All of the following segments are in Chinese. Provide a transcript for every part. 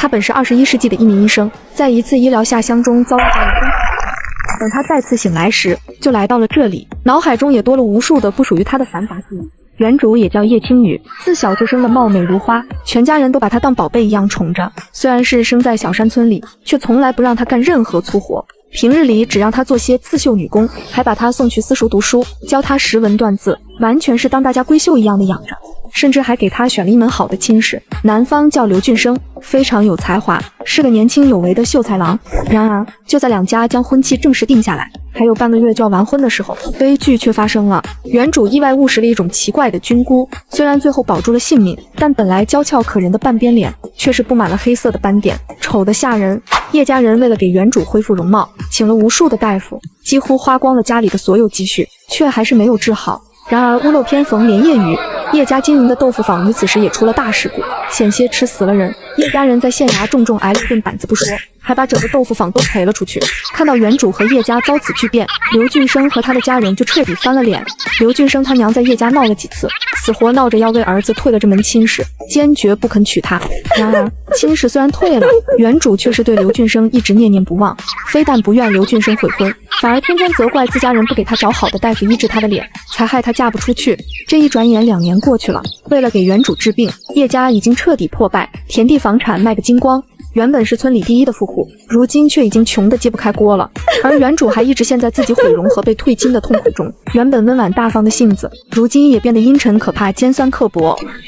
他本是21世纪的一名医生，在一次医疗下乡中遭遇到了疯狂。等他再次醒来时，就来到了这里，脑海中也多了无数的不属于他的繁杂记忆。原主也叫叶青雨，自小就生得貌美如花，全家人都把她当宝贝一样宠着。虽然是生在小山村里，却从来不让她干任何粗活。平日里只让她做些刺绣女工，还把她送去私塾读书，教她识文断字，完全是当大家闺秀一样的养着。甚至还给她选了一门好的亲事，男方叫刘俊生，非常有才华，是个年轻有为的秀才郎。然而，就在两家将婚期正式定下来，还有半个月就要完婚的时候，悲剧却发生了。原主意外误食了一种奇怪的菌菇，虽然最后保住了性命，但本来娇俏可人的半边脸却是布满了黑色的斑点，丑得吓人。叶家人为了给原主恢复容貌，请了无数的大夫，几乎花光了家里的所有积蓄，却还是没有治好。然而屋漏偏逢连夜雨，叶家经营的豆腐坊于此时也出了大事故，险些吃死了人。叶家人在县衙重重挨了一顿板子不说，还把整个豆腐坊都赔了出去。看到原主和叶家遭此巨变，刘俊生和他的家人就彻底翻了脸。刘俊生他娘在叶家闹了几次，死活闹着要为儿子退了这门亲事，坚决不肯娶她。然而亲事虽然退了，原主却是对刘俊生一直念念不忘，非但不愿刘俊生悔婚，反而天天责怪自家人不给他找好的大夫医治他的脸，才害他嫁不出去。这一转眼2年过去了，为了给原主治病，叶家已经彻底破败，田地房产卖个精光。原本是村里第一的富户，如今却已经穷得揭不开锅了。而原主还一直陷在自己毁容和被退亲的痛苦中，原本温婉大方的性子，如今也变得阴沉可怕、尖酸刻薄。就在昨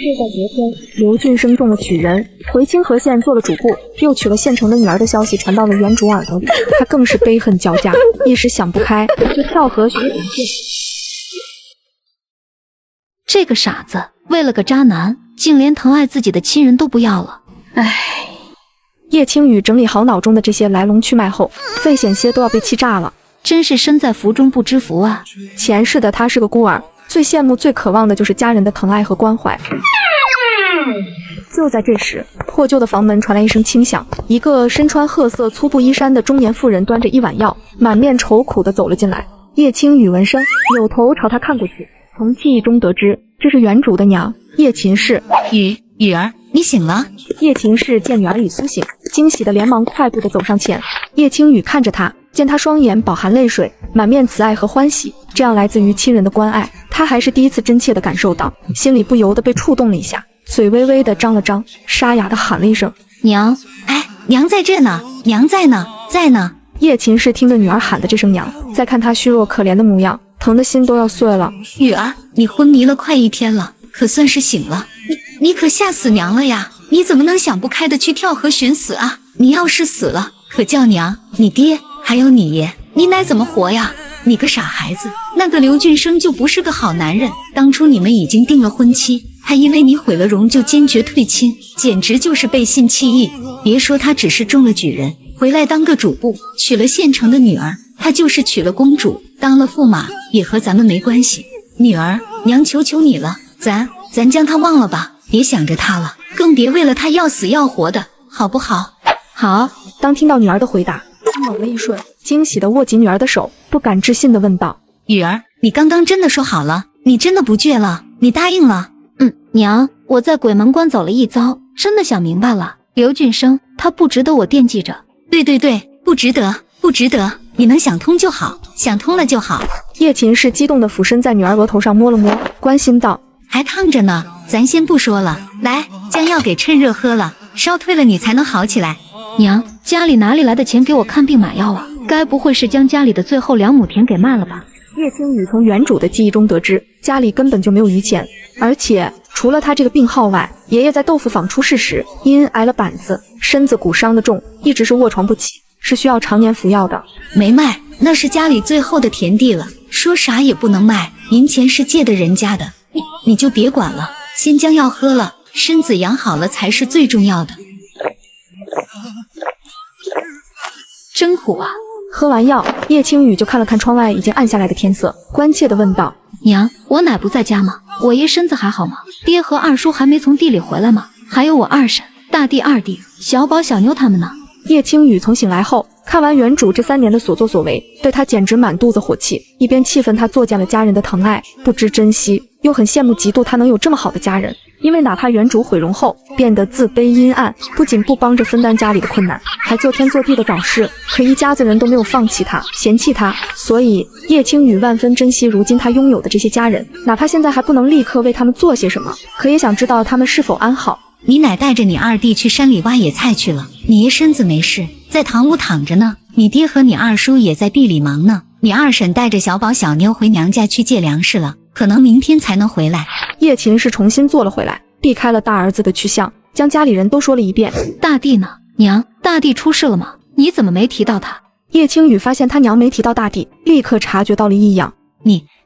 天，刘俊生中了举人，回清河县做了主簿，又娶了县城的女儿的消息传到了原主耳朵里，他更是悲恨交加，一时想不开，就跳河学长剑。这个傻子，为了个渣男，竟连疼爱自己的亲人都不要了。唉。叶青雨整理好脑中的这些来龙去脉后，肺险些都要被气炸了。真是身在福中不知福啊！前世的他是个孤儿，最羡慕最渴望的就是家人的疼爱和关怀。就在这时，破旧的房门传来一声轻响，一个身穿褐色粗布衣衫的中年妇人端着一碗药，满面愁苦地走了进来。叶青雨闻声，扭头朝他看过去，从记忆中得知这是原主的娘叶秦氏。雨儿，你醒了。叶秦氏见女儿已苏醒，惊喜的连忙快步的走上前。叶青雨看着她，见她双眼饱含泪水，满面慈爱和欢喜，这样来自于亲人的关爱，她还是第一次真切的感受到，心里不由得被触动了一下，嘴微微的张了张，沙哑的喊了一声娘。哎，娘在这呢，娘在呢，在呢。叶秦氏听着女儿喊的这声娘，再看她虚弱可怜的模样，疼的心都要碎了。雨儿，你昏迷了快1天了，可算是醒了。你可吓死娘了呀！你怎么能想不开的去跳河寻死啊？你要是死了，可叫娘、你爹还有你爷，你乃怎么活呀？你个傻孩子，那个刘俊生就不是个好男人，当初你们已经定了婚期，还因为你毁了容就坚决退亲，简直就是背信弃义。别说他只是中了举人，回来当个主簿，娶了县城的女儿，他就是娶了公主，当了驸马，也和咱们没关系。女儿，娘求求你了，咱将他忘了吧。别想着他了，更别为了他要死要活的，好不好？好。当听到女儿的回答，他猛了一瞬，惊喜地握紧女儿的手，不敢置信地问道：雨儿，你刚刚真的说好了？你真的不倔了？你答应了？娘，我在鬼门关走了一遭，真的想明白了，刘俊生他不值得我惦记着。对，不值得，你能想通就好，想通了就好。叶秦氏激动地俯身在女儿额头上摸了摸，关心道：还烫着呢，咱先不说了，来，将药给趁热喝了，烧退了你才能好起来。娘，家里哪里来的钱给我看病买药啊？该不会是将家里的最后2亩田给卖了吧？叶青雨从原主的记忆中得知，家里根本就没有余钱，而且除了他这个病号外，爷爷在豆腐坊出事时因挨了板子，身子骨伤得重，一直是卧床不起，是需要常年服药的。没卖，那是家里最后的田地了，说啥也不能卖，银钱是借的人家的。你就别管了，先将药喝了，身子养好了才是最重要的。真苦啊！喝完药，叶青雨就看了看窗外已经暗下来的天色，关切地问道：娘，我奶不在家吗？我爷身子还好吗？爹和二叔还没从地里回来吗？还有我二婶、大弟、二弟、小宝、小妞他们呢？叶青雨从醒来后看完原主这3年的所作所为，对他简直满肚子火气，一边气愤他作践了家人的疼爱，不知珍惜，又很羡慕嫉妒他能有这么好的家人。因为哪怕原主毁容后变得自卑阴暗，不仅不帮着分担家里的困难，还做天做地的找事，可一家子人都没有放弃他，嫌弃他，所以叶青雨万分珍惜如今他拥有的这些家人，哪怕现在还不能立刻为他们做些什么，可也想知道他们是否安好。你奶带着你二弟去山里挖野菜去了，你爷身子没事，在堂屋躺着呢。你爹和你二叔也在地里忙呢。你二婶带着小宝小妞回娘家去借粮食了，可能明天才能回来。叶琴是重新坐了回来，避开了大儿子的去向，将家里人都说了一遍。大弟呢？娘，大弟出事了吗？你怎么没提到他？叶青雨发现他娘没提到大弟，立刻察觉到了异样。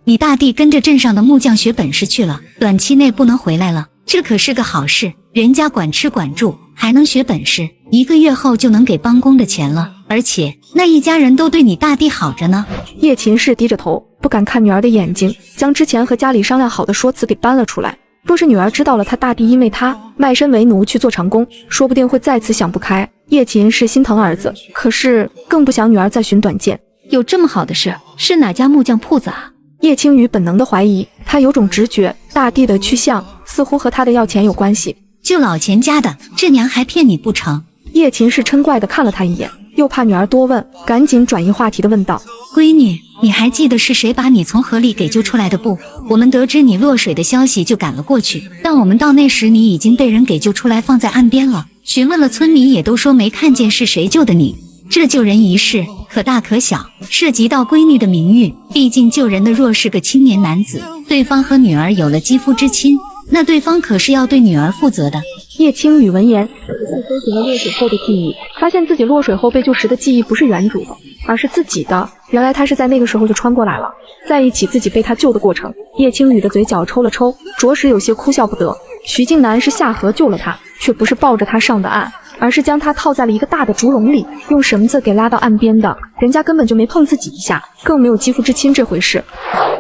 你大弟跟着镇上的木匠学本事去了，短期内不能回来了，这可是个好事，人家管吃管住，还能学本事，1个月后就能给帮工的钱了，而且那一家人都对你大弟好着呢。叶琴是低着头，不敢看女儿的眼睛，将之前和家里商量好的说辞给搬了出来。若是女儿知道了他大弟因为他卖身为奴去做长工，说不定会再次想不开。叶琴是心疼儿子，可是更不想女儿再寻短见。有这么好的事？是哪家木匠铺子啊？叶青雨本能的怀疑，他有种直觉，大弟的去向似乎和他的要钱有关系。就老钱家的，这娘还骗你不成？叶琴是嗔怪的看了他一眼，又怕女儿多问，赶紧转移话题的问道：闺女，你还记得是谁把你从河里给救出来的不？我们得知你落水的消息就赶了过去，但我们到那时你已经被人给救出来放在岸边了，询问了村民也都说没看见是谁救的你。这救人一事可大可小，涉及到闺女的名誉，毕竟救人的若是个青年男子，对方和女儿有了肌肤之亲，那对方可是要对女儿负责的。叶青雨闻言，搜寻了落水后的记忆，发现自己落水后被救时的记忆不是原主的，而是自己的。原来他是在那个时候就穿过来了。在一起自己被他救的过程，叶青雨的嘴角抽了抽，着实有些哭笑不得。徐静南是下河救了他，却不是抱着他上的岸，而是将他套在了一个大的竹笼里，用绳子给拉到岸边的。人家根本就没碰自己一下，更没有肌肤之亲这回事。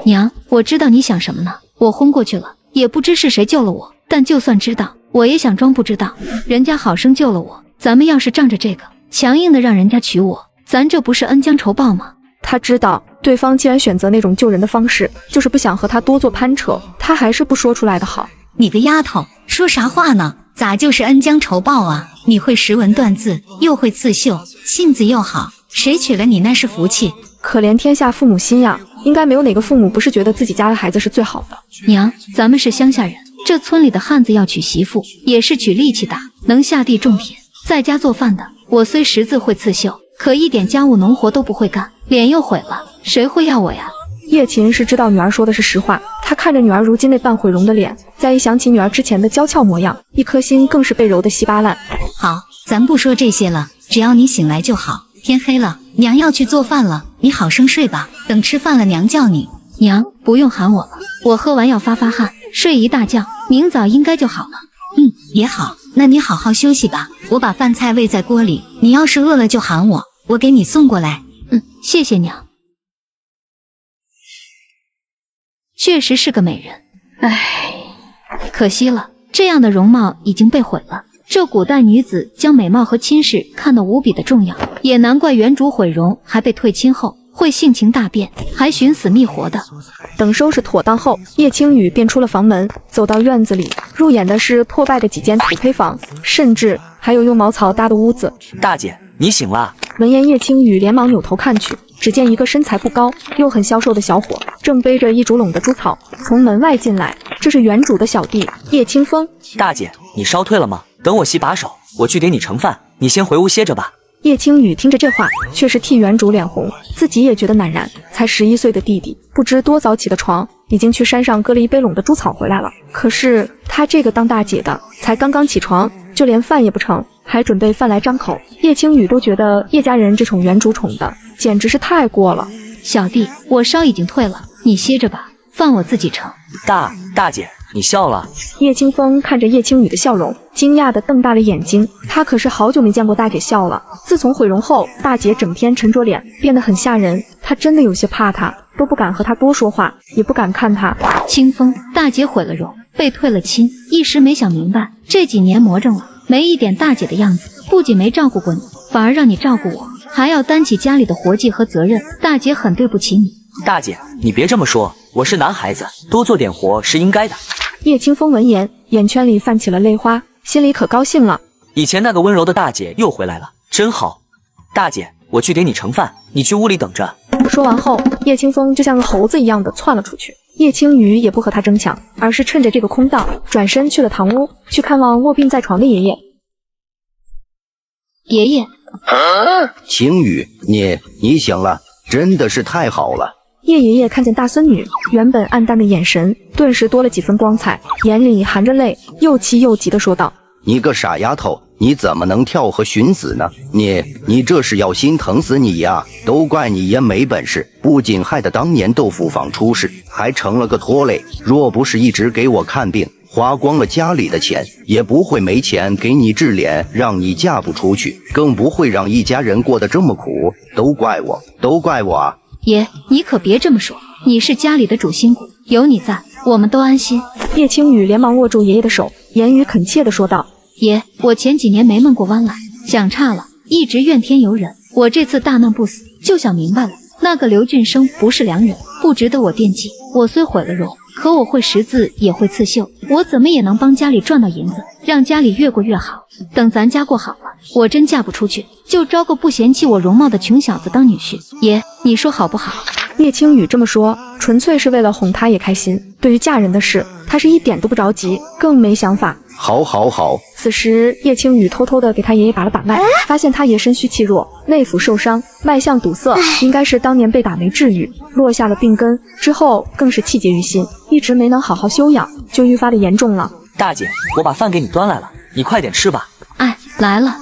娘，我知道你想什么呢。我昏过去了，也不知是谁救了我，但就算知道，我也想装不知道。人家好生救了我，咱们要是仗着这个强硬的让人家娶我，咱这不是恩将仇报吗？他知道对方既然选择那种救人的方式，就是不想和他多做攀扯，他还是不说出来的好。你个丫头，说啥话呢？咋就是恩将仇报啊？你会识文断字，又会刺绣，性子又好，谁娶了你那是福气。可怜天下父母心呀，应该没有哪个父母不是觉得自己家的孩子是最好的。娘，咱们是乡下人，这村里的汉子要娶媳妇，也是娶力气大，能下地种田，在家做饭的。我虽识字会刺绣，可一点家务农活都不会干，脸又毁了，谁会要我呀？叶琴是知道女儿说的是实话，她看着女儿如今那半毁容的脸，再一想起女儿之前的娇俏模样，一颗心更是被揉得稀巴烂。好，咱不说这些了，只要你醒来就好。天黑了，娘要去做饭了，你好生睡吧，等吃饭了娘叫你。娘，不用喊我了，我喝完药发汗，睡一大觉，明早应该就好了。也好，那你好好休息吧，我把饭菜煨在锅里，你要是饿了就喊我，我给你送过来。谢谢娘。确实是个美人，唉，可惜了，这样的容貌已经被毁了。这古代女子将美貌和亲事看得无比的重要，也难怪原主毁容还被退亲后会性情大变，还寻死觅活的。等收拾妥当后，叶青雨便出了房门，走到院子里，入眼的是破败的几间土坯房，甚至还有用茅草搭的屋子。大姐，你醒了。闻言，叶青雨连忙扭头看去，只见一个身材不高又很消瘦的小伙，正背着一竹笼的猪草从门外进来。这是原主的小弟叶清风。大姐，你烧退了吗？等我洗把手，我去给你盛饭，你先回屋歇着吧。叶青雨听着这话，却是替原主脸红，自己也觉得赧然。才11岁的弟弟，不知多早起的床，已经去山上割了1背垄的猪草回来了。可是他这个当大姐的，才刚刚起床，就连饭也不成，还准备饭来张口。叶青雨都觉得叶家人这宠原主宠的简直是太过了。小弟，我烧已经退了，你歇着吧，饭我自己盛。大姐，你笑了。叶清风看着叶青雨的笑容，惊讶地瞪大了眼睛。他可是好久没见过大姐笑了。自从毁容后，大姐整天沉着脸，变得很吓人。他真的有些怕她，都不敢和她多说话，也不敢看她。清风，大姐毁了容，被退了亲，一时没想明白，这几年魔怔了，没一点大姐的样子，不仅没照顾过你，反而让你照顾我，还要担起家里的活计和责任，大姐很对不起你。大姐，你别这么说，我是男孩子，多做点活是应该的。叶清风闻言，眼圈里泛起了泪花，心里可高兴了。以前那个温柔的大姐又回来了，真好。大姐，我去给你盛饭，你去屋里等着。说完后，叶清风就像个猴子一样的窜了出去。叶青雨也不和他争抢，而是趁着这个空档，转身去了堂屋，去看望卧病在床的爷爷。爷爷，青雨，你醒了，真的是太好了。叶爷爷看见大孙女，原本暗淡的眼神顿时多了几分光彩，眼里含着泪，又气又急地说道：“你个傻丫头，你怎么能跳河寻死呢？你这是要心疼死你呀！都怪你爷没本事，不仅害得当年豆腐坊出事，还成了个拖累。若不是一直给我看病，花光了家里的钱，也不会没钱给你治脸，让你嫁不出去，更不会让一家人过得这么苦。都怪我啊！”爷，你可别这么说，你是家里的主心骨，有你在，我们都安心。叶青雨连忙握住爷爷的手，言语恳切地说道：“爷，我前几年没闷过弯来，想差了，一直怨天尤人。我这次大难不死，就想明白了，那个刘俊生不是良人，不值得我惦记。我虽毁了容，可我会识字，也会刺绣，我怎么也能帮家里赚到银子，让家里越过越好。等咱家过好了，我真嫁不出去，就招个不嫌弃我容貌的穷小子当女婿。爷，你说好不好？”叶青雨这么说，纯粹是为了哄他也开心。对于嫁人的事，他是一点都不着急，更没想法。好。此时，叶青雨偷偷地给他爷爷把了把脉，发现他爷身虚气弱，内腑受伤，脉象堵塞，应该是当年被打没治愈，落下了病根。之后更是气结于心，一直没能好好休养，就愈发的严重了。大姐，我把饭给你端来了，你快点吃吧。哎，来了。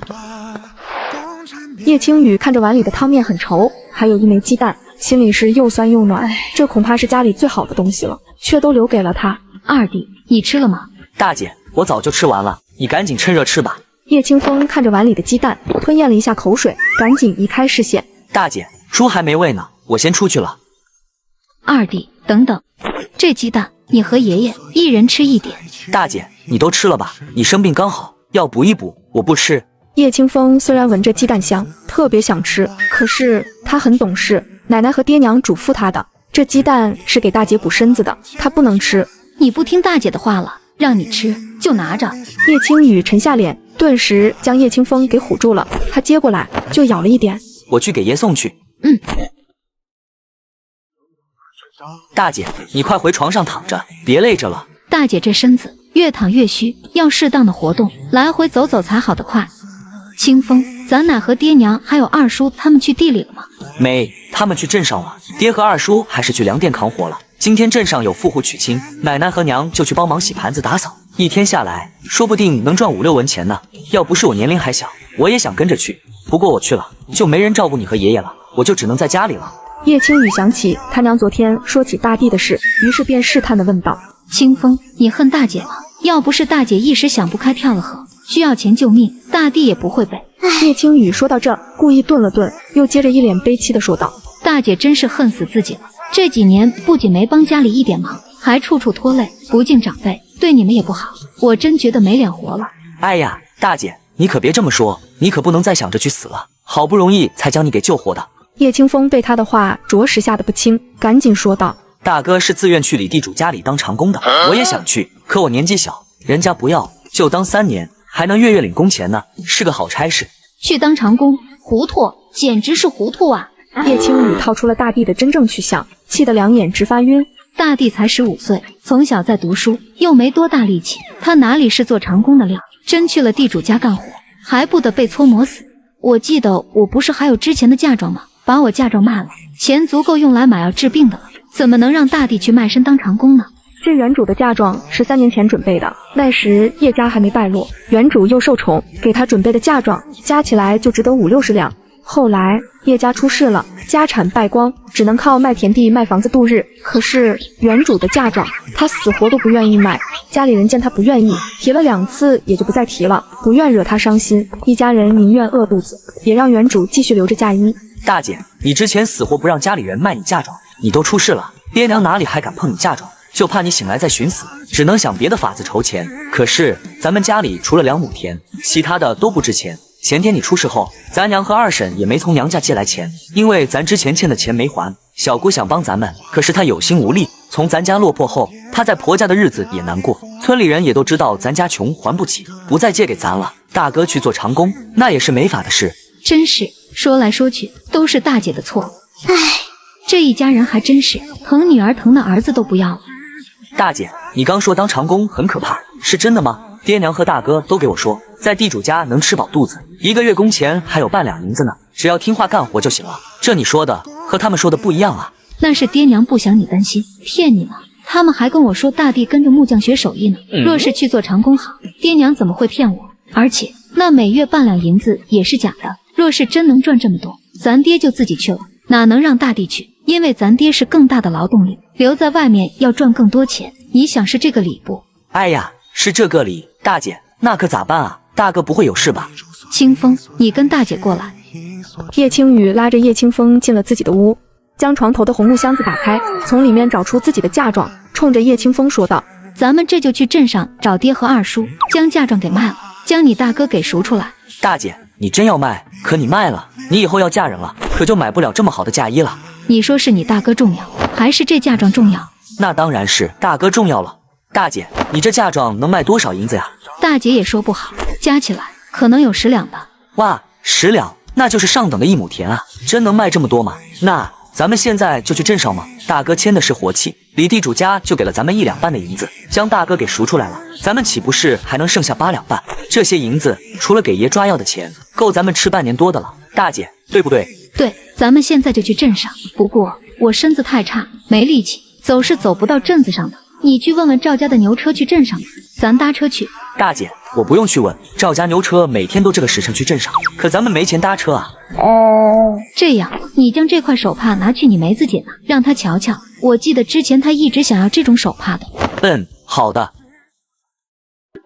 叶青雨看着碗里的汤面很稠，还有一枚鸡蛋，心里是又酸又暖。这恐怕是家里最好的东西了，却都留给了他。二弟，你吃了吗？大姐，我早就吃完了，你赶紧趁热吃吧。叶清风看着碗里的鸡蛋，吞咽了一下口水，赶紧移开视线。大姐，猪还没喂呢，我先出去了。二弟，等等，这鸡蛋你和爷爷一人吃一点。大姐，你都吃了吧，你生病刚好，要补一补，我不吃。叶清风虽然闻着鸡蛋香，特别想吃，可是他很懂事，奶奶和爹娘嘱咐他的，这鸡蛋是给大姐补身子的，他不能吃。你不听大姐的话了，让你吃就拿着。叶青雨沉下脸，顿时将叶清风给唬住了，他接过来就咬了一点。我去给爷送去。大姐，你快回床上躺着，别累着了。大姐这身子越躺越虚，要适当的活动，来回走走才好得快。清风，咱奶和爹娘还有二叔他们去地里了吗？没，他们去镇上了。爹和二叔还是去粮店扛活了。今天镇上有富户娶亲，奶奶和娘就去帮忙洗盘子打扫，一天下来说不定能赚5、6文钱呢。要不是我年龄还小，我也想跟着去，不过我去了就没人照顾你和爷爷了，我就只能在家里了。叶青雨想起他娘昨天说起大地的事，于是便试探地问道：“清风，你恨大姐吗？要不是大姐一时想不开跳了河，需要钱救命，大地也不会被。”叶青雨说到这儿，故意顿了顿，又接着一脸悲戚地说道：“大姐真是恨死自己了，这几年不仅没帮家里一点忙，还处处拖累，不敬长辈，对你们也不好，我真觉得没脸活了。”哎呀，大姐，你可别这么说，你可不能再想着去死了，好不容易才将你给救活的。叶清风被他的话着实吓得不轻，赶紧说道：“大哥是自愿去李地主家里当长工的，我也想去，可我年纪小，人家不要，就当3年，还能月月领工钱呢，是个好差事。”去当长工，糊涂，简直是糊涂啊！叶青雨套出了大地的真正去向，气得两眼直发晕。大地才15岁，从小在读书，又没多大力气，他哪里是做长工的料？真去了地主家干活，还不得被搓磨死？我记得我不是还有之前的嫁妆吗？把我嫁妆卖了，钱足够用来买药治病的了，怎么能让大地去卖身当长工呢？这原主的嫁妆是3年前准备的，那时叶家还没败落，原主又受宠，给他准备的嫁妆加起来就值得50、60两。后来叶家出事了，家产败光，只能靠卖田地卖房子度日。可是原主的嫁妆他死活都不愿意卖，家里人见他不愿意，提了2次也就不再提了，不愿惹他伤心，一家人宁愿饿肚子，也让原主继续留着嫁衣。大姐，你之前死活不让家里人卖你嫁妆，你都出事了，爹娘哪里还敢碰你嫁妆？就怕你醒来再寻死，只能想别的法子筹钱。可是咱们家里除了2亩田，其他的都不值钱，前天你出事后，咱娘和二婶也没从娘家借来钱，因为咱之前欠的钱没还。小姑想帮咱们，可是她有心无力。从咱家落魄后，她在婆家的日子也难过。村里人也都知道咱家穷，还不起，不再借给咱了。大哥去做长工，那也是没法的事。真是说来说去都是大姐的错。唉，这一家人还真是疼女儿疼的儿子都不要了。大姐，你刚说当长工很可怕，是真的吗？爹娘和大哥都给我说，在地主家能吃饱肚子，1个月工钱还有半两银子呢，只要听话干活就行了。这你说的和他们说的不一样啊。那是爹娘不想你担心，骗你呢。他们还跟我说大弟跟着木匠学手艺呢，若是去做长工好，爹娘怎么会骗我？而且那每月半两银子也是假的，若是真能赚这么多，咱爹就自己去了，哪能让大弟去？因为咱爹是更大的劳动力，留在外面要赚更多钱。你想是这个理不？哎呀，是这个理。大姐，那可咋办啊？大哥不会有事吧？清风，你跟大姐过来。叶青雨拉着叶清风进了自己的屋，将床头的红木箱子打开，从里面找出自己的嫁妆，冲着叶清风说道：咱们这就去镇上找爹和二叔，将嫁妆给卖了，将你大哥给赎出来。大姐，你真要卖？可你卖了，你以后要嫁人了，可就买不了这么好的嫁衣了。你说是你大哥重要，还是这嫁妆重要？那当然是大哥重要了。大姐，你这嫁妆能卖多少银子呀？大姐也说不好，加起来可能有10两吧。哇，10两，那就是上等的1亩田啊！真能卖这么多吗？那咱们现在就去镇上吗？大哥签的是活契，李地主家就给了咱们1两半的银子，将大哥给赎出来了，咱们岂不是还能剩下8两半？这些银子除了给爷抓药的钱，够咱们吃半年多的了。大姐，对不对？对，咱们现在就去镇上。不过我身子太差，没力气，走是走不到镇子上的。你去问问赵家的牛车去镇上吧，咱搭车去。大姐，我不用去问，赵家牛车每天都这个时辰去镇上，可咱们没钱搭车啊。这样，你将这块手帕拿去你梅子姐那，让她瞧瞧。我记得之前她一直想要这种手帕的。好的。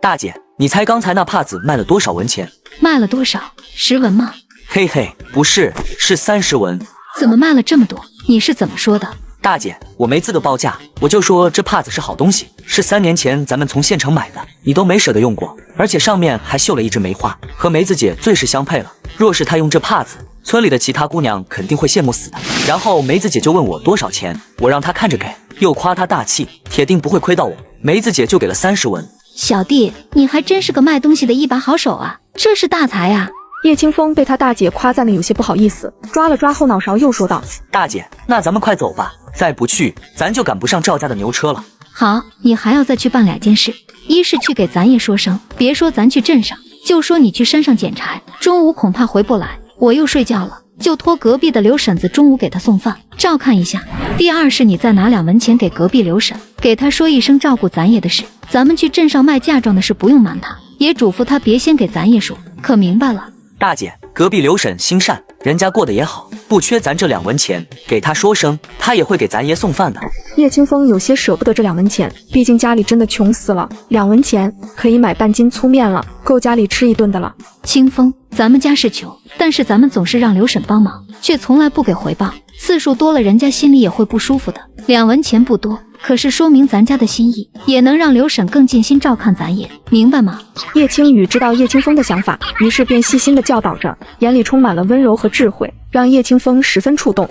大姐，你猜刚才那帕子卖了多少文钱？卖了多少？10文吗？嘿嘿，不是，是30文。怎么卖了这么多？你是怎么说的？大姐，我没资格报价，我就说这帕子是好东西，是3年前咱们从县城买的，你都没舍得用过，而且上面还绣了一枝梅花，和梅子姐最是相配了。若是她用这帕子，村里的其他姑娘肯定会羡慕死的。然后梅子姐就问我多少钱，我让她看着给，又夸她大气，铁定不会亏到我。梅子姐就给了30文。小弟，你还真是个卖东西的一把好手啊，这是大财啊！叶清风被他大姐夸赞的有些不好意思，抓了抓后脑勺，又说道：大姐，那咱们快走吧，再不去，咱就赶不上赵家的牛车了。好，你还要再去办2件事，一是去给咱爷说声，别说咱去镇上，就说你去山上捡柴，中午恐怕回不来，我又睡觉了，就托隔壁的刘婶子中午给他送饭，照看一下。第二是你再拿2文钱给隔壁刘婶，给他说一声照顾咱爷的事，咱们去镇上卖嫁妆的事不用瞒他，也嘱咐他别先给咱爷说，可明白了？大姐，隔壁刘婶心善，人家过得也好，不缺咱这2文钱，给他说声，他也会给咱爷送饭的。叶清风有些舍不得这2文钱，毕竟家里真的穷死了，2文钱可以买半斤粗面了，够家里吃一顿的了。清风，咱们家是穷，但是咱们总是让刘婶帮忙，却从来不给回报，次数多了人家心里也会不舒服的。2文钱不多，可是说明咱家的心意，也能让刘婶更尽心照看咱爷，明白吗？叶青雨知道叶清风的想法，于是便细心的教导着，眼里充满了温柔和智慧，让叶清风十分触动。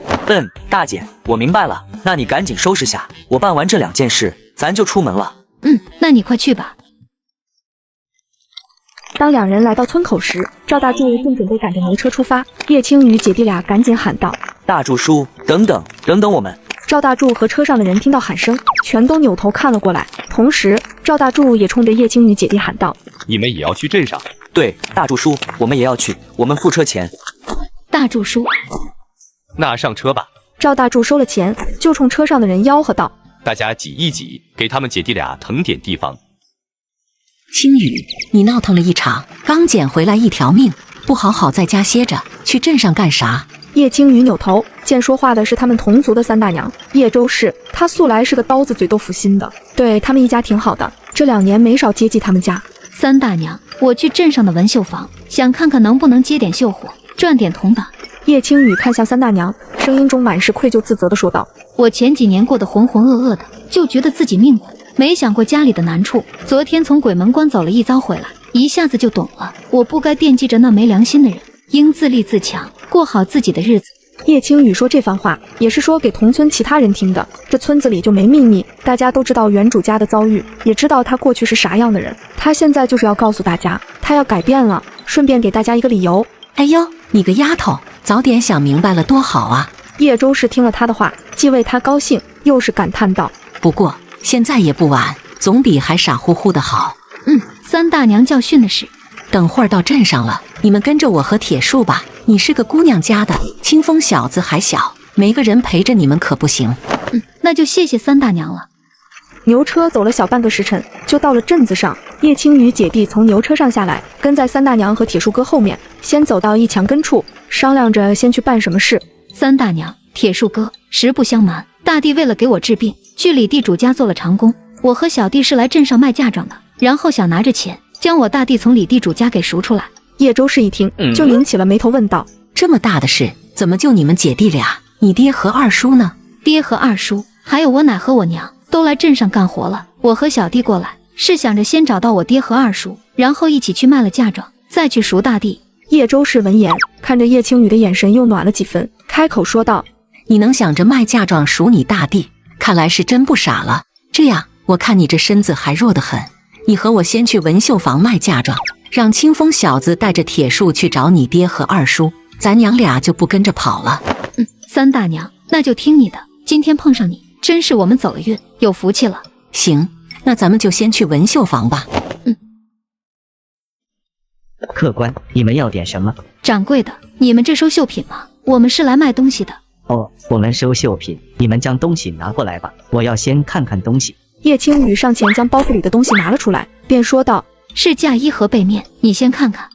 大姐，我明白了，那你赶紧收拾下，我办完这2件事，咱就出门了。那你快去吧。当2人来到村口时，赵大柱正准备赶着牛车出发，叶青雨姐弟俩赶紧喊道：大柱叔，等等我们。赵大柱和车上的人听到喊声，全都扭头看了过来。同时，赵大柱也冲着叶青雨姐弟喊道：你们也要去镇上？对，大柱叔，我们也要去，我们付车钱。大柱叔，那上车吧。赵大柱收了钱，就冲车上的人吆喝道：大家挤一挤，给他们姐弟俩腾点地方。青雨，你闹腾了一场，刚捡回来1条命，不好好在家歇着，去镇上干啥？叶青雨扭头见说话的是他们同族的3大娘叶周氏，她素来是个刀子嘴豆腐心的，对他们一家挺好的，这2年没少接济他们家。3大娘，我去镇上的纹绣坊，想看看能不能接点绣活，赚点铜板。叶青雨看向3大娘，声音中满是愧疚自责的说道：我前几年过得浑浑噩噩的，就觉得自己命苦，没想过家里的难处。昨天从鬼门关走了一遭回来，一下子就懂了，我不该惦记着那没良心的人，应自立自强，过好自己的日子。叶青雨说这番话也是说给同村其他人听的。这村子里就没秘密，大家都知道原主家的遭遇，也知道他过去是啥样的人。他现在就是要告诉大家，他要改变了，顺便给大家一个理由。哎呦，你个丫头，早点想明白了多好啊！叶周氏听了他的话，既为他高兴，又是感叹道：不过现在也不晚，总比还傻乎乎的好。三大娘教训的是，等会儿到镇上了，你们跟着我和铁树吧。你是个姑娘家的，清风小子还小，没个人陪着你们可不行。那就谢谢三大娘了。牛车走了小半个时辰，就到了镇子上。叶青雨姐弟从牛车上下来，跟在三大娘和铁树哥后面，先走到一墙根处，商量着先去办什么事。三大娘、铁树哥，实不相瞒，大弟为了给我治病，去李地主家做了长工。我和小弟是来镇上卖嫁妆的，然后想拿着钱将我大弟从李地主家给赎出来。叶周氏一听，就拧起了眉头，问道：这么大的事，怎么就你们姐弟俩？你爹和二叔呢？爹和二叔，还有我奶和我娘，都来镇上干活了。我和小弟过来，是想着先找到我爹和二叔，然后一起去卖了嫁妆，再去赎大弟。叶周氏闻言，看着叶青雨的眼神又暖了几分，开口说道：你能想着卖嫁妆赎你大弟，看来是真不傻了。这样，我看你这身子还弱得很，你和我先去文绣坊卖嫁妆，让清风小子带着铁树去找你爹和二叔，咱娘俩就不跟着跑了。三大娘，那就听你的。今天碰上你，真是我们走了运，有福气了。行，那咱们就先去文绣坊吧。客官，你们要点什么？掌柜的，你们这收绣品吗？我们是来卖东西的。哦，我们收绣品，你们将东西拿过来吧，我要先看看东西。叶青雨上前将包袱里的东西拿了出来，便说道：是嫁衣和被面，你先看看。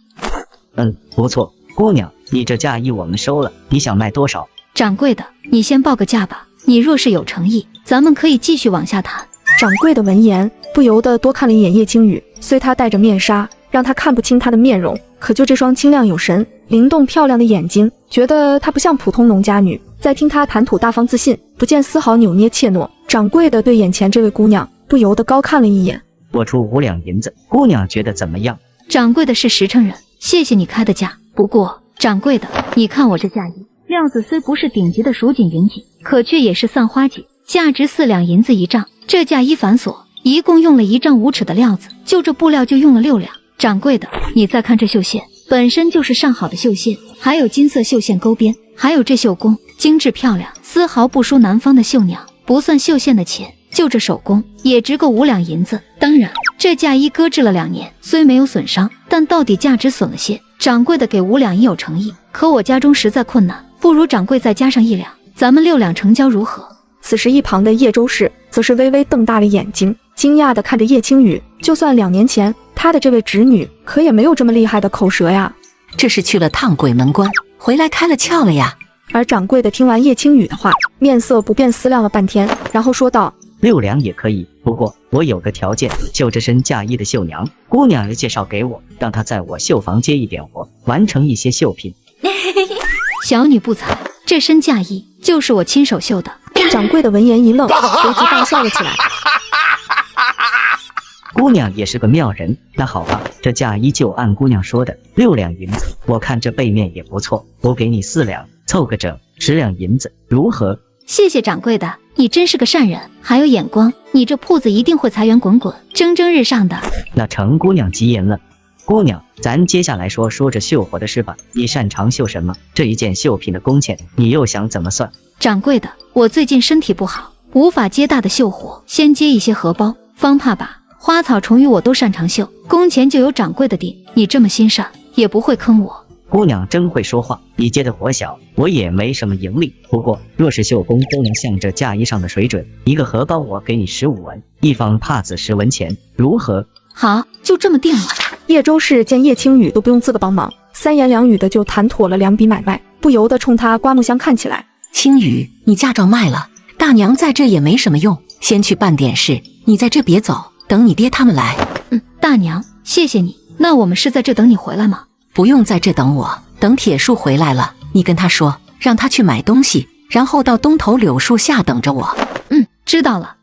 不错，姑娘，你这嫁衣我们收了，你想卖多少？掌柜的，你先报个价吧。你若是有诚意，咱们可以继续往下谈。掌柜的闻言，不由得多看了一眼叶青雨，虽他戴着面纱，让他看不清他的面容，可就这双清亮有神、灵动漂亮的眼睛，觉得她不像普通农家女。再听她谈吐大方自信，不见丝毫扭捏怯懦。掌柜的对眼前这位姑娘不由得高看了一眼。我出5两银子，姑娘觉得怎么样？掌柜的是实诚人，谢谢你开的价。不过，掌柜的，你看我这嫁衣，料子虽不是顶级的蜀锦云锦，可却也是散花锦，价值4两银子一丈。这嫁衣繁琐，一共用了1丈5尺的料子，就这布料就用了6两。掌柜的，你再看这绣线，本身就是上好的绣线，还有金色绣线勾边，还有这绣工精致漂亮，丝毫不输南方的绣娘。不算绣线的钱，就这手工也值个5两银子。当然，这嫁衣搁置了2年，虽没有损伤，但到底价值损了些。掌柜的给5两已有诚意，可我家中实在困难，不如掌柜再加上1两，咱们6两成交如何？此时一旁的叶周氏则是微微瞪大了眼睛，惊讶地看着叶青雨。就算2年前他的这位侄女，可也没有这么厉害的口舌呀。这是去了趟鬼门关，回来开了窍了呀。而掌柜的听完叶青雨的话，面色不变，思量了半天，然后说道：6两也可以，不过我有个条件，就这身嫁衣的绣娘，姑娘要介绍给我，让她在我绣坊接一点活，完成一些绣品。小女不才，这身嫁衣就是我亲手绣的。掌柜的闻言一愣，随即大笑了起来。姑娘也是个妙人，那好吧，这嫁衣就按姑娘说的6两银子，我看这背面也不错，我给你4两，凑个整10两银子，如何？谢谢掌柜的，你真是个善人，还有眼光，你这铺子一定会财源滚滚，蒸蒸日上的。那程姑娘吉言了。姑娘，咱接下来说这绣活的事吧，你擅长绣什么？这一件绣品的工钱，你又想怎么算？掌柜的，我最近身体不好，无法接大的绣活，先接一些荷包、方帕把、花草虫鱼我都擅长绣，工钱就由掌柜的定。你这么心善，也不会坑我。姑娘真会说话，你接的活小，我也没什么盈利。不过若是绣工都能像这嫁衣上的水准，一个荷包我给你15文，一方帕子10文钱，如何？好，就这么定了。叶周氏见叶青雨都不用自个帮忙，三言两语的就谈妥了2笔买卖，不由得冲他刮目相看起来。青雨，你嫁妆卖了，大娘在这也没什么用，先去办点事，你在这别走，等你爹他们来。大娘，谢谢你。那我们是在这等你回来吗？不用在这等我，等铁树回来了，你跟他说，让他去买东西，然后到东头柳树下等着我。知道了。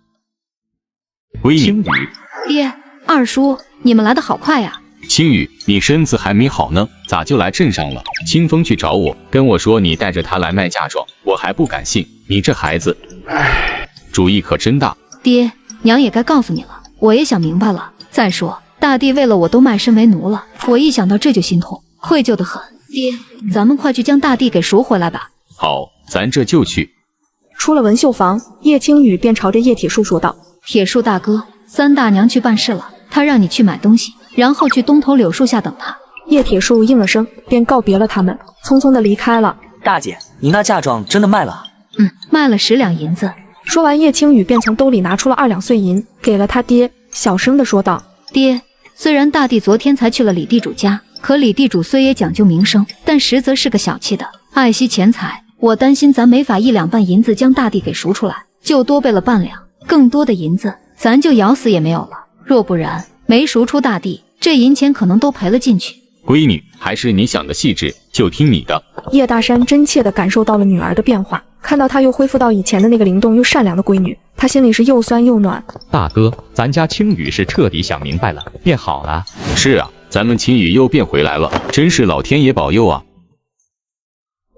青雨，爹，二叔，你们来得好快呀！青雨，你身子还没好呢，咋就来镇上了？清风去找我，跟我说你带着他来卖嫁妆，我还不敢信。你这孩子，主意可真大。爹，娘也该告诉你了，我也想明白了。再说，大弟为了我都卖身为奴了，我一想到这就心痛，愧疚的很。爹，咱们快去将大弟给赎回来吧。好，咱这就去。出了文绣房，叶青雨便朝着叶铁树说道：“铁树大哥，三大娘去办事了，她让你去买东西，然后去东头柳树下等她。”叶铁树应了声，便告别了他们，匆匆的离开了。大姐，你那嫁妆真的卖了？卖了10两银子。说完，叶青雨便从兜里拿出了2两碎银，给了他爹，小声的说道：“爹，虽然大弟昨天才去了李地主家，可李地主虽也讲究名声，但实则是个小气的，爱惜钱财。我担心咱没法1两半银子将大弟给赎出来，就多备了半两，更多的银子咱就咬死也没有了。若不然，没赎出大弟，这银钱可能都赔了进去。”闺女，还是你想的细致，就听你的。叶大山真切地感受到了女儿的变化，看到她又恢复到以前的那个灵动又善良的闺女，他心里是又酸又暖。大哥，咱家青雨是彻底想明白了，变好了。是啊，咱们青雨又变回来了，真是老天爷保佑啊！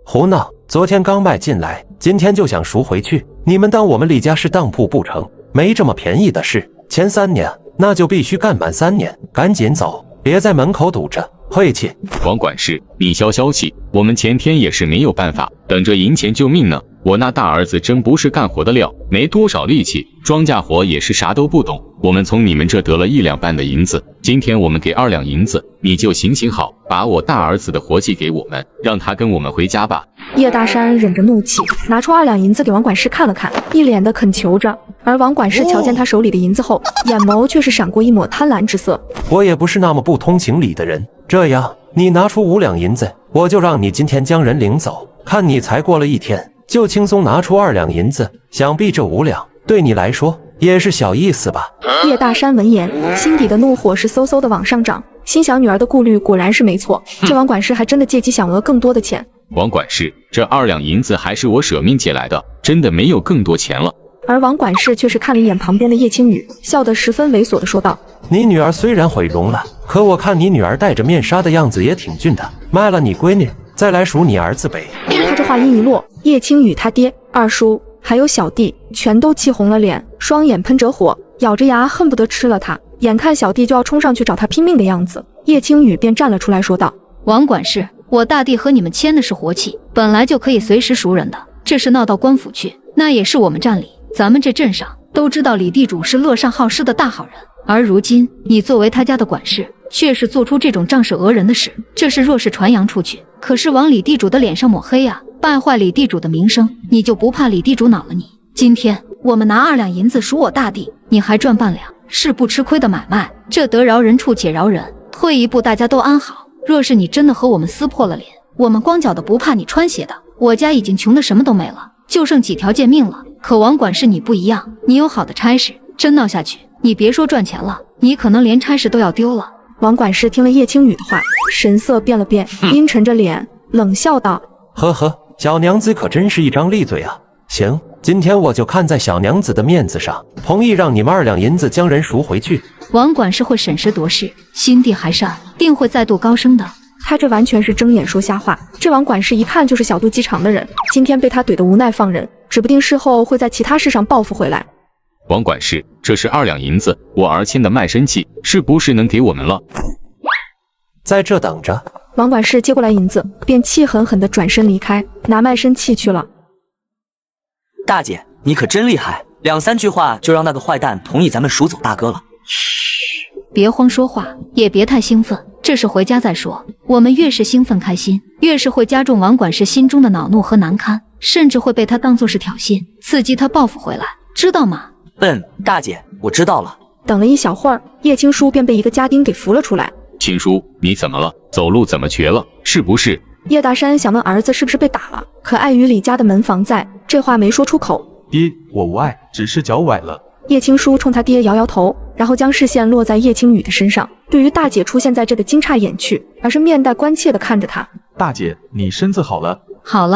胡闹！昨天刚卖进来，今天就想赎回去，你们当我们李家是当铺不成？没这么便宜的事。前3年，那就必须干满3年，赶紧走，别在门口堵着。晦气！王管事，你消消气，我们前天也是没有办法，等着银钱救命呢。我那大儿子真不是干活的料，没多少力气，庄稼活也是啥都不懂。我们从你们这得了1两半的银子，今天我们给2两银子，你就行好，把我大儿子的活计给我们，让他跟我们回家吧。叶大山忍着怒气，拿出2两银子给王管事看了看，一脸的恳求着。而王管事瞧见他手里的银子后，眼眸却是闪过一抹贪婪之色。我也不是那么不通情理的人，这样，你拿出5两银子，我就让你今天将人领走。看你才过了1天，就轻松拿出2两银子，想必这5两对你来说也是小意思吧？叶大山闻言，心底的怒火是嗖嗖的往上涨，心想女儿的顾虑果然是没错，这王管事还真的借机想讹更多的钱。王管事，这2两银子还是我舍命借来的，真的没有更多钱了。而王管事却是看了一眼旁边的叶青雨，笑得十分猥琐的说道：“你女儿虽然毁容了，可我看你女儿戴着面纱的样子也挺俊的，卖了你闺女，再来赎你儿子呗。”他这话音一落，叶青雨他爹、二叔还有小弟全都气红了脸，双眼喷着火，咬着牙恨不得吃了他。眼看小弟就要冲上去找他拼命的样子，叶青雨便站了出来说道：“王管事，我大弟和你们签的是活契，本来就可以随时赎人的，这事闹到官府去，那也是我们占理。咱们这镇上都知道李地主是乐善好施的大好人，而如今你作为他家的管事，却是做出这种仗势讹人的事，这事若是传扬出去，可是往李地主的脸上抹黑啊，败坏李地主的名声，你就不怕李地主恼了你？今天我们拿2两银子赎我大弟，你还赚半两，是不吃亏的买卖，这得饶人处且饶人，退一步大家都安好。若是你真的和我们撕破了脸，我们光脚的不怕你穿鞋的，我家已经穷得什么都没了，就剩几条贱命了。可王管事你不一样，你有好的差事，真闹下去，你别说赚钱了，你可能连差事都要丢了。”王管事听了叶青雨的话，神色变了变，阴沉着脸冷笑道：“呵呵，小娘子可真是一张利嘴啊！行，今天我就看在小娘子的面子上，同意让你们2两银子将人赎回去。”王管事会审时度势，心地还善，定会再度高升的。他这完全是睁眼说瞎话，这王管事一看就是小肚鸡肠的人，今天被他怼得无奈放人，指不定事后会在其他事上报复回来。王管事，这是2两银子，我儿签的卖身契，是不是能给我们了？在这等着。王管事接过来银子，便气狠狠地转身离开，拿卖身契去了。大姐，你可真厉害，2、3句话就让那个坏蛋同意咱们赎走大哥了。别慌说话，也别太兴奋，这事回家再说。我们越是兴奋开心，越是会加重王管事心中的恼怒和难堪，甚至会被他当作是挑衅，刺激他报复回来，知道吗？大姐，我知道了。等了一小会儿，叶青书便被一个家丁给扶了出来。青书，你怎么了？走路怎么瘸了？是不是？叶大山想问儿子是不是被打了，可碍于李家的门房在，这话没说出口。爹，我无碍，只是脚崴了。叶青书冲他爹摇摇头，然后将视线落在叶青雨的身上，对于大姐出现在这的惊诧掩去，而是面带关切地看着他。大姐，你身子好了？好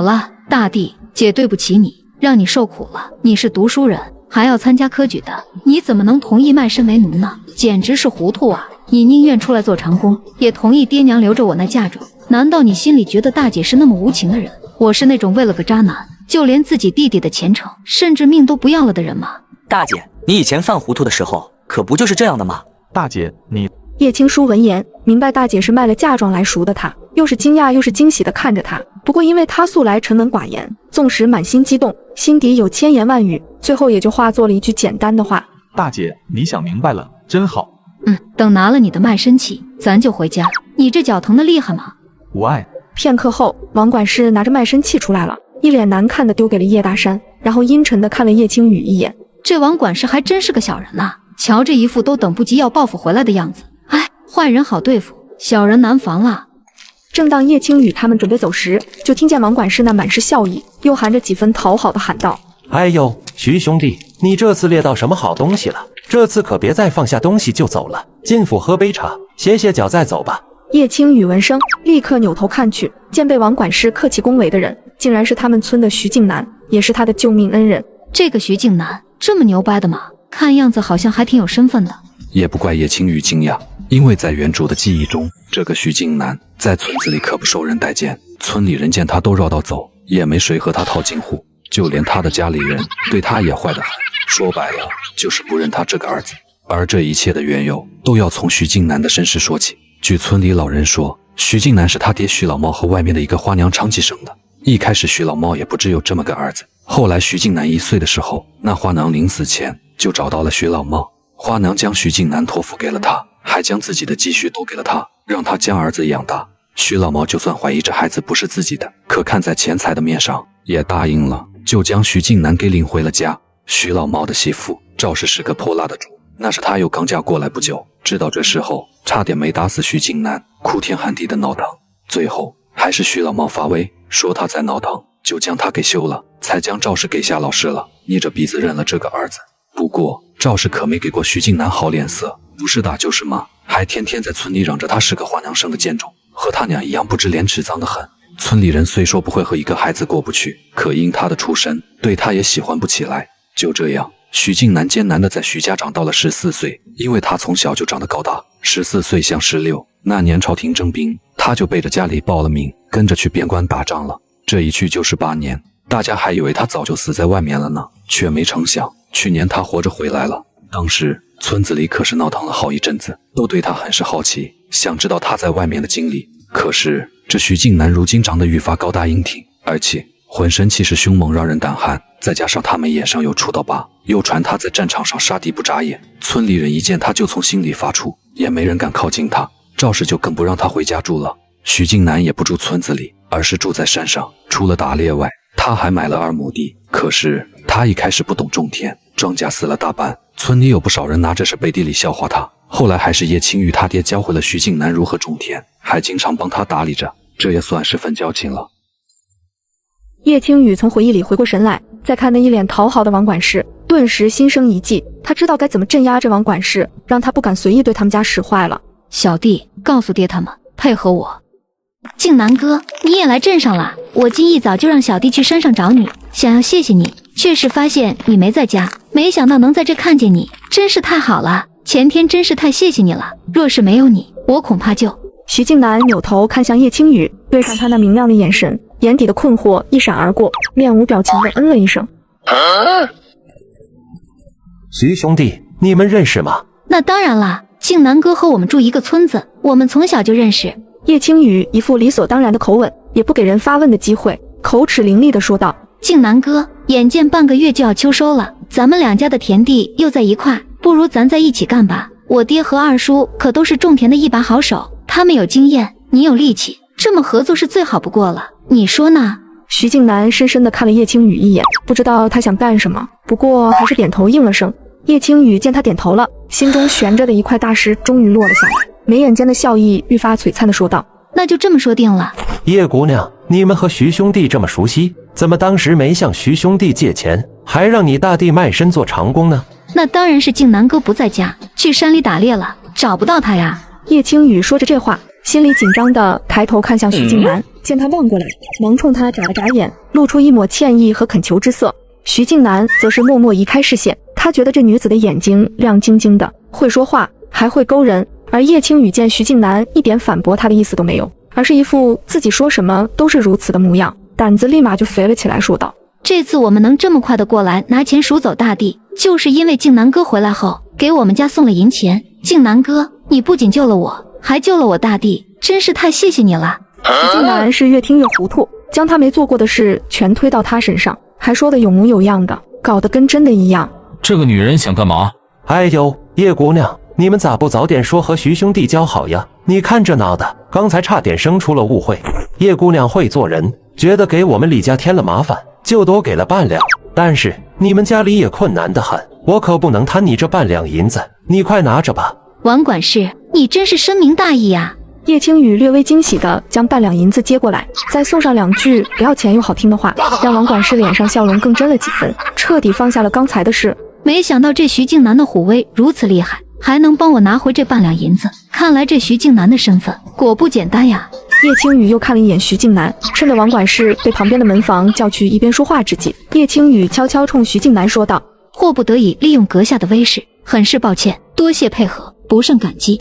了，大弟，姐对不起你，让你受苦了。你是读书人，还要参加科举的，你怎么能同意卖身为奴呢？简直是糊涂啊！你宁愿出来做长工，也同意爹娘留着我那嫁妆。难道你心里觉得大姐是那么无情的人？我是那种为了个渣男，就连自己弟弟的前程，甚至命都不要了的人吗？大姐，你以前犯糊涂的时候，可不就是这样的吗？大姐，你……叶青书闻言，明白大姐是卖了嫁妆来赎的他，又是惊讶又是惊喜地看着他。不过因为他素来沉稳寡言，纵使满心激动，心底有千言万语，最后也就化作了一句简单的话：大姐，你想明白了，真好。等拿了你的卖身契，咱就回家。你这脚疼得厉害吗？无碍。片刻后，王管事拿着卖身契出来了，一脸难看的丢给了叶大山，然后阴沉的看了叶青雨一眼。这王管事还真是个小人呐，瞧这一副都等不及要报复回来的样子。哎，坏人好对付，小人难防啊。正当叶青雨他们准备走时，就听见王管事那满是笑意，又含着几分讨好的喊道：哎呦，徐兄弟，你这次猎到什么好东西了？这次可别再放下东西就走了，进府喝杯茶，歇歇脚再走吧。叶青雨闻声，立刻扭头看去，见被王管事客气恭维的人，竟然是他们村的徐静南，也是他的救命恩人。这个徐静南这么牛掰的吗？看样子好像还挺有身份的。也不怪叶青雨惊讶，因为在原主的记忆中，这个徐静南在村子里可不受人待见，村里人见他都绕道走，也没谁和他套近乎，就连他的家里人对他也坏得很，说白了就是不认他这个儿子。而这一切的缘由都要从徐静南的身世说起。据村里老人说，徐静南是他爹徐老茂和外面的一个花娘长期生的。一开始徐老茂也不只有这么个儿子，后来徐静南1岁的时候，那花娘临死前就找到了徐老茂，花娘将徐静南托付给了他，还将自己的积蓄都给了他，让他将儿子养大。徐老茂就算怀疑这孩子不是自己的，可看在钱财的面上也答应了，就将徐静南给领回了家。徐老茂的媳妇赵氏是个泼辣的主，那是他又刚嫁过来不久，知道这时候差点没打死徐静南，哭天喊地的闹腾。最后还是徐老茂发威，说他在闹腾，就将他给休了，才将赵氏给下老师了，捏着鼻子认了这个儿子。不过赵氏可没给过徐静南好脸色，不是打就是骂，还天天在村里嚷着他是个花娘生的贱种，和他娘一样不知廉耻，脏得很。村里人虽说不会和一个孩子过不去，可因他的出身，对他也喜欢不起来。就这样，徐静南艰难地在徐家长到了14岁，因为他从小就长得高大，14岁像16。那年朝廷征兵，他就背着家里报了名，跟着去边关打仗了。这一去就是8年，大家还以为他早就死在外面了呢，却没成想，去年他活着回来了。当时村子里可是闹腾了好一阵子，都对他很是好奇，想知道他在外面的经历。可是这徐静南如今长得愈发高大英挺，而且浑身气势凶猛，让人胆寒。再加上他们眼上有出刀疤，又传他在战场上杀敌不眨眼，村里人一见他就从心里发怵，也没人敢靠近他。赵氏就更不让他回家住了。徐静南也不住村子里，而是住在山上，除了打猎外，他还买了2亩地。可是他一开始不懂种田，庄稼死了大半，村里有不少人拿这事背地里笑话他。后来还是叶青玉他爹教会了徐静南如何种田，还经常帮他打理着，这也算是份交情了。叶青雨从回忆里回过神来，再看那一脸讨好的王管事，顿时心生一计。他知道该怎么镇压这王管事，让他不敢随意对他们家使坏了。小弟，告诉爹他们配合我。静南哥，你也来镇上了？我今一早就让小弟去山上找你，想要谢谢你，却是发现你没在家，没想到能在这看见你，真是太好了。前天真是太谢谢你了，若是没有你，我恐怕就……徐静南扭头看向叶青雨，对上他那明亮的眼神，眼底的困惑一闪而过，面无表情地嗯了一声。徐兄弟，你们认识吗？那当然啦，静南哥和我们住一个村子，我们从小就认识。叶青雨一副理所当然的口吻，也不给人发问的机会，口齿伶俐地说道：静南哥，眼见半个月就要秋收了，咱们2家的田地又在一块，不如咱在一起干吧。我爹和二叔可都是种田的一把好手，他们有经验，你有力气，这么合作是最好不过了，你说呢？徐静南深深地看了叶青雨一眼，不知道他想干什么，不过还是点头应了声。叶青雨见他点头了，心中悬着的一块大石终于落了下来，眉眼间的笑意愈发璀璨地说道：那就这么说定了。叶姑娘，你们和徐兄弟这么熟悉，怎么当时没向徐兄弟借钱，还让你大弟卖身做长工呢？那当然是静南哥不在家，去山里打猎了，找不到他呀。叶青雨说着这话，心里紧张地抬头看向徐静南，见他望过来，忙冲他眨了眨眼，露出一抹歉意和恳求之色。徐静南则是默默移开视线，他觉得这女子的眼睛亮晶晶的，会说话，还会勾人，而叶青雨见徐静南一点反驳他的意思都没有，而是一副自己说什么都是如此的模样，胆子立马就肥了起来，说道：这次我们能这么快的过来拿钱赎走大地，就是因为静南哥回来后给我们家送了银钱。静南哥，你不仅救了我，还救了我大地，真是太谢谢你了。徐静南是越听越糊涂，将他没做过的事全推到他身上，还说得有模有样的，搞得跟真的一样。这个女人想干嘛？哎呦，叶姑娘，你们咋不早点说和徐兄弟交好呀？你看这闹的，刚才差点生出了误会。叶姑娘会做人，觉得给我们李家添了麻烦，就多给了半两。但是你们家里也困难得很，我可不能贪你这半两银子，你快拿着吧。王管事，你真是深明大义呀！叶青雨略微惊喜地将半两银子接过来，再送上两句不要钱又好听的话，让王管事脸上笑容更真了几分，彻底放下了刚才的事。没想到这徐静南的虎威如此厉害，还能帮我拿回这半两银子，看来这徐静南的身份果不简单呀。叶青雨又看了一眼徐静南，趁着王管事被旁边的门房叫去一边说话之际，叶青雨悄悄冲徐静南说道：迫不得已利用阁下的威势，很是抱歉，多谢配合，不胜感激。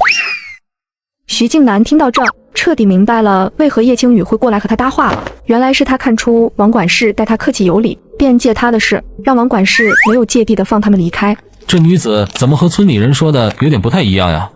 徐静南听到这，彻底明白了为何叶青雨会过来和他搭话了。原来是他看出王管事待他客气有礼，便借他的事让王管事没有芥蒂的放他们离开。这女子怎么和村里人说的有点不太一样呀？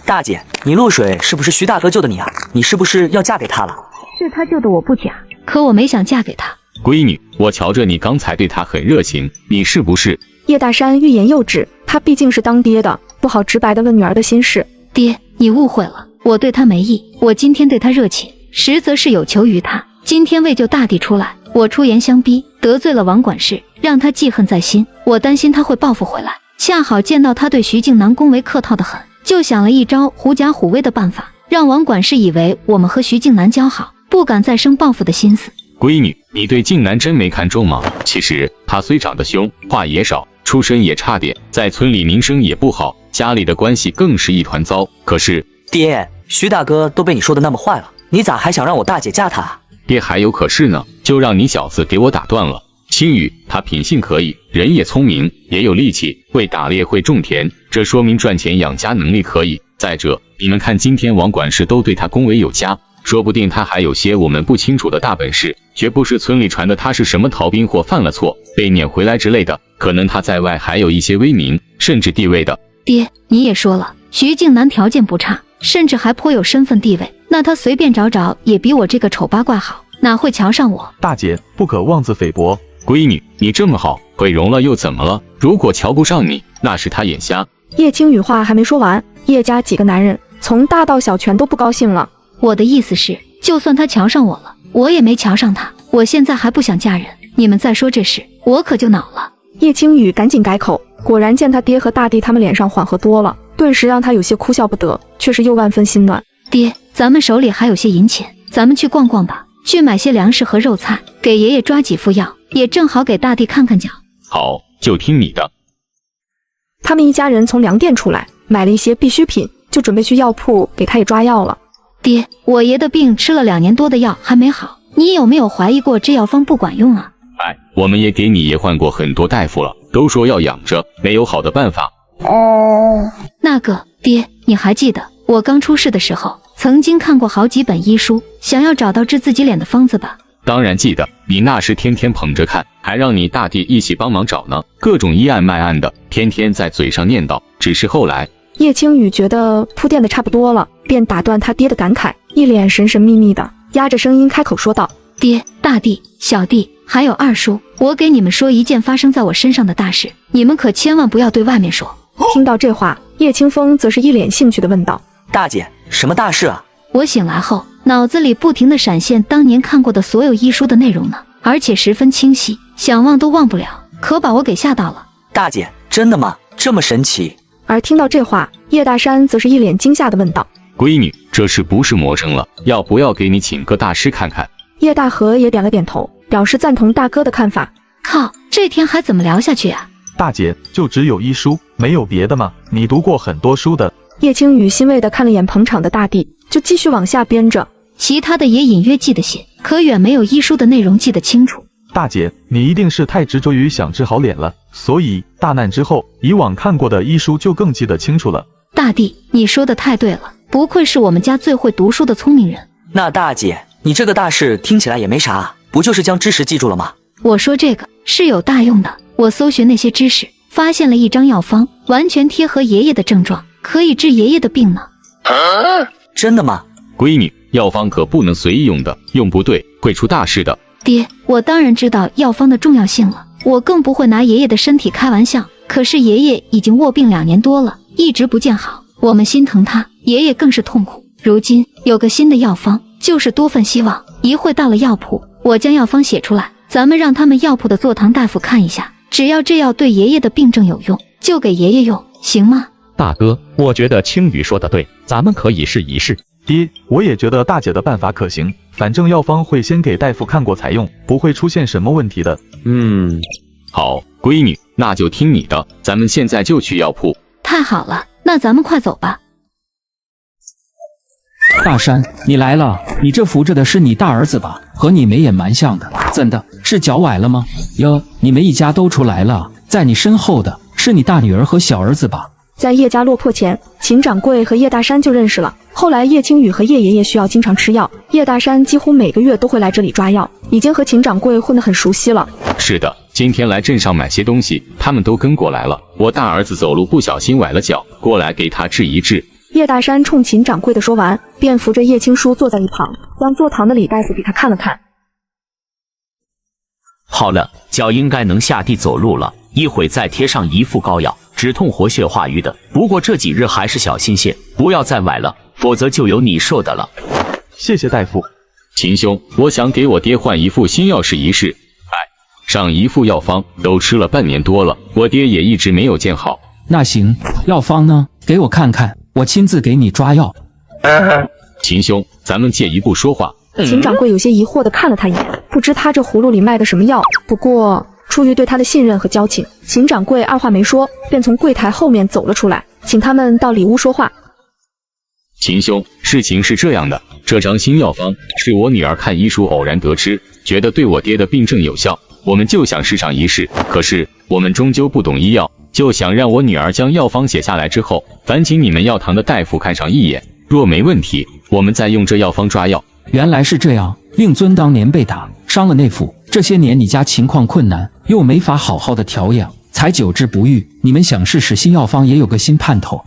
大姐，你落水是不是徐大哥救的你啊？你是不是要嫁给他了？是他救的我不假，可我没想嫁给他。闺女，我瞧着你刚才对他很热情，你是不是？叶大山欲言又止，他毕竟是当爹的，不好直白的问女儿的心事。爹，你误会了，我对他没意，我今天对他热情，实则是有求于他。今天为救大地出来，我出言相逼，得罪了王管事，让他记恨在心，我担心他会报复回来。恰好见到他对徐静南恭维客套的很，就想了一招狐假虎威的办法，让王管事以为我们和徐静南交好，不敢再生报复的心思。闺女，你对静南真没看中吗？其实他虽长得凶，话也少，出身也差点，在村里名声也不好，家里的关系更是一团糟。可是爹，徐大哥都被你说的那么坏了，你咋还想让我大姐嫁他啊？爹还有可是呢，就让你小子给我打断了。青雨他品性可以，人也聪明，也有力气，会打猎会种田，这说明赚钱养家能力可以。再者，你们看今天王管事都对他恭维有加，说不定他还有些我们不清楚的大本事，绝不是村里传的他是什么逃兵或犯了错被撵回来之类的，可能他在外还有一些威名甚至地位的。爹，你也说了，徐静南条件不差，甚至还颇有身份地位，那他随便找找也比我这个丑八怪好，哪会瞧上我？大姐不可妄自菲薄。闺女，你这么好，毁容了又怎么了？如果瞧不上你，那是他眼瞎。叶青雨话还没说完，叶家几个男人从大到小全都不高兴了。我的意思是，就算他瞧上我了，我也没瞧上他，我现在还不想嫁人，你们再说这事，我可就恼了。叶青雨赶紧改口，果然见他爹和大弟他们脸上缓和多了，顿时让他有些哭笑不得，却是又万分心暖。爹，咱们手里还有些银钱，咱们去逛逛吧，去买些粮食和肉菜，给爷爷抓几副药，也正好给大弟看看脚。好，就听你的。他们一家人从粮店出来，买了一些必需品，就准备去药铺给他也抓药了。爹，我爷的病吃了2年多的药还没好，你有没有怀疑过这药方不管用啊？哎，我们也给你爷换过很多大夫了，都说要养着，没有好的办法。那个，爹，你还记得我刚出事的时候，曾经看过好几本医书，想要找到治自己脸的方子吧？当然记得，你那时天天捧着看，还让你大弟一起帮忙找呢，各种医案卖案的，天天在嘴上念叨。只是后来，叶青雨觉得铺垫的差不多了，便打断他爹的感慨，一脸神神秘秘的，压着声音开口说道：爹，大弟，小弟，还有二叔，我给你们说一件发生在我身上的大事，你们可千万不要对外面说。听到这话，叶清风则是一脸兴趣的问道：大姐，什么大事啊？我醒来后，脑子里不停地闪现当年看过的所有医书的内容呢，而且十分清晰，想忘都忘不了，可把我给吓到了。大姐，真的吗？这么神奇？而听到这话，叶大山则是一脸惊吓的问道：闺女，这是不是魔怔了？要不要给你请个大师看看？叶大和也点了点头，表示赞同大哥的看法。靠，这天还怎么聊下去啊？大姐，就只有医书，没有别的吗？你读过很多书的。叶青雨欣慰地看了眼捧场的大地，就继续往下编着。其他的也隐约记得些，可远没有医书的内容记得清楚。大姐，你一定是太执着于想治好脸了，所以大难之后，以往看过的医书就更记得清楚了。大弟，你说的太对了，不愧是我们家最会读书的聪明人。那大姐，你这个大事听起来也没啥啊，不就是将知识记住了吗？我说这个是有大用的，我搜寻那些知识，发现了一张药方，完全贴合爷爷的症状，可以治爷爷的病呢。真的吗？闺女，药方可不能随意用的，用不对会出大事的。爹，我当然知道药方的重要性了，我更不会拿爷爷的身体开玩笑。可是爷爷已经卧病2年多了，一直不见好，我们心疼他，爷爷更是痛苦。如今有个新的药方，就是多份希望。一会到了药铺，我将药方写出来，咱们让他们药铺的坐堂大夫看一下，只要这药对爷爷的病症有用，就给爷爷用，行吗？大哥，我觉得青雨说的对，咱们可以试一试。爹，我也觉得大姐的办法可行，反正药方会先给大夫看过才用，不会出现什么问题的。好，闺女，那就听你的，咱们现在就去药铺。太好了，那咱们快走吧。大山，你来了，你这扶着的是你大儿子吧？和你眉眼蛮像的，怎的，是脚崴了吗？哟，你们一家都出来了，在你身后的是你大女儿和小儿子吧？在叶家落魄前，秦掌柜和叶大山就认识了。后来叶青雨和叶爷爷需要经常吃药，叶大山几乎每个月都会来这里抓药，已经和秦掌柜混得很熟悉了。是的，今天来镇上买些东西，他们都跟过来了。我大儿子走路不小心崴了脚，过来给他治一治。叶大山冲秦掌柜的说完，便扶着叶青书坐在一旁，让坐堂的李大夫给他看了看。好了，脚应该能下地走路了，一会再贴上一副膏药，止痛活血化瘀的。不过这几日还是小心些，不要再崴了，否则就有你受的了。谢谢大夫。秦兄，我想给我爹换一副新药试一试。上一副药方都吃了半年多了，我爹也一直没有见好。那行，药方呢？给我看看，我亲自给你抓药。秦兄，咱们借一步说话。秦掌柜有些疑惑地看了他一眼，不知他这葫芦里卖的什么药。不过出于对他的信任和交情，秦掌柜二话没说，便从柜台后面走了出来，请他们到里屋说话。秦兄，事情是这样的，这张新药方是我女儿看医书偶然得知，觉得对我爹的病症有效，我们就想试上一试。可是我们终究不懂医药，就想让我女儿将药方写下来之后，烦请你们药堂的大夫看上一眼，若没问题，我们再用这药方抓药。原来是这样，令尊当年被打伤了内府，这些年你家情况困难，又没法好好的调养，才久治不愈。你们想试试新药方，也有个新盼头。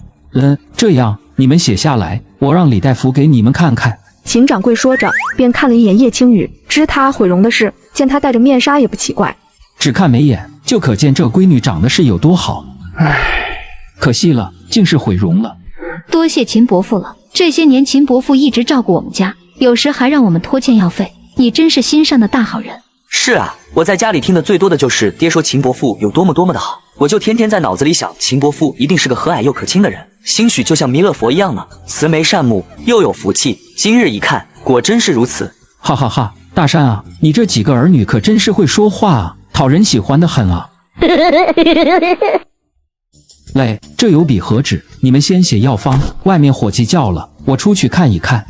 这样你们写下来，我让李大夫给你们看看。秦掌柜说着，便看了一眼叶青雨，知他毁容的事，见他戴着面纱也不奇怪。只看眉眼，就可见这闺女长得是有多好。可惜了，竟是毁容了。多谢秦伯父了，这些年秦伯父一直照顾我们家，有时还让我们拖欠药费，你真是心善的大好人。是啊，我在家里听的最多的就是爹说秦伯父有多么多么的好，我就天天在脑子里想，秦伯父一定是个和蔼又可亲的人，兴许就像弥勒佛一样呢，慈眉善目又有福气。今日一看，果真是如此。哈哈哈，大山啊，你这几个儿女可真是会说话啊，讨人喜欢的很啊。嘞，这有笔和纸，你们先写药方，外面伙计叫了，我出去看一看。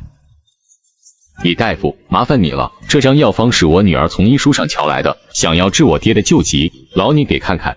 李大夫，麻烦你了，这张药方是我女儿从医书上瞧来的，想要治我爹的旧疾，劳你给看看。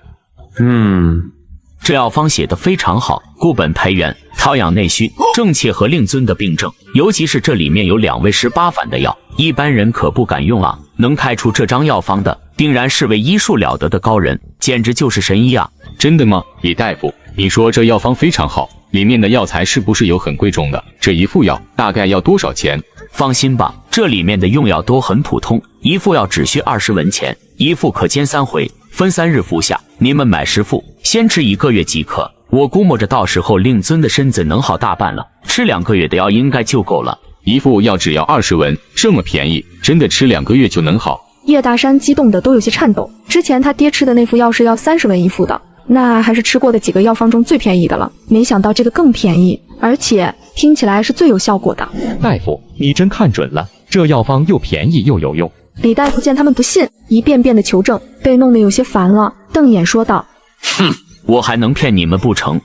这药方写得非常好，固本培元，调养内需，正切合令尊的病症。尤其是这里面有2味18反的药，一般人可不敢用啊。能开出这张药方的，定然是位医术了得的高人，简直就是神医啊！真的吗？李大夫，你说这药方非常好，里面的药材是不是有很贵重的？这一副药大概要多少钱？放心吧，这里面的用药都很普通，一副药只需20文钱，一副可煎3回，分3日服下。你们买10副，先吃1个月即可。我估摸着到时候令尊的身子能好大半了，吃2个月的药应该就够了。一副药只要20文，这么便宜，真的吃2个月就能好？叶大山激动的都有些颤抖，之前他爹吃的那副药是要30文一副的，那还是吃过的几个药方中最便宜的了，没想到这个更便宜，而且听起来是最有效果的。大夫，你真看准了，这药方又便宜又有用。李大夫见他们不信，一遍遍的求证，被弄得有些烦了，瞪眼说道：哼，我还能骗你们不成？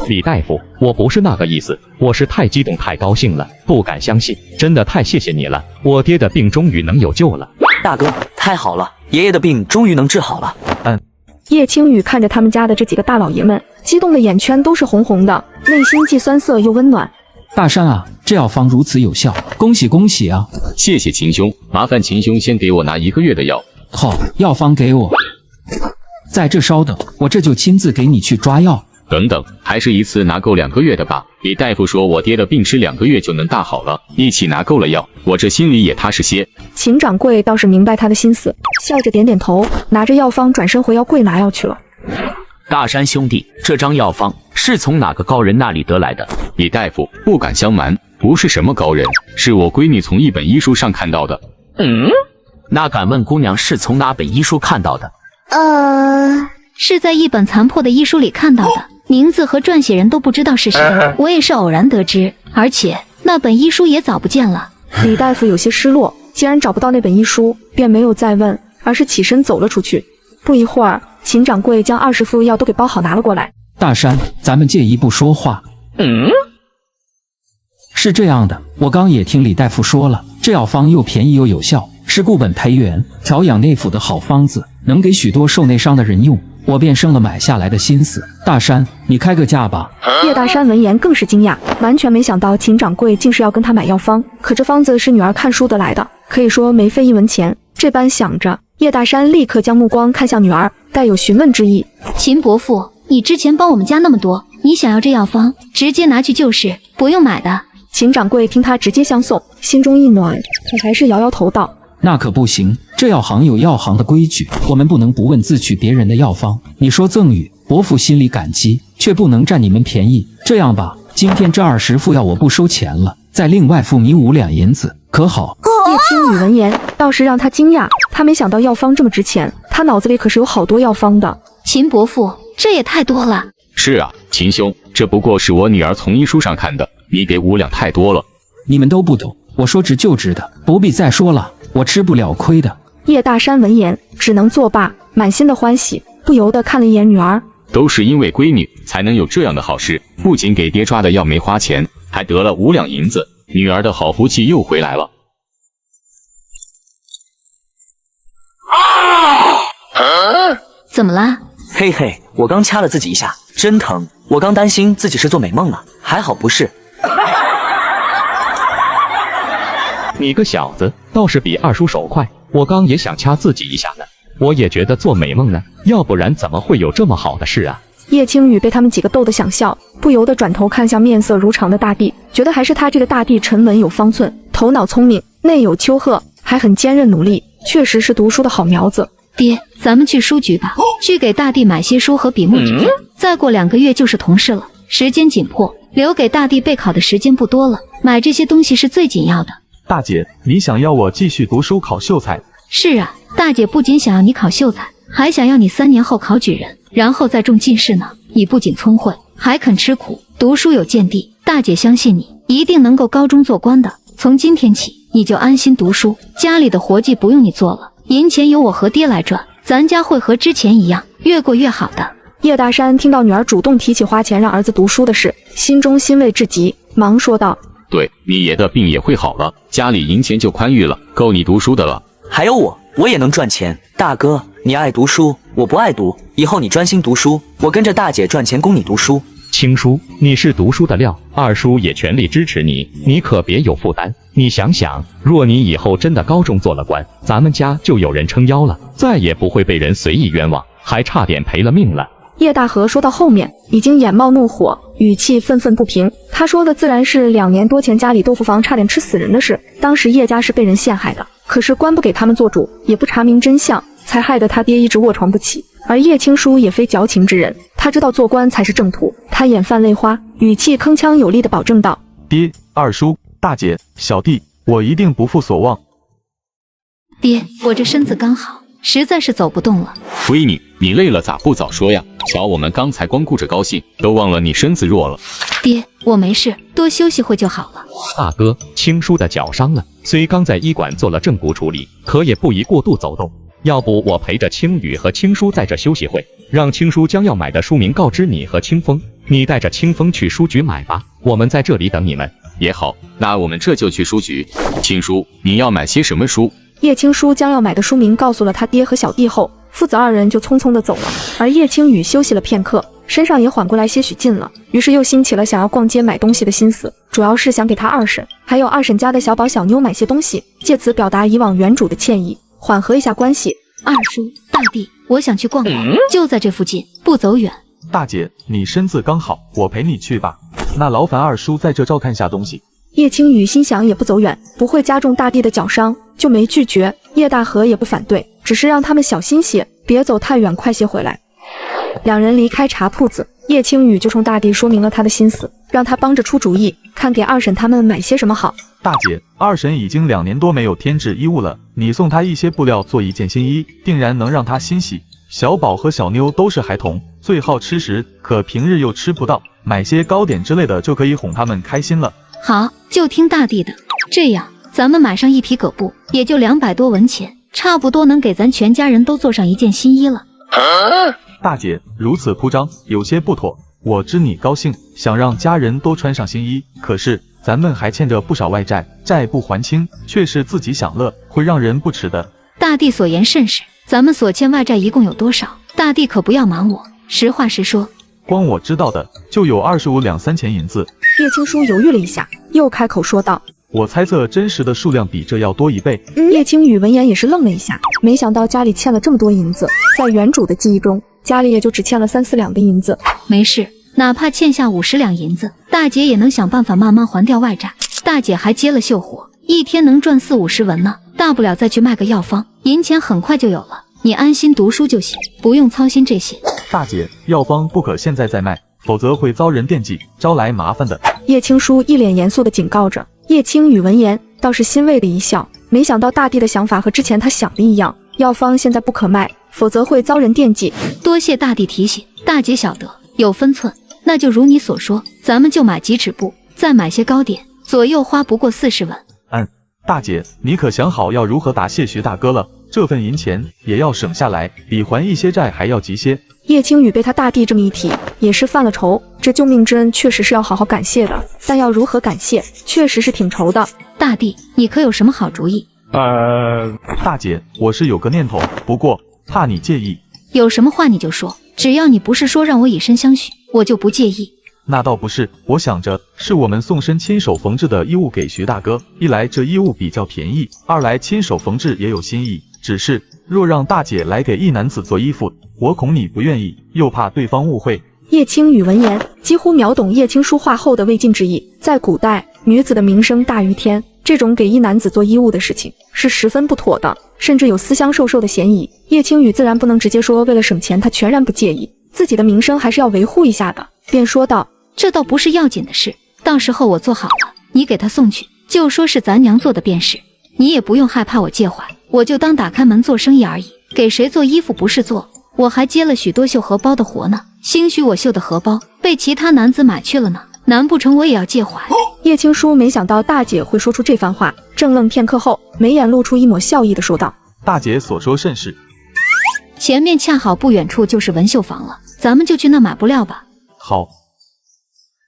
李大夫，我不是那个意思，我是太激动太高兴了，不敢相信，真的太谢谢你了，我爹的病终于能有救了。大哥，太好了，爷爷的病终于能治好了。叶青雨看着他们家的这几个大老爷们，激动的眼圈都是红红的，内心既酸涩又温暖。大山啊，这药方如此有效，恭喜恭喜啊！谢谢秦兄，麻烦秦兄先给我拿1个月的药。好，药方给我。在这稍等，我这就亲自给你去抓药。等等，还是一次拿够2个月的吧。李大夫说我爹的病吃2个月就能大好了，一起拿够了药，我这心里也踏实些。秦掌柜倒是明白他的心思，笑着点点头，拿着药方转身回药柜拿药去了。大山兄弟，这张药方是从哪个高人那里得来的？李大夫，不敢相瞒，不是什么高人，是我闺女从一本医书上看到的。那敢问姑娘是从哪本医书看到的？是在一本残破的医书里看到的，名字和撰写人都不知道是谁，我也是偶然得知，而且那本医书也早不见了。李大夫有些失落，既然找不到那本医书，便没有再问，而是起身走了出去。不一会儿，秦掌柜将20副药都给包好拿了过来。大山，咱们借一步说话。是这样的，我刚也听李大夫说了，这药方又便宜又有效，是固本培元、调养内腑的好方子，能给许多受内伤的人用，我便生了买下来的心思。大山，你开个价吧。叶大山闻言更是惊讶，完全没想到秦掌柜竟是要跟他买药方，可这方子是女儿看书得来的，可以说没费一文钱。这般想着，叶大山立刻将目光看向女儿，带有询问之意。秦伯父，你之前帮我们家那么多，你想要这药方，直接拿去就是，不用买的。秦掌柜听他直接相送，心中一暖，可还是摇摇头道：那可不行，这药行有药行的规矩，我们不能不问自取别人的药方。你说赠与，伯父心里感激，却不能占你们便宜。这样吧，今天这20副药我不收钱了，再另外付你5两银子，可好？叶青雨闻言，倒是让他惊讶，他没想到药方这么值钱，他脑子里可是有好多药方的。秦伯父，这也太多了。是啊，秦兄，这不过是我女儿从医书上看的，你给5两太多了。你们都不懂，我说值就值的，不必再说了，我吃不了亏的。叶大山闻言，只能作罢，满心的欢喜，不由得看了一眼女儿。都是因为闺女才能有这样的好事，不仅给爹抓的药没花钱，还得了5两银子，女儿的好福气又回来了。怎么啦？嘿嘿，我刚掐了自己一下，真疼。我刚担心自己是做美梦了，还好不是。你个小子，倒是比二叔手快。我刚也想掐自己一下呢，我也觉得做美梦呢，要不然怎么会有这么好的事啊？叶青雨被他们几个逗得想笑，不由得转头看向面色如常的大地，觉得还是他这个大地沉稳有方寸，头脑聪明，内有丘壑，还很坚韧努力，确实是读书的好苗子。爹，咱们去书局吧，去给大地买些书和笔墨纸砚。再过2个月就是同试了，时间紧迫，留给大地备考的时间不多了，买这些东西是最紧要的。大姐，你想要我继续读书考秀才？是啊，大姐不仅想要你考秀才，还想要你3年后考举人，然后再中进士呢。你不仅聪慧，还肯吃苦，读书有见地，大姐相信你一定能够高中做官的。从今天起，你就安心读书，家里的活计不用你做了，银钱由我和爹来赚，咱家会和之前一样，越过越好的。叶大山听到女儿主动提起花钱让儿子读书的事，心中欣慰至极，忙说道：对，你爷的病也会好了，家里银钱就宽裕了，够你读书的了。还有我也能赚钱。大哥，你爱读书，我不爱读，以后你专心读书，我跟着大姐赚钱供你读书。青叔，你是读书的料，二叔也全力支持你，你可别有负担。你想想，若你以后真的高中做了官，咱们家就有人撑腰了，再也不会被人随意冤枉，还差点赔了命了。叶大河说到后面，已经眼冒怒火，语气愤愤不平。他说的自然是2年多前家里豆腐房差点吃死人的事。当时叶家是被人陷害的，可是官不给他们做主，也不查明真相，才害得他爹一直卧床不起。而叶青书也非矫情之人，他知道做官才是正途。他眼泛泪花，语气铿锵有力地保证道：爹、二叔、大姐、小弟，我一定不负所望。爹，我这身子刚好，实在是走不动了。闺女，你累了咋不早说呀？瞧我们刚才光顾着高兴，都忘了你身子弱了。爹，我没事，多休息会就好了。大哥，青叔的脚伤了，虽刚在医馆做了正骨处理，可也不宜过度走动。要不我陪着青雨和青叔在这休息会，让青叔将要买的书名告知你和清风，你带着清风去书局买吧，我们在这里等你们。也好，那我们这就去书局。青叔，你要买些什么书？叶青书将要买的书名告诉了他爹和小弟后，父子二人就匆匆地走了。而叶青雨休息了片刻，身上也缓过来些许劲了，于是又兴起了想要逛街买东西的心思，主要是想给他二婶还有二婶家的小宝小妞买些东西，借此表达以往原主的歉意，缓和一下关系。二叔，大弟，我想去逛逛，就在这附近，不走远。大姐，你身子刚好，我陪你去吧。那劳烦二叔在这照看下东西。叶青雨心想也不走远，不会加重大地的脚伤，就没拒绝。叶大河也不反对，只是让他们小心些，别走太远，快些回来。两人离开茶铺子，叶青雨就冲大地说明了他的心思，让他帮着出主意，看给二婶他们买些什么好。大姐，二婶已经2年多没有添置衣物了，你送她一些布料做一件新衣，定然能让她欣喜。小宝和小妞都是孩童，最好吃食，可平日又吃不到，买些糕点之类的就可以哄他们开心了。好，就听大弟的。这样，咱们买上一匹葛布，也就200多文钱，差不多能给咱全家人都做上一件新衣了。大姐，如此铺张有些不妥。我知你高兴，想让家人都穿上新衣，可是咱们还欠着不少外债，债不还清，却是自己享乐，会让人不齿的。大弟所言甚是，咱们所欠外债一共有多少？大弟可不要瞒我，实话实说。光我知道的就有25两3钱银子。叶青书犹豫了一下，又开口说道：我猜测真实的数量比这要多1倍。叶青雨闻言也是愣了一下，没想到家里欠了这么多银子，在原主的记忆中，家里也就只欠了3、4两的银子。没事，哪怕欠下50两银子，大姐也能想办法慢慢还掉外债。大姐还接了秀活，一天能赚40、50文呢，大不了再去卖个药方，银钱很快就有了。你安心读书就行，不用操心这些。大姐，药方不可现在再卖，否则会遭人惦记，招来麻烦的。叶青书一脸严肃地警告着。叶青雨闻言倒是欣慰的一笑，没想到大弟的想法和之前他想的一样，药方现在不可卖，否则会遭人惦记。多谢大弟提醒，大姐晓得，有分寸。那就如你所说，咱们就买几尺布，再买些糕点，左右花不过40文。大姐，你可想好要如何答谢徐大哥了？这份银钱也要省下来，比还一些债还要急些。叶青雨被他大弟这么一提，也是犯了愁。这救命之恩确实是要好好感谢的，但要如何感谢，确实是挺愁的。大弟，你可有什么好主意？大姐，我是有个念头，不过怕你介意。有什么话你就说，只要你不是说让我以身相许，我就不介意。那倒不是，我想着是我们送身亲手缝制的衣物给徐大哥，一来这衣物比较便宜，二来亲手缝制也有新意。只是若让大姐来给一男子做衣服，我恐你不愿意，又怕对方误会。叶青雨闻言，几乎秒懂叶青书话后的未尽之意。在古代，女子的名声大于天，这种给一男子做衣物的事情是十分不妥的，甚至有私相授受的嫌疑。叶青雨自然不能直接说为了省钱，他全然不介意，自己的名声还是要维护一下的，便说道：这倒不是要紧的事，到时候我做好了，你给他送去，就说是咱娘做的便是。你也不用害怕我介怀，我就当打开门做生意而已。给谁做衣服不是做，我还接了许多绣荷包的活呢。兴许我绣的荷包被其他男子买去了呢，难不成我也要介怀？叶青书没想到大姐会说出这番话，怔愣片刻后，眉眼露出一抹笑意的说道：大姐所说甚是。前面恰好不远处就是文绣坊了，咱们就去那买布料吧。好。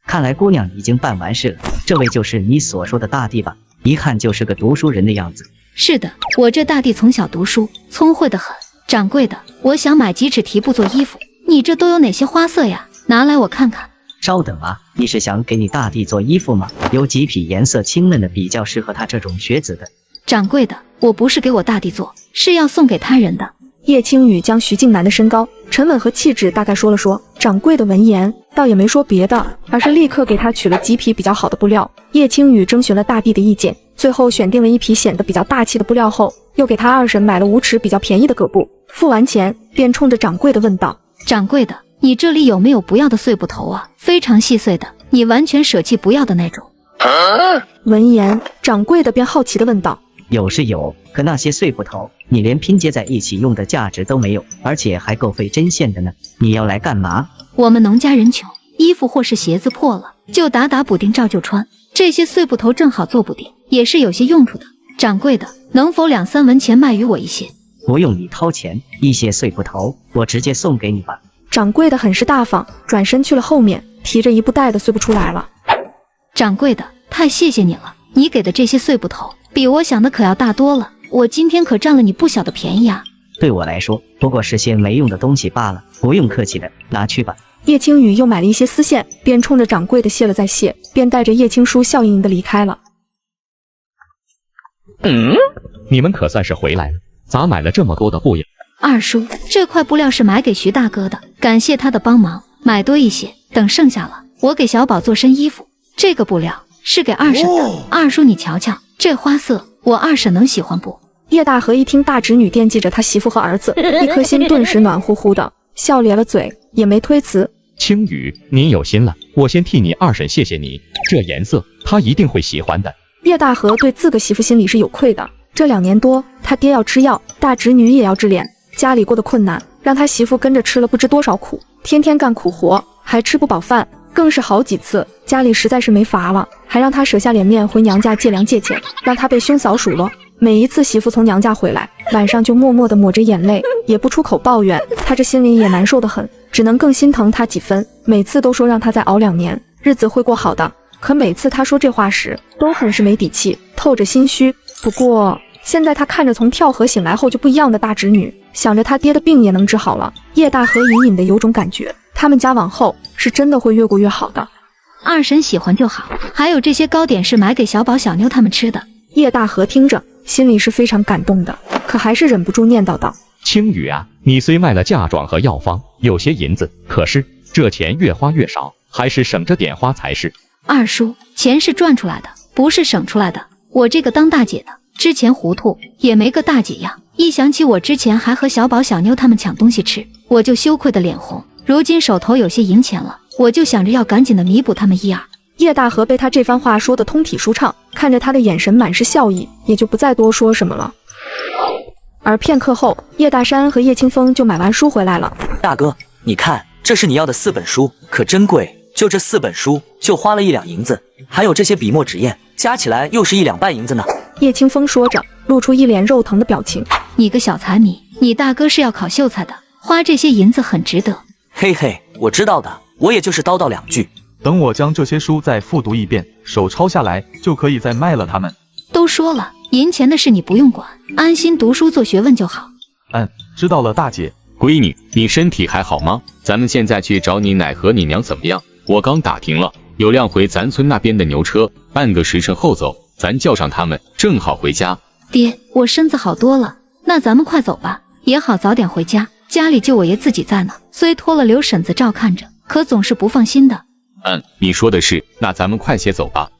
看来姑娘已经办完事了，这位就是你所说的大弟吧？一看就是个读书人的样子。是的，我这大弟从小读书，聪慧得很。掌柜的，我想买几尺提布做衣服，你这都有哪些花色呀？拿来我看看。稍等啊，你是想给你大弟做衣服吗？有几匹颜色清嫩的，比较适合他这种学子的。掌柜的，我不是给我大弟做，是要送给他人的。叶青雨将徐静南的身高、沉稳和气质大概说了说，掌柜的闻言倒也没说别的，而是立刻给他取了几匹比较好的布料。叶青雨征询了大弟的意见，最后选定了一匹显得比较大气的布料后，又给他二婶买了5尺比较便宜的葛布。付完钱，便冲着掌柜的问道：掌柜的，你这里有没有不要的碎布头啊？非常细碎的，你完全舍弃不要的那种。闻言，掌柜的便好奇地问道：有是有，可那些碎布头，你连拼接在一起用的价值都没有，而且还够费针线的呢。你要来干嘛？我们农家人穷，衣服或是鞋子破了，就打补丁照旧穿。这些碎布头正好做补丁，也是有些用处的。掌柜的，能否2、3文钱卖与我一些？不用你掏钱，一些碎布头我直接送给你吧。掌柜的很是大方，转身去了后面，提着一布袋的碎布出来了。掌柜的，太谢谢你了，你给的这些碎布头比我想的可要大多了，我今天可占了你不小的便宜啊。对我来说不过是些没用的东西罢了，不用客气的，拿去吧。叶青雨又买了一些丝线，便冲着掌柜的谢了再谢，便带着叶青书笑盈盈的离开了。你们可算是回来了，咋买了这么多的布呀？二叔，这块布料是买给徐大哥的，感谢他的帮忙，买多一些，等剩下了，我给小宝做身衣服。这个布料是给二婶的，二叔你瞧瞧，这花色，我二婶能喜欢不？叶大和一听大侄女惦记着他媳妇和儿子，一颗心顿时暖乎乎的，笑咧了嘴，也没推辞。青雨，你有心了，我先替你二婶谢谢你，这颜色她一定会喜欢的。叶大和对自个媳妇心里是有愧的，这2年多，他爹要吃药，大侄女也要治脸，家里过得困难，让他媳妇跟着吃了不知多少苦，天天干苦活，还吃不饱饭，更是好几次家里实在是没法了，还让他舍下脸面回娘家借粮借钱，让他被兄嫂数落。每一次媳妇从娘家回来，晚上就默默地抹着眼泪，也不出口抱怨，他这心里也难受得很，只能更心疼他几分。每次都说让他再熬2年，日子会过好的，可每次他说这话时，都很是没底气，透着心虚。不过现在他看着从跳河醒来后就不一样的大侄女，想着他爹的病也能治好了，叶大和隐隐的有种感觉，他们家往后是真的会越过越好的。二婶喜欢就好，还有这些糕点是买给小宝小妞他们吃的。叶大和听着心里是非常感动的，可还是忍不住念叨道：青雨啊，你虽卖了嫁妆和药方，有些银子，可是这钱越花越少，还是省着点花才是。二叔，钱是赚出来的，不是省出来的。我这个当大姐的，之前糊涂也没个大姐样，一想起我之前还和小宝小妞他们抢东西吃，我就羞愧的脸红。如今手头有些银钱了，我就想着要赶紧的弥补他们一二。叶大和被他这番话说得通体舒畅，看着他的眼神满是笑意，也就不再多说什么了。而片刻后，叶大山和叶清风就买完书回来了。大哥，你看，这是你要的4本书，可真贵，就这4本书就花了1两银子，还有这些笔墨纸砚，加起来又是1两半银子呢。叶清风说着，露出一脸肉疼的表情。你个小财迷，你大哥是要考秀才的，花这些银子很值得。嘿嘿，我知道的，我也就是叨叨2句。等我将这些书再复读一遍，手抄下来，就可以再卖了它们。都说了，银钱的事你不用管，安心读书做学问就好。知道了，大姐。闺女，你身体还好吗？咱们现在去找你奶和你娘怎么样？我刚打听了，有辆回咱村那边的牛车，半个时辰后走，咱叫上他们，正好回家。爹，我身子好多了，那咱们快走吧，也好早点回家。家里就我爷自己在呢，虽托了刘婶子照看着，可总是不放心的。你说的是，那咱们快些走吧。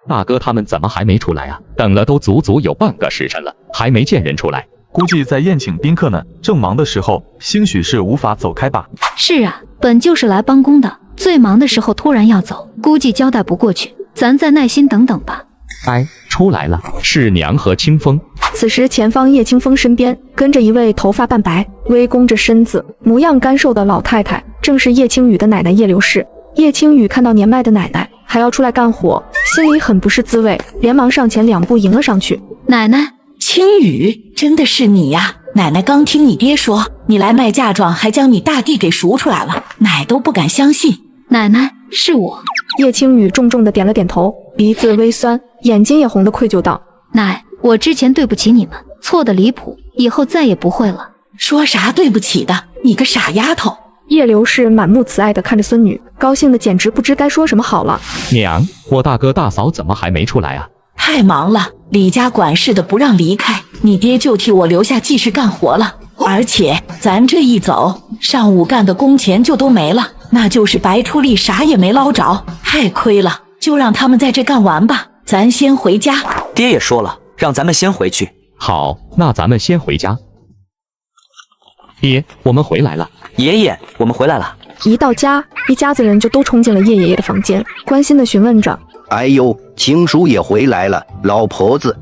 大哥他们怎么还没出来啊？等了都足足有半个时辰了，还没见人出来。估计在宴请宾客呢，正忙的时候，兴许是无法走开吧。是啊，本就是来帮工的，最忙的时候突然要走，估计交代不过去，咱再耐心等等吧。出来了，是娘和清风。此时前方叶清风身边跟着一位头发半白、微弓着身子、模样干瘦的老太太，正是叶青雨的奶奶叶刘氏。叶青雨看到年迈的奶奶还要出来干活，心里很不是滋味，连忙上前2步迎了上去。奶奶，青雨，真的是你呀！奶奶刚听你爹说你来卖嫁妆，还将你大弟给赎出来了，奶都不敢相信。奶奶，是我。叶青雨重重的点了点头，鼻子微酸，眼睛也红得愧疚道：奶，我之前对不起你们，错得离谱，以后再也不会了。说啥对不起的，你个傻丫头。叶刘氏满目慈爱地看着孙女，高兴的简直不知该说什么好了。娘，我大哥大嫂怎么还没出来啊？太忙了，李家管事的不让离开，你爹就替我留下继续干活了。而且咱这一走，上午干的工钱就都没了，那就是白出力，啥也没捞着，太亏了。就让他们在这干完吧，咱先回家。爹也说了，让咱们先回去。好，那咱们先回家。爹，我们回来了。爷爷，我们回来了。一到家，一家子人就都冲进了叶爷爷的房间，关心地询问着：哎呦，青叔也回来了，老婆子，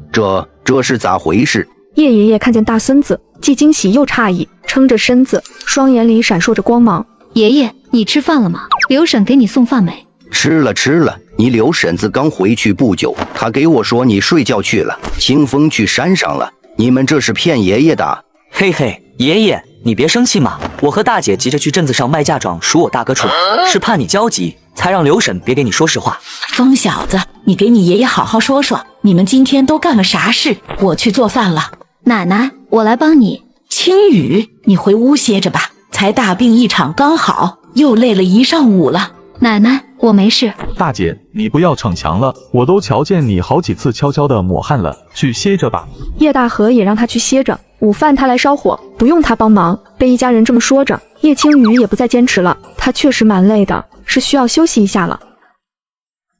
这是咋回事？叶爷爷看见大孙子，既惊喜又诧异，撑着身子，双眼里闪烁着光芒。爷爷，你吃饭了吗？刘婶给你送饭没？吃了吃了，你刘婶子刚回去不久，她给我说你睡觉去了，清风去山上了。你们这是骗爷爷的。嘿嘿，爷爷，你别生气嘛，我和大姐急着去镇子上卖嫁妆赎我大哥出来，是怕你焦急，才让刘婶别给你说实话。疯小子，你给你爷爷好好说说，你们今天都干了啥事？我去做饭了。奶奶，我来帮你。青雨，你回屋歇着吧，才大病一场刚好，又累了一上午了。奶奶，我没事。大姐，你不要逞强了，我都瞧见你好几次悄悄的抹汗了，去歇着吧。叶大河也让他去歇着，午饭他来烧火，不用他帮忙。被一家人这么说着，叶青雨也不再坚持了，他确实蛮累的，是需要休息一下了。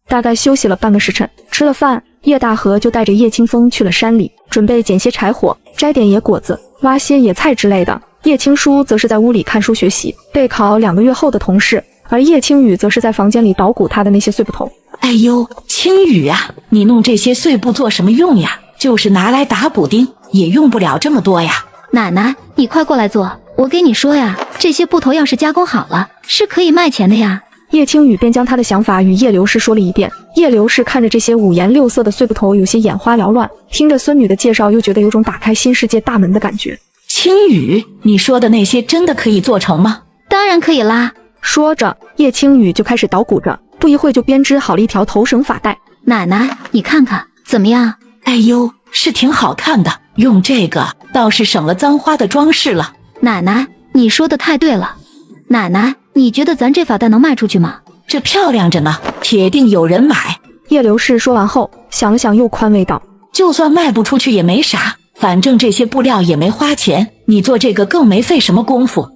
大概休息了半个时辰，吃了饭，叶大河就带着叶清风去了山里，准备捡些柴火，摘点野果子，挖些野菜之类的。叶青书则是在屋里看书学习，备考2个月后的同事，而叶青雨则是在房间里捣鼓他的那些碎布头。哎呦，青雨啊，你弄这些碎布做什么用呀？就是拿来打补丁，也用不了这么多呀。奶奶，你快过来坐，我跟你说呀，这些布头要是加工好了，是可以卖钱的呀。叶青雨便将他的想法与叶刘氏说了一遍。叶刘氏看着这些五颜六色的碎布头，有些眼花缭乱，听着孙女的介绍，又觉得有种打开新世界大门的感觉。青雨，你说的那些真的可以做成吗？当然可以啦。说着，叶青雨就开始捣鼓着，不一会就编织好了一条头绳发带。奶奶，你看看怎么样？哎呦，是挺好看的，用这个倒是省了簪花的装饰了。奶奶，你说的太对了。奶奶，你觉得咱这发带能卖出去吗？这漂亮着呢，铁定有人买。叶刘氏说完后，想了想，又宽慰道：就算卖不出去也没啥，反正这些布料也没花钱，你做这个更没费什么功夫。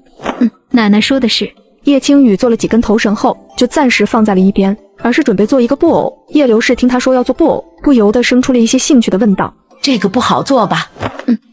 奶奶说的是。叶青雨做了几根头绳后，就暂时放在了一边，而是准备做一个布偶。叶刘氏听他说要做布偶，不由得生出了一些兴趣的问道：这个不好做吧？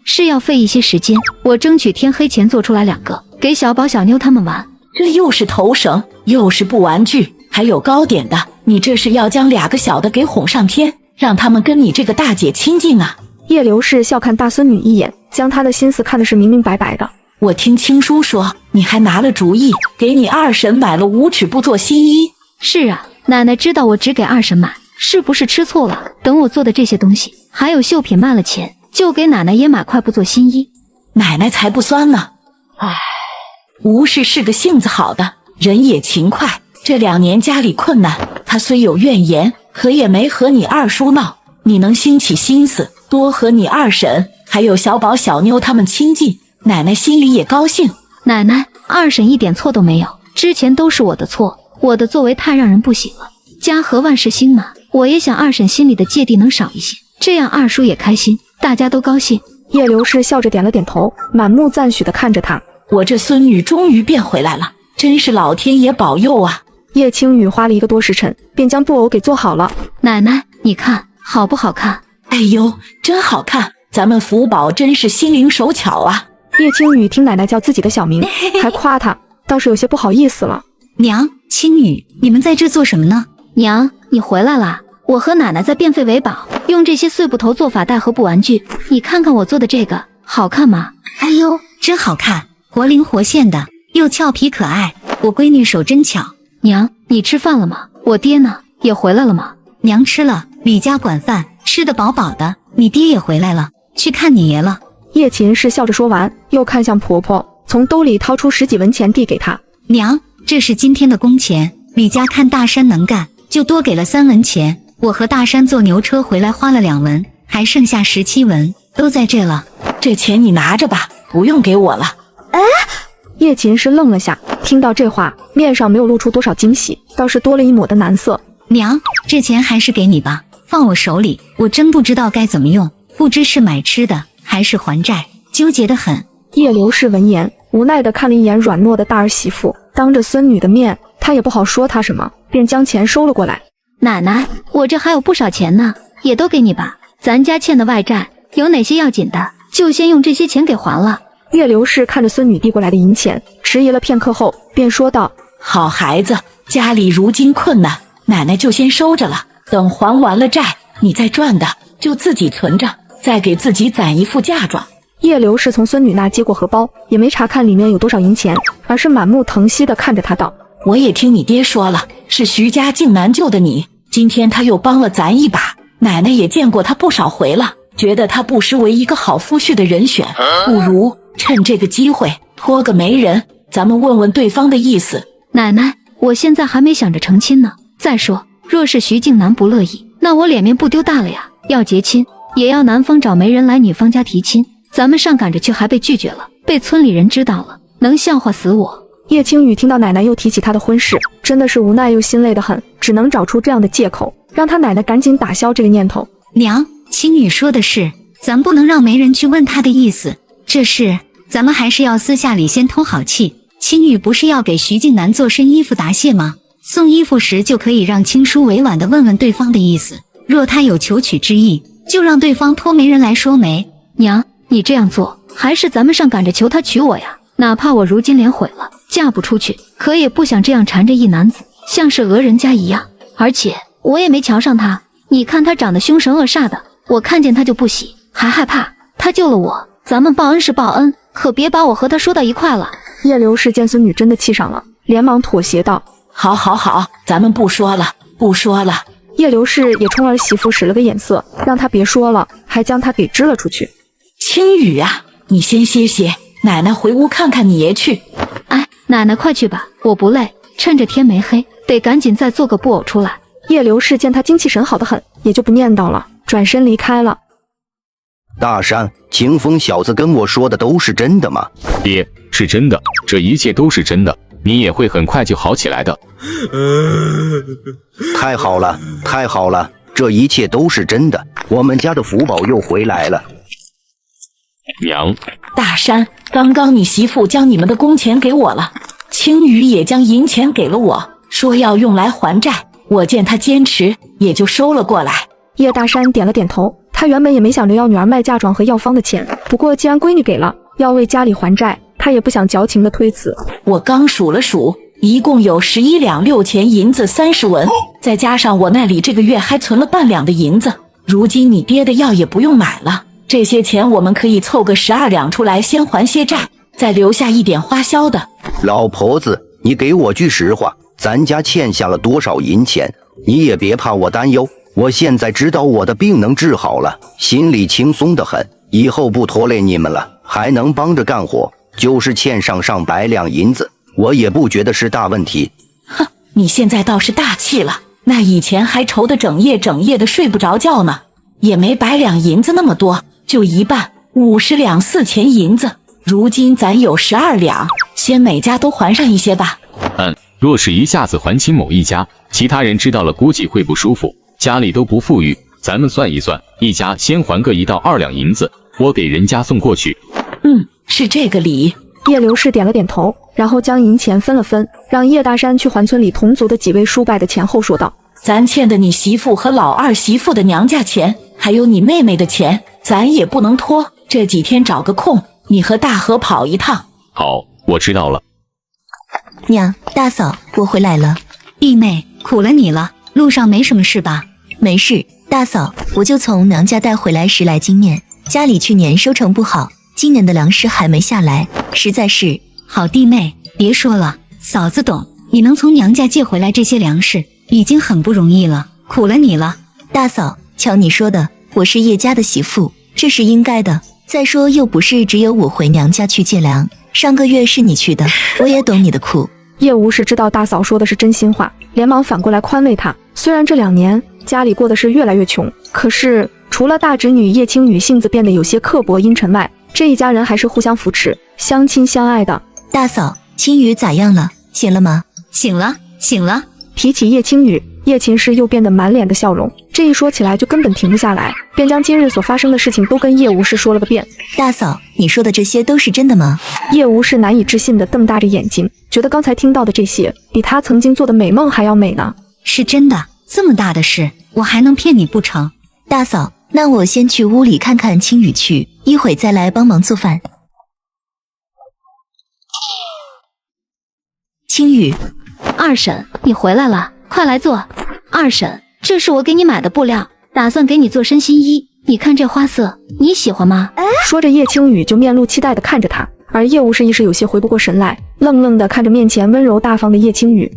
是要费一些时间，我争取天黑前做出来2个，给小宝小妞他们玩。这又是头绳，又是布玩具，还有糕点的，你这是要将2个小的给哄上天，让他们跟你这个大姐亲近啊？叶刘氏笑看大孙女一眼，将她的心思看的是明明白白的。我听青叔说，你还拿了主意，给你二婶买了5尺布做新衣。是啊，奶奶知道我只给二婶买，是不是吃醋了？等我做的这些东西还有绣品卖了钱，就给奶奶也买块布做新衣。奶奶才不酸呢。唉，吴氏是个性子好的人，也勤快。这2年家里困难，她虽有怨言，可也没和你二叔闹。你能兴起心思，多和你二婶还有小宝小妞他们亲近，奶奶心里也高兴。奶奶，二婶一点错都没有，之前都是我的错，我的作为太让人不喜了。家和万事兴嘛，我也想二婶心里的芥蒂能少一些，这样二叔也开心，大家都高兴。叶刘氏笑着点了点头，满目赞许地看着他。我这孙女终于变回来了，真是老天爷保佑啊！叶青雨花了1个多时辰，便将布偶给做好了。奶奶，你看好不好看？哎呦，真好看！咱们福宝真是心灵手巧啊！叶青雨听奶奶叫自己的小名，还夸她，倒是有些不好意思了。娘，青雨，你们在这做什么呢？娘，你回来啦！我和奶奶在变废为宝，用这些碎布头做发带和布玩具。你看看我做的这个，好看吗？哎呦，真好看，活灵活现的，又俏皮可爱。我闺女手真巧。娘，你吃饭了吗？我爹呢？也回来了吗？娘吃了，李家管饭，吃得饱饱的。你爹也回来了，去看你爷了。叶秦氏笑着说完，又看向婆婆，从兜里掏出10几文钱递给她。娘，这是今天的工钱，李家看大山能干，就多给了3文钱。我和大山坐牛车回来花了2文，还剩下17文，都在这了。这钱你拿着吧，不用给我了。哎，叶秦氏愣了下，听到这话，面上没有露出多少惊喜，倒是多了一抹的难色。娘，这钱还是给你吧，放我手里，我真不知道该怎么用，不知是买吃的还是还债，纠结得很。叶刘氏闻言，无奈地看了一眼软糯的大儿媳妇，当着孙女的面，她也不好说她什么，便将钱收了过来。奶奶，我这还有不少钱呢，也都给你吧。咱家欠的外债有哪些要紧的，就先用这些钱给还了。叶刘氏看着孙女递过来的银钱，迟疑了片刻后，便说道：好孩子，家里如今困难，奶奶就先收着了，等还完了债，你再赚的就自己存着，再给自己攒一副嫁妆。叶流是从孙女那接过荷包，也没查看里面有多少银钱，而是满目疼惜地看着她道：“我也听你爹说了，是徐家靖南救的你，今天他又帮了咱一把，奶奶也见过他不少回了，觉得他不失为一个好夫婿的人选，不如趁这个机会托个媒人，咱们问问对方的意思。”奶奶，我现在还没想着成亲呢。再说，若是徐靖南不乐意，那我脸面不丢大了呀。要结亲，也要男方找媒人来女方家提亲，咱们上赶着去还被拒绝了，被村里人知道了，能笑话死我。叶青雨听到奶奶又提起她的婚事，真的是无奈又心累得很，只能找出这样的借口，让她奶奶赶紧打消这个念头。娘，青雨说的是，咱不能让媒人去问他的意思，这事咱们还是要私下里先通好气。青雨不是要给徐靖南做身衣服答谢吗？送衣服时就可以让青叔委婉地问问对方的意思，若他有求娶之意，就让对方托媒人来说媒。娘，你这样做，还是咱们上赶着求他娶我呀？哪怕我如今脸毁了，嫁不出去，可也不想这样缠着一男子，像是讹人家一样。而且我也没瞧上他，你看他长得凶神恶煞的，我看见他就不喜，还害怕。他救了我，咱们报恩是报恩，可别把我和他说到一块了。叶流是见孙女真的气上了，连忙妥协道：“好，咱们不说了。”叶流氏也冲儿媳妇使了个眼色，让她别说了，还将她给支了出去。青雨啊，你先歇歇，奶奶回屋看看你爷去。哎，奶奶快去吧，我不累，趁着天没黑，得赶紧再做个布偶出来。叶流氏见他精气神好得很，也就不念叨了，转身离开了。大山，清风小子跟我说的都是真的吗？爹，是真的，这一切都是真的，你也会很快就好起来的。太好了，太好了，这一切都是真的，我们家的福宝又回来了。娘，大山，刚刚你媳妇将你们的工钱给我了，青雨也将银钱给了我，说要用来还债，我见他坚持，也就收了过来。叶大山点了点头，他原本也没想着要女儿卖嫁妆和药方的钱，不过既然闺女给了，要为家里还债，他也不想矫情的推辞。我刚数了数，一共有11两6钱银子30文，再加上我那里这个月还存了半两的银子，如今你爹的药也不用买了，这些钱我们可以凑个12两出来先还些债，再留下一点花销的。老婆子，你给我句实话，咱家欠下了多少银钱？你也别怕我担忧，我现在知道我的病能治好了，心里轻松得很，以后不拖累你们了，还能帮着干活，就是欠上100两银子，我也不觉得是大问题。哼，你现在倒是大气了，那以前还愁得整夜的睡不着觉呢，也没100两银子那么多，就一半，50两4钱银子，如今咱有12两，先每家都还上一些吧。若是一下子还清某一家，其他人知道了估计会不舒服，家里都不富裕，咱们算一算，一家先还个1到2两银子，我给人家送过去。是这个理。叶刘氏点了点头，然后将银钱分了分，让叶大山去还村里同族的几位叔伯的钱后说道：咱欠的你媳妇和老二媳妇的娘家钱，还有你妹妹的钱，咱也不能拖，这几天找个空，你和大河跑一趟。好，我知道了。娘，大嫂，我回来了。弟妹，苦了你了，路上没什么事吧？没事，大嫂，我就从娘家带回来10来斤面，家里去年收成不好，今年的粮食还没下来，实在是……好弟妹，别说了，嫂子懂，你能从娘家借回来这些粮食，已经很不容易了，苦了你了。大嫂，瞧你说的，我是叶家的媳妇，这是应该的。再说又不是只有我回娘家去借粮，上个月是你去的，我也懂你的苦。叶无是知道大嫂说的是真心话，连忙反过来宽慰她。虽然这2年家里过的是越来越穷，可是除了大侄女叶青雨性子变得有些刻薄阴沉外，这一家人还是互相扶持，相亲相爱的。大嫂，青雨咋样了？醒了吗？醒了，醒了。提起叶青雨，叶秦氏又变得满脸的笑容，这一说起来就根本停不下来，便将今日所发生的事情都跟叶无事说了个遍。大嫂，你说的这些都是真的吗？叶无事难以置信地瞪大着眼睛，觉得刚才听到的这些比他曾经做的美梦还要美呢。是真的，这么大的事，我还能骗你不成？大嫂，那我先去屋里看看青雨去，一会再来帮忙做饭。青雨，二婶，你回来了，快来坐。二婶，这是我给你买的布料，打算给你做身新衣，你看这花色，你喜欢吗？说着，叶青雨就面露期待地看着他，而叶无事一时有些回不过神来，愣愣地看着面前温柔大方的叶青雨。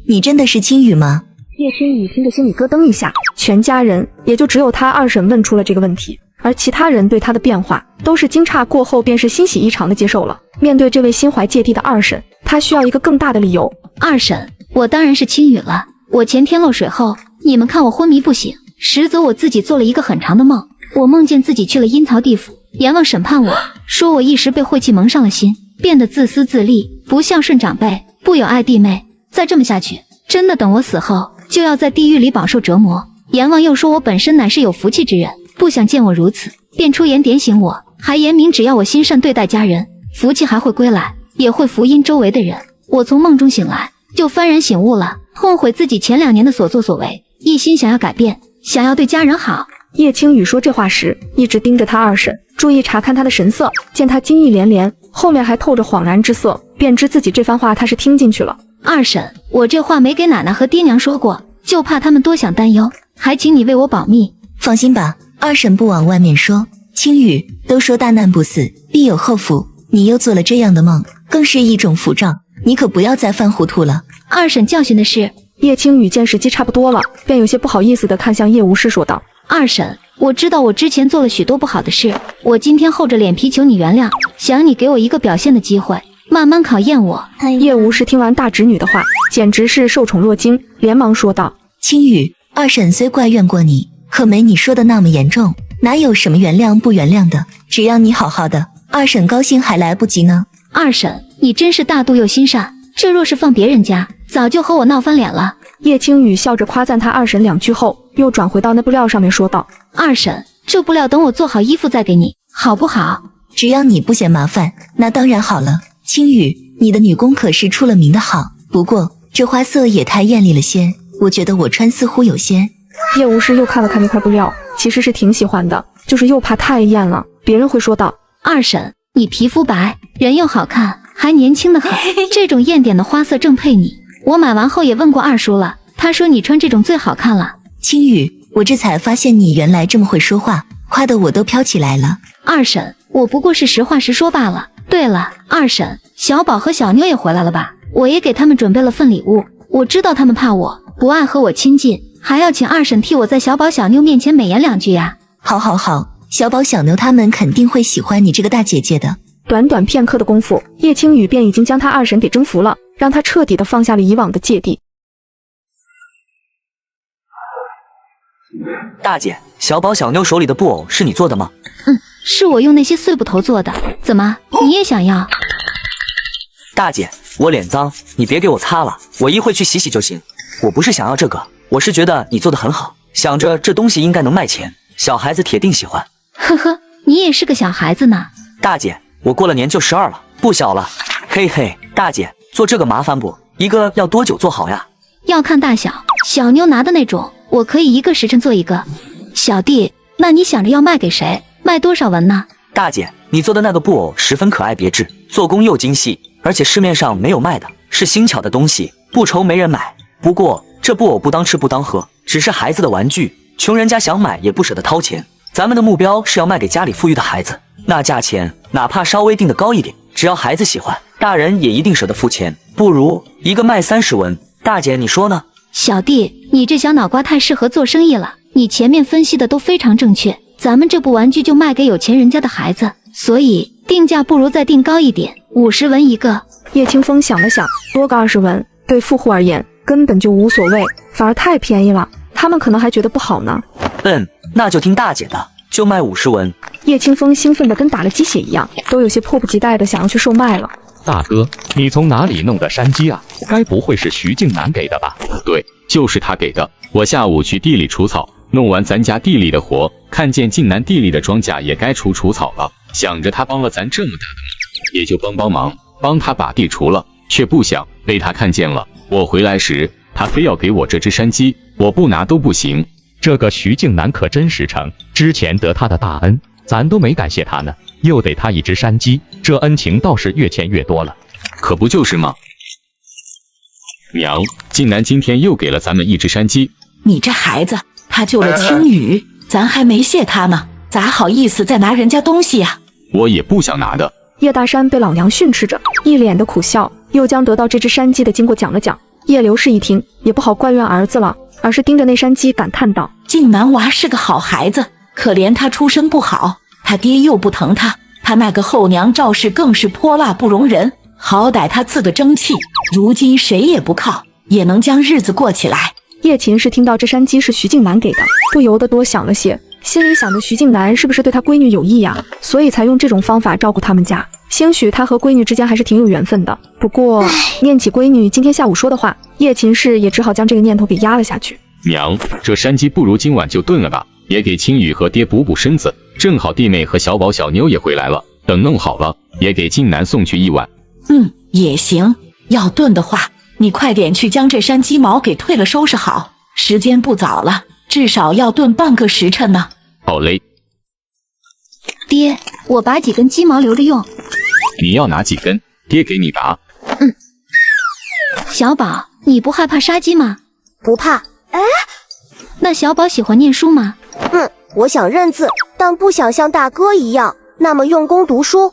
你真的是青雨吗？叶青雨听着心里咯噔一下，全家人也就只有他二婶问出了这个问题，而其他人对他的变化都是惊诧过后便是欣喜异常的接受了。面对这位心怀芥蒂的二婶，他需要一个更大的理由。二婶，我当然是青雨了。我前天落水后，你们看我昏迷不醒，实则我自己做了一个很长的梦，我梦见自己去了阴曹地府，阎王审判我，说我一时被晦气蒙上了心，变得自私自利，不孝顺长辈，不友爱弟妹。再这么下去，真的等我死后就要在地狱里饱受折磨。阎王又说我本身乃是有福气之人，不想见我如此，便出言点醒我，还言明只要我心善对待家人，福气还会归来，也会福荫周围的人。我从梦中醒来，就幡然醒悟了，后悔自己前2年的所作所为，一心想要改变，想要对家人好。叶青雨说这话时，一直盯着他二婶，注意查看他的神色，见他惊异连连，后面还透着恍然之色，便知自己这番话他是听进去了。二婶，我这话没给奶奶和爹娘说过，就怕他们多想担忧，还请你为我保密。放心吧，二婶不往外面说。青雨，都说大难不死，必有后福，你又做了这样的梦，更是一种符兆，你可不要再犯糊涂了。二婶教训的是。叶青雨见时机差不多了，便有些不好意思地看向叶无事说道：二婶，我知道我之前做了许多不好的事，我今天厚着脸皮求你原谅，想你给我一个表现的机会，慢慢考验我。叶无事听完大侄女的话，简直是受宠若惊，连忙说道：青雨，二婶虽怪怨过你，可没你说的那么严重，哪有什么原谅不原谅的，只要你好好的，二婶高兴还来不及呢。二婶，你真是大度又心善，这若是放别人家，早就和我闹翻脸了。叶青雨笑着夸赞他二婶2句后，又转回到那布料上面说道：二婶，这布料等我做好衣服再给你，好不好？只要你不嫌麻烦，那当然好了。青雨，你的女工可是出了名的好，不过这花色也太艳丽了些，我觉得我穿似乎有些……叶无事又看了看那块布料，其实是挺喜欢的，就是又怕太艳了，别人会说道：二婶，你皮肤白，人又好看，还年轻得很，这种艳点的花色正配你。我买完后也问过二叔了，他说你穿这种最好看了。青雨，我这才发现你原来这么会说话，夸得我都飘起来了。二婶，我不过是实话实说罢了。对了，二婶，小宝和小妞也回来了吧？我也给他们准备了份礼物，我知道他们怕我，不爱和我亲近，还要请二婶替我在小宝小妞面前美言2句呀。好好好，小宝小妞他们肯定会喜欢你这个大姐姐的。短短片刻的功夫，叶青雨便已经将他二婶给征服了，让他彻底的放下了以往的芥蒂。大姐，小宝小妞手里的布偶是你做的吗？是我用那些碎布头做的，怎么你也想要？大姐，我脸脏，你别给我擦了，我一会去洗洗就行。我不是想要这个，我是觉得你做的很好，想着这东西应该能卖钱，小孩子铁定喜欢。呵呵，你也是个小孩子呢。大姐，我过了年就12了，不小了。嘿嘿，大姐，做这个麻烦不？一个要多久做好呀？要看大小，小妞拿的那种，我可以1个时辰做一个。小弟，那你想着要卖给谁？卖多少文呢？大姐，你做的那个布偶十分可爱别致，做工又精细，而且市面上没有卖的，是新巧的东西，不愁没人买。不过这布偶不当吃不当喝，只是孩子的玩具，穷人家想买也不舍得掏钱。咱们的目标是要卖给家里富裕的孩子，那价钱哪怕稍微定的高一点，只要孩子喜欢，大人也一定舍得付钱。不如一个卖30文，大姐你说呢？小弟，你这小脑瓜太适合做生意了，你前面分析的都非常正确。咱们这部玩具就卖给有钱人家的孩子，所以定价不如再定高一点，50文一个。叶清风想了想，多个20文对富户而言根本就无所谓，反而太便宜了，他们可能还觉得不好呢。那就听大姐的，就卖50文。叶清风兴奋的跟打了鸡血一样，都有些迫不及待的想要去售卖了。大哥，你从哪里弄的山鸡啊？该不会是徐静南给的吧？对，就是他给的。我下午去地里除草，弄完咱家地里的活，看见静南地里的庄稼也该除草了，想着他帮了咱这么大的忙，也就帮忙，帮他把地除了，却不想被他看见了。我回来时，他非要给我这只山鸡，我不拿都不行。这个徐静南可真实诚，之前得他的大恩，咱都没感谢他呢，又得他一只山鸡，这恩情倒是越欠越多了。可不就是吗？娘，静南今天又给了咱们一只山鸡。你这孩子，他救了青雨，咱还没谢他呢，咋好意思再拿人家东西呀？我也不想拿的。叶大山被老娘训斥着，一脸的苦笑，又将得到这只山鸡的经过讲了讲。叶刘氏一听，也不好怪怨儿子了，而是盯着那山鸡感叹道：靖南娃是个好孩子，可怜他出身不好，他爹又不疼他，他那个后娘赵氏更是泼辣不容人，好歹他自个争气，如今谁也不靠，也能将日子过起来。叶秦是听到这山鸡是徐静南给的，不由得多想了些，心里想着徐静南是不是对他闺女有意呀，所以才用这种方法照顾他们家。兴许他和闺女之间还是挺有缘分的。不过念起闺女今天下午说的话，叶秦氏也只好将这个念头给压了下去。娘，这山鸡不如今晚就炖了吧，也给青雨和爹补补身子。正好弟妹和小宝小妞也回来了，等弄好了也给静南送去一碗。也行，要炖的话你快点去将这山鸡毛给退了收拾好，时间不早了，至少要炖半个时辰呢。好嘞。爹，我拔几根鸡毛留着用。你要哪几根？爹给你拔。小宝，你不害怕杀鸡吗？不怕。哎，那小宝喜欢念书吗？我想认字，但不想像大哥一样那么用功读书。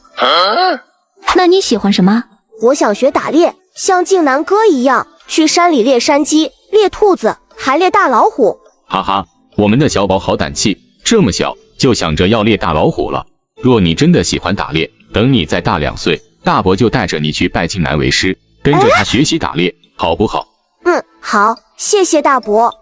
那你喜欢什么？我想学打猎，像靖南哥一样，去山里猎山鸡、猎兔子，还猎大老虎。哈哈，我们的小宝好胆气，这么小就想着要猎大老虎了。若你真的喜欢打猎，等你再大2岁，大伯就带着你去拜靖南为师，跟着他学习打猎，好不好？好，谢谢大伯。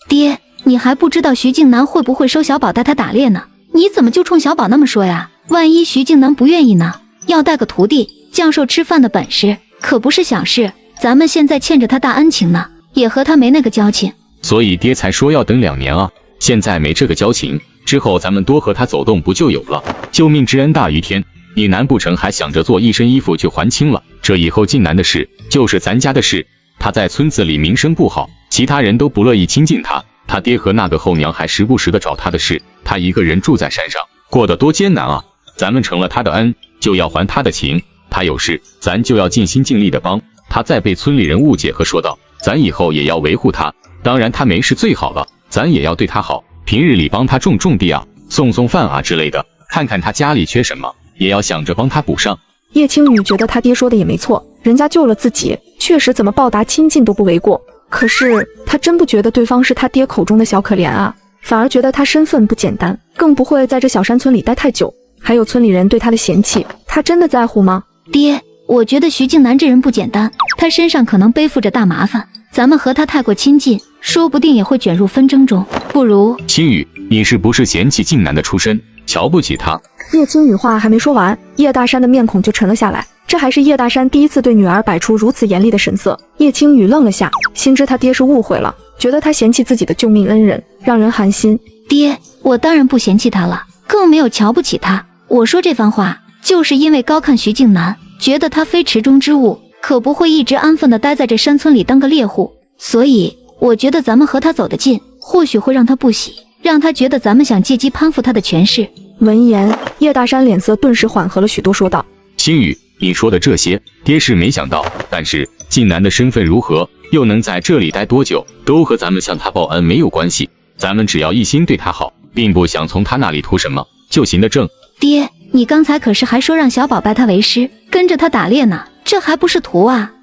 爹，你还不知道徐静南会不会收小宝带他打猎呢？你怎么就冲小宝那么说呀？万一徐静南不愿意呢？要带个徒弟，教授吃饭的本事，可不是小事。咱们现在欠着他大恩情呢，也和他没那个交情。所以爹才说要等2年啊，现在没这个交情，之后咱们多和他走动不就有了？救命之恩大于天，你难不成还想着做一身衣服去还清了？这以后靖南的事就是咱家的事。他在村子里名声不好，其他人都不乐意亲近他，他爹和那个后娘还时不时的找他的事，他一个人住在山上，过得多艰难啊！咱们成了他的恩，就要还他的情，他有事咱就要尽心尽力的帮他。再被村里人误解和说道，咱以后也要维护他。当然他没事最好了，咱也要对他好，平日里帮他种地啊，送饭啊之类的，看看他家里缺什么，也要想着帮他补上。叶青雨觉得他爹说的也没错，人家救了自己，确实怎么报答亲近都不为过。可是他真不觉得对方是他爹口中的小可怜啊，反而觉得他身份不简单，更不会在这小山村里待太久。还有村里人对他的嫌弃，他真的在乎吗？爹，我觉得徐静南这人不简单，他身上可能背负着大麻烦，咱们和他太过亲近，说不定也会卷入纷争中。不如……青雨，你是不是嫌弃靖南的出身，瞧不起他？叶青雨话还没说完，叶大山的面孔就沉了下来。这还是叶大山第一次对女儿摆出如此严厉的神色。叶青雨愣了下，心知他爹是误会了，觉得他嫌弃自己的救命恩人，让人寒心。爹，我当然不嫌弃他了，更没有瞧不起他。我说这番话，就是因为高看徐静南，觉得他非池中之物，可不会一直安分的待在这山村里当个猎户。所以我觉得咱们和他走得近，或许会让他不喜，让他觉得咱们想借机攀附他的权势。闻言，叶大山脸色顿时缓和了许多，说道：青雨，你说的这些爹是没想到，但是靖南的身份如何，又能在这里待多久，都和咱们向他报恩没有关系。咱们只要一心对他好，并不想从他那里图什么，就行得正。爹，你刚才可是还说让小宝拜他为师，跟着他打猎呢，这还不是图啊？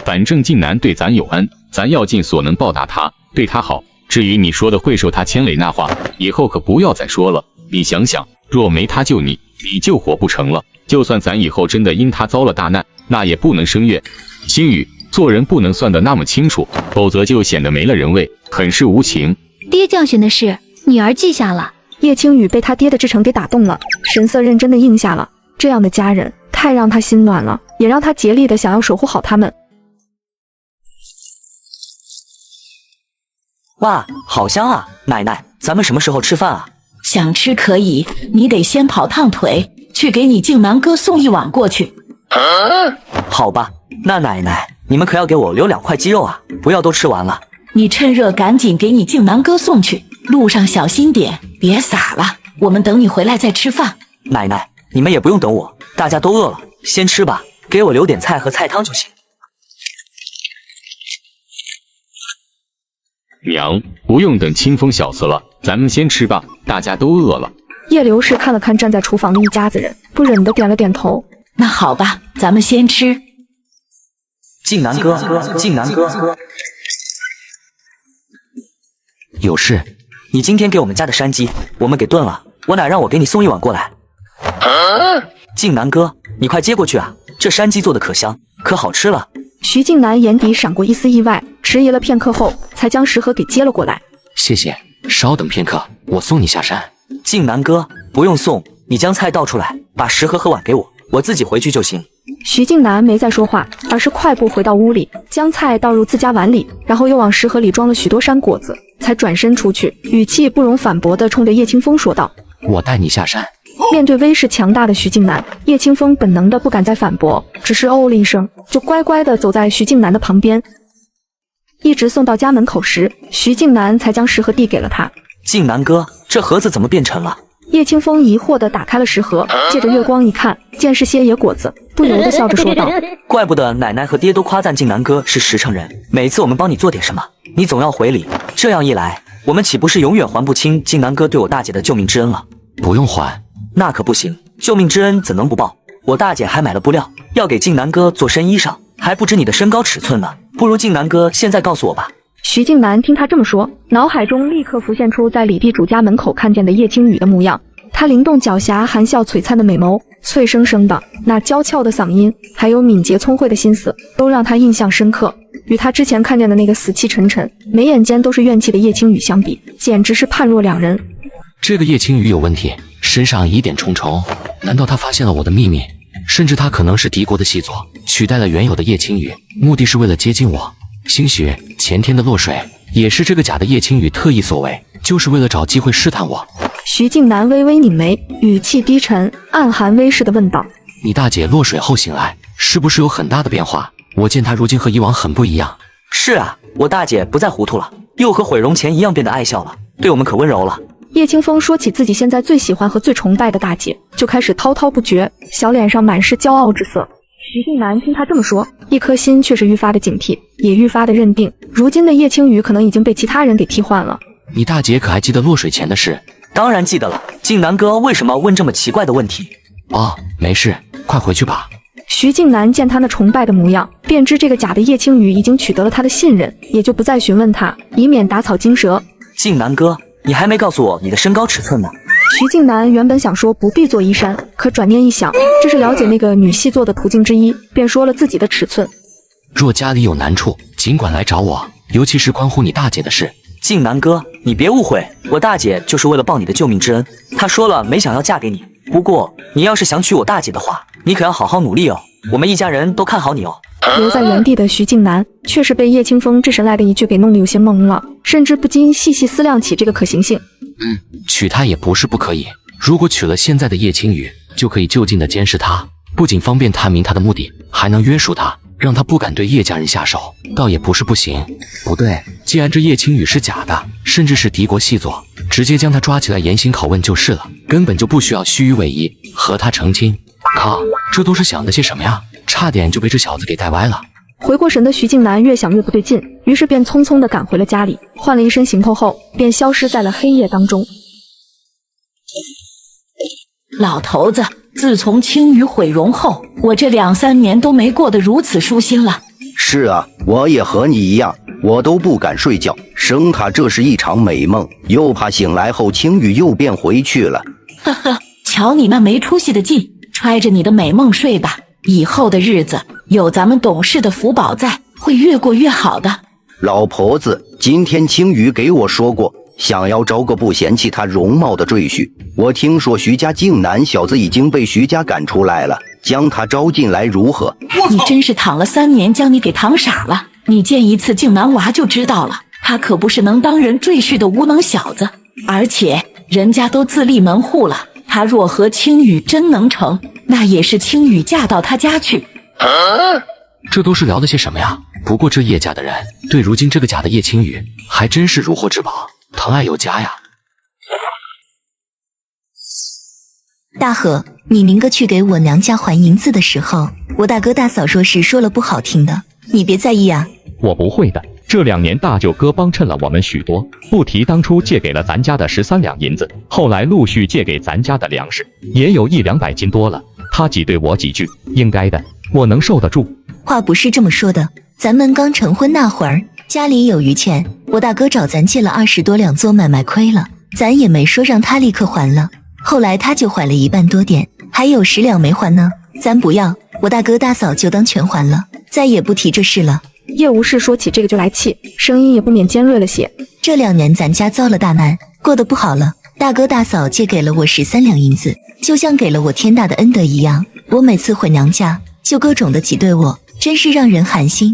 反正靖南对咱有恩，咱要尽所能报答他，对他好。至于你说的会受他牵累那话，以后可不要再说了。你想想，若没他救你，你就活不成了。就算咱以后真的因他遭了大难，那也不能生怨。星宇，做人不能算得那么清楚，否则就显得没了人味，很是无情。爹教训的事，女儿记下了。叶青雨被他爹的至诚给打动了，神色认真的应下了。这样的家人太让他心暖了，也让他竭力的想要守护好他们。哇，好香啊！奶奶，咱们什么时候吃饭啊？想吃可以，你得先跑趟腿，去给你靖南哥送一碗过去。好吧，那奶奶，你们可要给我留2块鸡肉啊，不要都吃完了。你趁热赶紧给你靖南哥送去，路上小心点，别洒了。我们等你回来再吃饭。奶奶，你们也不用等我，大家都饿了，先吃吧，给我留点菜和菜汤就行。娘，不用等清风小子了，咱们先吃吧，大家都饿了。叶刘氏看了看站在厨房的一家子人，不忍地点了点头。那好吧，咱们先吃。靖南哥，靖南哥，有事？你今天给我们家的山鸡，我们给炖了，我奶让我给你送一碗过来。靖南哥，你快接过去啊！这山鸡做的可香，可好吃了。徐靖南眼底闪过一丝意外，迟疑了片刻后，才将食盒给接了过来。谢谢，稍等片刻，我送你下山。靖南哥，不用送，你将菜倒出来，把食盒和碗给我，我自己回去就行。徐靖南没再说话，而是快步回到屋里，将菜倒入自家碗里，然后又往食盒里装了许多山果子，才转身出去，语气不容反驳地冲着叶清风说道：“我带你下山。”面对威势强大的徐靖南，叶清风本能的不敢再反驳，只是哦了一声，就乖乖地走在徐靖南的旁边。一直送到家门口时，徐靖南才将食盒递给了他。靖南哥，这盒子怎么变沉了？叶清风疑惑地打开了食盒，借着月光一看，见是些野果子，不由得笑着说道：“怪不得奶奶和爹都夸赞靖南哥是实诚人，每次我们帮你做点什么，你总要回礼，这样一来，我们岂不是永远还不清靖南哥对我大姐的救命之恩了？”不用还，那可不行，救命之恩怎能不报？我大姐还买了布料，要给靖南哥做身衣裳，还不知你的身高尺寸呢，不如靖南哥现在告诉我吧。徐靖南听他这么说，脑海中立刻浮现出在李地主家门口看见的叶青雨的模样。他灵动狡黠、含笑璀璨的美眸，脆生生的那娇俏的嗓音，还有敏捷聪慧的心思，都让他印象深刻。与他之前看见的那个死气沉沉、眉眼间都是怨气的叶青雨相比，简直是判若两人。这个叶青雨有问题，身上疑点重重。难道他发现了我的秘密？甚至他可能是敌国的细作，取代了原有的叶青雨，目的是为了接近我。兴许前天的落水也是这个假的叶青雨特意所为，就是为了找机会试探我。徐靖南微微拧眉，语气低沉，暗含威势地问道：“你大姐落水后醒来，是不是有很大的变化？我见她如今和以往很不一样。”是啊，我大姐不再糊涂了，又和毁容前一样变得爱笑了，对我们可温柔了。叶清风说起自己现在最喜欢和最崇拜的大姐，就开始滔滔不绝，小脸上满是骄傲之色。徐靖南听他这么说，一颗心却是愈发的警惕，也愈发的认定，如今的叶青雨可能已经被其他人给替换了。你大姐可还记得落水前的事？当然记得了。靖南哥为什么问这么奇怪的问题？哦，没事，快回去吧。徐靖南见他那崇拜的模样，便知这个假的叶青雨已经取得了他的信任，也就不再询问他，以免打草惊蛇。靖南哥，你还没告诉我你的身高尺寸呢。徐靖南原本想说不必做衣衫，可转念一想，这是了解那个女细作的途径之一，便说了自己的尺寸。若家里有难处，尽管来找我，尤其是关乎你大姐的事。靖南哥，你别误会，我大姐就是为了报你的救命之恩，她说了没想要嫁给你。不过你要是想娶我大姐的话，你可要好好努力哦，我们一家人都看好你哦。留在原地的徐靖南却是被叶清风这神来的一句给弄得有些懵了，甚至不禁细细思量起这个可行性。娶她也不是不可以，如果娶了现在的叶青雨，就可以就近的监视她，不仅方便探明她的目的，还能约束她，让她不敢对叶家人下手，倒也不是不行。不对，既然这叶青雨是假的，甚至是敌国细作，直接将她抓起来严刑拷问就是了，根本就不需要虚与委蛇和她成亲。靠，这都是想的些什么呀？差点就被这小子给带歪了。回过神的徐靖南越想越不对劲，于是便匆匆地赶回了家里，换了一身行头后，便消失在了黑夜当中。老头子，自从青羽毁容后，我这2、3年都没过得如此舒心了。是啊，我也和你一样，我都不敢睡觉，生怕这是一场美梦，又怕醒来后青羽又变回去了。呵呵，瞧你那没出息的劲，揣着你的美梦睡吧，以后的日子有咱们董事的福宝在，会越过越好的。老婆子，今天青羽给我说过，想要招个不嫌弃她容貌的赘婿。我听说徐家靖南小子已经被徐家赶出来了，将他招进来如何？你真是躺了3年，将你给躺傻了。你见一次靖南娃就知道了，他可不是能当人赘婿的无能小子，而且人家都自立门户了，他若和青羽真能成，那也是青羽嫁到他家去。这都是聊的些什么呀？不过这叶家的人对如今这个假的叶青羽还真是如获至宝，疼爱有加呀。大和，你明哥去给我娘家还银子的时候，我大哥大嫂说是说了不好听的，你别在意啊。我不会的，这2年大舅哥帮衬了我们许多，不提当初借给了咱家的13两银子，后来陆续借给咱家的粮食，也有100-200斤多了。他挤兑我几句，应该的，我能受得住。话不是这么说的，咱们刚成婚那会儿，家里有余钱，我大哥找咱借了20多两做买卖亏了，咱也没说让他立刻还了，后来他就还了1半多点，还有10两没还呢，咱不要，我大哥大嫂就当全还了，再也不提这事了。叶无事说起这个就来气，声音也不免尖锐了些。这2年咱家遭了大难，过得不好了，大哥大嫂借给了我13两银子，就像给了我天大的恩德一样，我每次回娘家就各种的挤兑我，真是让人寒心。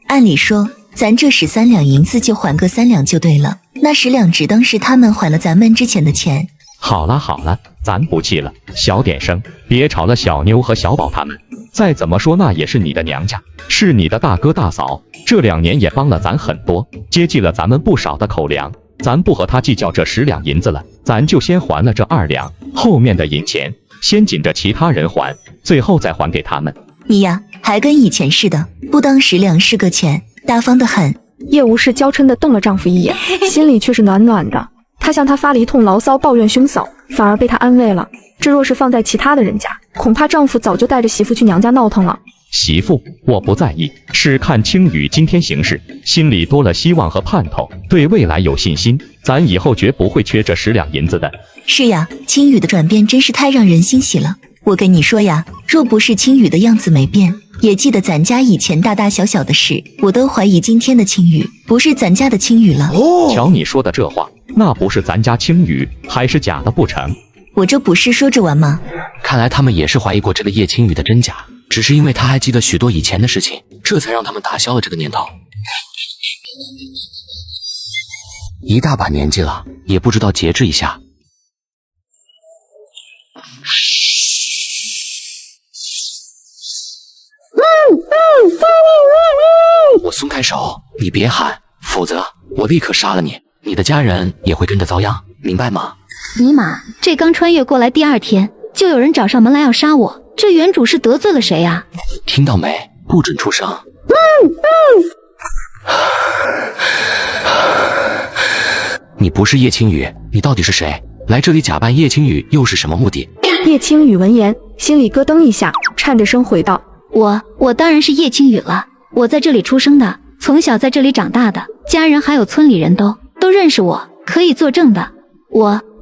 按理说咱这13两银子就还个3两就对了，那10两只当是他们还了咱们之前的钱。好了好了，咱不气了，小点声，别吵了小妞和小宝他们。再怎么说那也是你的娘家，是你的大哥大嫂，这2年也帮了咱很多，接济了咱们不少的口粮。咱不和他计较这10两银子了，咱就先还了这2两，后面的银钱先紧着其他人还，最后再还给他们。你呀，还跟以前似的，不当10两是个钱，大方得很。叶无事娇嗔地瞪了丈夫一眼，心里却是暖暖的。她向他发了一通牢骚，抱怨兄嫂，反而被他安慰了。这若是放在其他的人家，恐怕丈夫早就带着媳妇去娘家闹腾了。媳妇，我不在意，是看青雨今天行事，心里多了希望和盼头，对未来有信心，咱以后绝不会缺这10两银子的。是呀，青雨的转变真是太让人欣喜了。我跟你说呀，若不是青雨的样子没变，也记得咱家以前大大小小的事，我都怀疑今天的青雨不是咱家的青雨了。瞧你说的这话，那不是咱家青雨，还是假的不成？我这不是说着玩吗？看来他们也是怀疑过这个叶青雨的真假，只是因为他还记得许多以前的事情，这才让他们打消了这个念头。一大把年纪了，也不知道节制一下。我松开手，你别喊，否则我立刻杀了你，你的家人也会跟着遭殃，明白吗？尼玛，这刚穿越过来第2天，就有人找上门来要杀我，这原主是得罪了谁啊？听到没？不准出声。你不是叶青雨，你到底是谁？来这里假扮叶青雨又是什么目的？叶青雨闻言，心里咯噔一下，颤着声回道：我当然是叶青雨了，我在这里出生的，从小在这里长大的，家人还有村里人都认识我，可以作证的。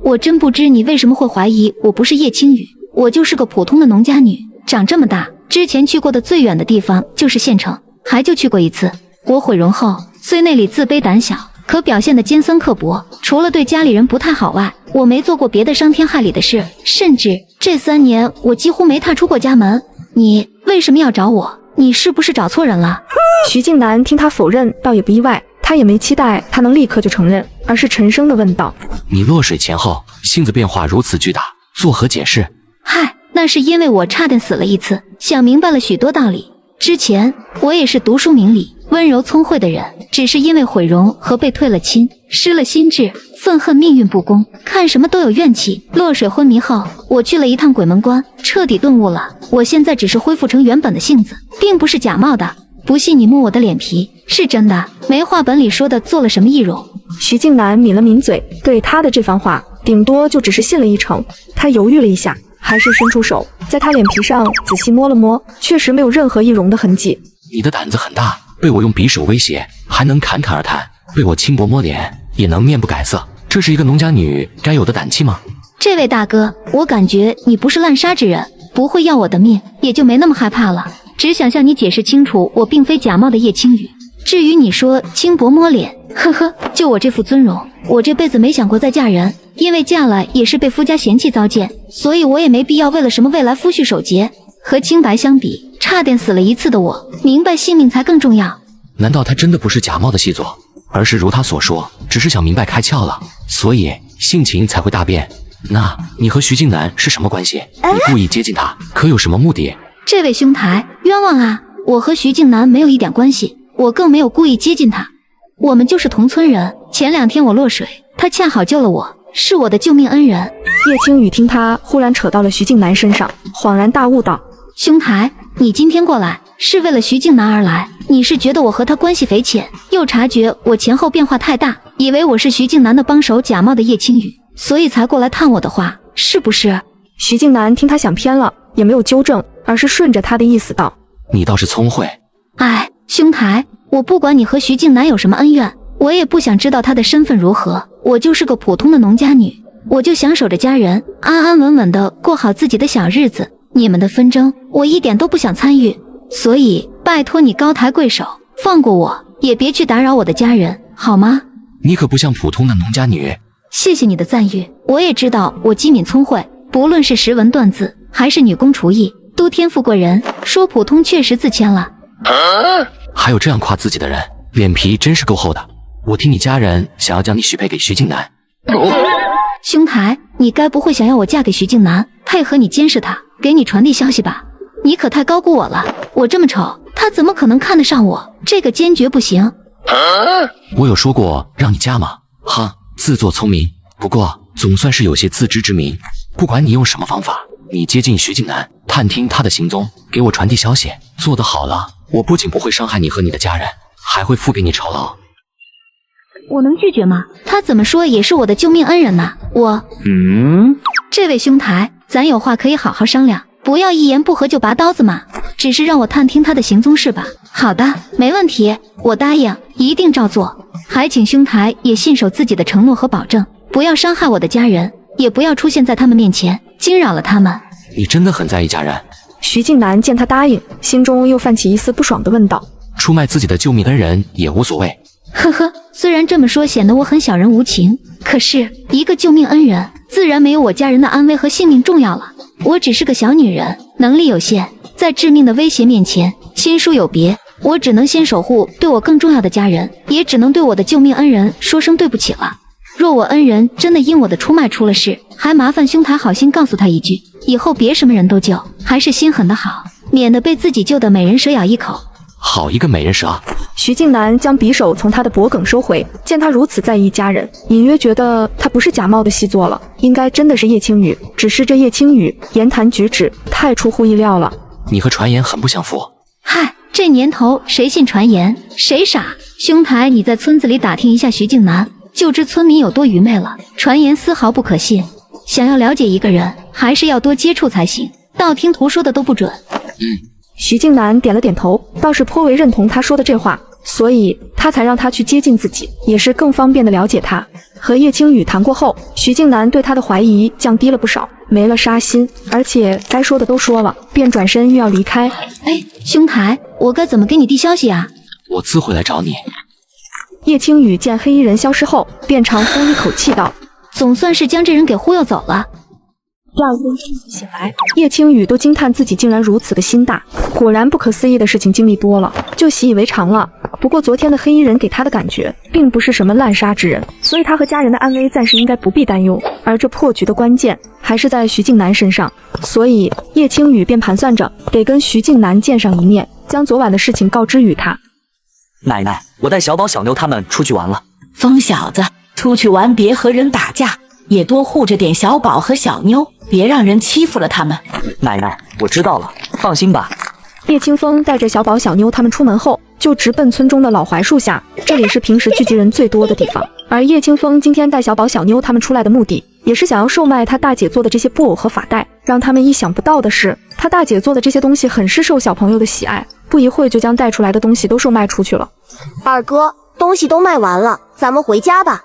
我真不知你为什么会怀疑我不是叶青雨，我就是个普通的农家女，长这么大，之前去过的最远的地方就是县城，还就去过一次。我毁容后，虽内里自卑胆小，可表现得尖酸刻薄，除了对家里人不太好外，我没做过别的伤天害理的事，甚至这3年我几乎没踏出过家门。你为什么要找我？你是不是找错人了？徐静南听他否认，倒也不意外，他也没期待他能立刻就承认，而是沉声地问道：你落水前后性子变化如此巨大，作何解释？嗨，那是因为我差点死了一次，想明白了许多道理。之前我也是读书明理、温柔聪慧的人，只是因为毁容和被退了亲，失了心智，愤恨命运不公，看什么都有怨气。落水昏迷后，我去了一趟鬼门关，彻底顿悟了。我现在只是恢复成原本的性子，并不是假冒的。不信你摸我的脸皮，是真的，没话本里说的做了什么易容。徐静南抿了抿嘴，对他的这番话，顶多就只是信了一成。他犹豫了一下，还是伸出手，在他脸皮上仔细摸了摸，确实没有任何易容的痕迹。你的胆子很大，被我用匕首威胁，还能侃侃而谈，被我轻薄摸脸，也能面不改色，这是一个农家女该有的胆气吗？这位大哥，我感觉你不是滥杀之人，不会要我的命，也就没那么害怕了。只想向你解释清楚，我并非假冒的叶青雨。至于你说轻薄摸脸，呵呵，就我这副尊容，我这辈子没想过再嫁人，因为嫁了也是被夫家嫌弃糟践，所以我也没必要为了什么未来夫婿守节。和清白相比，差点死了一次的我，明白性命才更重要。难道他真的不是假冒的细作，而是如他所说，只是想明白开窍了，所以性情才会大变？那你和徐静南是什么关系？你故意接近他，可有什么目的？这位兄台，冤枉啊！我和徐静南没有一点关系，我更没有故意接近他，我们就是同村人。前2天我落水，他恰好救了我，是我的救命恩人。叶青雨听他忽然扯到了徐静南身上，恍然大悟道：兄台，你今天过来是为了徐静南而来。你是觉得我和他关系匪浅，又察觉我前后变化太大，以为我是徐静南的帮手假冒的叶青雨，所以才过来探我的话，是不是？徐静南听他想偏了，也没有纠正，而是顺着他的意思道：你倒是聪慧。哎，兄台，我不管你和徐静南有什么恩怨，我也不想知道他的身份如何，我就是个普通的农家女，我就想守着家人，安安稳稳的过好自己的小日子。你们的纷争，我一点都不想参与，所以拜托你高抬贵手，放过我，也别去打扰我的家人，好吗？你可不像普通的农家女。谢谢你的赞誉，我也知道我机敏聪慧，不论是识文断字，还是女工厨艺，都天赋过人，说普通确实自谦了。还有这样夸自己的人，脸皮真是够厚的。我听你家人想要将你许配给徐静南。兄台，你该不会想要我嫁给徐静南，配合你监视他，给你传递消息吧？你可太高估我了，我这么丑，他怎么可能看得上我？这个坚决不行。我有说过让你嫁吗？哈，自作聪明，不过总算是有些自知之明。不管你用什么方法，你接近徐静南，探听他的行踪，给我传递消息，做得好了，我不仅不会伤害你和你的家人，还会付给你酬劳。我能拒绝吗？他怎么说也是我的救命恩人呐。这位兄台，咱有话可以好好商量，不要一言不合就拔刀子嘛。只是让我探听他的行踪是吧？好的，没问题，我答应，一定照做。还请兄台也信守自己的承诺和保证，不要伤害我的家人，也不要出现在他们面前，惊扰了他们。你真的很在意家人？徐静南见他答应，心中又泛起一丝不爽地问道：出卖自己的救命恩人也无所谓。呵呵，虽然这么说显得我很小人无情，可是一个救命恩人，自然没有我家人的安危和性命重要了。我只是个小女人，能力有限，在致命的威胁面前，亲疏有别，我只能先守护对我更重要的家人，也只能对我的救命恩人说声对不起了。若我恩人真的因我的出卖出了事，还麻烦兄台好心告诉他一句，以后别什么人都救，还是心狠的好，免得被自己救的美人蛇咬一口。好一个美人蛇！徐静南将匕首从他的脖颈收回，见他如此在意家人，隐约觉得他不是假冒的细作了，应该真的是叶青雨。只是这叶青雨言谈举止太出乎意料了。你和传言很不相符。嗨，这年头谁信传言？谁傻？兄台，你在村子里打听一下徐静南，就知村民有多愚昧了。传言丝毫不可信。想要了解一个人，还是要多接触才行，道听途说的都不准。徐静南点了点头，倒是颇为认同他说的这话，所以他才让他去接近自己，也是更方便的了解他。和叶青雨谈过后，徐静南对他的怀疑降低了不少，没了杀心，而且该说的都说了，便转身欲要离开。哎，兄台，我该怎么给你递消息啊？我自会来找你。叶青雨见黑衣人消失后，便长呼一口气道：总算是将这人给忽悠走了。第二天醒来，叶青雨都惊叹自己竟然如此的心大，果然不可思议的事情经历多了，就习以为常了。不过昨天的黑衣人给他的感觉并不是什么滥杀之人，所以他和家人的安危暂时应该不必担忧。而这破局的关键还是在徐静南身上，所以叶青雨便盘算着得跟徐静南见上一面，将昨晚的事情告知于他。奶奶，我带小宝、小妞他们出去玩了。疯小子，出去玩别和人打架，也多护着点小宝和小妞，别让人欺负了他们。奶奶，我知道了，放心吧。叶清风带着小宝、小妞他们出门后，就直奔村中的老槐树下，这里是平时聚集人最多的地方。而叶清风今天带小宝、小妞他们出来的目的，也是想要售卖他大姐做的这些布偶和发带。让他们意想不到的是，他大姐做的这些东西很是受小朋友的喜爱，不一会就将带出来的东西都售卖出去了。二哥，东西都卖完了，咱们回家吧。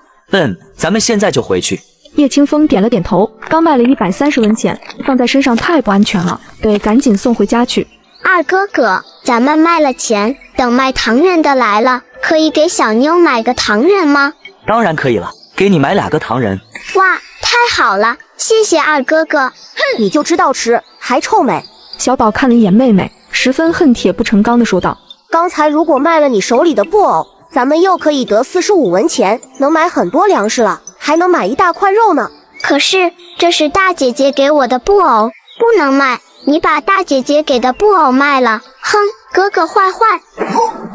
咱们现在就回去。叶清风点了点头，刚卖了130文钱，放在身上太不安全了，得赶紧送回家去。二哥哥，咱们卖了钱，等卖糖人的来了，可以给小妞买个糖人吗？当然可以了，给你买2个糖人。哇，太好了，谢谢二哥哥。哼，你就知道吃，还臭美。小宝看了一眼妹妹，十分恨铁不成钢地说道：刚才如果卖了你手里的布偶，咱们又可以得45文钱，能买很多粮食了，还能买一大块肉呢。可是这是大姐姐给我的布偶，不能卖。你把大姐姐给的布偶卖了，哼，哥哥坏坏。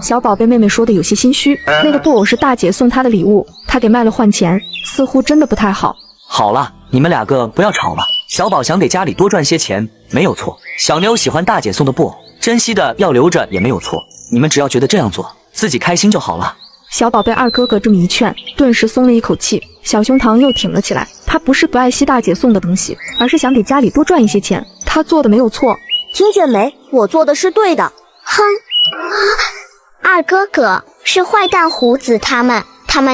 小宝被妹妹说的有些心虚，那个布偶是大姐送她的礼物，她给卖了换钱，似乎真的不太好。好了，你们2个不要吵了。小宝想给家里多赚些钱，没有错。小妞喜欢大姐送的布偶，珍惜的要留着也没有错，你们只要觉得这样做自己开心就好了。小宝被二哥哥这么一劝，顿时松了一口气，小胸膛又挺了起来。他不是不爱惜大姐送的东西，而是想给家里多赚一些钱。他做的没有错，听见没？我做的是对的。哼，二哥哥是坏蛋胡子他们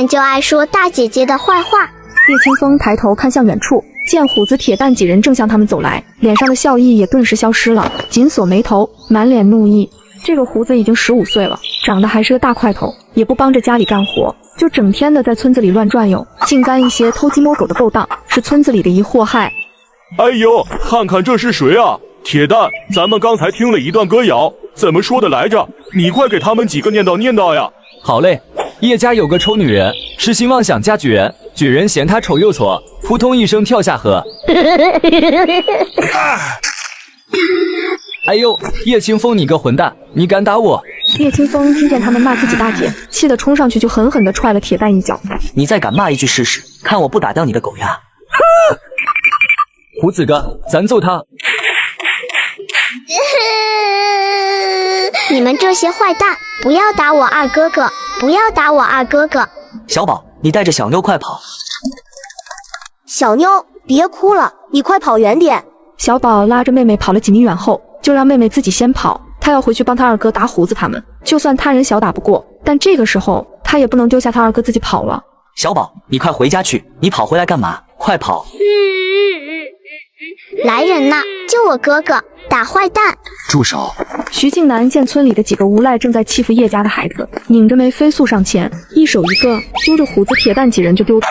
就爱说大姐姐的坏话。叶清风抬头看向远处，见虎子、铁蛋几人正向他们走来，脸上的笑意也顿时消失了，紧锁眉头，满脸怒意。这个胡子已经15岁了，长得还是个大块头，也不帮着家里干活，就整天的在村子里乱转悠，净干一些偷鸡摸狗的勾当，是村子里的一祸害。哎呦，看看这是谁啊？铁蛋，咱们刚才听了一段歌谣，怎么说的来着？你快给他们几个念叨呀！好嘞，叶家有个丑女人，痴心妄想嫁举人，举人嫌她丑又矬，扑通一声跳下河。哎呦，叶清风你个混蛋，你敢打我！叶清风听见他们骂自己大姐，气得冲上去就狠狠地踹了铁蛋一脚。你再敢骂一句试试，看我不打掉你的狗牙！胡子哥，咱揍他！你们这些坏蛋，不要打我二哥哥，不要打我二哥哥！小宝，你带着小妞快跑！小妞，别哭了，你快跑远点！小宝拉着妹妹跑了几米远后，就让妹妹自己先跑，他要回去帮他二哥打胡子他们。就算他人小打不过，但这个时候他也不能丢下他二哥自己跑了。小宝，你快回家去，你跑回来干嘛？快跑！来人呐，救我哥哥！打坏蛋！住手！徐静南见村里的几个无赖正在欺负叶家的孩子，拧着眉飞速上前，一手一个揪着虎子、铁蛋几人就丢出，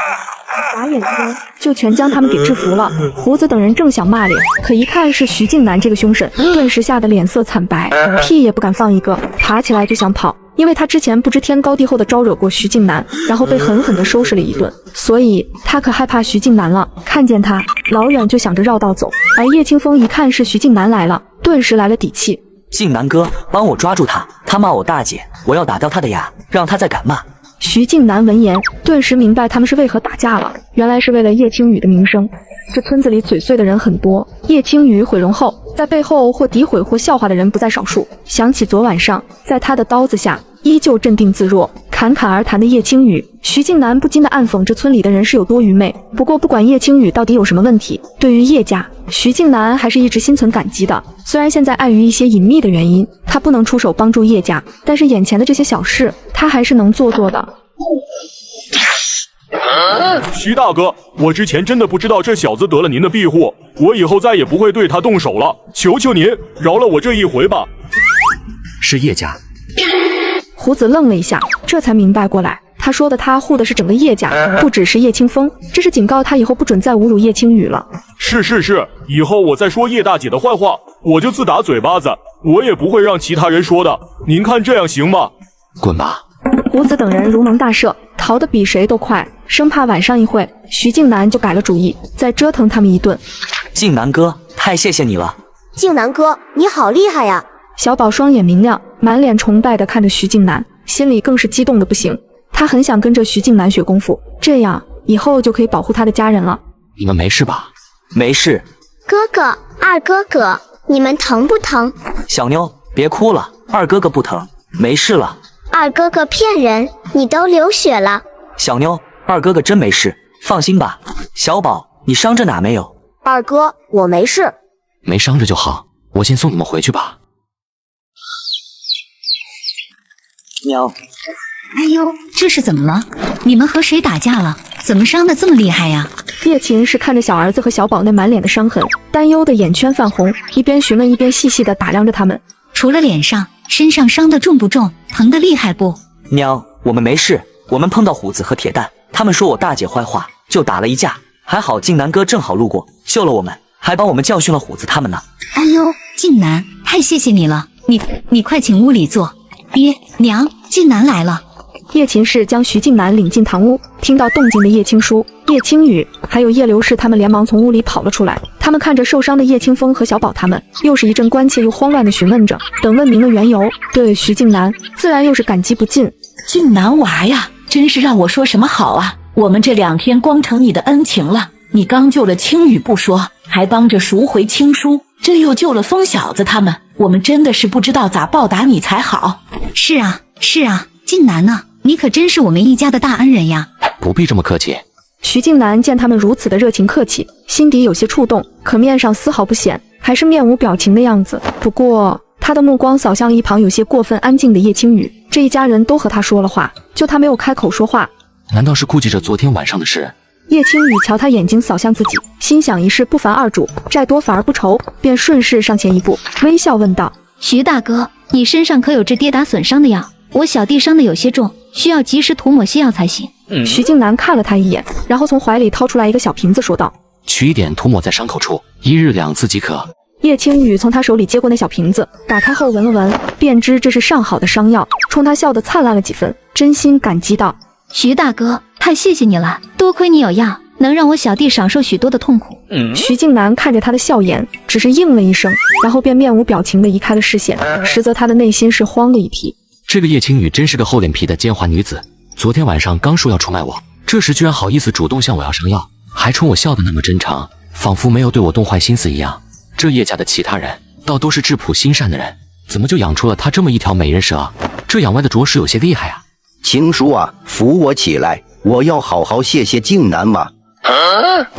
眨眼间就全将他们给制服了。胡子等人正想骂脸，可一看是徐静南这个凶神，顿时吓得脸色惨白，屁也不敢放一个，爬起来就想跑。因为他之前不知天高地厚的招惹过徐静南，然后被狠狠地收拾了一顿，所以他可害怕徐静南了。看见他，老远就想着绕道走。而叶清风一看是徐静南来了，顿时来了底气。静南哥，帮我抓住他，他骂我大姐，我要打掉他的牙，让他再敢骂。徐静南闻言，顿时明白他们是为何打架了，原来是为了叶青雨的名声。这村子里嘴碎的人很多，叶青雨毁容后，在背后或诋毁或笑话的人不在少数。想起昨晚上，在他的刀子下，依旧镇定自若，侃侃而谈的叶青雨，徐静南不禁的暗讽这村里的人是有多愚昧。不过不管叶青雨到底有什么问题，对于叶家，徐静南还是一直心存感激的。虽然现在碍于一些隐秘的原因，他不能出手帮助叶家，但是眼前的这些小事，他还是能做的。徐大哥，我之前真的不知道这小子得了您的庇护，我以后再也不会对他动手了，求求您饶了我这一回吧。是叶家。胡子愣了一下，这才明白过来，他说的他护的是整个叶家，不只是叶清风，这是警告他以后不准再侮辱叶青雨了。是，以后我再说叶大姐的坏话，我就自打嘴巴子，我也不会让其他人说的，您看这样行吗？滚吧！胡子等人如蒙大赦，逃得比谁都快，生怕晚上一会，徐静南就改了主意，再折腾他们一顿。静南哥，太谢谢你了！静南哥，你好厉害呀！小宝双眼明亮，满脸崇拜地看着徐静南，心里更是激动的不行。他很想跟着徐静南学功夫，这样以后就可以保护他的家人了。你们没事吧？没事。哥哥，二哥哥，你们疼不疼？小妞，别哭了，二哥哥不疼，没事了。二哥哥骗人，你都流血了。小妞，二哥哥真没事，放心吧。小宝，你伤着哪没有？二哥，我没事。没伤着就好，我先送你们回去吧。喵。哎呦，这是怎么了？你们和谁打架了？怎么伤得这么厉害呀？叶琴是看着小儿子和小宝那满脸的伤痕，担忧的眼圈泛红，一边询问一边细细的打量着他们。除了脸上，身上伤得重不重？疼得厉害不？娘，我们没事，我们碰到虎子和铁蛋，他们说我大姐坏话，就打了一架。还好静南哥正好路过，救了我们，还帮我们教训了虎子他们呢。哎呦，静南，太谢谢你了！你快请屋里坐。爹娘，静南来了。叶秦氏将徐静南领进堂屋，听到动静的叶青书、叶青雨还有叶流氏他们连忙从屋里跑了出来。他们看着受伤的叶清风和小宝他们，又是一阵关切又慌乱的询问着。等问明了缘由，对徐静南自然又是感激不尽。静南娃呀，真是让我说什么好啊！我们这2天光承你的恩情了，你刚救了青雨不说，还帮着赎回青书，这又救了疯小子他们，我们真的是不知道咋报答你才好。是啊，是啊，静南啊，你可真是我们一家的大恩人呀。不必这么客气。徐静南见他们如此的热情客气，心底有些触动，可面上丝毫不显，还是面无表情的样子。不过他的目光扫向了一旁有些过分安静的叶青雨，这一家人都和他说了话，就他没有开口说话。难道是顾忌着昨天晚上的事？叶青雨瞧他眼睛扫向自己，心想一事不烦二主，债多反而不愁，便顺势上前一步，微笑问道：徐大哥，你身上可有治跌打损伤的药？我小弟伤的有些重，需要及时涂抹些药才行。徐静南看了他一眼，然后从怀里掏出来一个小瓶子，说道：取一点涂抹在伤口处，1日2次即可。叶青雨从他手里接过那小瓶子，打开后闻了闻，便知这是上好的伤药，冲他笑得灿烂了几分，真心感激道：徐大哥，太谢谢你了，多亏你有药，能让我小弟少受许多的痛苦。徐静南看着他的笑颜，只是应了一声，然后便面无表情地移开了视线，实则他的内心是慌了一批。这个叶青雨真是个厚脸皮的奸猾女子，昨天晚上刚说要出卖我，这时居然好意思主动向我要伤药，还冲我笑得那么真诚，仿佛没有对我动坏心思一样。这叶家的其他人倒都是质朴心善的人，怎么就养出了他这么一条美人蛇？这养歪的着实有些厉害啊！青叔啊，扶我起来，我要好好谢谢静南嘛。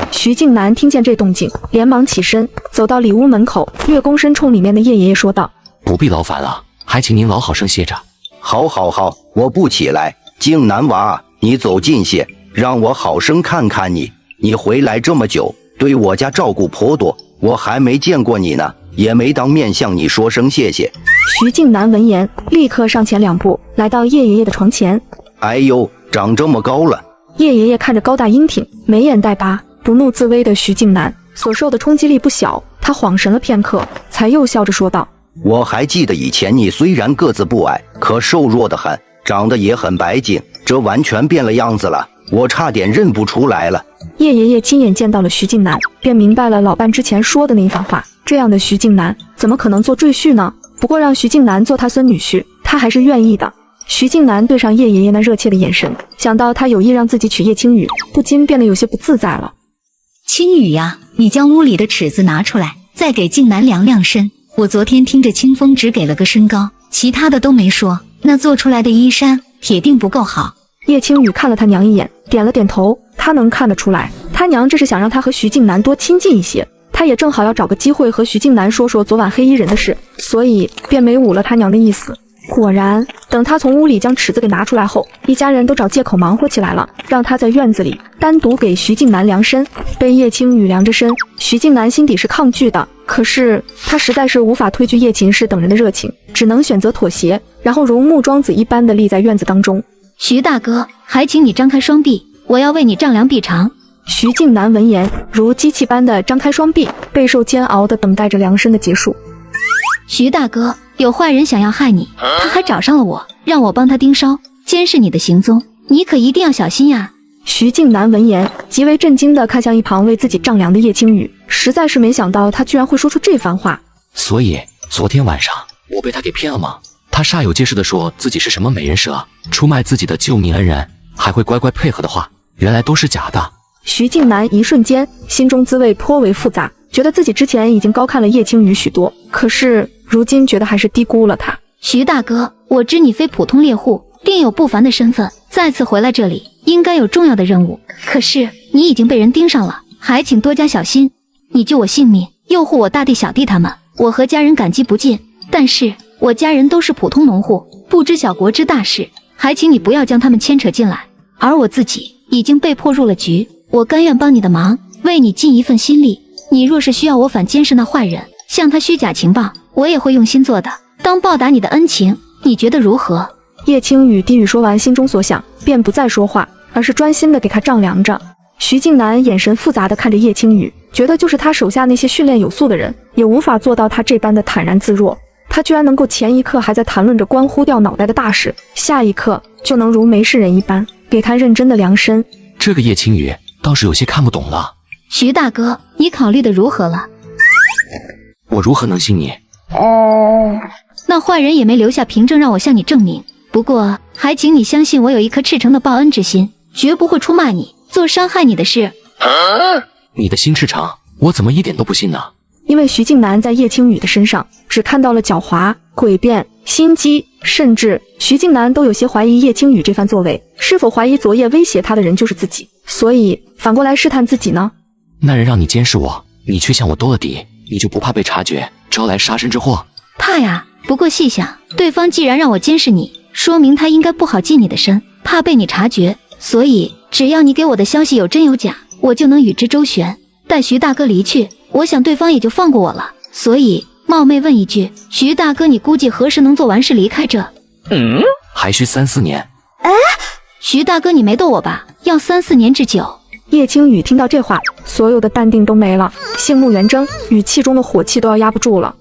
徐静南听见这动静，连忙起身，走到里屋门口，略躬身冲里面的叶爷爷说道：不必劳烦了，还请您老好生歇着。好，我不起来。静南娃，你走近些，让我好生看看你。你回来这么久，对我家照顾颇多，我还没见过你呢，也没当面向你说声谢谢。徐静南闻言，立刻上前2步，来到叶爷爷的床前。哎呦，长这么高了！叶爷爷看着高大英挺、眉眼带疤、不怒自威的徐静南，所受的冲击力不小。他恍神了片刻，才又笑着说道：我还记得以前你虽然个子不矮，可瘦弱得很，长得也很白净，这完全变了样子了，我差点认不出来了。叶爷爷亲眼见到了徐静南，便明白了老伴之前说的那一番话。这样的徐静南怎么可能做赘婿呢？不过让徐静南做他孙女婿，他还是愿意的。徐静南对上叶爷爷那热切的眼神，想到他有意让自己娶叶青雨，不禁变得有些不自在了。青雨呀，你将屋里的尺子拿出来，再给静南量量身。我昨天听着清风只给了个身高，其他的都没说，那做出来的衣衫铁定不够好。叶青雨看了他娘一眼，点了点头。他能看得出来，他娘这是想让他和徐静南多亲近一些。他也正好要找个机会和徐静南说说昨晚黑衣人的事，所以便没忤了他娘的意思。果然，等他从屋里将尺子给拿出来后，一家人都找借口忙活起来了，让他在院子里单独给徐静南量身。被叶青雨量着身，徐静南心底是抗拒的，可是他实在是无法推拒叶秦氏等人的热情，只能选择妥协，然后如木桩子一般的立在院子当中。徐大哥，还请你张开双臂，我要为你丈量臂长。徐静南闻言，如机器般的张开双臂，备受煎熬的等待着量身的结束。徐大哥，有坏人想要害你，他还找上了我，让我帮他盯梢，监视你的行踪，你可一定要小心呀。徐静南闻言，极为震惊地看向一旁为自己丈量的叶青雨，实在是没想到他居然会说出这番话。所以昨天晚上我被他给骗了吗？他煞有介事地说自己是什么美人蛇，出卖自己的救命恩人，还会乖乖配合的话，原来都是假的。徐静南一瞬间心中滋味颇为复杂，觉得自己之前已经高看了叶青雨许多，可是如今觉得还是低估了他。徐大哥，我知你非普通猎户，定有不凡的身份，再次回来这里应该有重要的任务，可是你已经被人盯上了，还请多加小心。你救我性命，诱护我大弟小弟他们，我和家人感激不尽，但是我家人都是普通农户，不知晓国之大事，还请你不要将他们牵扯进来。而我自己已经被迫入了局，我甘愿帮你的忙，为你尽一份心力。你若是需要我反监视那坏人，向他虚假情报，我也会用心做的，当报答你的恩情，你觉得如何？叶青雨低语说完心中所想，便不再说话，而是专心的给他丈量着。徐静南眼神复杂的看着叶青雨，觉得就是他手下那些训练有素的人，也无法做到他这般的坦然自若。他居然能够前一刻还在谈论着关乎掉脑袋的大事，下一刻就能如没事人一般给他认真的量身。这个叶青雨倒是有些看不懂了。徐大哥，你考虑的如何了？我如何能信你？那坏人也没留下凭证让我向你证明，不过还请你相信我有一颗赤诚的报恩之心，绝不会出卖你，做伤害你的事。你的心赤诚，我怎么一点都不信呢？因为徐静南在叶青雨的身上只看到了狡猾、诡辩、心机，甚至徐静南都有些怀疑叶青雨这番作为是否怀疑昨夜威胁他的人就是自己，所以反过来试探自己呢？那人让你监视我，你却向我兜了底，你就不怕被察觉，招来杀身之祸？怕呀，不过细想，对方既然让我监视你，说明他应该不好近你的身，怕被你察觉，所以只要你给我的消息有真有假，我就能与之周旋。待徐大哥离去，我想对方也就放过我了。所以冒昧问一句，徐大哥，你估计何时能做完事离开这？还需3、4年。徐大哥，你没逗我吧？要3、4年之久？叶青雨听到这话，所有的淡定都没了，杏目圆睁，语气中的火气都要压不住了。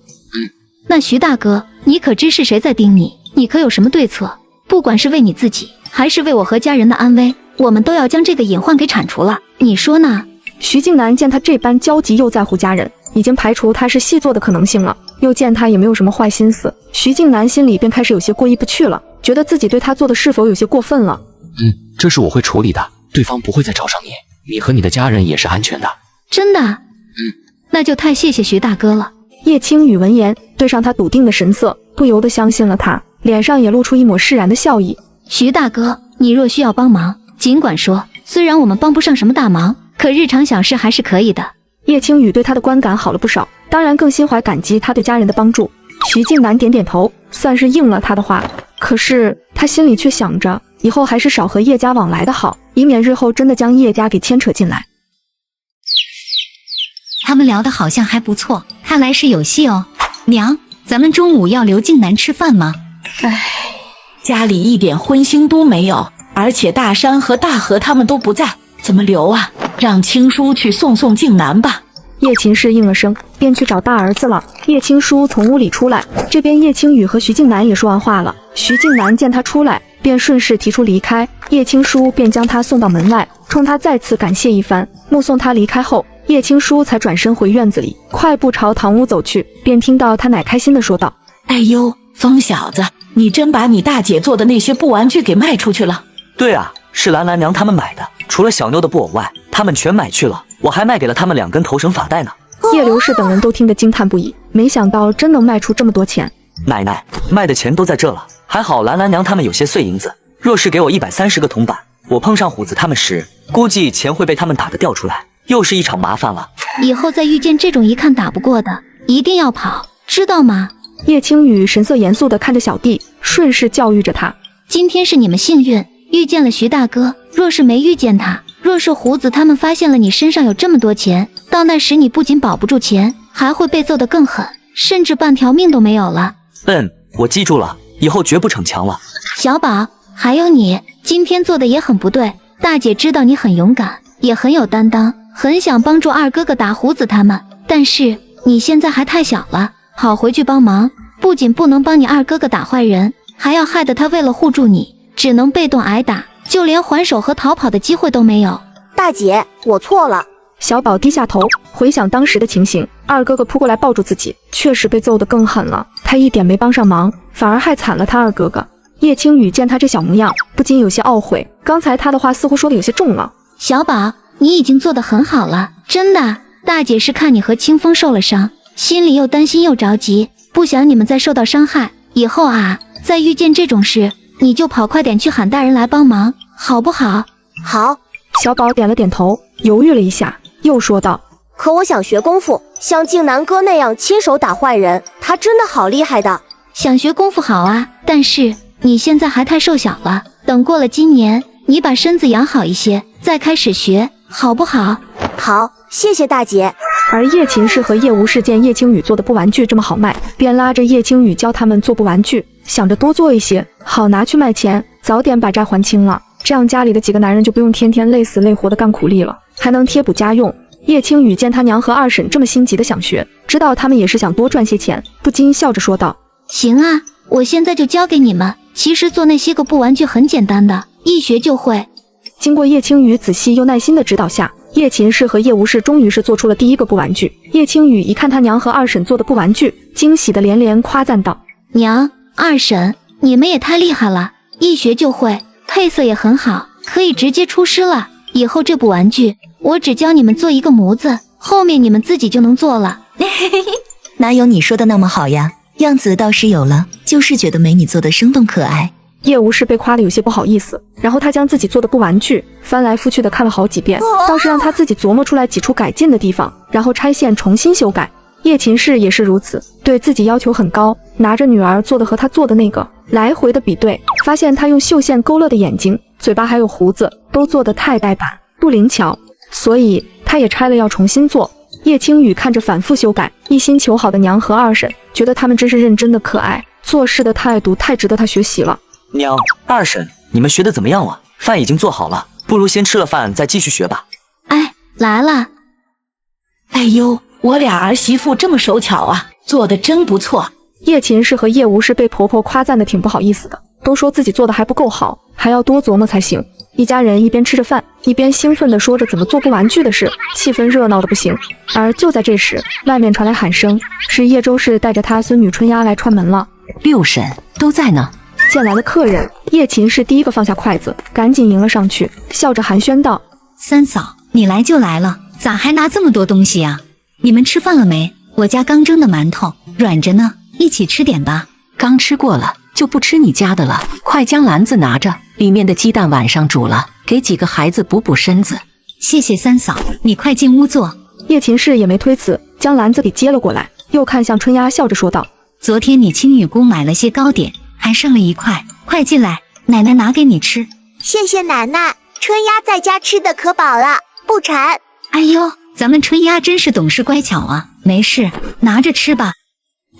那徐大哥，你可知是谁在盯你？你可有什么对策？不管是为你自己，还是为我和家人的安危，我们都要将这个隐患给铲除了。你说呢？徐静南见他这般焦急又在乎家人，已经排除他是细作的可能性了，又见他也没有什么坏心思，徐静南心里便开始有些过意不去了，觉得自己对他做的是否有些过分了。这事我会处理的，对方不会再找上你，你和你的家人也是安全的。真的？那就太谢谢徐大哥了。叶青雨闻言，对上他笃定的神色，不由得相信了他，脸上也露出一抹释然的笑意。徐大哥，你若需要帮忙，尽管说，虽然我们帮不上什么大忙，可日常小事还是可以的。叶青雨对他的观感好了不少，当然更心怀感激他对家人的帮助。徐静南点点头，算是应了他的话，可是他心里却想着，以后还是少和叶家往来的好，以免日后真的将叶家给牵扯进来。他们聊得好像还不错，看来是有戏哦。娘，咱们中午要留静南吃饭吗？家里一点荤腥都没有，而且大山和大河他们都不在，怎么留啊？让青叔去送静南吧。叶秦氏应了声，便去找大儿子了。叶青叔从屋里出来，这边叶青雨和徐静南也说完话了。徐静南见他出来，便顺势提出离开，叶青叔便将他送到门外，冲他再次感谢一番。目送他离开后，叶青叔才转身回院子里，快步朝堂屋走去，便听到他奶开心地说道：“哎呦，疯小子，你真把你大姐做的那些布玩具给卖出去了？”“对啊，是兰兰娘他们买的，除了小妞的布偶外，他们全买去了，我还卖给了他们2根头绳发带呢。”叶刘氏等人都听得惊叹不已，没想到真能卖出这么多钱。奶奶，卖的钱都在这了，还好兰兰娘他们有些碎银子，若是给我130个铜板，我碰上虎子他们时，估计钱会被他们打得掉出来，又是一场麻烦了。以后再遇见这种一看打不过的，一定要跑，知道吗？叶青雨神色严肃地看着小弟，顺势教育着他：“今天是你们幸运，遇见了徐大哥，若是没遇见他，若是虎子他们发现了你身上有这么多钱，到那时你不仅保不住钱，还会被揍得更狠，甚至半条命都没有了。”“我记住了，以后绝不逞强了。”“小宝，还有你，今天做的也很不对。大姐知道你很勇敢，也很有担当，很想帮助二哥哥打虎子他们，但是你现在还太小了，好回去帮忙，不仅不能帮你二哥哥打坏人，还要害得他为了护住你，只能被动挨打，就连还手和逃跑的机会都没有。”“大姐，我错了。”小宝低下头，回想当时的情形，二哥哥扑过来抱住自己，确实被揍得更狠了，他一点没帮上忙，反而害惨了他二哥哥。叶青雨见他这小模样，不禁有些懊悔，刚才他的话似乎说的有些重了。“小宝，你已经做得很好了，真的。大姐是看你和清风受了伤，心里又担心又着急，不想你们再受到伤害。以后啊，再遇见这种事，你就跑快点去喊大人来帮忙，好不好？”“好。”小宝点了点头，犹豫了一下，又说道：“可我想学功夫，像静南哥那样亲手打坏人，他真的好厉害的。”“想学功夫好啊，但是你现在还太瘦小了，等过了今年，你把身子养好一些，再开始学，好不好？”“好，谢谢大姐。”而叶秦氏和叶无事见叶青雨做的布玩具这么好卖，便拉着叶青雨教他们做布玩具，想着多做一些，好拿去卖钱，早点把债还清了。这样家里的几个男人就不用天天累死累活的干苦力了，还能贴补家用。叶青雨见他娘和二婶这么心急的想学，知道他们也是想多赚些钱，不禁笑着说道：“行啊，我现在就教给你们。其实做那些个布玩具很简单的，一学就会。”经过叶青雨仔细又耐心的指导下，叶秦氏和叶无事终于是做出了第一个布玩具。叶青雨一看他娘和二婶做的布玩具，惊喜的连连夸赞道：“娘，二婶，你们也太厉害了，一学就会，配色也很好，可以直接出师了。以后这布玩具，我只教你们做一个模子，后面你们自己就能做了。哪有你说的那么好呀？样子倒是有了，就是觉得没你做的生动可爱。叶无事被夸得有些不好意思，然后他将自己做的布玩具翻来覆去的看了好几遍，倒是让他自己琢磨出来几处改进的地方，然后拆线重新修改。叶秦氏也是如此，对自己要求很高，拿着女儿做的和他做的那个来回的比对，发现他用绣线勾勒的眼睛、嘴巴还有胡子都做得太呆板不灵巧，所以他也拆了要重新做。叶青雨看着反复修改、一心求好的娘和二婶，觉得他们真是认真的可爱，做事的态度太值得他学习了。娘、二婶，你们学的怎么样了？饭已经做好了，不如先吃了饭再继续学吧。哎，来了。哎呦，我俩儿媳妇这么手巧啊，做的真不错。叶秦氏和叶无事被婆婆夸赞的挺不好意思的，都说自己做的还不够好，还要多琢磨才行。一家人一边吃着饭，一边兴奋地说着怎么做布玩具的事，气氛热闹的不行。而就在这时，外面传来喊声，是叶周氏带着他孙女春丫来串门了。六婶都在呢。见来了客人，叶秦氏第一个放下筷子，赶紧迎了上去，笑着寒暄道：“三嫂，你来就来了，咋还拿这么多东西啊？你们吃饭了没？我家刚蒸的馒头软着呢，一起吃点吧。”刚吃过了，就不吃你家的了。快将篮子拿着，里面的鸡蛋晚上煮了，给几个孩子补补身子。谢谢三嫂，你快进屋坐。叶秦氏也没推辞，将篮子给接了过来，又看向春丫，笑着说道：“昨天你亲女姑买了些糕点，还剩了1块，快进来，奶奶拿给你吃。”谢谢奶奶，春丫在家吃的可饱了，不馋。哎呦，咱们春丫真是懂事乖巧啊，没事，拿着吃吧。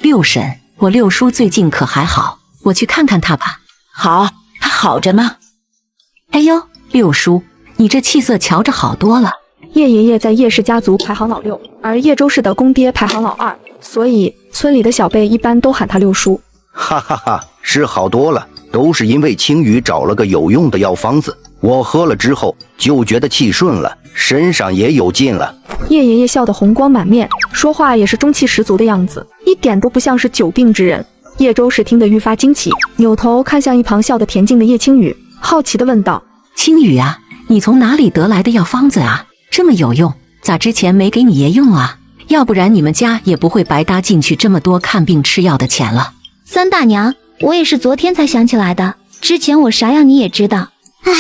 六婶，我六叔最近可还好？我去看看他吧。好，他好着呢。哎呦，六叔，你这气色瞧着好多了。叶爷爷在叶氏家族排行老6，而叶周氏的公爹排行老2，所以村里的小辈一般都喊他六叔。哈哈哈，是好多了，都是因为青雨找了个有用的药方子，我喝了之后就觉得气顺了，身上也有劲了。叶爷爷笑得红光满面，说话也是中气十足的样子，一点都不像是久病之人。叶周氏听得愈发惊奇，扭头看向一旁笑得恬静的叶青雨，好奇地问道：“青雨啊，你从哪里得来的药方子啊？这么有用，咋之前没给你爷用啊？要不然你们家也不会白搭进去这么多看病吃药的钱了。”三大娘，我也是昨天才想起来的，之前我啥样你也知道。唉，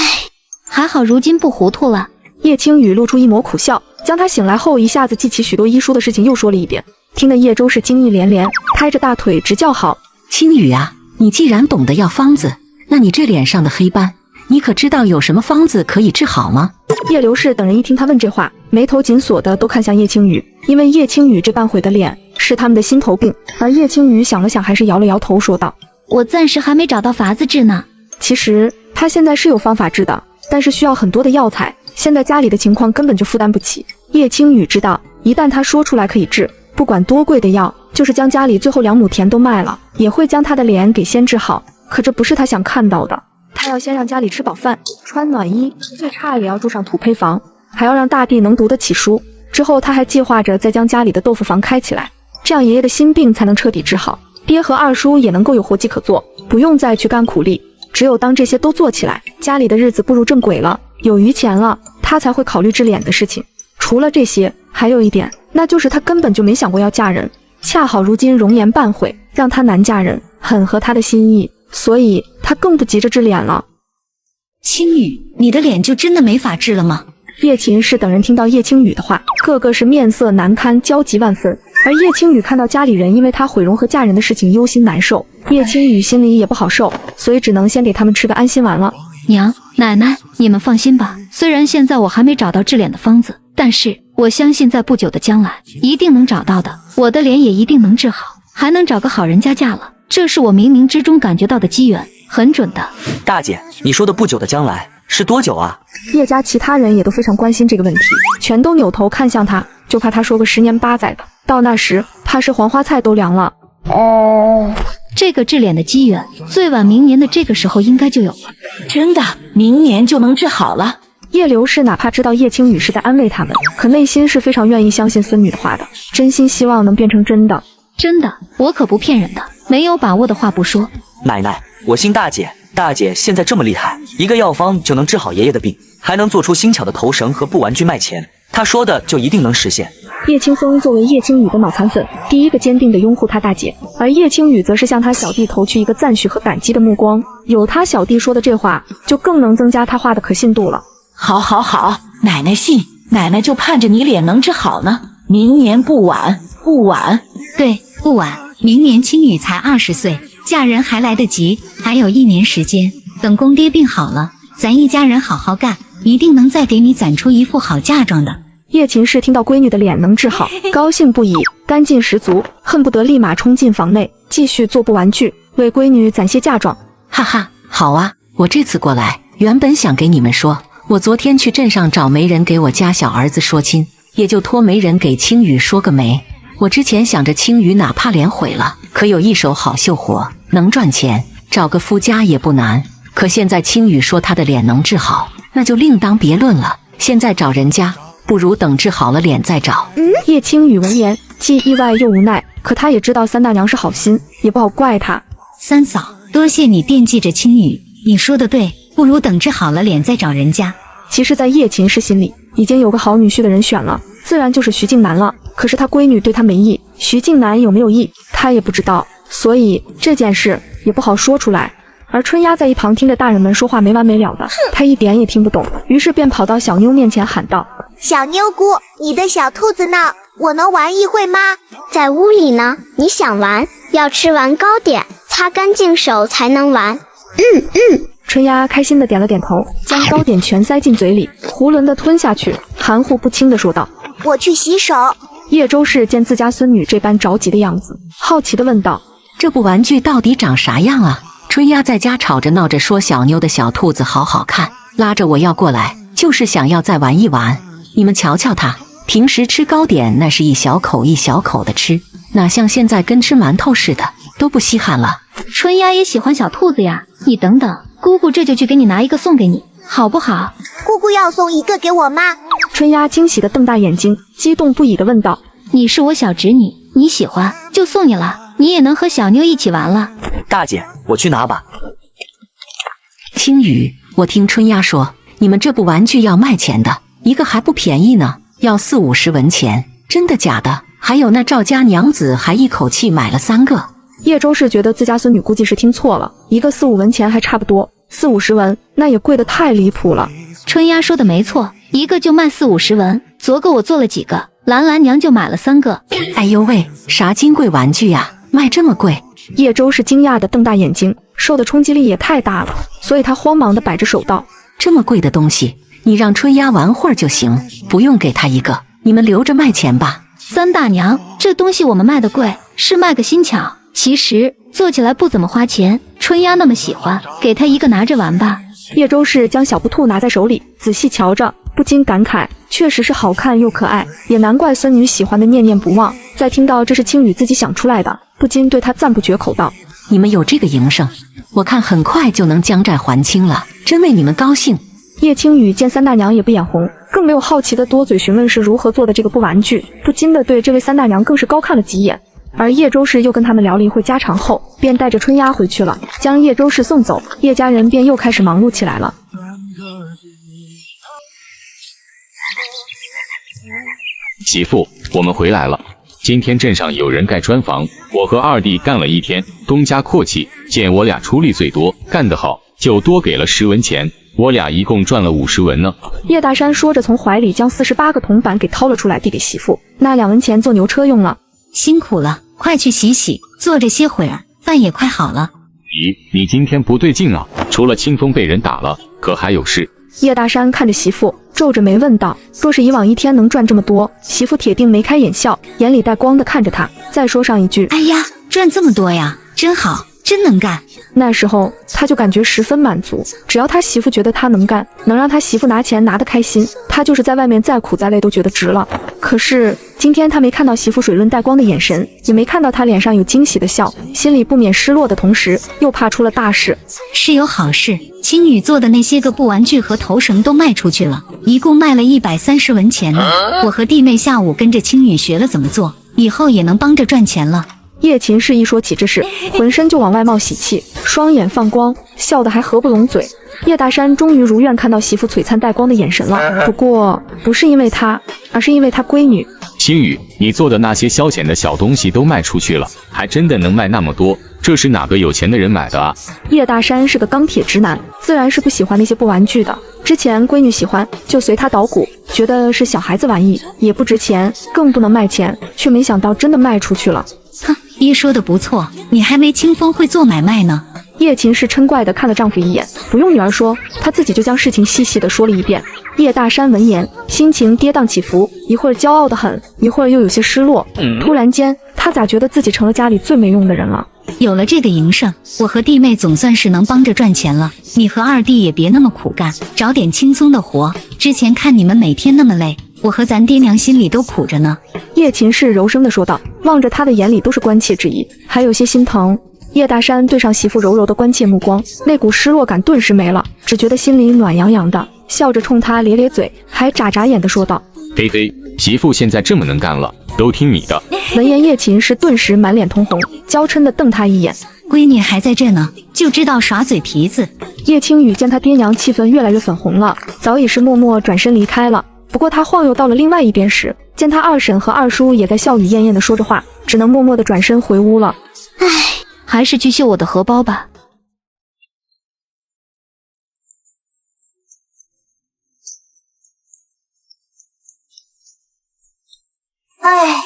还好如今不糊涂了。叶青雨露出一抹苦笑，将他醒来后一下子记起许多医书的事情又说了一遍，听得叶周氏惊异连连，拍着大腿直叫好。青雨啊，你既然懂得药方子，那你这脸上的黑斑，你可知道有什么方子可以治好吗？叶刘氏等人一听他问这话，眉头紧锁的都看向叶青雨，因为叶青雨这半毁的脸是他们的心头病。而叶青雨想了想，还是摇了摇头说道：“我暂时还没找到法子治呢。其实他现在是有方法治的，但是需要很多的药材，现在家里的情况根本就负担不起。”叶青雨知道，一旦他说出来可以治，不管多贵的药，就是将家里最后2亩田都卖了，也会将他的脸给先治好。可这不是他想看到的，他要先让家里吃饱饭，穿暖衣，最差也要住上土坯房，还要让大地能读得起书。之后他还计划着再将家里的豆腐房开起来，这样爷爷的心病才能彻底治好，爹和二叔也能够有活计可做，不用再去干苦力。只有当这些都做起来，家里的日子步入正轨了，有余钱了，他才会考虑治脸的事情。除了这些，还有一点，那就是他根本就没想过要嫁人，恰好如今容颜半毁，让他难嫁人，很合他的心意，所以他更不急着治脸了。青雨，你的脸就真的没法治了吗？叶秦氏等人听到叶青雨的话，个个是面色难堪，焦急万分。而叶青雨看到家里人因为他毁容和嫁人的事情忧心难受，叶青雨心里也不好受，所以只能先给他们吃个安心丸了。娘、奶奶，你们放心吧，虽然现在我还没找到治脸的方子，但是我相信在不久的将来一定能找到的，我的脸也一定能治好，还能找个好人家嫁了，这是我冥冥之中感觉到的机缘，很准的。大姐，你说的不久的将来是多久啊？叶家其他人也都非常关心这个问题，全都扭头看向他，就怕他说个10年8载的，到那时怕是黄花菜都凉了。这个治脸的机缘，最晚明年的这个时候应该就有了。真的，明年就能治好了。叶刘氏哪怕知道叶青雨是在安慰他们，可内心是非常愿意相信孙女的话的，真心希望能变成真的。真的，我可不骗人的，没有把握的话不说。奶奶，我信大姐，大姐现在这么厉害，一个药方就能治好爷爷的病，还能做出新巧的头绳和布玩具卖钱，他说的就一定能实现。叶青松作为叶青雨的脑残粉，第一个坚定地拥护他大姐，而叶青雨则是向他小弟投去一个赞许和感激的目光。有他小弟说的这话，就更能增加他话的可信度了。好，好，好，奶奶信，奶奶就盼着你脸能治好呢。明年不晚，不晚。对，不晚。明年青雨才20岁，嫁人还来得及，还有1年时间。等公爹病好了，咱一家人好好干，一定能再给你攒出一副好嫁妆的。叶秦氏听到闺女的脸能治好，高兴不已，干劲十足，恨不得立马冲进房内，继续做布玩具，为闺女攒些嫁妆。哈哈，好啊，我这次过来，原本想给你们说，我昨天去镇上找媒人给我家小儿子说亲，也就托媒人给青雨说个媒。我之前想着青雨哪怕脸毁了，可有一手好绣活，能赚钱，找个夫家也不难。可现在青雨说她的脸能治好，那就另当别论了。现在找人家，不如等治好了脸再找。叶青雨闻言，既意外又无奈，可他也知道三大娘是好心，也不好怪她。三嫂，多谢你惦记着青雨，你说的对，不如等治好了脸再找人家。其实，在叶秦氏心里，已经有个好女婿的人选了，自然就是徐静南了。可是他闺女对他没意，徐静南有没有意，他也不知道，所以这件事也不好说出来。而春丫在一旁听着大人们说话没完没了的，她一点也听不懂，于是便跑到小妞面前喊道：“小妞姑，你的小兔子呢？我能玩一会吗？”在屋里呢，你想玩，要吃完糕点，擦干净手才能玩。春丫开心的点了点头，将糕点全塞进嘴里，囫囵的吞下去，含糊不清的说道：“我去洗手。”叶周氏见自家孙女这般着急的样子，好奇的问道：“这部玩具到底长啥样啊？”春丫在家吵着闹着说小妞的小兔子好好看，拉着我要过来，就是想要再玩一玩。你们瞧瞧她，平时吃糕点那是一小口一小口的吃，哪像现在跟吃馒头似的，都不稀罕了。春丫也喜欢小兔子呀，你等等，姑姑这就去给你拿一个送给你，好不好？姑姑要送一个给我吗？春丫惊喜的瞪大眼睛，激动不已的问道：“你是我小侄女，你喜欢就送你了，你也能和小妞一起玩了。”大姐，我去拿吧。青雨，我听春丫说，你们这部玩具要卖钱的，一个还不便宜呢，要40-50文钱，真的假的？还有那赵家娘子还一口气买了3个。叶周氏觉得自家孙女估计是听错了，一个4-5文钱还差不多，40-50文那也贵得太离谱了。春丫说的没错，一个就卖40-50文，昨个我做了几个，兰兰娘就买了3个。哎呦喂，啥金贵玩具呀，卖这么贵？叶周是惊讶的瞪大眼睛，受的冲击力也太大了，所以他慌忙的摆着手道：“这么贵的东西，你让春丫玩会儿就行，不用给她一个，你们留着卖钱吧。”三大娘，这东西我们卖的贵，是卖个新巧，其实做起来不怎么花钱。春丫那么喜欢，给她一个拿着玩吧。叶周氏将小布兔拿在手里，仔细瞧着，不禁感慨，确实是好看又可爱，也难怪孙女喜欢的念念不忘。再听到这是青雨自己想出来的，不禁对她赞不绝口道：“你们有这个营生，我看很快就能将债还清了，真为你们高兴。”叶青雨见三大娘也不眼红，更没有好奇的多嘴询问是如何做的这个布玩具，不禁的对这位三大娘更是高看了几眼。而叶周氏又跟他们聊了一会家常后，便带着春丫回去了。将叶周氏送走，叶家人便又开始忙碌起来了。媳妇，我们回来了。今天镇上有人盖砖房，我和二弟干了一天，东家阔气，见我俩出力最多，干得好，就多给了10文钱，我俩一共赚了50文呢。叶大山说着，从怀里将48个铜板给掏了出来，递给媳妇，那2文钱坐牛车用了。辛苦了，快去洗洗，坐着歇会儿，饭也快好了。咦，你今天不对劲啊，除了清风被人打了，可还有事？叶大山看着媳妇，皱着眉问道：“若是以往一天能赚这么多，媳妇铁定眉开眼笑，眼里带光的看着他，再说上一句：哎呀，赚这么多呀，真好，真能干。”那时候他就感觉十分满足，只要他媳妇觉得他能干，能让他媳妇拿钱拿得开心，他就是在外面再苦再累都觉得值了。可是今天他没看到媳妇水润带光的眼神，也没看到他脸上有惊喜的笑，心里不免失落的同时，又怕出了大事。是有好事，青雨做的那些个布玩具和头绳都卖出去了，一共卖了130文钱呢。我和弟妹下午跟着青雨学了怎么做，以后也能帮着赚钱了。叶秦氏一说起这事，浑身就往外冒喜气，双眼放光，笑得还合不拢嘴。叶大山终于如愿看到媳妇璀璨带光的眼神了，不过不是因为他，而是因为他闺女。青雨，你做的那些消遣的小东西都卖出去了，还真的能卖那么多？这是哪个有钱的人买的啊？叶大山是个钢铁直男，自然是不喜欢那些布玩具的。之前闺女喜欢，就随她捣鼓，觉得是小孩子玩意，也不值钱，更不能卖钱，却没想到真的卖出去了。哼，爹说的不错，你还没清风会做买卖呢。叶琴是嗔怪地看了丈夫一眼，不用女儿说，她自己就将事情细细地说了一遍。叶大山闻言，心情跌宕起伏，一会儿骄傲得很，一会儿又有些失落。突然间，他咋觉得自己成了家里最没用的人了？有了这个营生，我和弟妹总算是能帮着赚钱了。你和二弟也别那么苦干，找点轻松的活。之前看你们每天那么累，我和咱爹娘心里都苦着呢。叶琴是柔声地说道，望着他的眼里都是关切之意，还有些心疼。叶大山对上媳妇柔柔的关切目光，那股失落感顿时没了，只觉得心里暖洋洋的，笑着冲他咧咧嘴，还眨眨眼地说道：菲菲，媳妇现在这么能干了，都听你的。闻言，叶琴是顿时满脸通红，娇嗔地瞪他一眼。闺女还在这呢，就知道耍嘴皮子。叶青雨见他爹娘气氛越来越粉红了，早已是默默转身离开了。不过他晃悠到了另外一边时，见他二婶和二叔也在笑语晏晏地说着话，只能默默地转身回屋了。唉，还是去秀我的荷包吧。唉，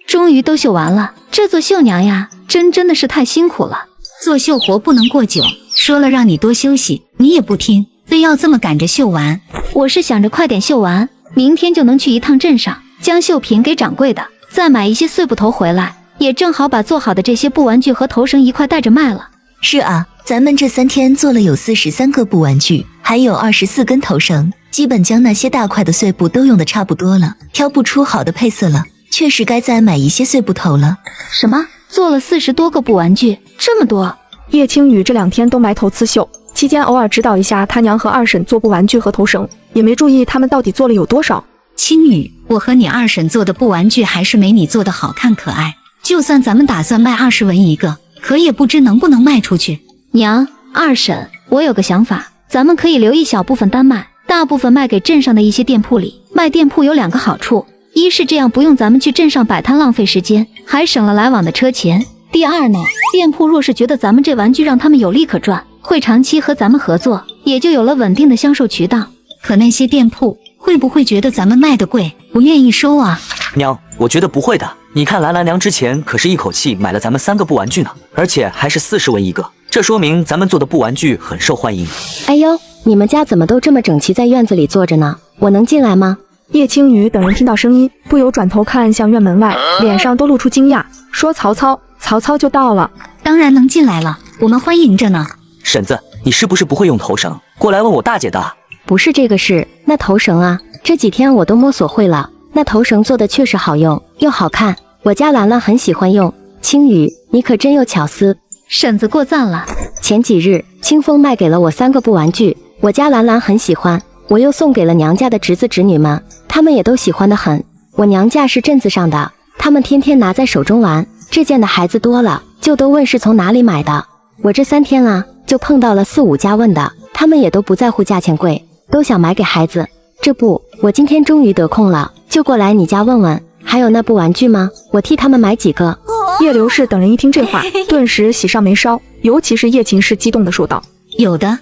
终于都绣完了，这做绣娘呀，真的是太辛苦了。做绣活不能过久，说了让你多休息，你也不听，非要这么赶着绣完。我是想着快点绣完，明天就能去一趟镇上，将绣品给掌柜的，再买一些碎布头回来，也正好把做好的这些布玩具和头绳一块带着卖了。是啊，咱们这3天做了有43个布玩具，还有24根头绳，基本将那些大块的碎布都用得差不多了，挑不出好的配色了，确实该再买一些碎布头了。什么？做了40多个布玩具，这么多？叶青雨这2天都埋头刺绣，期间偶尔指导一下他娘和二婶做布玩具和头绳，也没注意他们到底做了有多少。青雨，我和你二婶做的布玩具还是没你做的好看可爱，就算咱们打算卖20文一个，可也不知能不能卖出去。娘，二婶，我有个想法，咱们可以留一小部分单卖，大部分卖给镇上的一些店铺里。卖店铺有2个好处，一是这样不用咱们去镇上摆摊浪费时间，还省了来往的车钱。第二呢，店铺若是觉得咱们这玩具让他们有利可赚，会长期和咱们合作，也就有了稳定的销售渠道。可那些店铺会不会觉得咱们卖的贵，不愿意收啊？娘，我觉得不会的。你看兰兰娘之前可是一口气买了咱们3个布玩具呢，而且还是40文一个，这说明咱们做的布玩具很受欢迎。哎呦，你们家怎么都这么整齐，在院子里坐着呢？我能进来吗？叶青雨等人听到声音，不由转头看向院门外，脸上都露出惊讶，说：曹操就到了。当然能进来了，我们欢迎着呢。婶子，你是不是不会用头绳？过来问我大姐的。不是这个事，那头绳啊，这几天我都摸索会了，那头绳做的确实好用又好看，我家兰兰很喜欢用。青雨，你可真有巧思，婶子过赞了。前几日清风卖给了我3个布玩具，我家兰兰很喜欢，我又送给了娘家的侄子侄女们，他们也都喜欢得很。我娘家是镇子上的，他们天天拿在手中玩，这件的孩子多了，就都问是从哪里买的。我这3天啊，就碰到了4、5家问的，他们也都不在乎价钱贵，都想买给孩子。这不，我今天终于得空了，就过来你家问问，还有那布玩具吗？我替他们买几个。叶刘氏等人一听这话，顿时喜上眉梢，尤其是叶琴氏激动地说道：有的，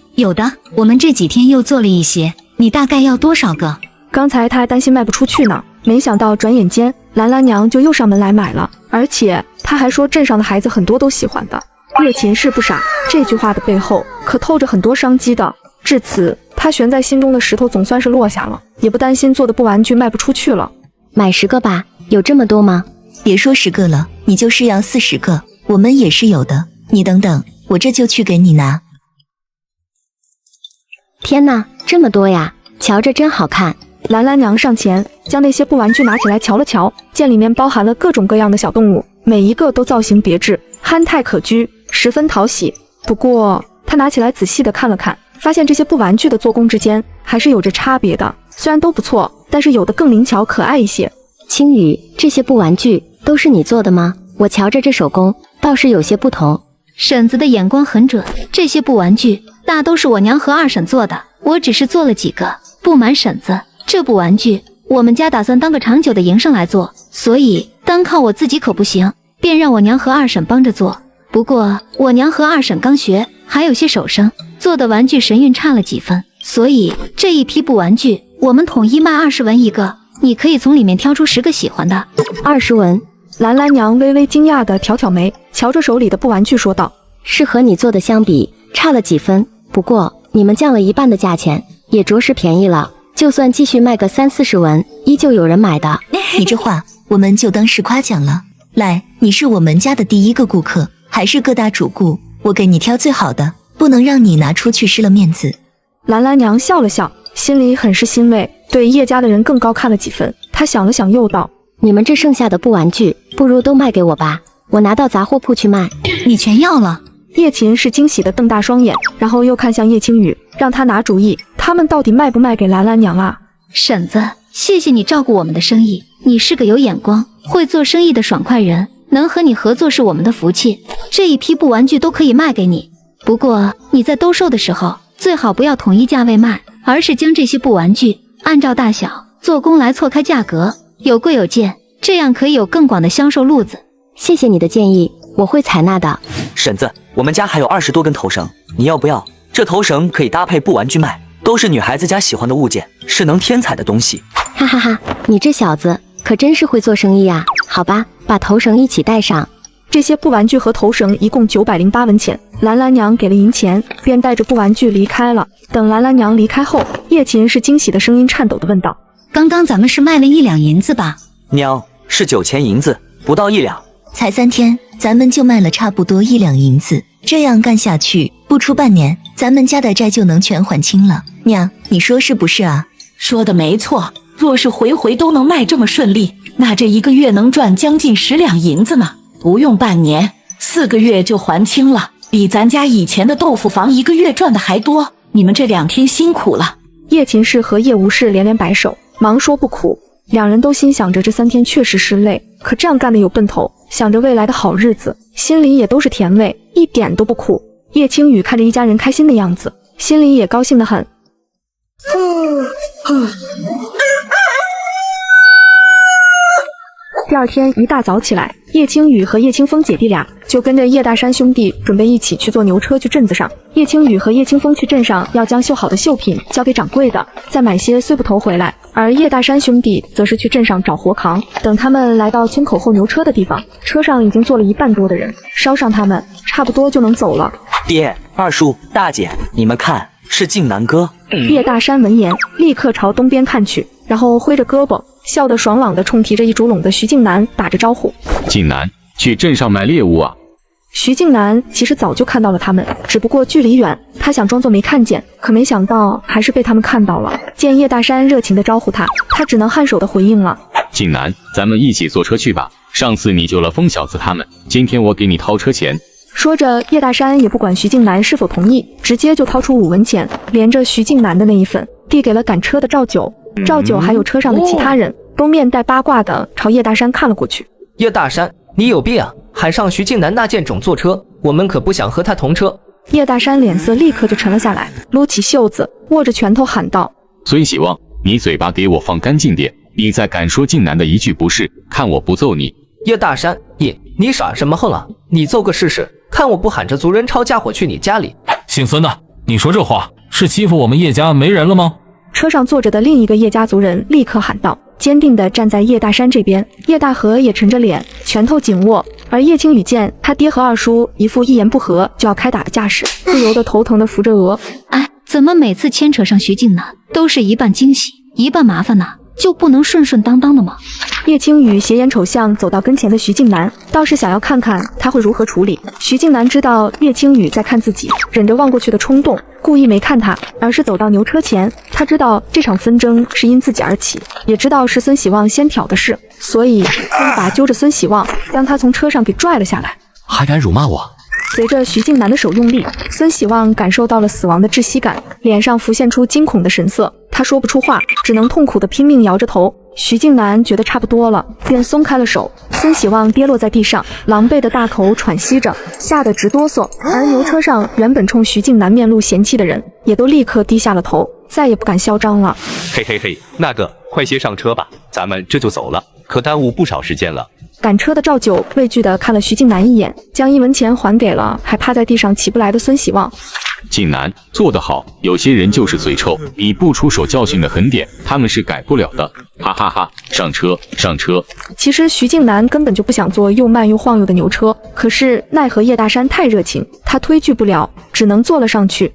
我们这几天又做了一些，你大概要多少个？刚才他还担心卖不出去呢，没想到转眼间兰兰娘就又上门来买了，而且他还说镇上的孩子很多都喜欢的。叶琴氏不傻，这句话的背后可透着很多商机的。至此，他悬在心中的石头总算是落下了，也不担心做的布玩具卖不出去了。买10个吧，有这么多吗？别说10个了，你就是要40个，我们也是有的。你等等，我这就去给你拿。天哪，这么多呀！瞧着真好看。兰兰娘上前将那些布玩具拿起来瞧了瞧，见里面包含了各种各样的小动物，每一个都造型别致，憨态可掬，十分讨喜。不过她拿起来仔细的看了看，发现这些布玩具的做工之间还是有着差别的，虽然都不错，但是有的更灵巧可爱一些。青雨，这些布玩具都是你做的吗？我瞧着这手工倒是有些不同。婶子的眼光很准，这些布玩具大大都是我娘和二婶做的，我只是做了几个。不瞒婶子，这部玩具我们家打算当个长久的营生来做，所以单靠我自己可不行，便让我娘和二婶帮着做。不过我娘和二婶刚学，还有些手生，做的玩具神韵差了几分，所以这一批布玩具我们统一卖20文一个，你可以从里面挑出10个喜欢的。20文。兰兰娘微微惊讶地挑挑眉，瞧着手里的布玩具说道：“是和你做的相比差了几分，不过你们降了1半的价钱，也着实便宜了。就算继续卖个30-40文，依旧有人买的。”你这话我们就当是夸奖了。来，你是我们家的第1个顾客，还是各大主顾，我给你挑最好的，不能让你拿出去失了面子。兰兰娘笑了笑，心里很是欣慰，对叶家的人更高看了几分。她想了想，又道：“你们这剩下的布玩具，不如都卖给我吧，我拿到杂货铺去卖。”你全要了？叶琴是惊喜的瞪大双眼，然后又看向叶青雨，让他拿主意，他们到底卖不卖给兰兰娘啊？婶子，谢谢你照顾我们的生意，你是个有眼光、会做生意的爽快人，能和你合作是我们的福气。这一批布玩具都可以卖给你，不过你在兜售的时候，最好不要统一价位卖，而是将这些布玩具按照大小、做工来错开价格，有贵有贱，这样可以有更广的销售路子。谢谢你的建议，我会采纳的。婶子，我们家还有20多根头绳，你要不要？这头绳可以搭配布玩具卖，都是女孩子家喜欢的物件，是能添彩的东西。哈哈哈，你这小子可真是会做生意啊！好吧，把头绳一起带上。这些布玩具和头绳一共908文钱，兰兰娘给了银钱，便带着布玩具离开了。等兰兰娘离开后，叶琴是惊喜的声音颤抖地问道：“刚刚咱们是卖了1两银子吧？”娘，是9钱银子，不到1两。才3天，咱们就卖了差不多1两银子，这样干下去，不出半年，咱们家的债就能全还清了。娘，你说是不是啊？说的没错，若是回回都能卖这么顺利，那这1个月能赚将近10两银子呢，不用半年，4个月就还清了，比咱家以前的豆腐房1个月赚的还多。你们这2天辛苦了。叶琴氏和叶无氏连连摆手，忙说不苦。两人都心想着这3天确实是累，可这样干的有奔头，想着未来的好日子，心里也都是甜味，一点都不苦。叶青雨看着一家人开心的样子，心里也高兴得很。第2天一大早起来，叶青雨和叶清风姐弟俩就跟着叶大山兄弟准备一起去坐牛车去镇子上。叶青雨和叶清风去镇上要将绣好的绣品交给掌柜的，再买些碎布头回来，而叶大山兄弟则是去镇上找活扛。等他们来到村口候牛车的地方，车上已经坐了1半多的人，捎上他们差不多就能走了。爹、二叔、大姐，你们看，是靖南哥。叶大山闻言，立刻朝东边看去，然后挥着胳膊，笑得爽朗地冲提着一竹笼的徐静南打着招呼：“静南，去镇上买猎物啊！”徐静南其实早就看到了他们，只不过距离远，他想装作没看见，可没想到还是被他们看到了。见叶大山热情地招呼他，他只能颔首地回应了。静南，咱们一起坐车去吧。上次你救了疯小子他们，今天我给你掏车钱。说着，叶大山也不管徐静南是否同意，直接就掏出5文钱，连着徐静南的那一份递给了赶车的赵九。赵九还有车上的其他人都面带八卦的朝叶大山看了过去。叶大山，你有病啊！喊上徐静南那件种坐车，我们可不想和他同车。叶大山脸色立刻就沉了下来，撸起袖子，握着拳头喊道：“孙喜旺，你嘴巴给我放干净点！你再敢说静南的一句不是，看我不揍你！”叶大山，你耍什么横啊？你揍个试试，看我不喊着族人抄家伙去你家里！姓孙的，你说这话是欺负我们叶家没人了吗？车上坐着的另一个叶家族人立刻喊道，坚定地站在叶大山这边。叶大河也沉着脸，拳头紧握，而叶青雨见他爹和二叔一副一言不合就要开打的架势，不由得头疼地扶着额。哎，怎么每次牵扯上徐静南都是一半惊喜一半麻烦呢？就不能顺顺当当的吗？叶青雨斜眼瞅向走到跟前的徐静南，倒是想要看看他会如何处理。徐静南知道叶青雨在看自己，忍着望过去的冲动，故意没看他，而是走到牛车前。他知道这场纷争是因自己而起，也知道是孙喜旺先挑的事，所以一把揪着孙喜旺，将他从车上给拽了下来。还敢辱骂我？随着徐静南的手用力，孙喜旺感受到了死亡的窒息感，脸上浮现出惊恐的神色。他说不出话，只能痛苦地拼命摇着头。徐静南觉得差不多了，便松开了手。孙喜旺跌落在地上，狼狈的大口喘息着，吓得直哆嗦。而牛车上原本冲徐静南面露嫌弃的人，也都立刻低下了头，再也不敢嚣张了。嘿嘿嘿，那个，快些上车吧，咱们这就走了，可耽误不少时间了。赶车的赵九畏惧地看了徐静南一眼，将1文钱还给了还趴在地上起不来的孙喜旺。静南做得好，有些人就是嘴臭，你不出手教训的狠点，他们是改不了的。哈哈哈，上车，上车。其实徐静南根本就不想坐又慢又晃悠的牛车，可是奈何叶大山太热情，他推拒不了，只能坐了上去。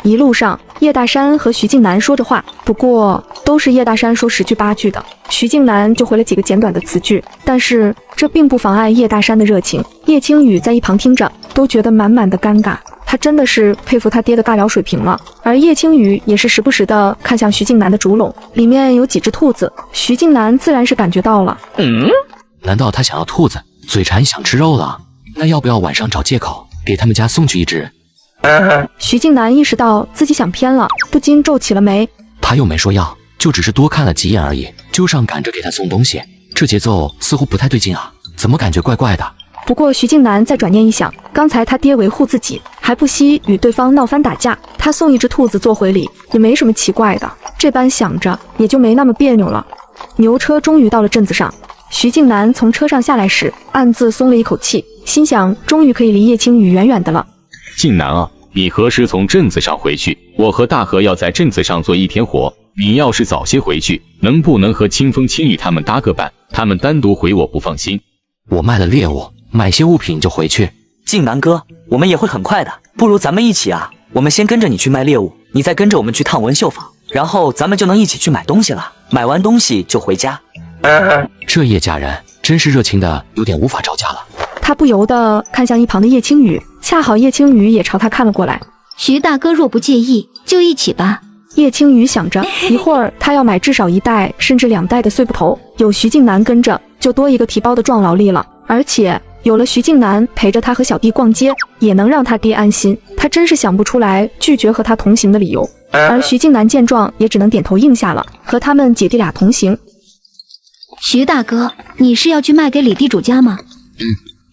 一路上，叶大山和徐静南说着话，不过都是叶大山说10句8句的，徐静南就回了几个简短的词句。但是这并不妨碍叶大山的热情。叶青雨在一旁听着，都觉得满满的尴尬。他真的是佩服他爹的尬聊水平了。而叶青雨也是时不时的看向徐静南的竹笼，里面有几只兔子，徐静南自然是感觉到了。难道他想要兔子，嘴馋想吃肉了？那要不要晚上找借口给他们家送去一只？徐静南意识到自己想偏了，不禁皱起了眉。他又没说要，就只是多看了几眼而已，就上赶着给他送东西，这节奏似乎不太对劲啊，怎么感觉怪怪的？不过徐静南再转念一想，刚才他爹维护自己，还不惜与对方闹翻打架，他送一只兔子做回礼，也没什么奇怪的。这般想着，也就没那么别扭了。牛车终于到了镇子上，徐静南从车上下来时，暗自松了一口气，心想终于可以离叶青雨远远的了。静南啊，你何时从镇子上回去？我和大河要在镇子上做1天活，你要是早些回去，能不能和清风、青雨他们搭个伴？他们单独回我不放心。我卖了猎物，买些物品就回去。静南哥，我们也会很快的，不如咱们一起啊！我们先跟着你去卖猎物，你再跟着我们去趟文绣坊，然后咱们就能一起去买东西了。买完东西就回家。这叶家人真是热情的，有点无法招架了。他不由得看向一旁的叶青雨，恰好叶青雨也朝他看了过来。徐大哥若不介意，就一起吧。叶青雨想着，一会儿他要买至少1袋甚至2袋的碎布头，有徐静南跟着，就多一个提包的壮劳力了。而且有了徐静南陪着他和小弟逛街，也能让他爹安心。他真是想不出来拒绝和他同行的理由。而徐静南见状，也只能点头应下了，和他们姐弟俩同行。徐大哥，你是要去卖给李地主家吗？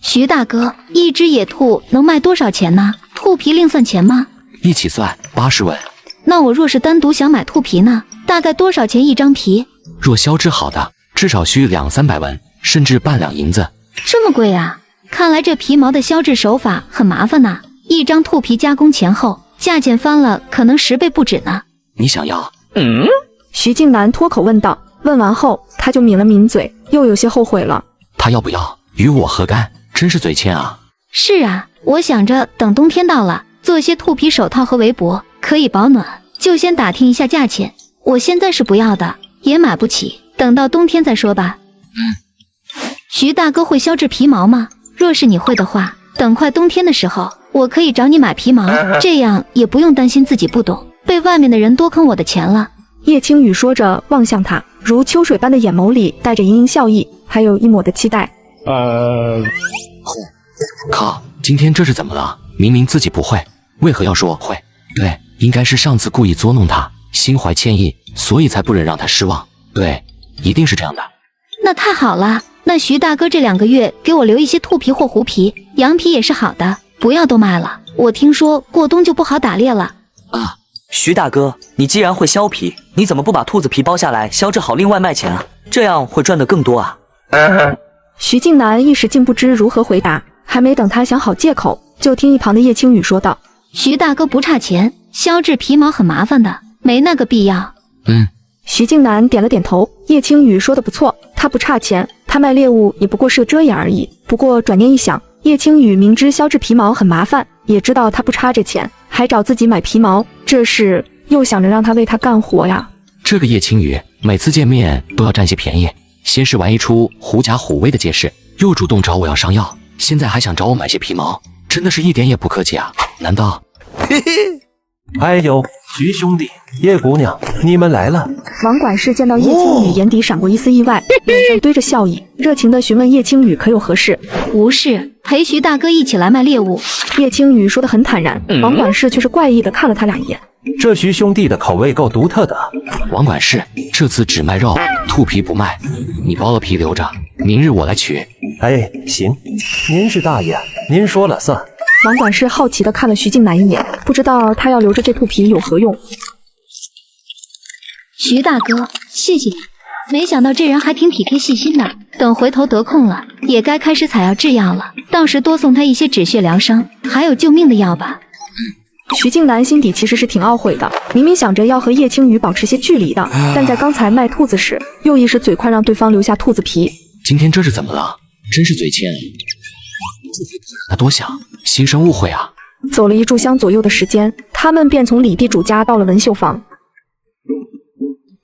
徐大哥，一只野兔能卖多少钱呢？兔皮另算钱吗？一起算80文。那我若是单独想买兔皮呢？大概多少钱一张皮？若销制好的，至少需200-300文，甚至半两银子。这么贵啊！看来这皮毛的销制手法很麻烦呐。一张兔皮加工前后，价钱翻了可能10倍不止呢。你想要？徐静南脱口问道。问完后，他就抿了抿嘴，又有些后悔了。他要不要与我何干？真是嘴欠啊！是啊，我想着等冬天到了，做些兔皮手套和围脖，可以保暖，就先打听一下价钱。我现在是不要的，也买不起，等到冬天再说吧。徐大哥会削制皮毛吗？若是你会的话，等快冬天的时候，我可以找你买皮毛，这样也不用担心自己不懂，被外面的人多坑我的钱了。叶青雨说着，望向他，如秋水般的眼眸里带着盈盈笑意，还有一抹的期待。靠，今天这是怎么了？明明自己不会，为何要说会？对，应该是上次故意捉弄他，心怀歉意，所以才不忍让他失望。对，一定是这样的。那太好了，那徐大哥这2个月给我留一些兔皮或狐皮，羊皮也是好的，不要都卖了。我听说过冬就不好打猎了。徐大哥，你既然会削皮，你怎么不把兔子皮剥下来削制好另外卖钱啊？这样会赚得更多啊。徐静南一时竟不知如何回答，还没等他想好借口，就听一旁的叶青雨说道：徐大哥不差钱，削制皮毛很麻烦的，没那个必要。徐静南点了点头，叶青雨说的不错，他不差钱，他卖猎物也不过是个遮掩而已。不过转念一想，叶青雨明知削制皮毛很麻烦，也知道他不差这钱，还找自己买皮毛，这是又想着让他为他干活呀。这个叶青雨每次见面都要占些便宜，先是玩一出狐假虎威的架势，又主动找我要上药，现在还想找我买些皮毛，真的是一点也不客气啊！难道……哎呦，徐兄弟，叶姑娘，你们来了。王管事见到叶青雨，眼底闪过一丝意外，脸上堆着笑意，热情地询问叶青雨可有何事。无事，陪徐大哥一起来卖猎物。叶青雨说得很坦然，王管事却是怪异地看了他俩一眼。这徐兄弟的口味够独特的。王管事，这次只卖肉，兔皮不卖，你剥了皮留着，明日我来取。哎，行，您是大爷，您说了算。王管事好奇地看了徐静南一眼，不知道他要留着这兔皮有何用。徐大哥，谢谢你，没想到这人还挺体贴细心的。等回头得空了，也该开始采药制药了，到时多送他一些止血疗伤，还有救命的药吧。徐静南心底其实是挺懊悔的，明明想着要和叶青雨保持些距离的，但在刚才卖兔子时，又一时嘴快让对方留下兔子皮。今天这是怎么了？真是嘴欠。他多想，心生误会啊。走了1炷香左右的时间，他们便从李地主家到了文绣坊。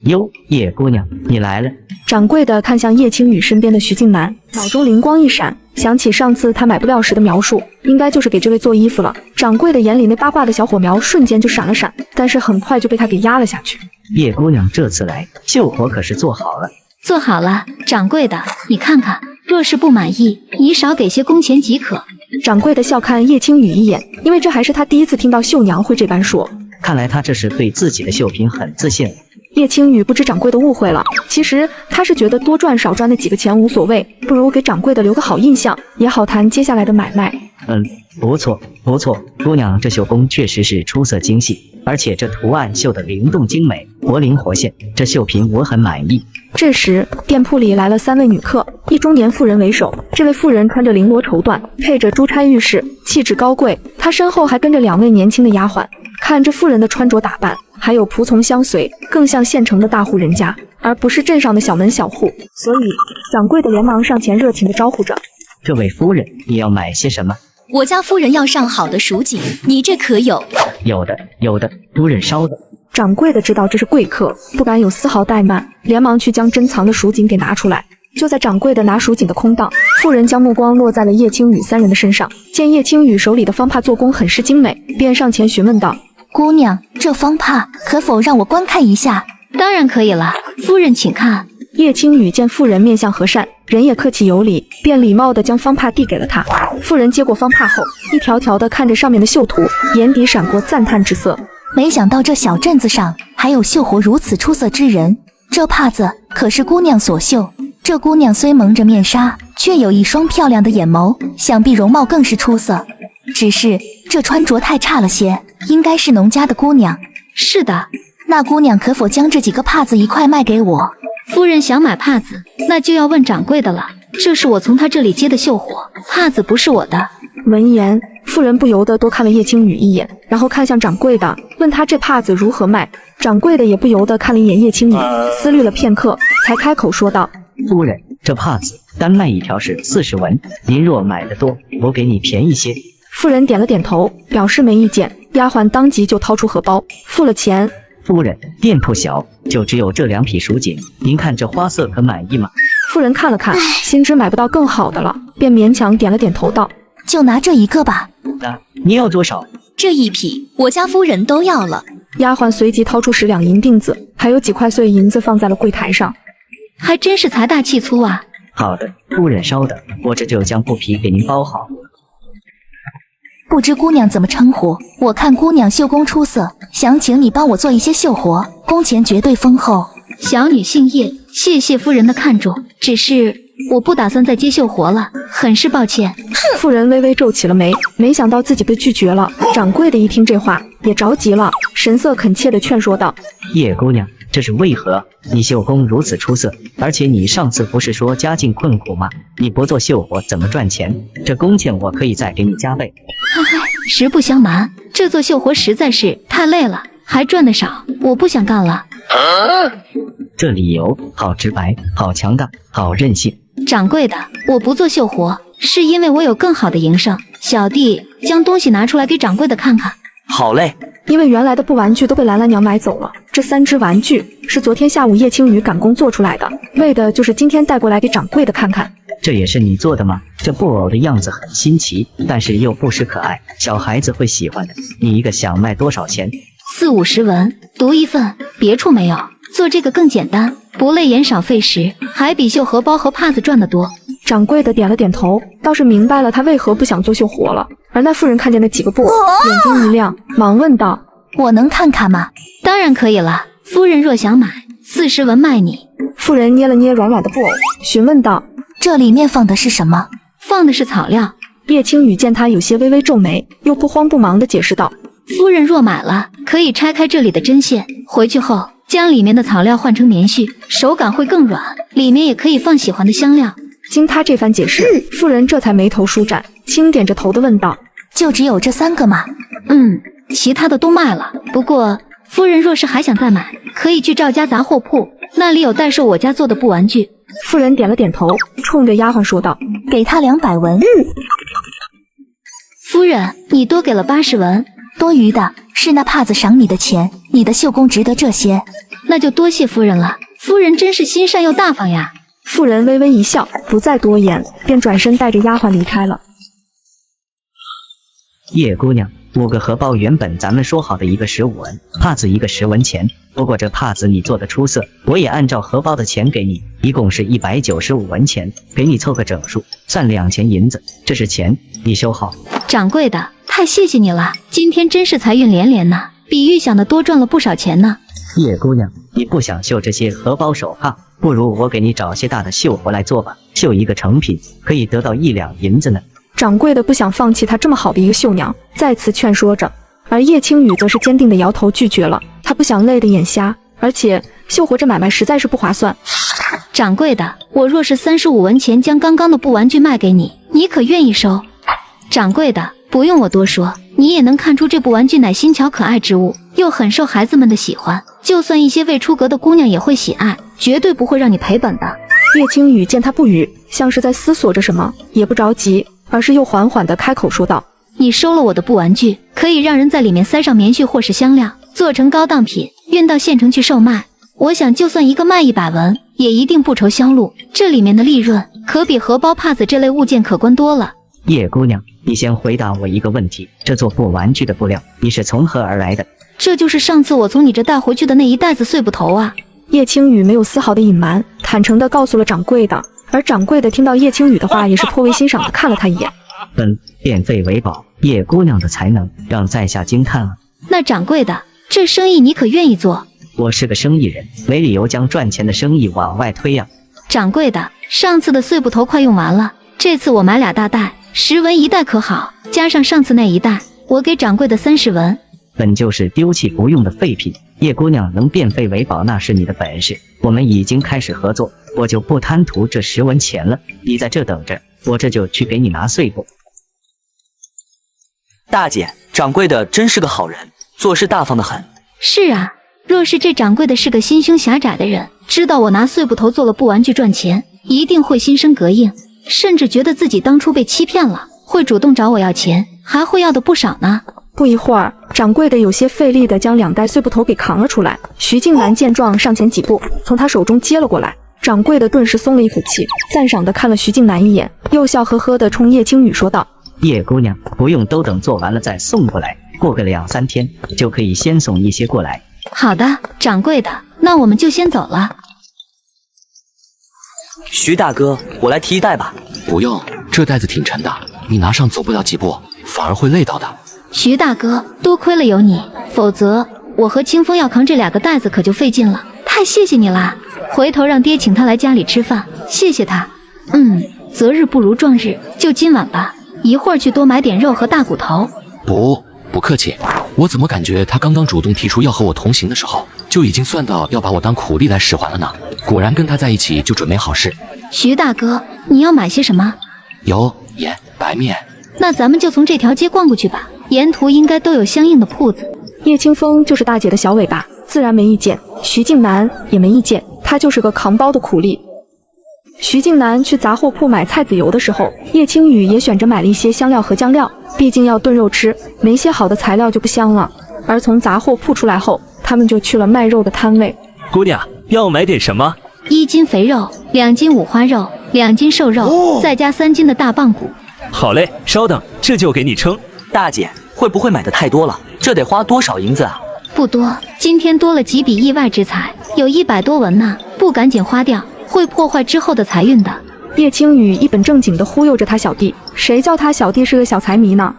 哟，叶姑娘，你来了。掌柜的看向叶青雨身边的徐静南，脑中灵光一闪，想起上次他买布料时的描述，应该就是给这位做衣服了。掌柜的眼里那八卦的小火苗瞬间就闪了闪，但是很快就被他给压了下去。叶姑娘这次来，绣活可是做好了。做好了，掌柜的，你看看，若是不满意，你少给些工钱即可。掌柜的笑看叶青雨一眼，因为这还是他第一次听到绣娘会这般说。看来他这是对自己的绣品很自信了。叶青雨不知掌柜的误会了，其实他是觉得多赚少赚那几个钱无所谓，不如给掌柜的留个好印象，也好谈接下来的买卖。不错不错，姑娘这绣工确实是出色精细，而且这图案绣得灵动精美，活灵活现，这绣品我很满意。这时店铺里来了3位女客，以中年妇人为首。这位妇人穿着绫罗绸缎，配着珠钗玉饰，气质高贵，她身后还跟着2位年轻的丫鬟。看这妇人的穿着打扮，还有仆从相随，更像县城的大户人家，而不是镇上的小门小户。所以掌柜的连忙上前热情地招呼着：这位夫人，你要买些什么？我家夫人要上好的蜀锦，你这可有？有的，夫人稍等。掌柜的知道这是贵客，不敢有丝毫怠慢，连忙去将珍藏的蜀锦给拿出来。就在掌柜的拿蜀锦的空档，妇人将目光落在了叶青雨3人的身上，见叶青雨手里的方帕做工很是精美，便上前询问道：姑娘，这方帕可否让我观看一下？当然可以了，夫人请看。叶青雨见妇人面相和善，人也客气有礼，便礼貌地将方帕递给了她。妇人接过方帕后，一条条地看着上面的绣图，眼底闪过赞叹之色。没想到这小镇子上还有绣活如此出色之人，这帕子可是姑娘所绣。这姑娘虽蒙着面纱，却有一双漂亮的眼眸，想必容貌更是出色。只是这穿着太差了些，应该是农家的姑娘。是的，那姑娘可否将这几个帕子一块卖给我？夫人想买帕子，那就要问掌柜的了。这是我从他这里接的绣活，帕子不是我的。闻言，妇人不由得多看了叶青雨一眼，然后看向掌柜的，问他这帕子如何卖。掌柜的也不由得看了一眼叶青雨，思虑了片刻，才开口说道：夫人，这帕子单卖1条是40文，您若买的多，我给你便宜些。妇人点了点头，表示没意见。丫鬟当即就掏出荷包，付了钱。夫人，店铺小，就只有这2匹蜀锦，您看这花色可满意吗？妇人看了看，心知买不到更好的了，便勉强点了点头道：就拿这一个吧。那你要多少？这1匹我家夫人都要了。丫鬟随即掏出10两银锭子，还有几块碎银子放在了柜台上。还真是财大气粗啊。好的，夫人稍等，我这就将布匹给您包好。不知姑娘怎么称呼？我看姑娘绣工出色，想请你帮我做一些绣活，工钱绝对丰厚。小女姓叶，谢谢夫人的看重，只是我不打算再接绣活了，很是抱歉。妇人微微皱起了眉，没想到自己被拒绝了。掌柜的一听这话，也着急了，神色恳切地劝说道：叶姑娘，这是为何？你绣工如此出色，而且你上次不是说家境困苦吗？你不做绣活怎么赚钱？这工钱我可以再给你加倍。实不相瞒，这做绣活实在是太累了，还赚得少，我不想干了。这理由好直白，好强大，好任性。掌柜的，我不做绣活，是因为我有更好的营生。小弟将东西拿出来给掌柜的看看。好嘞。因为原来的布玩具都被兰兰娘买走了，这3只玩具是昨天下午叶青雨赶工做出来的，为的就是今天带过来给掌柜的看看。这也是你做的吗？这布偶的样子很新奇，但是又不失可爱，小孩子会喜欢的。你一个想卖多少钱40-50文，读一份，别处没有。做这个更简单，不累眼少费时，还比绣荷包和帕子赚得多。掌柜的点了点头，倒是明白了他为何不想做绣活了。而那妇人看见那几个布偶，眼睛一亮，忙问道：“我能看看吗？”“当然可以了，夫人若想买，40文卖你。”妇人捏了捏软软的布偶，询问道：“这里面放的是什么？”“放的是草料。”叶青雨见他有些微微皱眉，又不慌不忙地解释道：“夫人若买了，可以拆开这里的针线，回去后将里面的草料换成棉絮，手感会更软，里面也可以放喜欢的香料。”经他这番解释，妇人这才眉头舒展，轻点着头的问道：“就只有这3个吗？”“其他的都卖了。不过夫人若是还想再买，可以去赵家杂货铺，那里有代售我家做的布玩具。”妇人点了点头，冲着丫鬟说道：“给他200文。”“夫人，你多给了80文，多余的是那帕子赏你的钱，你的绣工值得这些。”“那就多谢夫人了，夫人真是心善又大方呀。”妇人微微一笑，不再多言，便转身带着丫鬟离开了。叶姑娘，5个荷包原本咱们说好的一个15文，帕子一个10文钱。不过这帕子你做的出色，我也按照荷包的钱给你，一共是195文钱，给你凑个整数，算2钱银子。这是钱，你收好。掌柜的，太谢谢你了，今天真是财运连连呐，比预想的多赚了不少钱呢。叶姑娘，你不想绣这些荷包手帕，不如我给你找些大的绣活来做吧，绣一个成品可以得到1两银子呢。掌柜的不想放弃他这么好的一个绣娘，再次劝说着，而叶青雨则是坚定的摇头拒绝了。他不想累得眼瞎，而且绣活这买卖实在是不划算。掌柜的，我若是35文钱将刚刚的布玩具卖给你，你可愿意收？掌柜的，不用我多说，你也能看出这部玩具乃新巧可爱之物，又很受孩子们的喜欢，就算一些未出阁的姑娘也会喜爱，绝对不会让你赔本的。叶青雨见他不语，像是在思索着什么，也不着急，而是又缓缓地开口说道：“你收了我的布玩具，可以让人在里面塞上棉絮或是香料，做成高档品，运到县城去售卖。我想就算一个卖100文，也一定不愁销路，这里面的利润可比荷包、帕子这类物件可观多了。”叶姑娘，你先回答我一个问题，这做布玩具的布料你是从何而来的？这就是上次我从你这带回去的那一袋子碎布头啊。叶青雨没有丝毫的隐瞒，坦诚地告诉了掌柜的。而掌柜的听到叶青雨的话，也是颇为欣赏地看了他一眼。变废为宝，叶姑娘的才能让在下惊叹了。那掌柜的，这生意你可愿意做？我是个生意人，没理由将赚钱的生意往外推呀。掌柜的，上次的碎布头快用完了，这次我买2大袋，10文一袋可好？加上上次那一袋，我给掌柜的30文。本就是丢弃不用的废品，叶姑娘能变废为宝，那是你的本事。我们已经开始合作，我就不贪图这10文钱了。你在这等着，我这就去给你拿碎布。大姐，掌柜的真是个好人，做事大方得很。是啊，若是这掌柜的是个心胸狭窄的人，知道我拿碎布头做了布玩具赚钱，一定会心生膈应，甚至觉得自己当初被欺骗了，会主动找我要钱，还会要的不少呢。不一会儿，掌柜的有些费力地将2袋碎布头给扛了出来。徐静南见状，上前几步，从他手中接了过来。掌柜的顿时松了一口气，赞赏地看了徐静南一眼，又笑呵呵地冲叶青雨说道：“叶姑娘，不用都等做完了再送过来，过个2、3天就可以先送一些过来。”好的，掌柜的，那我们就先走了。徐大哥，我来提一袋吧。不用，这袋子挺沉的，你拿上走不了几步，反而会累到的。徐大哥，多亏了有你，否则我和清风要扛这2个袋子可就费劲了。太谢谢你啦！回头让爹请他来家里吃饭，谢谢他。择日不如撞日，就今晚吧。一会儿去多买点肉和大骨头。不客气，我怎么感觉他刚刚主动提出要和我同行的时候，就已经算到要把我当苦力来使唤了呢？果然跟他在一起就准没好事。徐大哥，你要买些什么？油、盐、白面。那咱们就从这条街逛过去吧，沿途应该都有相应的铺子。叶清风就是大姐的小尾巴，自然没意见。徐静南也没意见，他就是个扛包的苦力。徐静南去杂货铺买菜籽油的时候，叶青雨也选着买了一些香料和酱料，毕竟要炖肉吃，没些好的材料就不香了。而从杂货铺出来后，他们就去了卖肉的摊位。姑娘，要买点什么？1斤肥肉，2斤五花肉，2斤瘦肉，再加3斤的大棒骨。好嘞，稍等，这就给你称。大姐，会不会买的太多了？这得花多少银子啊？不多，今天多了几笔意外之财，有100多文呢，不赶紧花掉，会破坏之后的财运的。叶青雨一本正经地忽悠着他小弟，谁叫他小弟是个小财迷呢？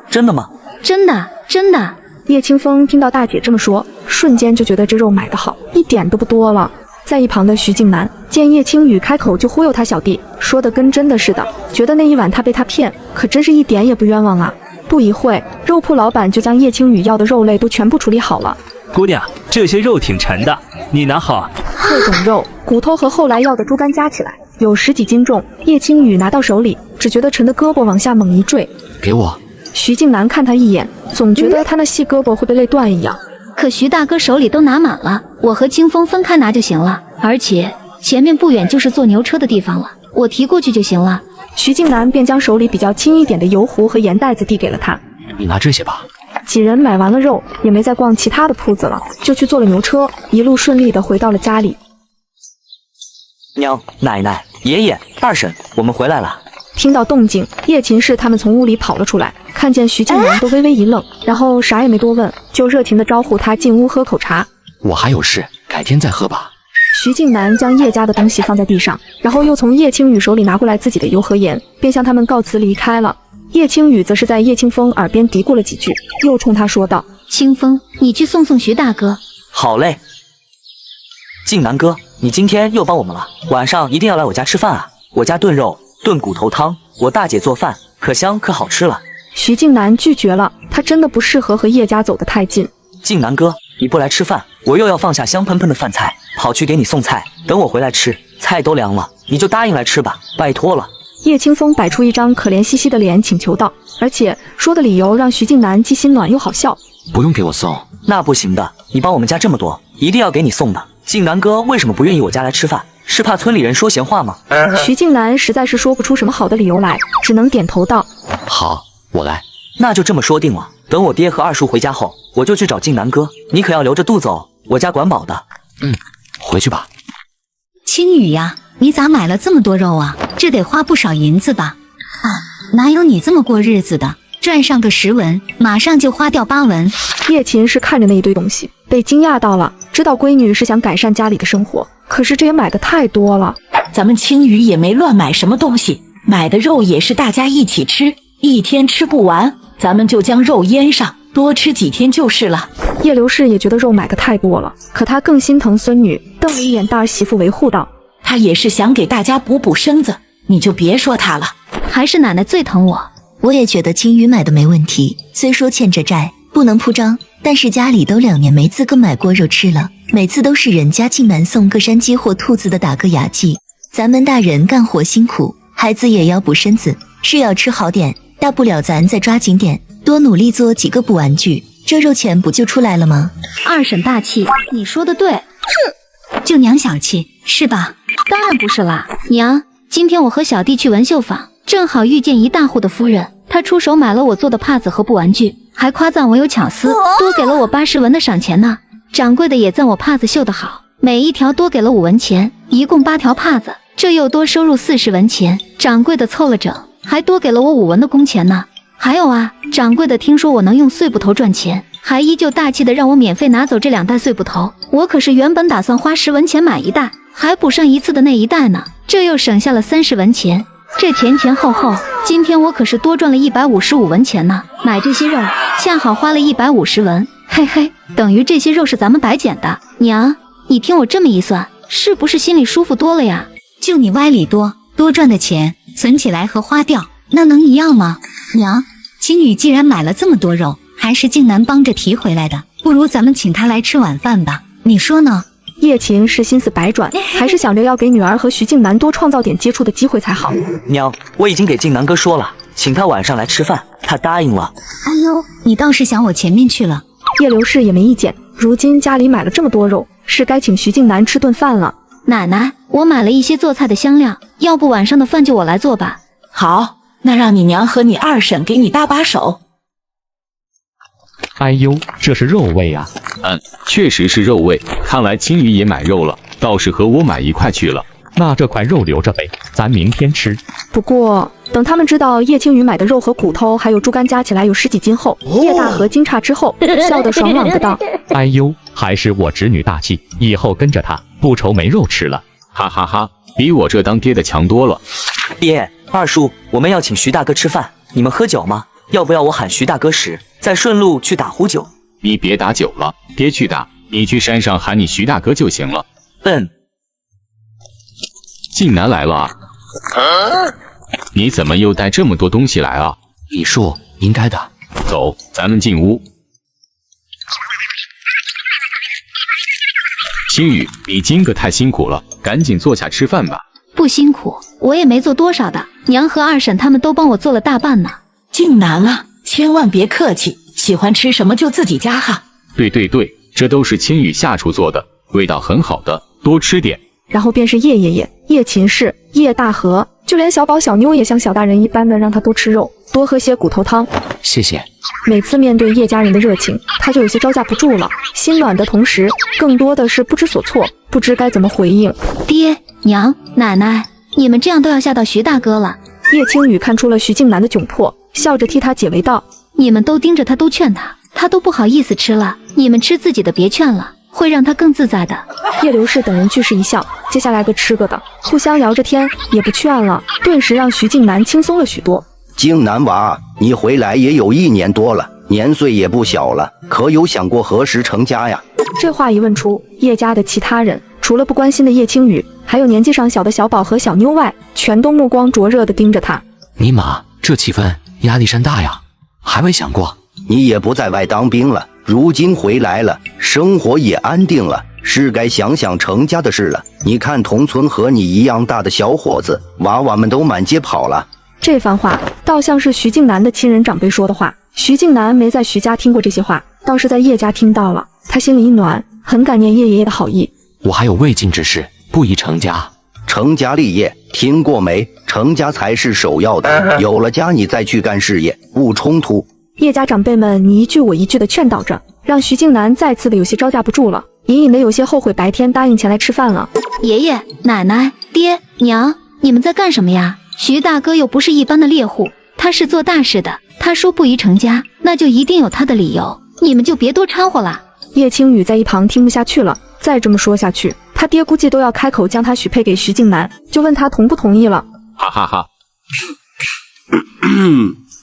真的吗？真的，真的。叶清风听到大姐这么说，瞬间就觉得这肉买得好，一点都不多了。在一旁的徐静南见叶青雨开口就忽悠他小弟，说的跟真的似的，觉得那一晚他被他骗，可真是一点也不冤枉啊。不一会，肉铺老板就将叶青雨要的肉类都全部处理好了。姑娘，这些肉挺沉的，你拿好。各种肉、骨头和后来要的猪肝加起来有10几斤重，叶青雨拿到手里，只觉得沉的胳膊往下猛一坠。给我。徐静南看他一眼，总觉得他那细胳膊会被累断一样。可徐大哥手里都拿满了，我和清风分开拿就行了，而且前面不远就是坐牛车的地方了，我提过去就行了。徐静南便将手里比较轻一点的油壶和盐袋子递给了他。你拿这些吧。几人买完了肉，也没再逛其他的铺子了，就去坐了牛车，一路顺利的回到了家里。娘、奶奶、爷爷、二婶，我们回来了。听到动静，叶秦氏他们从屋里跑了出来，看见徐静南都微微一愣，然后啥也没多问，就热情的招呼他进屋喝口茶。我还有事，改天再喝吧。徐静南将叶家的东西放在地上，然后又从叶青雨手里拿过来自己的油和盐，便向他们告辞离开了。叶青雨则是在叶清风耳边嘀咕了几句，又冲他说道：“清风，你去送送徐大哥。”好嘞。静南哥，你今天又帮我们了，晚上一定要来我家吃饭啊！我家炖肉、炖骨头汤，我大姐做饭可香可好吃了。徐静南拒绝了，他真的不适合和叶家走得太近。静南哥，你不来吃饭，我又要放下香喷喷的饭菜，跑去给你送菜，等我回来吃，菜都凉了，你就答应来吃吧，拜托了。叶清风摆出一张可怜兮兮的脸，请求道，而且说的理由让徐静南既心暖又好笑。不用给我送，那不行的，你帮我们家这么多，一定要给你送的。静南哥为什么不愿意我家来吃饭？是怕村里人说闲话吗？徐静南实在是说不出什么好的理由来，只能点头道：“好，我来。”那就这么说定了。等我爹和二叔回家后，我就去找静南哥，你可要留着肚子哦，我家管饱的。回去吧。青雨呀，你咋买了这么多肉啊？这得花不少银子吧？啊，哪有你这么过日子的？赚上个10文，马上就花掉8文。叶琴是看着那一堆东西，被惊讶到了，知道闺女是想改善家里的生活，可是这也买的太多了。咱们青雨也没乱买什么东西，买的肉也是大家一起吃，一天吃不完，咱们就将肉腌上，多吃几天就是了。叶刘氏也觉得肉买的太多了，可她更心疼孙女，瞪了一眼大儿媳妇维护道：“她也是想给大家补补身子，你就别说她了。还是奶奶最疼我。”我也觉得青雨买的没问题，虽说欠着债不能铺张，但是家里都2年没自个买过肉吃了，每次都是人家竟然送个山鸡或兔子的打个牙祭。咱们大人干活辛苦，孩子也要补身子，是要吃好点，大不了咱再抓紧点，多努力做几个补玩具，这肉钱不就出来了吗？二婶大气，你说的对。哼，就娘小气是吧？当然不是啦，娘，今天我和小弟去文绣坊，正好遇见一大户的夫人，她出手买了我做的帕子和布玩具，还夸赞我有巧思，多给了我80文的赏钱呢。掌柜的也赞我帕子绣得好，每一条多给了5文钱，一共8条帕子，这又多收入40文钱。掌柜的凑了整，还多给了我5文的工钱呢。还有啊，掌柜的听说我能用碎布头赚钱，还依旧大气的让我免费拿走这2袋碎布头。我可是原本打算花10文钱买1袋，还补上一次的那1袋呢，这又省下了30文钱。这前后后，今天我可是多赚了155文钱呢。买这些肉恰好花了150文，嘿嘿，等于这些肉是咱们白捡的。娘，你听我这么一算，是不是心里舒服多了呀？就你歪理多，多赚的钱存起来和花掉，那能一样吗？娘，青雨既然买了这么多肉，还是静南帮着提回来的，不如咱们请她来吃晚饭吧，你说呢？叶琴是心思百转，还是想着要给女儿和徐静南多创造点接触的机会才好。娘，我已经给静南哥说了，请他晚上来吃饭，他答应了。哎呦，你倒是想我前面去了。叶刘氏也没意见，如今家里买了这么多肉，是该请徐静南吃顿饭了。奶奶，我买了一些做菜的香料，要不晚上的饭就我来做吧。好，那让你娘和你二婶给你搭把手。哎呦，这是肉味啊！确实是肉味。看来青雨也买肉了，倒是和我买一块去了。那这块肉留着呗，咱明天吃。不过等他们知道叶青雨买的肉和骨头还有猪肝加起来有10几斤后，叶大河惊诧之后，笑得爽朗的道：“哎呦，还是我侄女大气，以后跟着她不愁没肉吃了。”哈哈哈，比我这当爹的强多了。爹，二叔，我们要请徐大哥吃饭，你们喝酒吗？要不要我喊徐大哥时，再顺路去打壶酒？你别打酒了，爹去打，你去山上喊你徐大哥就行了。晋南来了啊！你怎么又带这么多东西来啊？李叔，应该的。走，咱们进屋。青雨，你今个太辛苦了，赶紧坐下吃饭吧。不辛苦，我也没做多少的，娘和二婶他们都帮我做了大半呢。静南啊，千万别客气，喜欢吃什么就自己夹哈。对，这都是青雨下厨做的，味道很好的，多吃点。然后便是叶爷爷、叶秦氏、叶大河，就连小宝、小妞也像小大人一般的让他多吃肉，多喝些骨头汤。谢谢。每次面对叶家人的热情，他就有些招架不住了，心暖的同时，更多的是不知所措，不知该怎么回应。爹娘奶奶，你们这样都要吓到徐大哥了。叶青雨看出了徐静南的窘迫，笑着替他解围道：“你们都盯着他，都劝他，他都不好意思吃了。你们吃自己的，别劝了，会让他更自在的。”叶刘氏等人俱是一笑，接下来个吃个的，互相聊着天，也不劝了，顿时让徐静南轻松了许多。静南娃，你回来也有1年多了，年岁也不小了，可有想过何时成家呀？这话一问出，叶家的其他人除了不关心的叶青雨，还有年纪上小的小宝和小妞外，全都目光灼热地盯着他。尼玛，这气氛压力山大呀！还未想过，你也不在外当兵了，如今回来了，生活也安定了，是该想想成家的事了。你看同村和你一样大的小伙子，娃娃们都满街跑了。这番话倒像是徐静南的亲人长辈说的话，徐静南没在徐家听过这些话，倒是在叶家听到了，他心里一暖，很感念叶爷爷的好意。我还有未尽之事，不宜成家。成家立业，听过没？成家才是首要的，有了家你再去干事业，不冲突。叶家长辈们你一句我一句的劝导着，让徐静南再次的有些招架不住了，隐隐的有些后悔白天答应前来吃饭了。爷爷奶奶爹娘，你们在干什么呀？徐大哥又不是一般的猎户，他是做大事的，他说不宜成家，那就一定有他的理由，你们就别多掺和了。叶青雨在一旁听不下去了，再这么说下去，他爹估计都要开口将他许配给徐静南，就问他同不同意了。哈哈哈。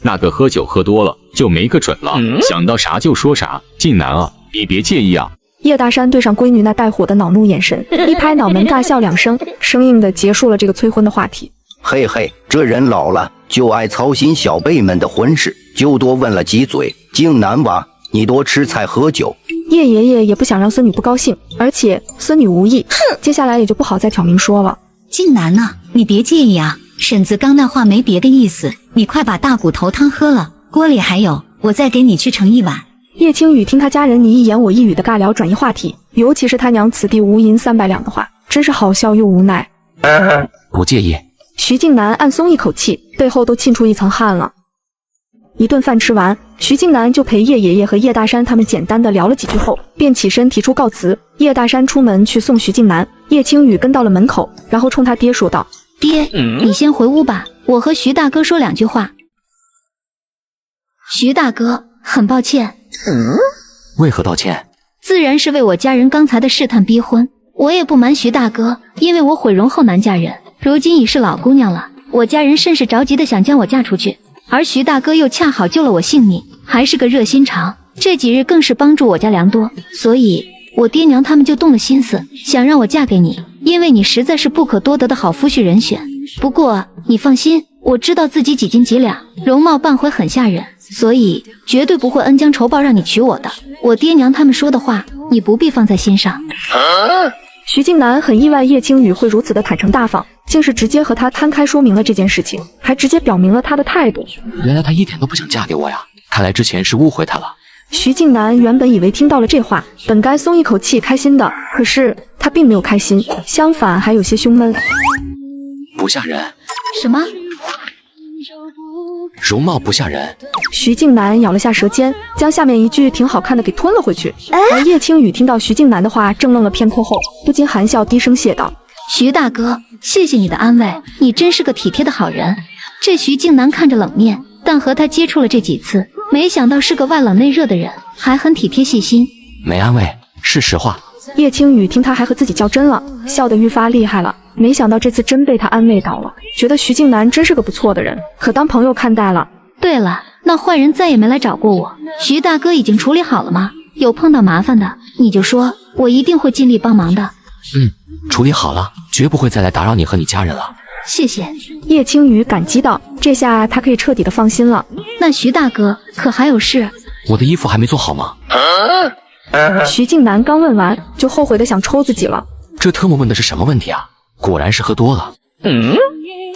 那个喝酒喝多了就没个准了，想到啥就说啥。静南啊，你别介意啊。叶大山对上闺女那带火的恼怒眼神，一拍脑门，尬笑2声，生硬的结束了这个催婚的话题。嘿嘿，这人老了就爱操心小辈们的婚事，就多问了几嘴。静南娃，你多吃菜喝酒。叶爷爷也不想让孙女不高兴，而且孙女无意，接下来也就不好再挑明说了。静南呢，你别介意啊，婶子刚那话没别的意思，你快把大骨头汤喝了，锅里还有，我再给你去盛1碗。叶青雨听他家人你一言我一语的尬聊转移话题，尤其是他娘此地无银300两的话，真是好笑又无奈。不介意。徐静南暗松一口气，背后都沁出一层汗了。一顿饭吃完，徐静南就陪叶爷爷和叶大山他们简单的聊了几句后，便起身提出告辞。叶大山出门去送徐静南，叶青雨跟到了门口，然后冲他爹说道：“爹，你先回屋吧，我和徐大哥说2句话。”徐大哥，很抱歉。为何道歉？自然是为我家人刚才的试探逼婚。我也不瞒徐大哥，因为我毁容后难嫁人，如今已是老姑娘了，我家人甚是着急的想将我嫁出去，而徐大哥又恰好救了我性命，还是个热心肠，这几日更是帮助我家良多，所以我爹娘他们就动了心思，想让我嫁给你，因为你实在是不可多得的好夫婿人选。不过你放心，我知道自己几斤几两，容貌半回很吓人，所以绝对不会恩将仇报让你娶我的。我爹娘他们说的话，你不必放在心上。徐静南很意外叶青雨会如此的坦诚大方，竟是直接和他摊开说明了这件事情，还直接表明了他的态度。原来他一点都不想嫁给我呀，看来之前是误会他了。徐静南原本以为听到了这话，本该松一口气开心的，可是他并没有开心，相反还有些胸闷。不吓人？什么？容貌不吓人。徐静南咬了下舌尖，将下面一句挺好看的给吞了回去。而叶青雨听到徐静南的话，怔愣了片刻后，不禁含笑低声谢道：“徐大哥，谢谢你的安慰，你真是个体贴的好人。”这徐静南看着冷面，但和他接触了这几次，没想到是个外冷内热的人，还很体贴细心。没安慰，是实话。叶青雨听他还和自己较真了，笑得愈发厉害了。没想到这次真被他安慰到了，觉得徐静南真是个不错的人，可当朋友看待了。对了，那坏人再也没来找过我，徐大哥已经处理好了吗？有碰到麻烦的，你就说，我一定会尽力帮忙的。处理好了，绝不会再来打扰你和你家人了。谢谢。叶青雨感激道，这下他可以彻底的放心了。那徐大哥可还有事？我的衣服还没做好吗？徐静南刚问完，就后悔的想抽自己了。这特么问的是什么问题啊？果然是喝多了。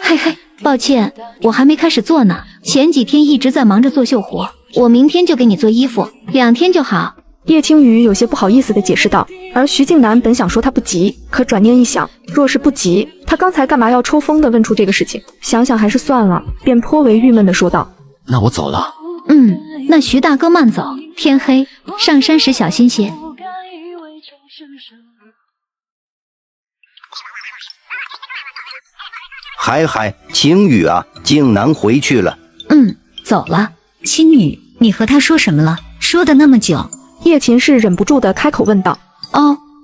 嘿嘿，抱歉，我还没开始做呢。前几天一直在忙着做绣活，我明天就给你做衣服，2天就好。叶青雨有些不好意思的解释道。而徐静南本想说他不急，可转念一想，若是不急，他刚才干嘛要抽风的问出这个事情？想想还是算了，便颇为郁闷的说道：那我走了。那徐大哥慢走，天黑，上山时小心些。嗨，青雨啊，静南回去了。走了。青雨，你和他说什么了？说的那么久。叶秦氏忍不住的开口问道。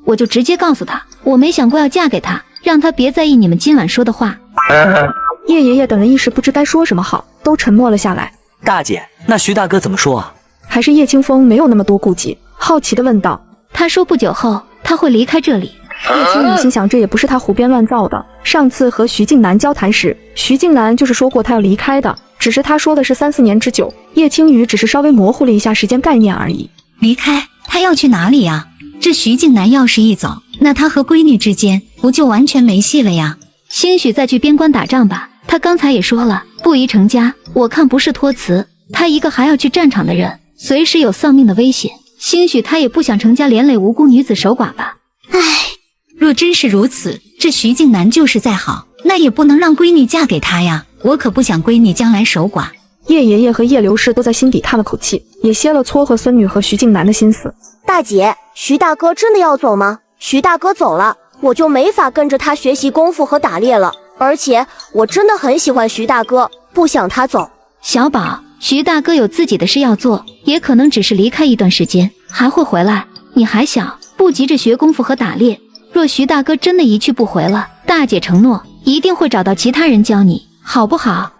我就直接告诉他，我没想过要嫁给他，让他别在意你们今晚说的话。叶爷爷等人一时不知该说什么好，都沉默了下来。大姐，那徐大哥怎么说啊？还是叶清风没有那么多顾忌，好奇的问道。他说不久后他会离开这里。叶青雨心想，这也不是他胡编乱造的。上次和徐静南交谈时，徐静南就是说过他要离开的，只是他说的是3、4年之久，叶青雨只是稍微模糊了一下时间概念而已。离开？他要去哪里呀？这徐静南要是一走，那他和闺女之间不就完全没戏了呀？兴许再去边关打仗吧。他刚才也说了，不宜成家，我看不是托词。他一个还要去战场的人，随时有丧命的危险，兴许他也不想成家连累无辜女子守寡吧。若真是如此，这徐静南就是再好，那也不能让闺女嫁给他呀。我可不想闺女将来守寡。叶爷爷和叶刘氏都在心底叹了口气，也歇了撮合孙女和徐静南的心思。大姐，徐大哥真的要走吗？徐大哥走了，我就没法跟着他学习功夫和打猎了。而且我真的很喜欢徐大哥，不想他走。小宝，徐大哥有自己的事要做，也可能只是离开一段时间，还会回来。你还小，不急着学功夫和打猎。若徐大哥真的一去不回了，大姐承诺一定会找到其他人教你，好不好？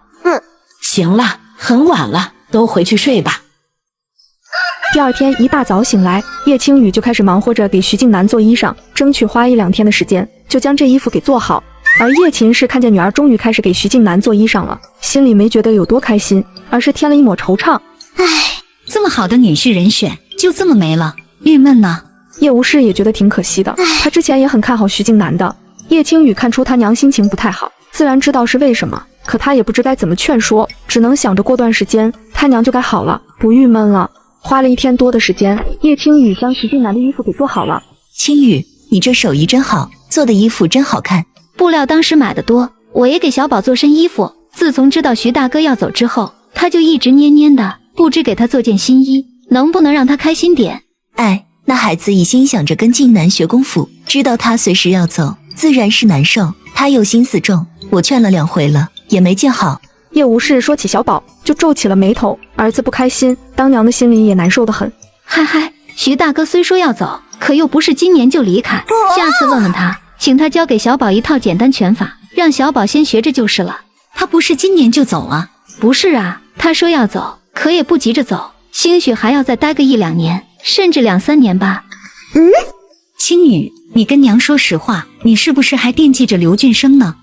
行了，很晚了，都回去睡吧。第二天一大早醒来，叶青雨就开始忙活着给徐静南做衣裳，争取花1、2天的时间就将这衣服给做好。而叶秦氏看见女儿终于开始给徐静南做衣裳了，心里没觉得有多开心，而是添了一抹惆怅。这么好的女婿人选就这么没了，郁闷呢。叶无事也觉得挺可惜的，他之前也很看好徐静南的。叶青雨看出他娘心情不太好，自然知道是为什么，可他也不知该怎么劝说，只能想着过段时间他娘就该好了，不郁闷了。花了1天多的时间，叶青雨将徐静南的衣服给做好了。青雨，你这手艺真好，做的衣服真好看。布料当时买的多，我也给小宝做身衣服。自从知道徐大哥要走之后，他就一直蔫蔫的，不知给他做件新衣，能不能让他开心点？那孩子一心想着跟静南学功夫，知道他随时要走，自然是难受。他又心思重，我劝了2回了，也没见好。叶无事说起小宝，就皱起了眉头。儿子不开心，当娘的心里也难受得很。徐大哥虽说要走，可又不是今年就离开。下次问问他，请他教给小宝一套简单拳法，让小宝先学着就是了。他不是今年就走啊？不是啊，他说要走，可也不急着走，兴许还要再待个1、2年，甚至2、3年吧。青雨，你跟娘说实话，你是不是还惦记着刘俊生呢？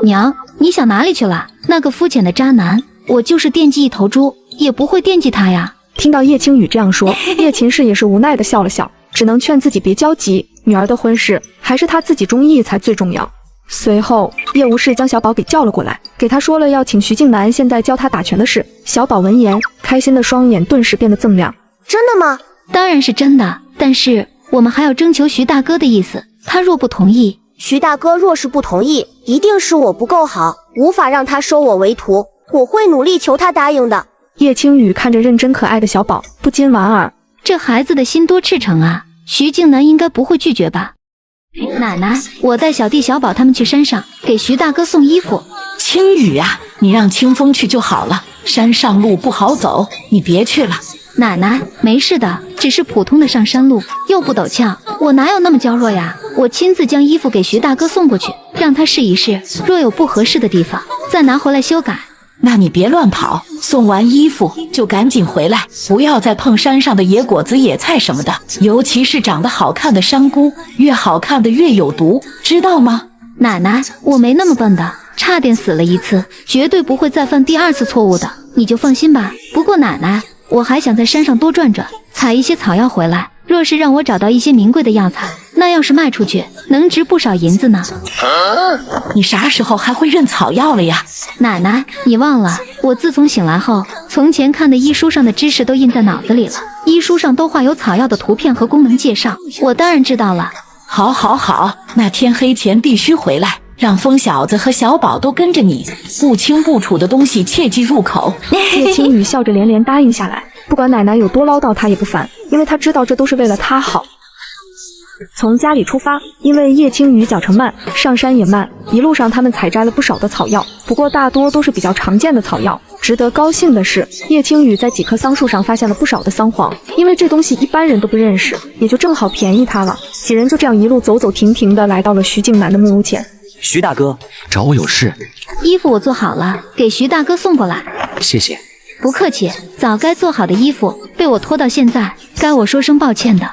娘，你想哪里去了？那个肤浅的渣男，我就是惦记一头猪，也不会惦记他呀。听到叶青雨这样说，叶秦氏也是无奈的笑了笑，只能劝自己别焦急，女儿的婚事还是她自己中意才最重要。随后，叶无事将小宝给叫了过来，给他说了要请徐静南现在教他打拳的事。小宝闻言，开心的双眼顿时变得锃亮。真的吗？当然是真的，但是我们还要征求徐大哥的意思，他若不同意，徐大哥若是不同意，一定是我不够好，无法让他收我为徒，我会努力求他答应的。叶青雨看着认真可爱的小宝，不禁莞尔，这孩子的心多赤诚啊，徐静南应该不会拒绝吧？奶奶，我带小弟小宝他们去山上给徐大哥送衣服。青雨啊，你让清风去就好了。山上路不好走，你别去了。奶奶，没事的，只是普通的上山路，又不陡峭，我哪有那么娇弱呀？我亲自将衣服给徐大哥送过去，让他试一试，若有不合适的地方，再拿回来修改。那你别乱跑，送完衣服就赶紧回来，不要再碰山上的野果子、野菜什么的，尤其是长得好看的山菇，越好看的越有毒，知道吗？奶奶，我没那么笨的，差点死了一次，绝对不会再犯第二次错误的，你就放心吧。不过奶奶，我还想在山上多转转，采一些草药回来。若是让我找到一些名贵的药材，那要是卖出去，能值不少银子呢。你啥时候还会认草药了呀？奶奶，你忘了，我自从醒来后，从前看的医书上的知识都印在脑子里了。医书上都画有草药的图片和功能介绍，我当然知道了。好，好，好，那天黑前必须回来。让疯小子和小宝都跟着你，不清不楚的东西切忌入口。叶青雨笑着连连答应下来，不管奶奶有多唠叨，她也不烦，因为她知道这都是为了她好。从家里出发，因为叶青雨脚程慢，上山也慢，一路上他们采摘了不少的草药，不过大多都是比较常见的草药。值得高兴的是，叶青雨在几棵桑树上发现了不少的桑黄，因为这东西一般人都不认识，也就正好便宜他了。几人就这样一路走走停停的来到了徐静南的木屋前。徐大哥，找我有事？衣服我做好了，给徐大哥送过来。谢谢。不客气，早该做好的衣服被我拖到现在，该我说声抱歉的。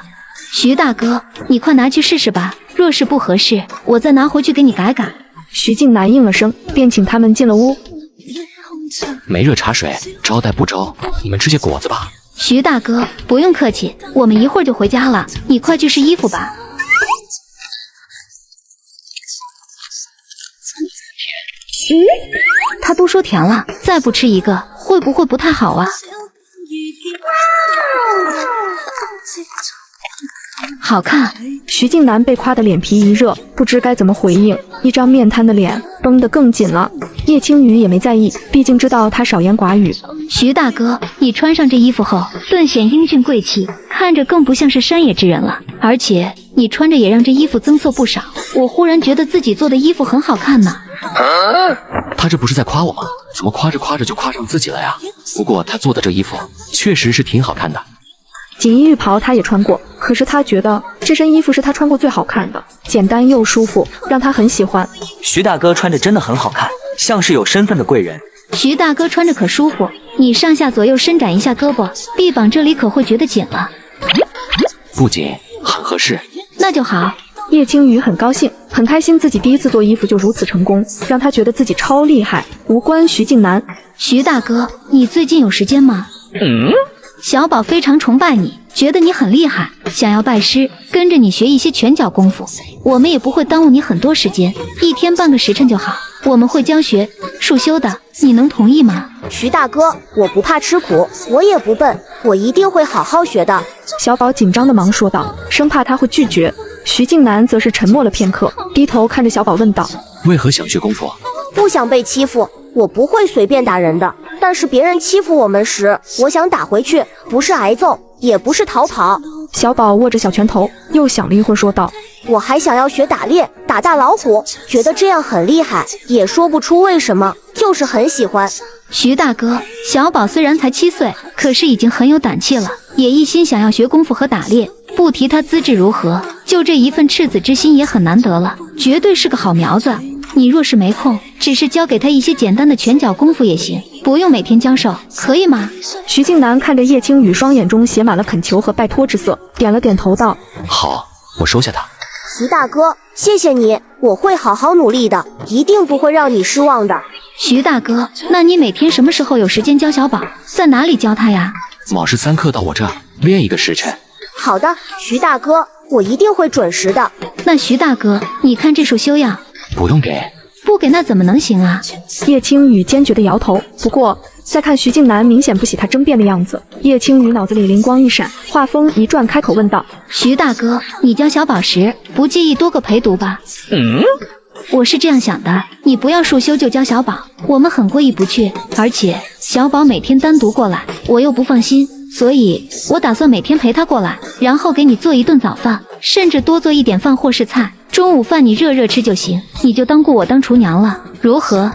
徐大哥，你快拿去试试吧，若是不合适，我再拿回去给你改改。徐静南应了声，便请他们进了屋。没热茶水，招待不周，你们吃些果子吧。徐大哥，不用客气，我们一会儿就回家了，你快去试衣服吧。他都说甜了，再不吃一个，会不会不太好啊？好看。徐静南被夸得脸皮一热，不知该怎么回应，一张面瘫的脸绷得更紧了。叶青雨也没在意，毕竟知道他少言寡语。徐大哥，你穿上这衣服后，顿显英俊贵气，看着更不像是山野之人了。而且你穿着也让这衣服增色不少，我忽然觉得自己做的衣服很好看呢。他这不是在夸我吗？怎么夸着夸着就夸上自己了呀？不过他做的这衣服确实是挺好看的。锦衣玉袍他也穿过，可是他觉得这身衣服是他穿过最好看的，简单又舒服，让他很喜欢。徐大哥穿着真的很好看，像是有身份的贵人。徐大哥穿着可舒服，你上下左右伸展一下胳膊，臂膀这里可会觉得紧了。不紧，很合适。那就好。叶青雨很高兴，很开心自己第一次做衣服就如此成功，让他觉得自己超厉害。无关徐静南。徐大哥，你最近有时间吗？小宝非常崇拜你，觉得你很厉害，想要拜师，跟着你学一些拳脚功夫。我们也不会耽误你很多时间，一天半个时辰就好。我们会教学束修的，你能同意吗？徐大哥，我不怕吃苦，我也不笨，我一定会好好学的。小宝紧张的忙说道，生怕他会拒绝。徐静南则是沉默了片刻，低头看着小宝问道：为何想学功夫？不想被欺负，我不会随便打人的，但是别人欺负我们时，我想打回去，不是挨揍，也不是逃跑。小宝握着小拳头，又想了一会儿说道：我还想要学打猎，打大老虎，觉得这样很厉害，也说不出为什么，就是很喜欢。徐大哥，小宝虽然才7岁，可是已经很有胆气了，也一心想要学功夫和打猎。不提他资质如何，就这一份赤子之心也很难得了，绝对是个好苗子。你若是没空，只是教给他一些简单的拳脚功夫也行，不用每天教授，可以吗？徐静南看着叶青雨，双眼中写满了恳求和拜托之色，点了点头道：好，我收下他。徐大哥，谢谢你，我会好好努力的，一定不会让你失望的。徐大哥，那你每天什么时候有时间教小宝？在哪里教他呀？卯时3刻到我这练一个时辰。好的，徐大哥，我一定会准时的。那徐大哥，你看这束修药，不用给。不给那怎么能行啊？叶青雨坚决的摇头。不过再看徐静南明显不喜他争辩的样子，叶青雨脑子里灵光一闪，话锋一转，开口问道：徐大哥，你教小宝时不介意多个陪读吧？我是这样想的，你不要束修就教小宝，我们很过意不去，而且小宝每天单独过来，我又不放心，所以我打算每天陪他过来，然后给你做一顿早饭，甚至多做一点饭或是菜，中午饭你热热吃就行，你就当雇我当厨娘了，如何？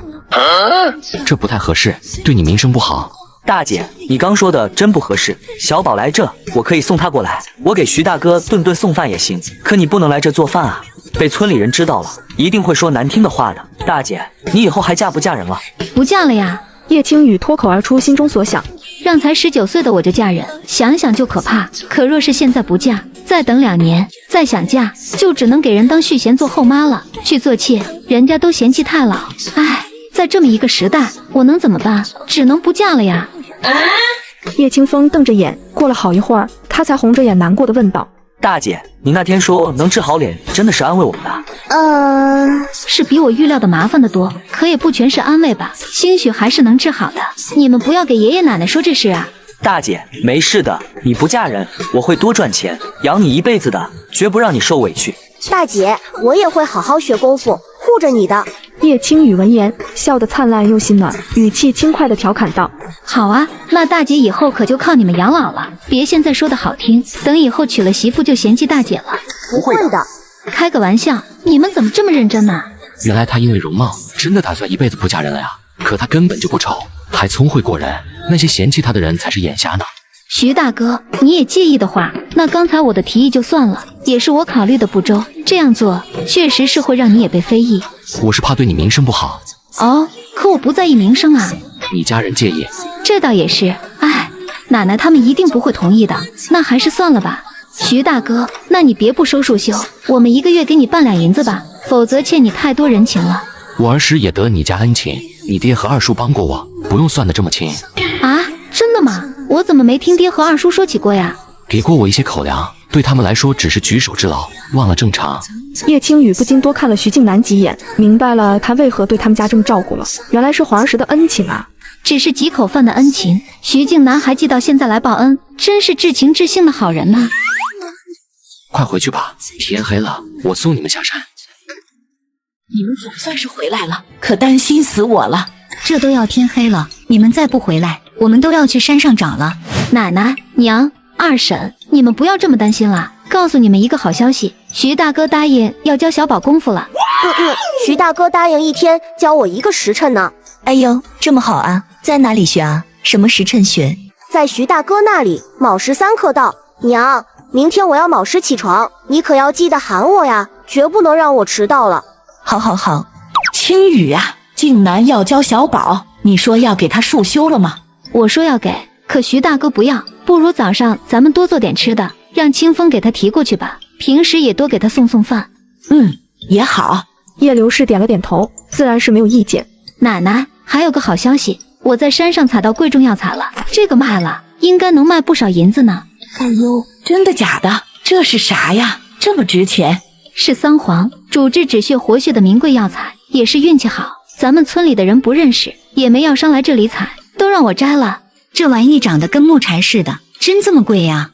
这不太合适，对你名声不好。大姐，你刚说的真不合适。小宝来这，我可以送他过来，我给徐大哥顿顿送饭也行。可你不能来这做饭啊，被村里人知道了，一定会说难听的话的。大姐，你以后还嫁不嫁人了？不嫁了呀。叶青雨脱口而出心中所想，让才19岁的我就嫁人，想想就可怕。可若是现在不嫁，再等2年，再想嫁，就只能给人当续弦做后妈了。去做妾，人家都嫌弃太老。唉，在这么一个时代，我能怎么办？只能不嫁了呀。叶清风瞪着眼，过了好一会儿，他才红着眼难过的问道：大姐，你那天说能治好脸，真的是安慰我们的？是比我预料的麻烦的多，可也不全是安慰吧，兴许还是能治好的。你们不要给爷爷奶奶说这事啊。大姐，没事的，你不嫁人，我会多赚钱，养你一辈子的，绝不让你受委屈。大姐，我也会好好学功夫，护着你的。叶青雨闻言，笑得灿烂又心暖，语气轻快地调侃道：好啊，那大姐以后可就靠你们养老了。别现在说的好听，等以后娶了媳妇就嫌弃大姐了。不会的，开个玩笑，你们怎么这么认真呢？原来她因为容貌，真的打算一辈子不嫁人了呀？可她根本就不丑，还聪慧过人，那些嫌弃她的人才是眼瞎呢。徐大哥，你也介意的话，那刚才我的提议就算了，也是我考虑的不周，这样做确实是会让你也被非议。我是怕对你名声不好。哦，可我不在意名声啊。你家人介意？这倒也是，哎，奶奶他们一定不会同意的，那还是算了吧。徐大哥，那你别不收束修，我们1个月给你半两银子吧，否则欠你太多人情了。我儿时也得你家恩情，你爹和二叔帮过我，不用算得这么清。啊，真的吗？我怎么没听爹和二叔说起过呀？给过我一些口粮，对他们来说只是举手之劳，忘了正常。叶青雨不禁多看了徐静南几眼，明白了他为何对他们家这么照顾了，原来是皇儿时的恩情啊。只是几口饭的恩情，徐静南还记到现在来报恩，真是至情至性的好人呢。快回去吧，天黑了，我送你们下山。你们总算是回来了，可担心死我了。这都要天黑了，你们再不回来，我们都要去山上找了。奶奶、娘、二婶，你们不要这么担心了。告诉你们一个好消息，徐大哥答应要教小宝功夫了。徐大哥答应一天教我1个时辰呢。哎呦，这么好啊，在哪里学啊？什么时辰学？在徐大哥那里，卯时3刻到。娘，明天我要卯时起床，你可要记得喊我呀，绝不能让我迟到了。好好好。青雨啊，静南要教小宝，你说要给他束修了吗？我说要给，可徐大哥不要，不如早上咱们多做点吃的，让清风给他提过去吧，平时也多给他送送饭。也好。叶刘氏点了点头，自然是没有意见。奶奶，还有个好消息，我在山上采到贵重药材了，这个卖了应该能卖不少银子呢。哎呦，真的假的？这是啥呀？这么值钱？是桑黄，主治止血活血的名贵药材，也是运气好，咱们村里的人不认识，也没要商来这里采，都让我摘了。这玩意长得跟木柴似的，真这么贵呀？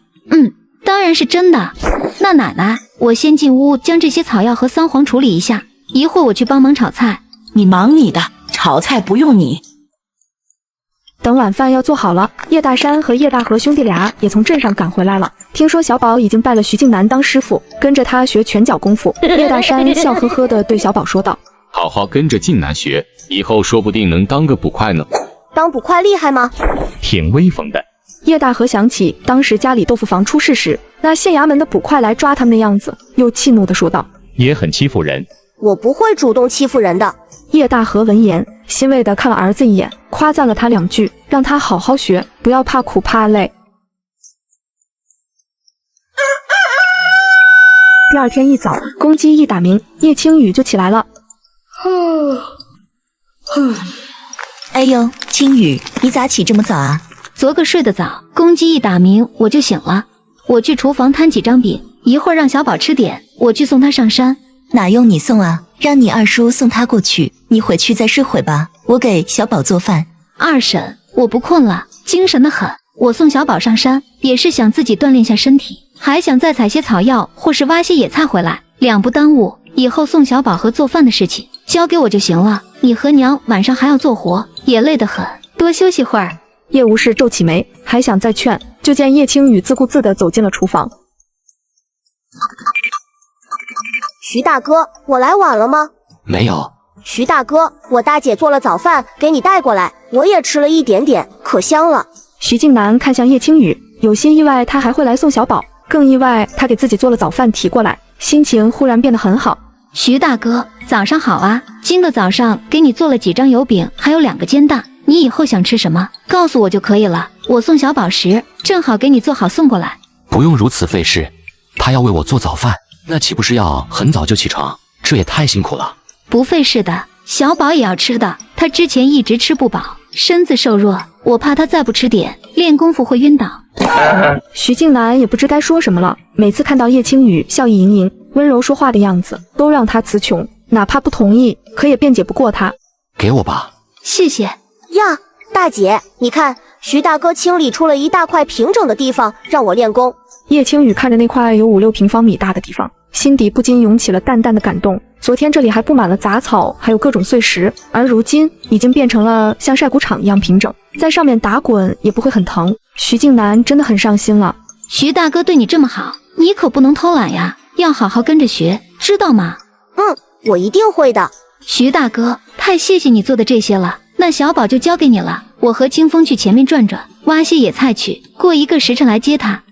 当然是真的。那奶奶，我先进屋将这些草药和桑黄处理一下，一会儿我去帮忙炒菜。你忙你的，炒菜不用你。等晚饭要做好了，叶大山和叶大河兄弟俩也从镇上赶回来了。听说小宝已经拜了徐静南当师傅，跟着他学拳脚功夫。叶大山笑呵呵地对小宝说道：好好跟着静南学，以后说不定能当个捕快呢。当捕快厉害吗？挺威风的。叶大河想起当时家里豆腐房出事时，那县衙门的捕快来抓他们的样子，又气怒地说道：也很欺负人。我不会主动欺负人的。叶大河闻言，欣慰地看了儿子一眼，夸赞了他2句，让他好好学，不要怕苦怕累。第二天一早，公鸡一打鸣，叶青雨就起来了。哎呦，青雨，你咋起这么早啊？昨个睡得早，公鸡一打鸣我就醒了。我去厨房摊几张饼，一会儿让小宝吃点，我去送他上山。哪用你送啊？让你二叔送他过去，你回去再睡会吧，我给小宝做饭。二婶，我不困了，精神得很。我送小宝上山，也是想自己锻炼下身体，还想再采些草药或是挖些野菜回来，2不耽误。以后送小宝和做饭的事情交给我就行了。你和娘晚上还要做活，也累得很，多休息会儿。叶无事皱起眉，还想再劝，就见叶青雨自顾自地走进了厨房。徐大哥，我来晚了吗？没有，徐大哥，我大姐做了早饭给你带过来，我也吃了一点点，可香了。徐静南看向叶青雨，有些意外他还会来送小宝，更意外他给自己做了早饭提过来，心情忽然变得很好。徐大哥，早上好啊！今个早上给你做了几张油饼，还有2个煎蛋，你以后想吃什么，告诉我就可以了。我送小宝时，正好给你做好送过来。不用如此费事，他要为我做早饭，那岂不是要很早就起床？这也太辛苦了。不费事的，小宝也要吃的，他之前一直吃不饱，身子瘦弱，我怕他再不吃点，练功夫会晕倒。徐静南也不知该说什么了，每次看到叶青雨笑意盈盈、温柔说话的样子，都让他词穷，哪怕不同意，可也辩解不过他。给我吧。谢谢。呀，大姐，你看，徐大哥清理出了一大块平整的地方，让我练功。叶青雨看着那块有5-6平方米大的地方，心底不禁涌起了淡淡的感动。昨天这里还布满了杂草，还有各种碎石，而如今已经变成了像晒谷场一样平整，在上面打滚也不会很疼。徐静南真的很上心了。徐大哥对你这么好，你可不能偷懒呀，要好好跟着学，知道吗？我一定会的。徐大哥，太谢谢你做的这些了，那小宝就交给你了，我和清风去前面转转，挖些野菜去，过1个时辰来接他。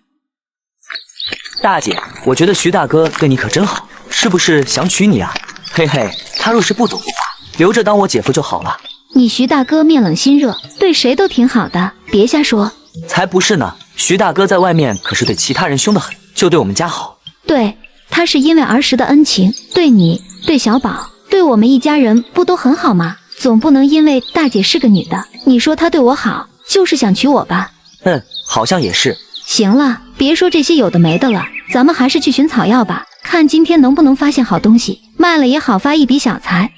大姐，我觉得徐大哥对你可真好，是不是想娶你啊？嘿嘿，他若是不懂的话，留着当我姐夫就好了。你徐大哥面冷心热，对谁都挺好的，别瞎说。才不是呢，徐大哥在外面可是对其他人凶得很，就对我们家好。对，他是因为儿时的恩情，对你，对小宝，对我们一家人不都很好吗？总不能因为大姐是个女的，你说他对我好，就是想娶我吧？好像也是。行了，别说这些有的没的了，咱们还是去寻草药吧，看今天能不能发现好东西，卖了也好发一笔小财。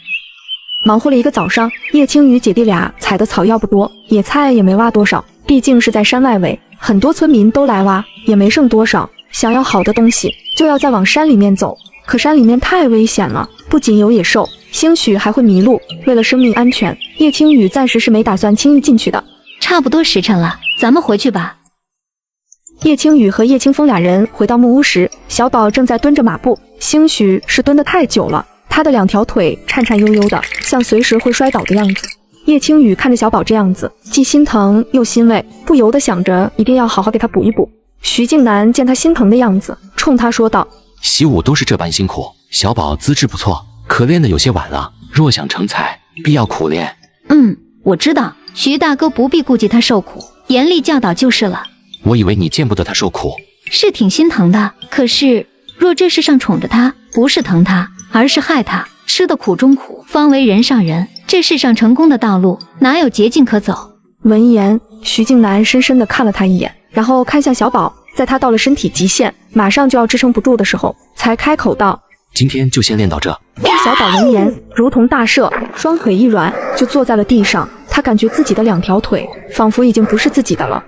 忙活了1个早上，叶青雨姐弟俩采的草药不多，野菜也没挖多少，毕竟是在山外围，很多村民都来挖，也没剩多少。想要好的东西，就要再往山里面走，可山里面太危险了，不仅有野兽，兴许还会迷路。为了生命安全，叶青雨暂时是没打算轻易进去的。差不多时辰了，咱们回去吧。叶青雨和叶清风俩人回到木屋时，小宝正在蹲着马步，兴许是蹲得太久了，他的2条腿颤颤悠悠的，像随时会摔倒的样子。叶青雨看着小宝这样子，既心疼又欣慰，不由得想着一定要好好给他补一补。徐静南见他心疼的样子，冲他说道：习武都是这般辛苦，小宝资质不错，可练得有些晚了，若想成才，必要苦练。我知道，徐大哥不必顾及他受苦，严厉教导就是了。我以为你见不得他受苦，是挺心疼的，可是若这世上宠着他，不是疼他，而是害他，吃的苦中苦，方为人上人。这世上成功的道路，哪有捷径可走？闻言，徐静南深深地看了他一眼，然后看向小宝，在他到了身体极限，马上就要支撑不住的时候，才开口道：今天就先练到这。小宝闻言如同大赦，双腿一软就坐在了地上，他感觉自己的2条腿仿佛已经不是自己的了。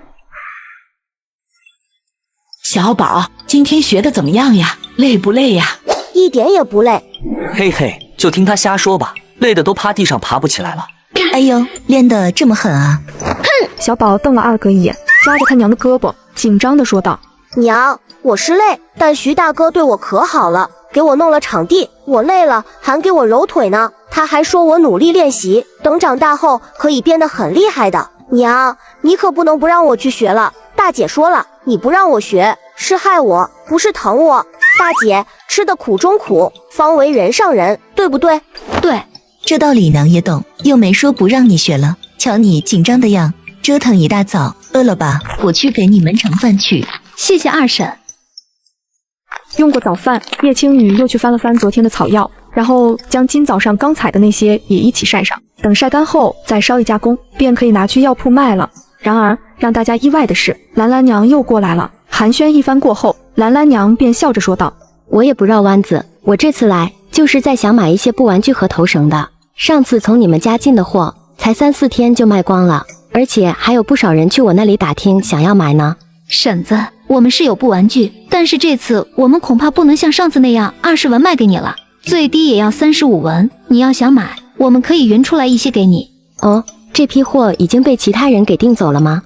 小宝，今天学的怎么样呀？累不累呀？一点也不累。嘿嘿，就听他瞎说吧，累得都趴地上爬不起来了。哎呦，练得这么狠啊！哼！小宝瞪了2哥一眼，抓着他娘的胳膊，紧张地说道：娘，我是累，但徐大哥对我可好了，给我弄了场地，我累了还给我揉腿呢。他还说我努力练习，等长大后可以变得很厉害的。娘，你可不能不让我去学了。大姐说了，你不让我学，是害我，不是疼我。大姐，吃的苦中苦，方为人上人，对不对？对，这道理娘也懂，又没说不让你学了。瞧你紧张的样，折腾一大早，饿了吧？我去给你们盛饭去。谢谢二婶。用过早饭，叶青雨又去翻了翻昨天的草药，然后将今早上刚采的那些也一起晒上，等晒干后再稍一加工，便可以拿去药铺卖了。然而让大家意外的是，兰兰娘又过来了。寒暄一番过后，兰兰娘便笑着说道：我也不绕弯子，我这次来就是在想买一些布玩具和头绳的。上次从你们家进的货，才3-4天就卖光了，而且还有不少人去我那里打听想要买呢。婶子，我们是有布玩具，但是这次我们恐怕不能像上次那样20文卖给你了，最低也要35文。你要想买，我们可以匀出来一些给你。哦，这批货已经被其他人给订走了吗？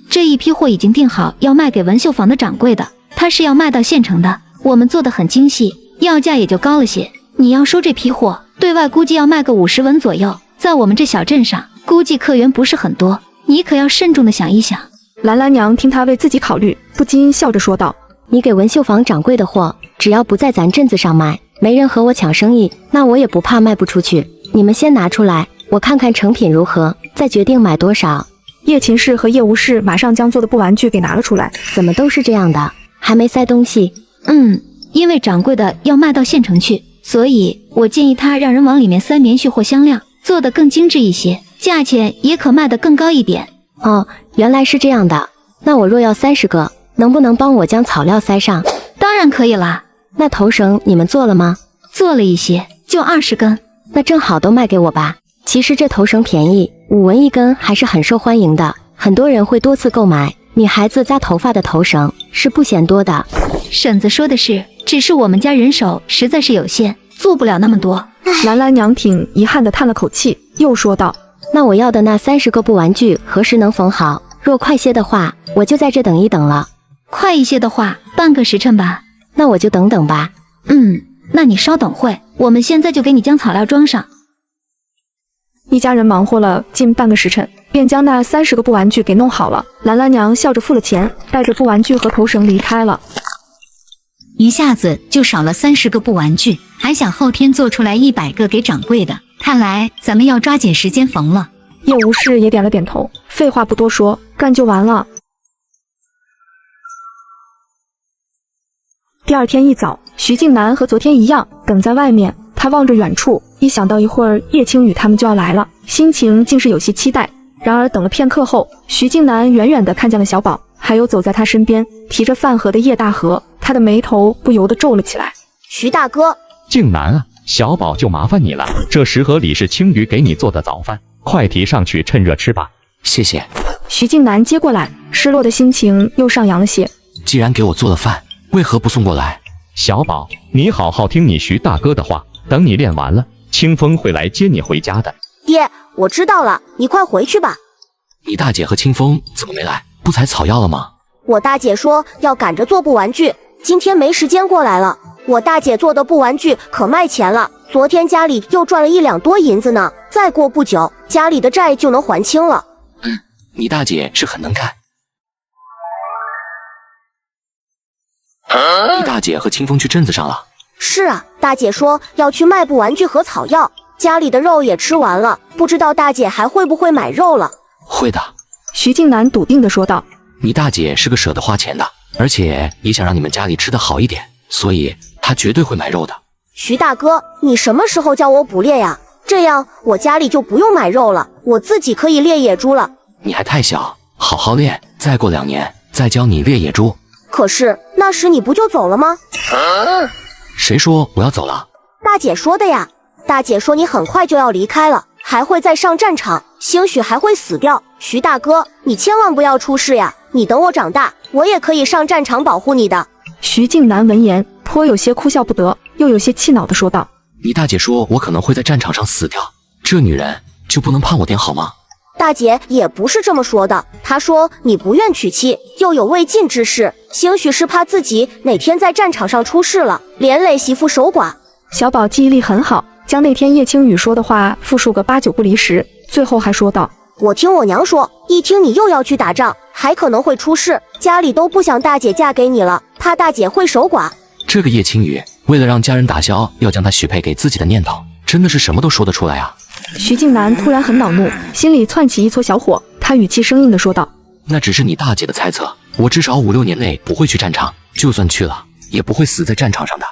这一批货已经订好要卖给文绣坊的掌柜的，他是要卖到县城的，我们做得很精细，要价也就高了些。你要收这批货，对外估计要卖个50文左右。在我们这小镇上，估计客源不是很多，你可要慎重的想一想。兰兰娘听她为自己考虑，不禁笑着说道：“你给文绣坊掌柜的货，只要不在咱镇子上卖，没人和我抢生意，那我也不怕卖不出去。你们先拿出来，我看看成品如何，再决定买多少。”叶秦氏和叶无事马上将做的布玩具给拿了出来。怎么都是这样的，还没塞东西？因为掌柜的要卖到县城去，所以我建议他让人往里面塞棉絮或香料，做得更精致一些，价钱也可卖得更高一点。哦，原来是这样的。那我若要30个，能不能帮我将草料塞上？当然可以啦。那头绳你们做了吗？做了一些，就20根。那正好都卖给我吧。其实这头绳便宜，5文一根还是很受欢迎的，很多人会多次购买。女孩子扎头发的头绳是不嫌多的。婶子说的是，只是我们家人手实在是有限，做不了那么多。兰兰娘挺遗憾地叹了口气，又说道：“那我要的那30个布玩具何时能缝好？若快些的话，我就在这等一等了。快一些的话，半个时辰吧。那我就等等吧。那你稍等会，我们现在就给你将草料装上。”一家人忙活了近半个时辰，便将那30个布玩具给弄好了。兰兰娘笑着付了钱，带着布玩具和头绳离开了。一下子就少了30个布玩具，还想后天做出来100个给掌柜的，看来咱们要抓紧时间缝了。叶无事也点了点头，废话不多说，干就完了。第二天一早，徐静南和昨天一样等在外面。他望着远处，一想到一会儿叶青雨他们就要来了，心情竟是有些期待。然而等了片刻后，徐静南远远地看见了小宝，还有走在他身边提着饭盒的叶大河，他的眉头不由得皱了起来。徐大哥，静南啊，小宝就麻烦你了，这食盒里是青鱼给你做的早饭，快提上去趁热吃吧。谢谢。徐静南接过来，失落的心情又上扬了些。既然给我做了饭，为何不送过来？小宝，你好好听你徐大哥的话，等你练完了，清风会来接你回家的。爹，我知道了，你快回去吧。你大姐和清风怎么没来？不采草药了吗？我大姐说要赶着做布玩具，今天没时间过来了。我大姐做的布玩具可卖钱了，昨天家里又赚了1两多银子呢，再过不久家里的债就能还清了。你大姐是很能干。你大姐和清风去镇子上了？是啊，大姐说要去卖布玩具和草药，家里的肉也吃完了，不知道大姐还会不会买肉了。会的，徐静南笃定地说道。你大姐是个舍得花钱的，而且也想让你们家里吃得好一点，所以她绝对会买肉的。徐大哥，你什么时候教我捕猎呀？这样我家里就不用买肉了，我自己可以猎野猪了。你还太小，好好练，再过2年再教你猎野猪。可是那时你不就走了吗？谁说我要走了？大姐说的呀。大姐说你很快就要离开了，还会再上战场，兴许还会死掉。徐大哥，你千万不要出事呀！你等我长大，我也可以上战场保护你的。徐静南闻言颇有些哭笑不得，又有些气恼地说道：你大姐说我可能会在战场上死掉，这女人就不能盼我点好吗？大姐也不是这么说的，她说你不愿娶妻，又有未尽之事，兴许是怕自己哪天在战场上出事了，连累媳妇守寡。小宝记忆力很好，将那天叶青雨说的话复述个8、9不离10，最后还说道：我听我娘说，一听你又要去打仗，还可能会出事，家里都不想大姐嫁给你了，怕大姐会守寡。这个叶青雨为了让家人打消要将她许配给自己的念头，真的是什么都说得出来啊。徐静南突然很恼怒，心里窜起一撮小火，他语气生硬地说道：那只是你大姐的猜测，我至少5、6年内不会去战场，就算去了也不会死在战场上的。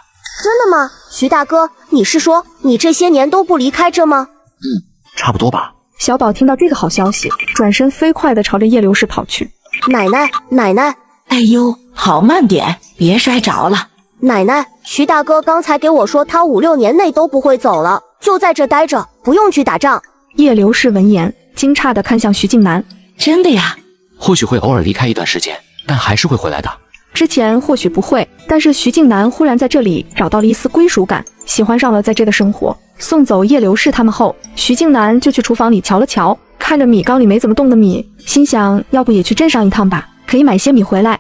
真的吗？徐大哥，你是说你这些年都不离开这吗？差不多吧。小宝听到这个好消息，转身飞快地朝着叶流氏跑去。奶奶，奶奶！哎呦，好慢点，别摔着了。奶奶，徐大哥刚才给我说他5、6年内都不会走了，就在这待着，不用去打仗。叶流氏闻言惊诧地看向徐静南：真的呀？或许会偶尔离开一段时间，但还是会回来的。之前或许不会，但是徐静南忽然在这里找到了一丝归属感，喜欢上了在这的生活。送走叶流氏他们后，徐静南就去厨房里瞧了瞧，看着米缸里没怎么动的米，心想要不也去镇上一趟吧，可以买些米回来。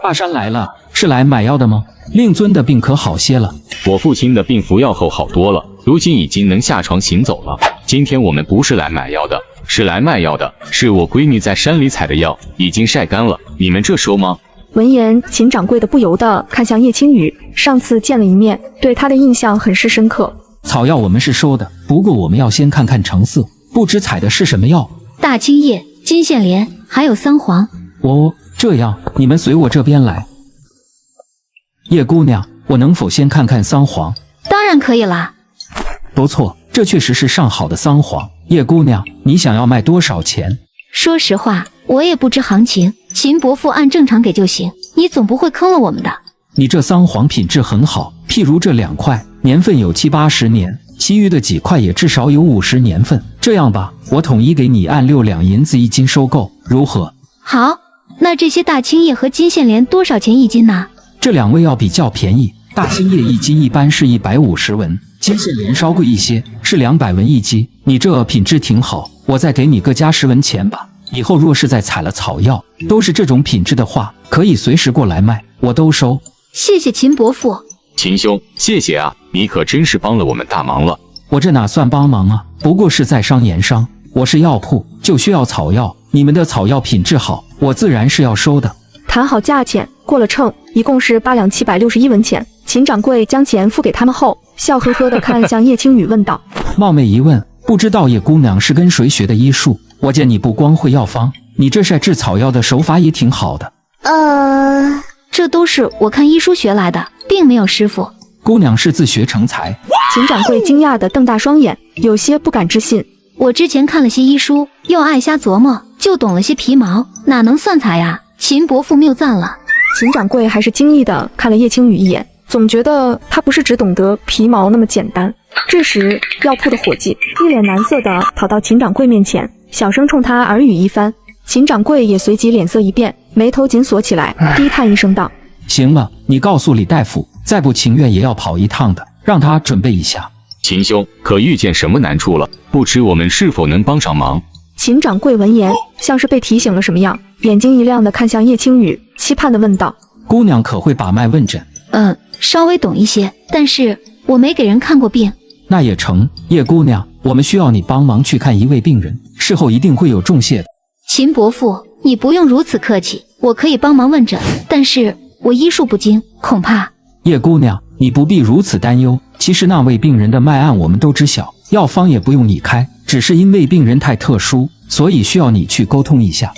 大山来了，是来买药的吗？令尊的病可好些了？我父亲的病服药后好多了，如今已经能下床行走了。今天我们不是来买药的，是来卖药的。是我闺女在山里采的药，已经晒干了，你们这收吗？闻言，秦掌柜的不由得看向叶青雨，上次见了一面，对他的印象很是深刻。草药我们是收的，不过我们要先看看成色，不知采的是什么药。大青叶、金线莲，还有桑黄。哦，这样，你们随我这边来。叶姑娘，我能否先看看桑黄？当然可以啦。不错，这确实是上好的桑黄。叶姑娘，你想要卖多少钱？说实话，我也不知行情，秦伯父按正常给就行，你总不会坑了我们的。你这桑黄品质很好，譬如这2块，年份有7、80年，其余的几块也至少有50年份。这样吧，我统一给你按6两银子1斤收购，如何？好，那这些大青叶和金线莲多少钱1斤呢？这2味要比较便宜，大青叶1斤一般是150文，金线莲稍贵一些，是200文1斤。你这品质挺好，我再给你各加10文钱吧。以后若是再采了草药，都是这种品质的话，可以随时过来卖，我都收。谢谢秦伯父。秦兄，谢谢啊，你可真是帮了我们大忙了。我这哪算帮忙啊，不过是在商言商。我是药铺，就需要草药，你们的草药品质好，我自然是要收的。谈好价钱，过了秤，一共是8两761文钱。秦掌柜将钱付给他们后，笑呵呵地看向叶青雨问道：“冒昧一问，不知道叶姑娘是跟谁学的医术？我见你不光会药方，你这晒制草药的手法也挺好的。”这都是我看医书学来的，并没有师傅。姑娘是自学成才？秦掌柜惊讶地瞪大双眼，有些不敢置信。我之前看了些医书，又爱瞎琢磨，就懂了些皮毛，哪能算财呀？秦伯父谬赞了。秦掌柜还是惊异地看了叶青雨一眼，总觉得他不是只懂得皮毛那么简单。这时，药铺的伙计一脸难色地跑到秦掌柜面前，小声冲他耳语一番。秦掌柜也随即脸色一变，眉头紧锁起来，低叹一声道：“行了，你告诉李大夫，再不情愿也要跑一趟的，让他准备一下。”秦兄，可遇见什么难处了？不知我们是否能帮上忙？秦掌柜闻言，像是被提醒了什么样，眼睛一亮地看向叶青雨，期盼地问道：“姑娘可会把脉问诊？”稍微懂一些，但是我没给人看过病。那也成，叶姑娘，我们需要你帮忙去看一位病人，事后一定会有重谢的。秦伯父，你不用如此客气，我可以帮忙问诊，但是我医术不精，恐怕……叶姑娘，你不必如此担忧。其实那位病人的脉案我们都知晓，药方也不用你开，只是因为病人太特殊，所以需要你去沟通一下。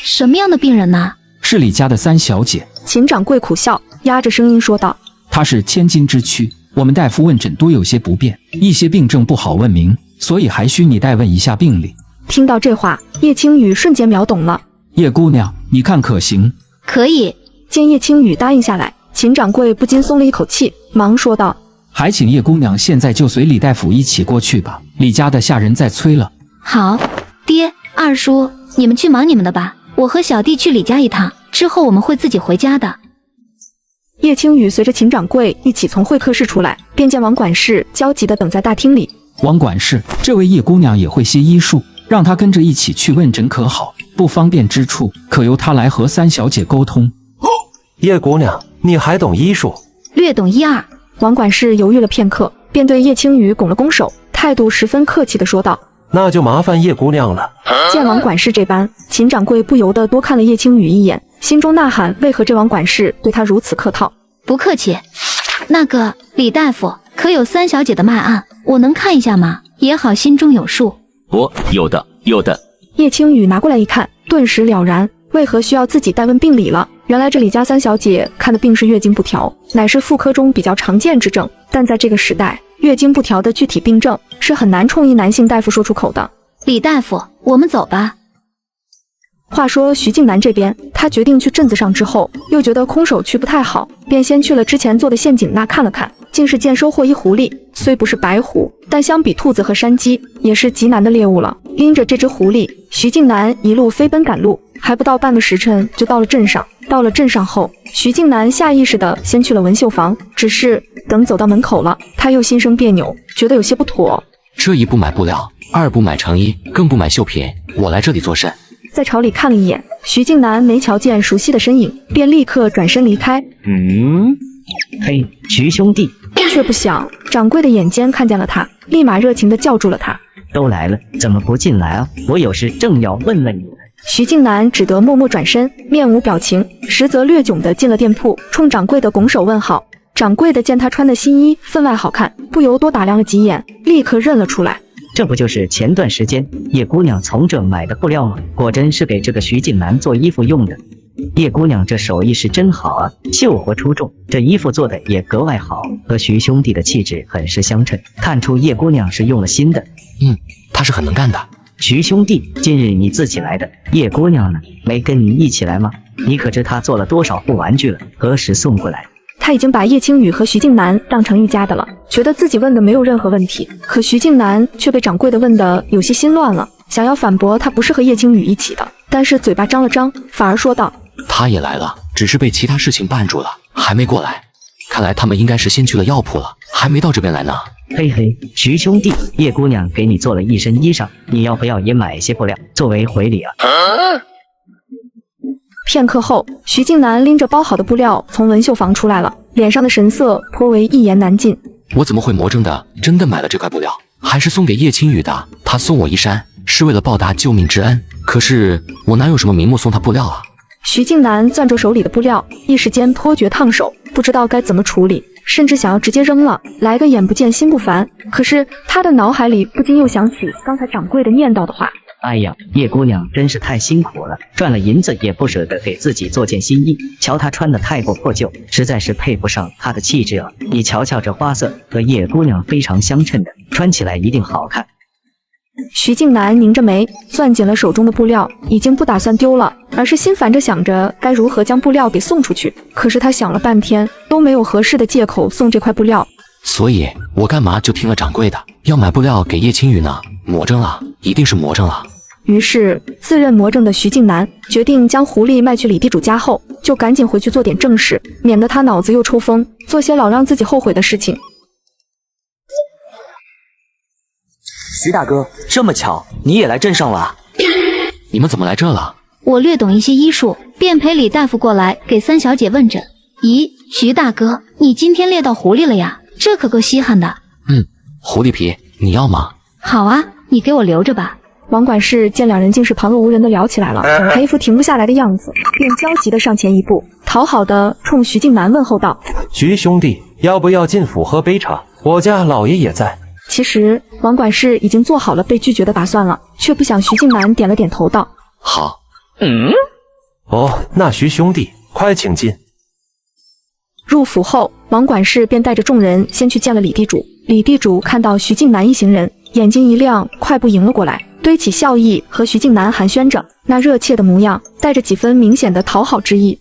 什么样的病人呢？是李家的3小姐。秦掌柜苦笑，压着声音说道：“她是千金之躯，我们大夫问诊多有些不便，一些病症不好问明，所以还需你代问一下病理。”听到这话，叶青雨瞬间秒懂了。叶姑娘，你看可行？可以。见叶青雨答应下来，秦掌柜不禁松了一口气，忙说道：“还请叶姑娘现在就随李大夫一起过去吧，李家的下人在催了。”好，爹、二叔，你们去忙你们的吧，我和小弟去李家一趟，之后我们会自己回家的。叶青雨随着秦掌柜一起从会客室出来，便见王管事焦急地等在大厅里。王管事，这位叶姑娘也会些医术，让她跟着一起去问诊可好？不方便之处，可由她来和3小姐沟通。叶姑娘，你还懂医术？略懂1、2。王管事犹豫了片刻，便对叶青雨拱了拱手，态度十分客气地说道：“那就麻烦叶姑娘了。”见王管事这般，秦掌柜不由得多看了叶青雨一眼，心中呐喊：为何这王管事对他如此客套？不客气。那个李大夫，可有3小姐的脉案？我能看一下吗？也好心中有数。有的。叶青雨拿过来一看，顿时了然，为何需要自己代问病理了。原来这李家3小姐看的病是月经不调，乃是妇科中比较常见之症，但在这个时代，月经不调的具体病症是很难冲一男性大夫说出口的。李大夫，我们走吧。话说徐静南这边，他决定去镇子上之后，又觉得空手去不太好，便先去了之前做的陷阱那看了看，竟是见收获一狐狸。虽不是白狐，但相比兔子和山鸡，也是极难的猎物了。拎着这只狐狸，徐静南一路飞奔赶路，还不到半个时辰就到了镇上。到了镇上后，徐静南下意识地先去了文绣房，只是等走到门口了，他又心生别扭，觉得有些不妥。这1不买布料，2不买成衣，更不买绣品，我来这里做甚？在朝里看了一眼，徐静南没瞧见熟悉的身影，便立刻转身离开。嘿，徐兄弟，却不想掌柜的眼尖看见了他，立马热情地叫住了他。都来了，怎么不进来啊？我有事正要问问你呢。徐静南只得默默转身，面无表情，实则略窘地进了店铺，冲掌柜的拱手问好。掌柜的见他穿的新衣分外好看，不由多打量了几眼，立刻认了出来。这不就是前段时间叶姑娘从这买的布料吗？果真是给这个徐静南做衣服用的。叶姑娘这手艺是真好啊，绣活出众，这衣服做的也格外好，和徐兄弟的气质很是相称，看出叶姑娘是用了心的。她是很能干的。徐兄弟，今日你自己来的，叶姑娘呢？没跟你一起来吗？你可知她做了多少副玩具了？何时送过来？他已经把叶青雨和徐静南当成一家的了，觉得自己问的没有任何问题，可徐静南却被掌柜的问的有些心乱了，想要反驳他不是和叶青雨一起的，但是嘴巴张了张，反而说道：他也来了，只是被其他事情绊住了，还没过来。看来他们应该是先去了药铺了，还没到这边来呢。嘿嘿，徐兄弟，叶姑娘给你做了一身衣裳，你要不要也买些布料作为回礼啊？片刻后，徐静南拎着包好的布料从纹绣房出来了，脸上的神色颇为一言难尽。我怎么会魔怔的真的买了这块布料，还是送给叶青雨的？他送我衣衫是为了报答救命之恩，可是我哪有什么名目送他布料啊？徐静南攥着手里的布料，一时间颇觉烫手，不知道该怎么处理，甚至想要直接扔了，来个眼不见心不烦。可是他的脑海里不禁又想起刚才掌柜的念叨的话。哎呀，叶姑娘真是太辛苦了，赚了银子也不舍得给自己做件新衣，瞧她穿的太过破旧，实在是配不上她的气质啊。你瞧瞧这花色和叶姑娘非常相称的，穿起来一定好看。徐静南拧着眉，攥紧了手中的布料，已经不打算丢了，而是心烦着想着该如何将布料给送出去。可是他想了半天，都没有合适的借口送这块布料。所以我干嘛就听了掌柜的，要买布料给叶青雨呢？魔怔了，一定是魔怔了。于是自认魔怔的徐静南决定将狐狸卖去李地主家后，就赶紧回去做点正事，免得他脑子又抽风，做些老让自己后悔的事情。徐大哥，这么巧，你也来镇上了？你们怎么来这了？我略懂一些医术，便陪李大夫过来给三小姐问诊。咦，徐大哥，你今天猎到狐狸了呀？这可够稀罕的。狐狸皮，你要吗？好啊，你给我留着吧。王管事见两人竟是旁若无人的聊起来了，还一副停不下来的样子，便焦急地上前一步，讨好的冲徐静南问候道：徐兄弟，要不要进府喝杯茶？我家老爷也在。其实王管事已经做好了被拒绝的打算了，却不想徐静南点了点头道：好。哦，那徐兄弟快请进。入府后，王管事便带着众人先去见了李地主。李地主看到徐静南一行人，眼睛一亮，快步迎了过来，堆起笑意和徐静南寒暄着，那热切的模样带着几分明显的讨好之意。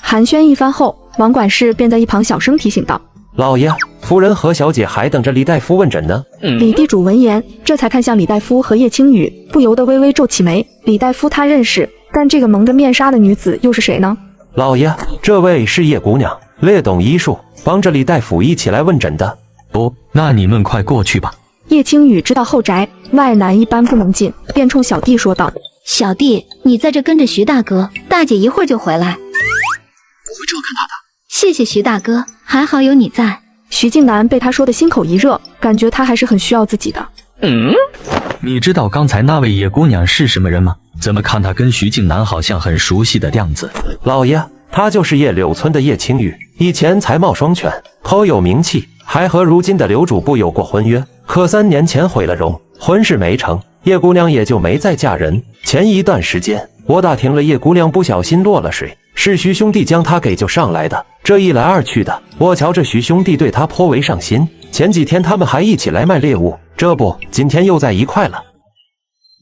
寒暄一番后，王管事便在一旁小声提醒道：老爷，夫人和小姐还等着李大夫问诊呢。李地主闻言，这才看向李大夫和叶青雨，不由得微微皱起眉。李大夫他认识，但这个蒙着面纱的女子又是谁呢？老爷，这位是叶姑娘，略懂医术，帮着李大夫一起来问诊的。那你们快过去吧。叶青雨知道后宅外男一般不能进，便冲小弟说道：小弟，你在这跟着徐大哥，大姐一会儿就回来。我会照看他的。谢谢徐大哥，还好有你在。徐静南被他说的心口一热，感觉他还是很需要自己的。你知道刚才那位叶姑娘是什么人吗？怎么看她跟徐静南好像很熟悉的样子？老爷，她就是叶柳村的叶青雨，以前才貌双全，颇有名气，还和如今的刘主簿有过婚约，可3年前毁了容，婚事没成，叶姑娘也就没再嫁人。前一段时间，我打听了叶姑娘不小心落了水，是徐兄弟将她给救上来的。这一来二去的，我瞧着徐兄弟对她颇为上心，前几天他们还一起来卖猎物，这不，今天又在一块了。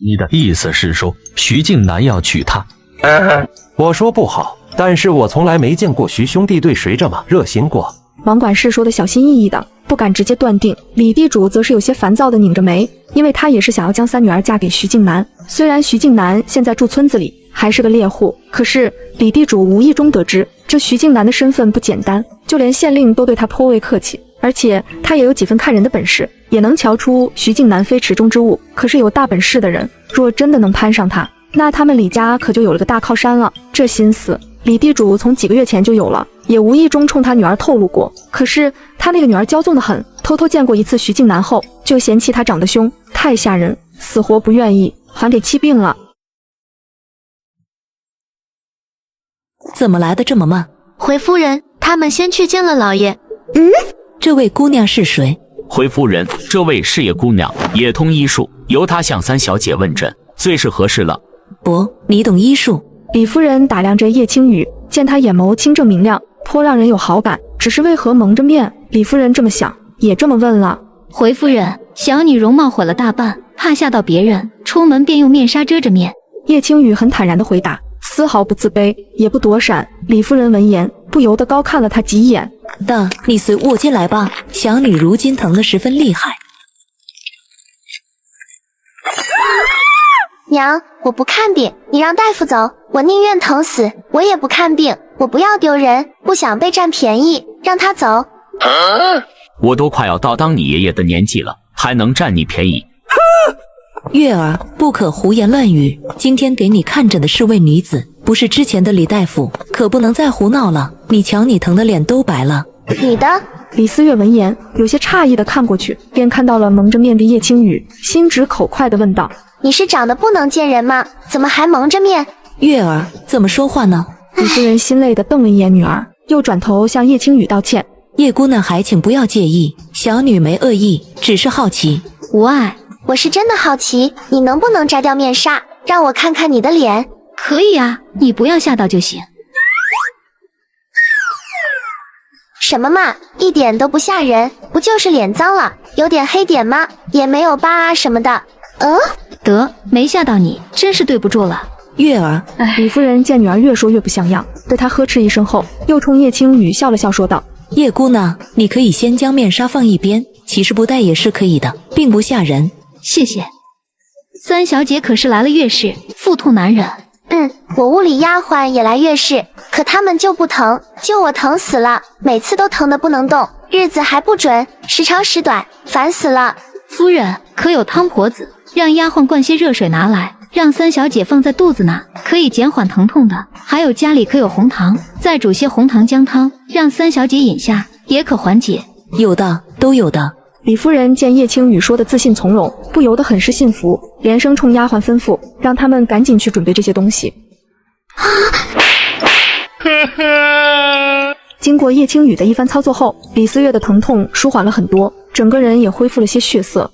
你的意思是说，徐静南要娶她？我说不好，但是我从来没见过徐兄弟对谁这么热心过。王管事说的小心翼翼的，不敢直接断定。李地主则是有些烦躁的拧着眉，因为他也是想要将三女儿嫁给徐静南。虽然徐静南现在住村子里，还是个猎户，可是李地主无意中得知，这徐静南的身份不简单，就连县令都对他颇为客气，而且他也有几分看人的本事，也能瞧出徐静南非池中之物。可是有大本事的人，若真的能攀上他，那他们李家可就有了个大靠山了。这心思，李地主从几个月前就有了，也无意中冲他女儿透露过。可是他那个女儿骄纵得很，偷偷见过一次徐静南后，就嫌弃他长得凶，太吓人，死活不愿意还给气病了。怎么来的这么慢？回夫人，他们先去见了老爷。这位姑娘是谁？回夫人，这位是叶姑娘，也通医术，由她向三小姐问诊，最是合适了。不，你懂医术？李夫人打量着叶青雨，见她眼眸清正明亮，颇让人有好感。只是为何蒙着面？李夫人这么想，也这么问了。回夫人，小女容貌毁了大半，怕吓到别人，出门便用面纱遮着面。叶青雨很坦然地回答，丝毫不自卑，也不躲闪。李夫人闻言，不由得高看了她几眼。大，你随我进来吧。小女如今疼得十分厉害。娘，我不看病，你让大夫走，我宁愿疼死，我也不看病，我不要丢人，不想被占便宜，让他走。我都快要到当你爷爷的年纪了，还能占你便宜？月儿，不可胡言乱语。今天给你看诊的是位女子，不是之前的李大夫，可不能再胡闹了。你瞧，你疼的脸都白了。你的？李思月闻言，有些诧异的看过去，便看到了蒙着面的叶青雨，心直口快的问道：“你是长得不能见人吗？怎么还蒙着面？”月儿，怎么说话呢？李夫人心累的瞪了一眼女儿，又转头向叶青雨道歉：“叶姑娘，还请不要介意，小女没恶意，只是好奇。”无碍。我是真的好奇，你能不能摘掉面纱，让我看看你的脸？可以啊，你不要吓到就行。什么嘛，一点都不吓人，不就是脸脏了，有点黑点吗？也没有疤啊什么的。得，没吓到你，真是对不住了。月儿，李夫人见女儿越说越不像样，对她呵斥一声后，又冲叶青雨笑了笑，说道：“叶姑娘，你可以先将面纱放一边，其实不戴也是可以的，并不吓人。”谢谢。三小姐可是来了月事，腹痛难忍。我屋里丫鬟也来月事，可他们就不疼，就我疼死了，每次都疼得不能动，日子还不准，时长时短，烦死了。夫人，可有汤婆子？让丫鬟灌些热水拿来，让三小姐放在肚子那，可以减缓疼痛的。还有家里可有红糖，再煮些红糖姜汤，让三小姐饮下，也可缓解。有的，都有的。李夫人见叶青雨说的自信从容，不由得很是信服，连声冲丫鬟吩咐，让他们赶紧去准备这些东西。经过叶青雨的一番操作后，李思月的疼痛舒缓了很多，整个人也恢复了些血色。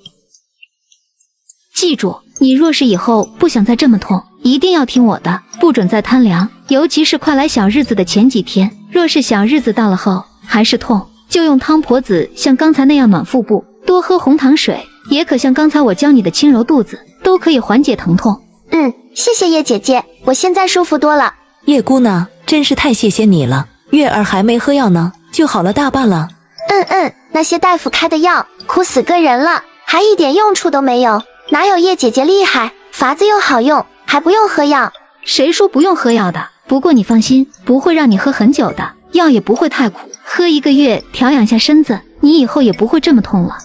记住，你若是以后不想再这么痛，一定要听我的，不准再贪凉，尤其是快来小日子的前几天。若是小日子到了后还是痛，就用汤婆子像刚才那样暖腹部，多喝红糖水，也可像刚才我教你的轻揉肚子，都可以缓解疼痛。谢谢叶姐姐，我现在舒服多了。叶姑娘，真是太谢谢你了，月儿还没喝药呢，就好了大半了。那些大夫开的药，苦死个人了，还一点用处都没有，哪有叶姐姐厉害，法子又好用，还不用喝药。谁说不用喝药的？不过你放心，不会让你喝很久的，药也不会太苦，喝1个月调养下身子，你以后也不会这么痛了。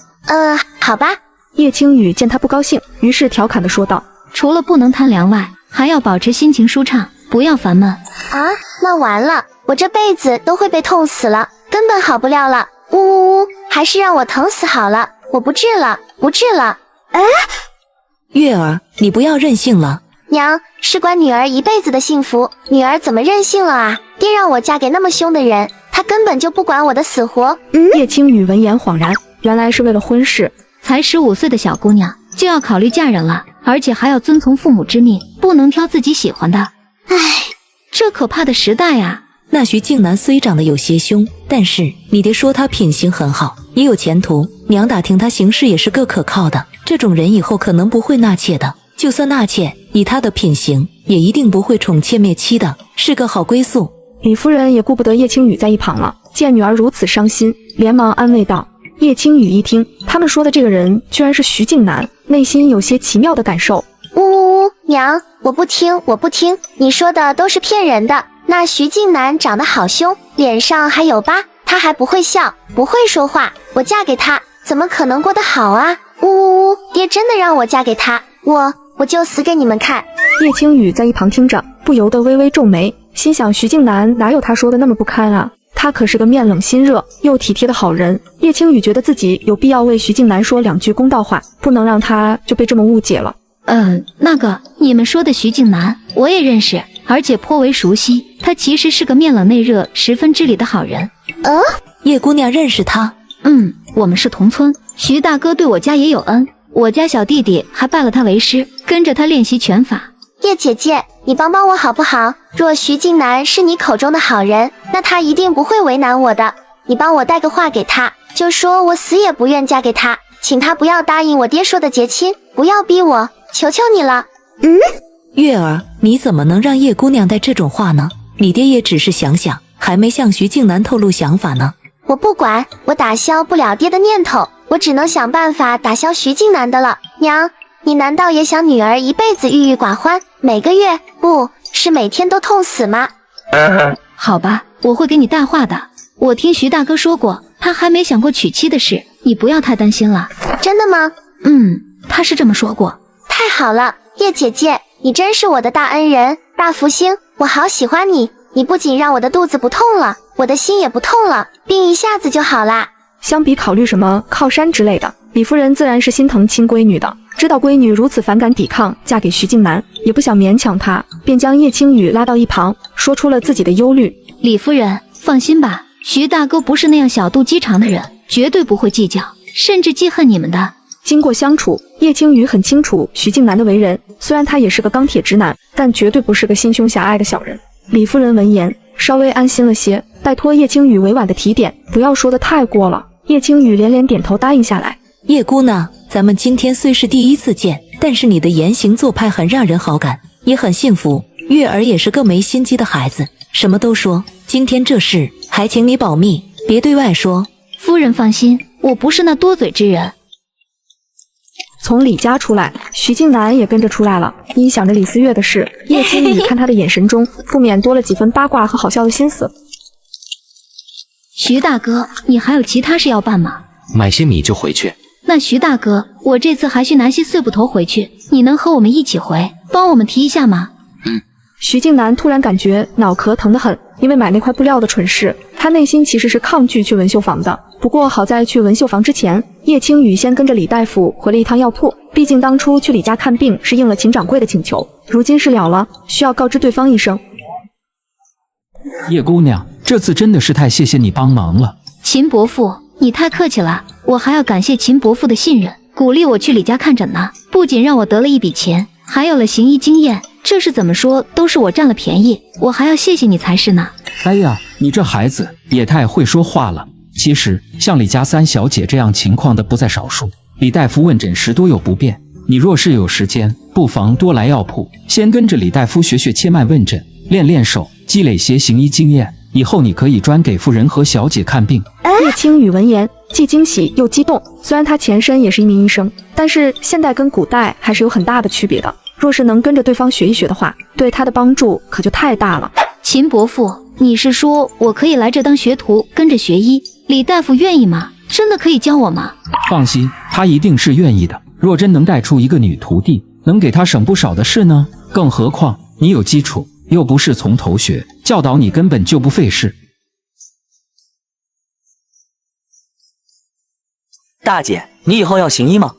好吧。叶青雨见他不高兴，于是调侃地说道：“除了不能贪凉外，还要保持心情舒畅，不要烦闷。”那完了，我这辈子都会被痛死了，根本好不了了。还是让我疼死好了，我不治了，不治了。月儿，你不要任性了。娘，事关女儿一辈子的幸福，女儿怎么任性了啊？爹让我嫁给那么凶的人，他根本就不管我的死活。叶青雨闻言恍然，原来是为了婚事。才15岁的小姑娘就要考虑嫁人了，而且还要遵从父母之命，不能挑自己喜欢的。这可怕的时代啊！那徐静南虽长得有些凶，但是你爹说他品行很好，也有前途。娘打听他行事也是个可靠的，这种人以后可能不会纳妾的。就算纳妾，以他的品行，也一定不会宠妾灭妻的，是个好归宿。李夫人也顾不得叶青雨在一旁了，见女儿如此伤心，连忙安慰道。叶青雨一听他们说的这个人居然是徐静南，内心有些奇妙的感受。娘，我不听，你说的都是骗人的。那徐静南长得好凶，脸上还有疤，他还不会笑，不会说话，我嫁给他怎么可能过得好啊？爹真的让我嫁给他，我就死给你们看。叶青雨在一旁听着，不由得微微皱眉，心想徐静南哪有他说的那么不堪啊？他可是个面冷心热又体贴的好人。叶青雨觉得自己有必要为徐静南说两句公道话，不能让他就被这么误解了。那个你们说的徐静南，我也认识，而且颇为熟悉。他其实是个面冷内热、十分知礼的好人。叶姑娘认识他？我们是同村，徐大哥对我家也有恩，我家小弟弟还拜了他为师，跟着他练习拳法。叶姐姐，你帮帮我好不好？若徐静南是你口中的好人，那他一定不会为难我的。你帮我带个话给他，就说我死也不愿嫁给他，请他不要答应我爹说的结亲，不要逼我，求求你了。月儿，你怎么能让叶姑娘带这种话呢？你爹也只是想想，还没向徐静南透露想法呢。我不管，我打消不了爹的念头，我只能想办法打消徐静南的了。娘，你难道也想女儿一辈子郁郁寡欢，每个月不是每天都痛死吗？好吧，我会给你带话的。我听徐大哥说过，他还没想过娶妻的事，你不要太担心了。真的吗？他是这么说过。太好了，叶姐姐，你真是我的大恩人、大福星，我好喜欢你。你不仅让我的肚子不痛了，我的心也不痛了，病一下子就好啦。相比考虑什么靠山之类的，李夫人自然是心疼亲闺女的。知道闺女如此反感抵抗嫁给徐静南，也不想勉强她，便将叶青雨拉到一旁，说出了自己的忧虑。李夫人，放心吧，徐大哥不是那样小肚鸡肠的人，绝对不会计较，甚至记恨你们的。经过相处，叶青雨很清楚徐静南的为人，虽然他也是个钢铁直男，但绝对不是个心胸狭隘的小人。李夫人闻言稍微安心了些，拜托叶青雨委婉的提点，不要说的太过了。叶青雨连连点头答应下来。叶姑娘，咱们今天虽是第一次见，但是你的言行做派很让人好感，也很幸福。月儿也是个没心机的孩子，什么都说。今天这事还请你保密，别对外说。夫人放心，我不是那多嘴之人。从李家出来，徐静南也跟着出来了。因想着李思月的事，叶青雨看他的眼神中不免多了几分八卦和好笑的心思。徐大哥，你还有其他事要办吗？买些米就回去。那徐大哥，我这次还需拿些碎布头回去，你能和我们一起回，帮我们提一下吗？徐静南突然感觉脑壳疼得很，因为买那块布料的蠢事，他内心其实是抗拒去纹绣坊的。不过好在去纹绣坊之前，叶青雨先跟着李大夫回了一趟药铺，毕竟当初去李家看病是应了秦掌柜的请求，如今事了了，需要告知对方一声。叶姑娘，这次真的是太谢谢你帮忙了。秦伯父，你太客气了，我还要感谢秦伯父的信任，鼓励我去李家看诊呢，不仅让我得了一笔钱，还有了行医经验，这是怎么说都是我占了便宜，我还要谢谢你才是呢。哎呀，你这孩子也太会说话了。其实像李家三小姐这样情况的不在少数，李大夫问诊时多有不便，你若是有时间，不妨多来药铺，先跟着李大夫学学切脉问诊，练练手，积累些行医经验，以后你可以专给夫人和小姐看病。叶青雨闻言既惊喜又激动，虽然他前身也是一名医生，但是现代跟古代还是有很大的区别的，若是能跟着对方学一学的话，对他的帮助可就太大了。秦伯父，你是说我可以来这当学徒，跟着学医？李大夫愿意吗？真的可以教我吗？放心，他一定是愿意的。若真能带出一个女徒弟，能给他省不少的事呢。更何况你有基础，又不是从头学，教导你根本就不费事。大姐，你以后要行医吗？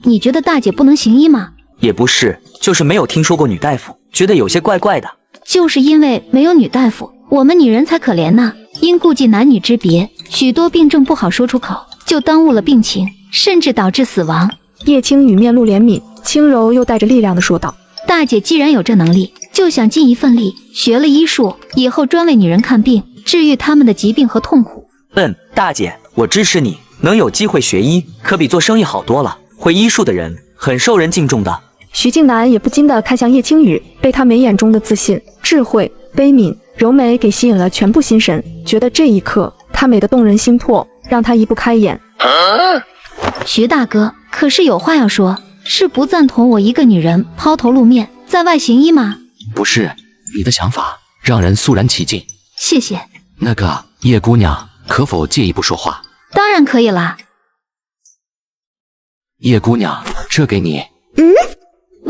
你觉得大姐不能行医吗？也不是，就是没有听说过女大夫，觉得有些怪怪的。就是因为没有女大夫，我们女人才可怜呢。因顾忌男女之别，许多病症不好说出口，就耽误了病情，甚至导致死亡。叶青雨面露怜悯，轻柔又带着力量地说道：大姐既然有这能力，就想尽一份力，学了医术，以后专为女人看病，治愈她们的疾病和痛苦。大姐，我支持你，能有机会学医，可比做生意好多了。会医术的人很受人敬重的。徐静南也不禁地看向叶青雨，被她眉眼中的自信、智慧、悲悯、柔美给吸引了全部心神，觉得这一刻她美得动人心魄，让他移不开眼。徐大哥，可是有话要说，是不赞同我一个女人抛头露面在外行医吗？不是，你的想法让人肃然起敬。谢谢。那个叶姑娘，可否借一步说话？当然可以啦。叶姑娘，这给你。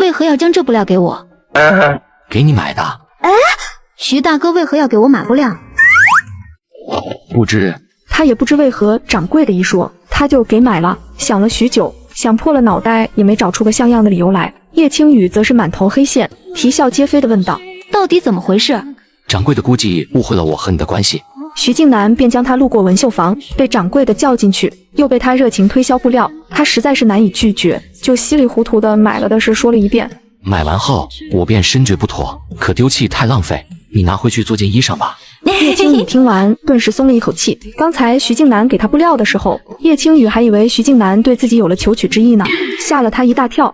为何要将这布料给我？给你买的。哎，徐大哥为何要给我买布料？不知。他也不知为何掌柜的一说，他就给买了。想了许久，想破了脑袋也没找出个像样的理由来。叶青雨则是满头黑线，啼笑皆非地问道：“到底怎么回事？”掌柜的估计误会了我和你的关系。徐静南便将他路过文绣房，被掌柜的叫进去，又被他热情推销布料，他实在是难以拒绝，就稀里糊涂的买了的事说了一遍。买完后，我便深觉不妥，可丢弃太浪费，你拿回去做件衣裳吧。叶青雨听完，顿时松了一口气。刚才徐静南给他布料的时候，叶青雨还以为徐静南对自己有了求娶之意呢，吓了他一大跳。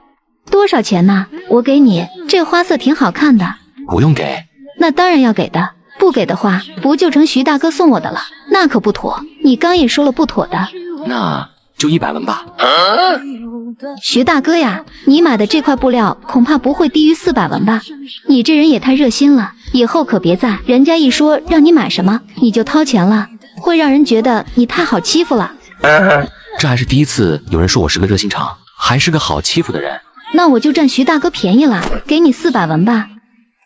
多少钱呢？我给你，这花色挺好看的。不用给。那当然要给的，不给的话，不就成徐大哥送我的了？那可不妥，你刚也说了不妥的。那就100文吧。徐大哥呀，你买的这块布料恐怕不会低于400文吧？你这人也太热心了，以后可别再人家一说让你买什么你就掏钱了，会让人觉得你太好欺负了。这还是第一次有人说我是个热心肠，还是个好欺负的人。那我就占徐大哥便宜了，给你400文吧，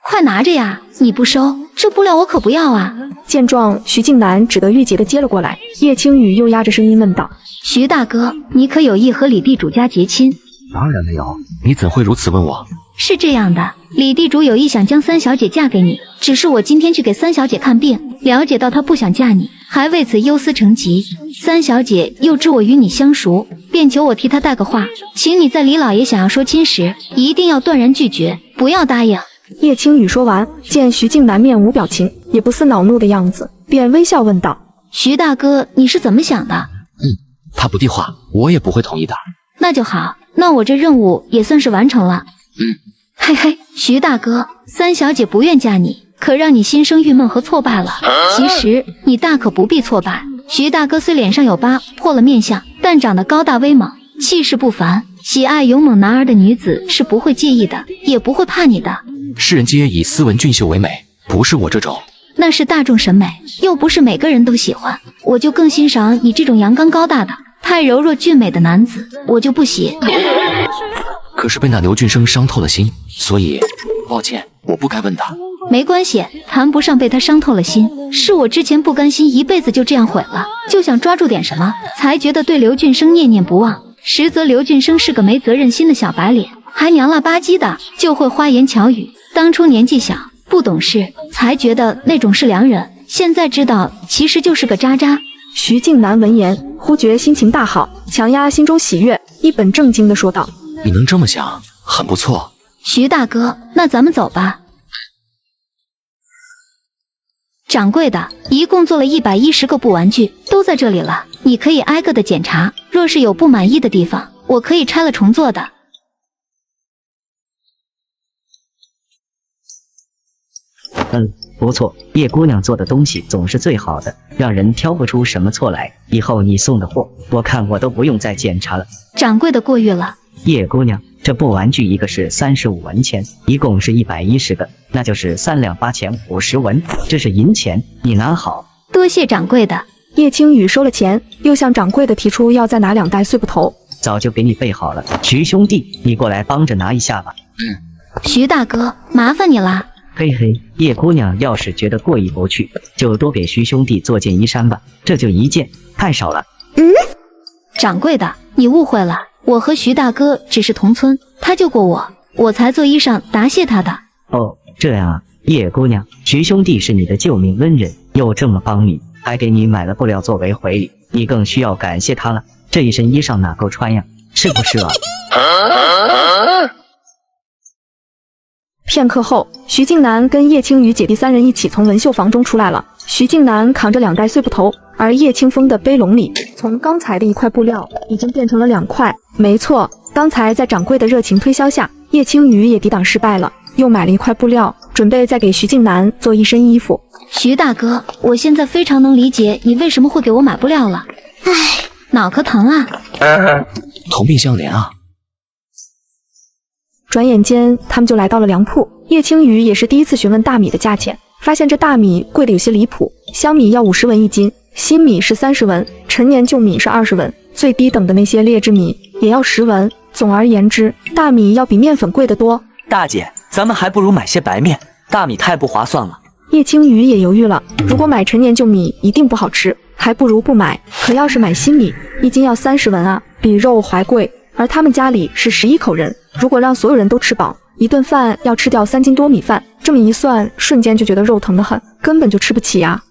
快拿着呀！你不收，这布料我可不要啊！见状，徐静南只得郁结地接了过来。叶青雨又压着声音问道：“徐大哥，你可有意和李地主家结亲？”当然没有，你怎会如此问我？是这样的，李地主有意想将三小姐嫁给你，只是我今天去给三小姐看病，了解到她不想嫁你，还为此忧思成疾。三小姐又知我与你相熟，便求我替她带个话，请你在李老爷想要说亲时，一定要断然拒绝，不要答应。叶青雨说完，见徐静南面无表情，也不似恼怒的样子，便微笑问道：“徐大哥，你是怎么想的？”他不递话，我也不会同意的。那就好，那我这任务也算是完成了。嘿嘿，徐大哥，三小姐不愿嫁你，可让你心生郁闷和挫败了。其实你大可不必挫败。徐大哥虽脸上有疤，破了面相，但长得高大威猛，气势不凡，喜爱勇猛男儿的女子是不会介意的，也不会怕你的。世人皆以斯文俊秀为美，不是我这种。那是大众审美，又不是每个人都喜欢。我就更欣赏你这种阳刚高大的、太柔弱俊美的男子，我就不喜。可是被那刘俊生伤透了心，所以抱歉，我不该问他。没关系，谈不上被他伤透了心，是我之前不甘心一辈子就这样毁了，就想抓住点什么，才觉得对刘俊生念念不忘。实则刘俊生是个没责任心的小白脸，还娘了吧唧的，就会花言巧语。当初年纪小不懂事，才觉得那种是良人，现在知道其实就是个渣渣。徐静南闻言，忽觉心情大好，强压心中喜悦，一本正经地说道：“你能这么想，很不错。”徐大哥，那咱们走吧。掌柜的，一共做了110个布玩具，都在这里了，你可以挨个的检查，若是有不满意的地方，我可以拆了重做的。不错，叶姑娘做的东西总是最好的，让人挑不出什么错来。以后你送的货，我看我都不用再检查了。掌柜的过誉了。叶姑娘，这布玩具一个是35文钱，一共是110个，那就是3两8钱50文，这是银钱，你拿好。多谢掌柜的。叶青雨收了钱，又向掌柜的提出要再拿2袋碎布头。早就给你备好了，徐兄弟，你过来帮着拿一下吧。徐大哥，麻烦你啦。嘿嘿，叶姑娘要是觉得过意不去，就多给徐兄弟做件衣衫吧，这就1件，太少了。掌柜的，你误会了，我和徐大哥只是同村，他救过我，我才做衣裳答谢他的。哦，这样啊，叶姑娘，徐兄弟是你的救命恩人，又这么帮你，还给你买了布料作为回礼，你更需要感谢他了。这一身衣裳哪够穿呀？是不是啊？片刻后，徐静南跟叶青雨姐弟3人一起从文绣房中出来了。徐静南扛着2袋碎布头，而叶清风的背笼里，从刚才的1块布料已经变成了2块。没错，刚才在掌柜的热情推销下，叶青雨也抵挡失败了，又买了1块布料，准备再给徐静南做一身衣服。徐大哥，我现在非常能理解你为什么会给我买布料了。唉，脑壳疼啊！同病相怜啊！转眼间，他们就来到了粮铺。叶青雨也是第一次询问大米的价钱，发现这大米贵的有些离谱，香米要50文1斤，新米是30文，陈年旧米是20文，最低等的那些劣质米也要10文。总而言之，大米要比面粉贵得多。大姐，咱们还不如买些白面，大米太不划算了。叶青雨也犹豫了，如果买陈年旧米一定不好吃，还不如不买。可要是买新米，1斤要30文啊，比肉还贵。而他们家里是11口人，如果让所有人都吃饱，一顿饭要吃掉3斤多米饭，这么一算，瞬间就觉得肉疼得很，根本就吃不起呀。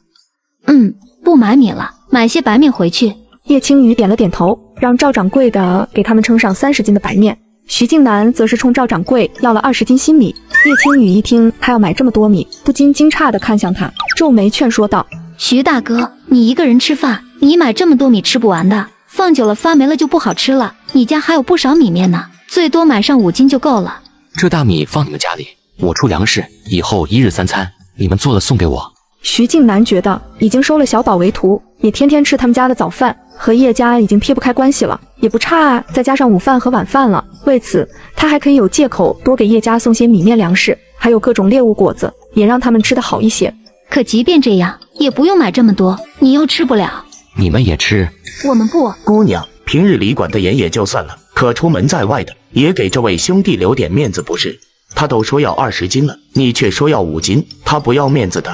不买米了，买些白面回去。叶青雨点了点头，让赵掌柜的给他们称上30斤的白面。徐静南则是冲赵掌柜要了20斤新米。叶青雨一听他要买这么多米，不禁惊诧地看向他，皱眉劝说道：“徐大哥，你一个人吃饭，你买这么多米吃不完的，放久了发霉了就不好吃了。你家还有不少米面呢，最多买上5斤就够了。”这大米放你们家里，我出粮食，以后1日3餐，你们做了送给我。徐静南觉得已经收了小宝为徒，也天天吃他们家的早饭，和叶家已经撇不开关系了，也不差再加上午饭和晚饭了。为此，他还可以有借口多给叶家送些米面粮食，还有各种猎物果子，也让他们吃得好一些。可即便这样，也不用买这么多，你又吃不了。你们也吃？我们不。姑娘，平日里管得严也就算了，可出门在外的，也给这位兄弟留点面子不是？他都说要20斤了，你却说要5斤，他不要面子的。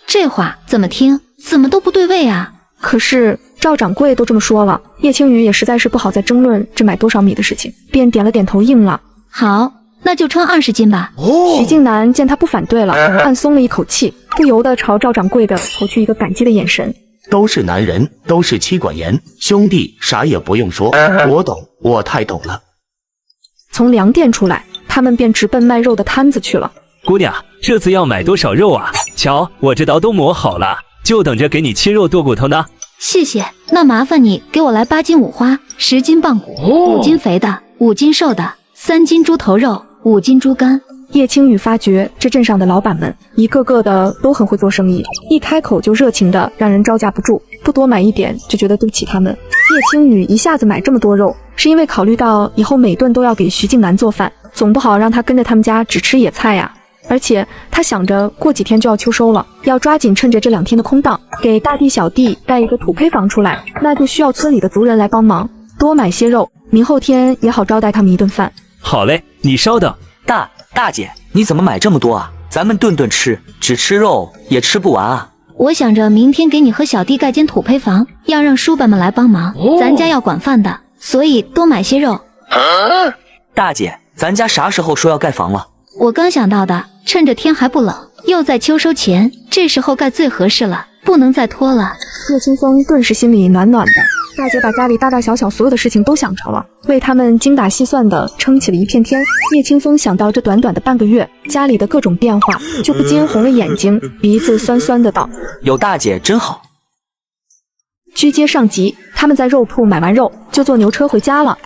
这话怎么听怎么都不对味啊！可是赵掌柜都这么说了，叶青雨也实在是不好再争论这买多少米的事情，便点了点头应了。好，那就称20斤吧。徐静南见他不反对了，暗松了一口气，不由得朝赵掌柜的投去一个感激的眼神。都是男人，都是妻管严，兄弟啥也不用说，我懂，我太懂了。从粮店出来，他们便直奔卖肉的摊子去了。姑娘，这次要买多少肉啊？瞧，我这刀都磨好了，就等着给你切肉剁骨头呢。谢谢，那麻烦你给我来8斤五花，10斤棒骨，5斤肥的，5斤瘦的，3斤猪头肉，5斤猪肝。叶青雨发觉这镇上的老板们一个个的都很会做生意，一开口就热情的让人招架不住，不多买一点就觉得对不起他们。叶青雨一下子买这么多肉，是因为考虑到以后每顿都要给徐静南做饭，总不好让他跟着他们家只吃野菜呀。而且他想着过几天就要秋收了，要抓紧趁着这2天的空档，给大弟小弟盖一个土坯房出来，那就需要村里的族人来帮忙，多买些肉，明后天也好招待他们一顿饭。好嘞，你稍等。大姐，你怎么买这么多啊？咱们顿顿吃，只吃肉也吃不完啊。我想着明天给你和小弟盖间土坯房，要让叔伯们来帮忙，咱家要管饭的，所以多买些肉。大姐，咱家啥时候说要盖房了？我刚想到的，趁着天还不冷，又在秋收前，这时候盖最合适了，不能再拖了。叶清风顿时心里暖暖的，大姐把家里大大小小所有的事情都想着了，为他们精打细算的撑起了一片天。叶清风想到这短短的半个月家里的各种变化，就不禁红了眼睛，鼻子酸酸的道：有大姐真好。居阶上集，他们在肉铺买完肉，就坐牛车回家了。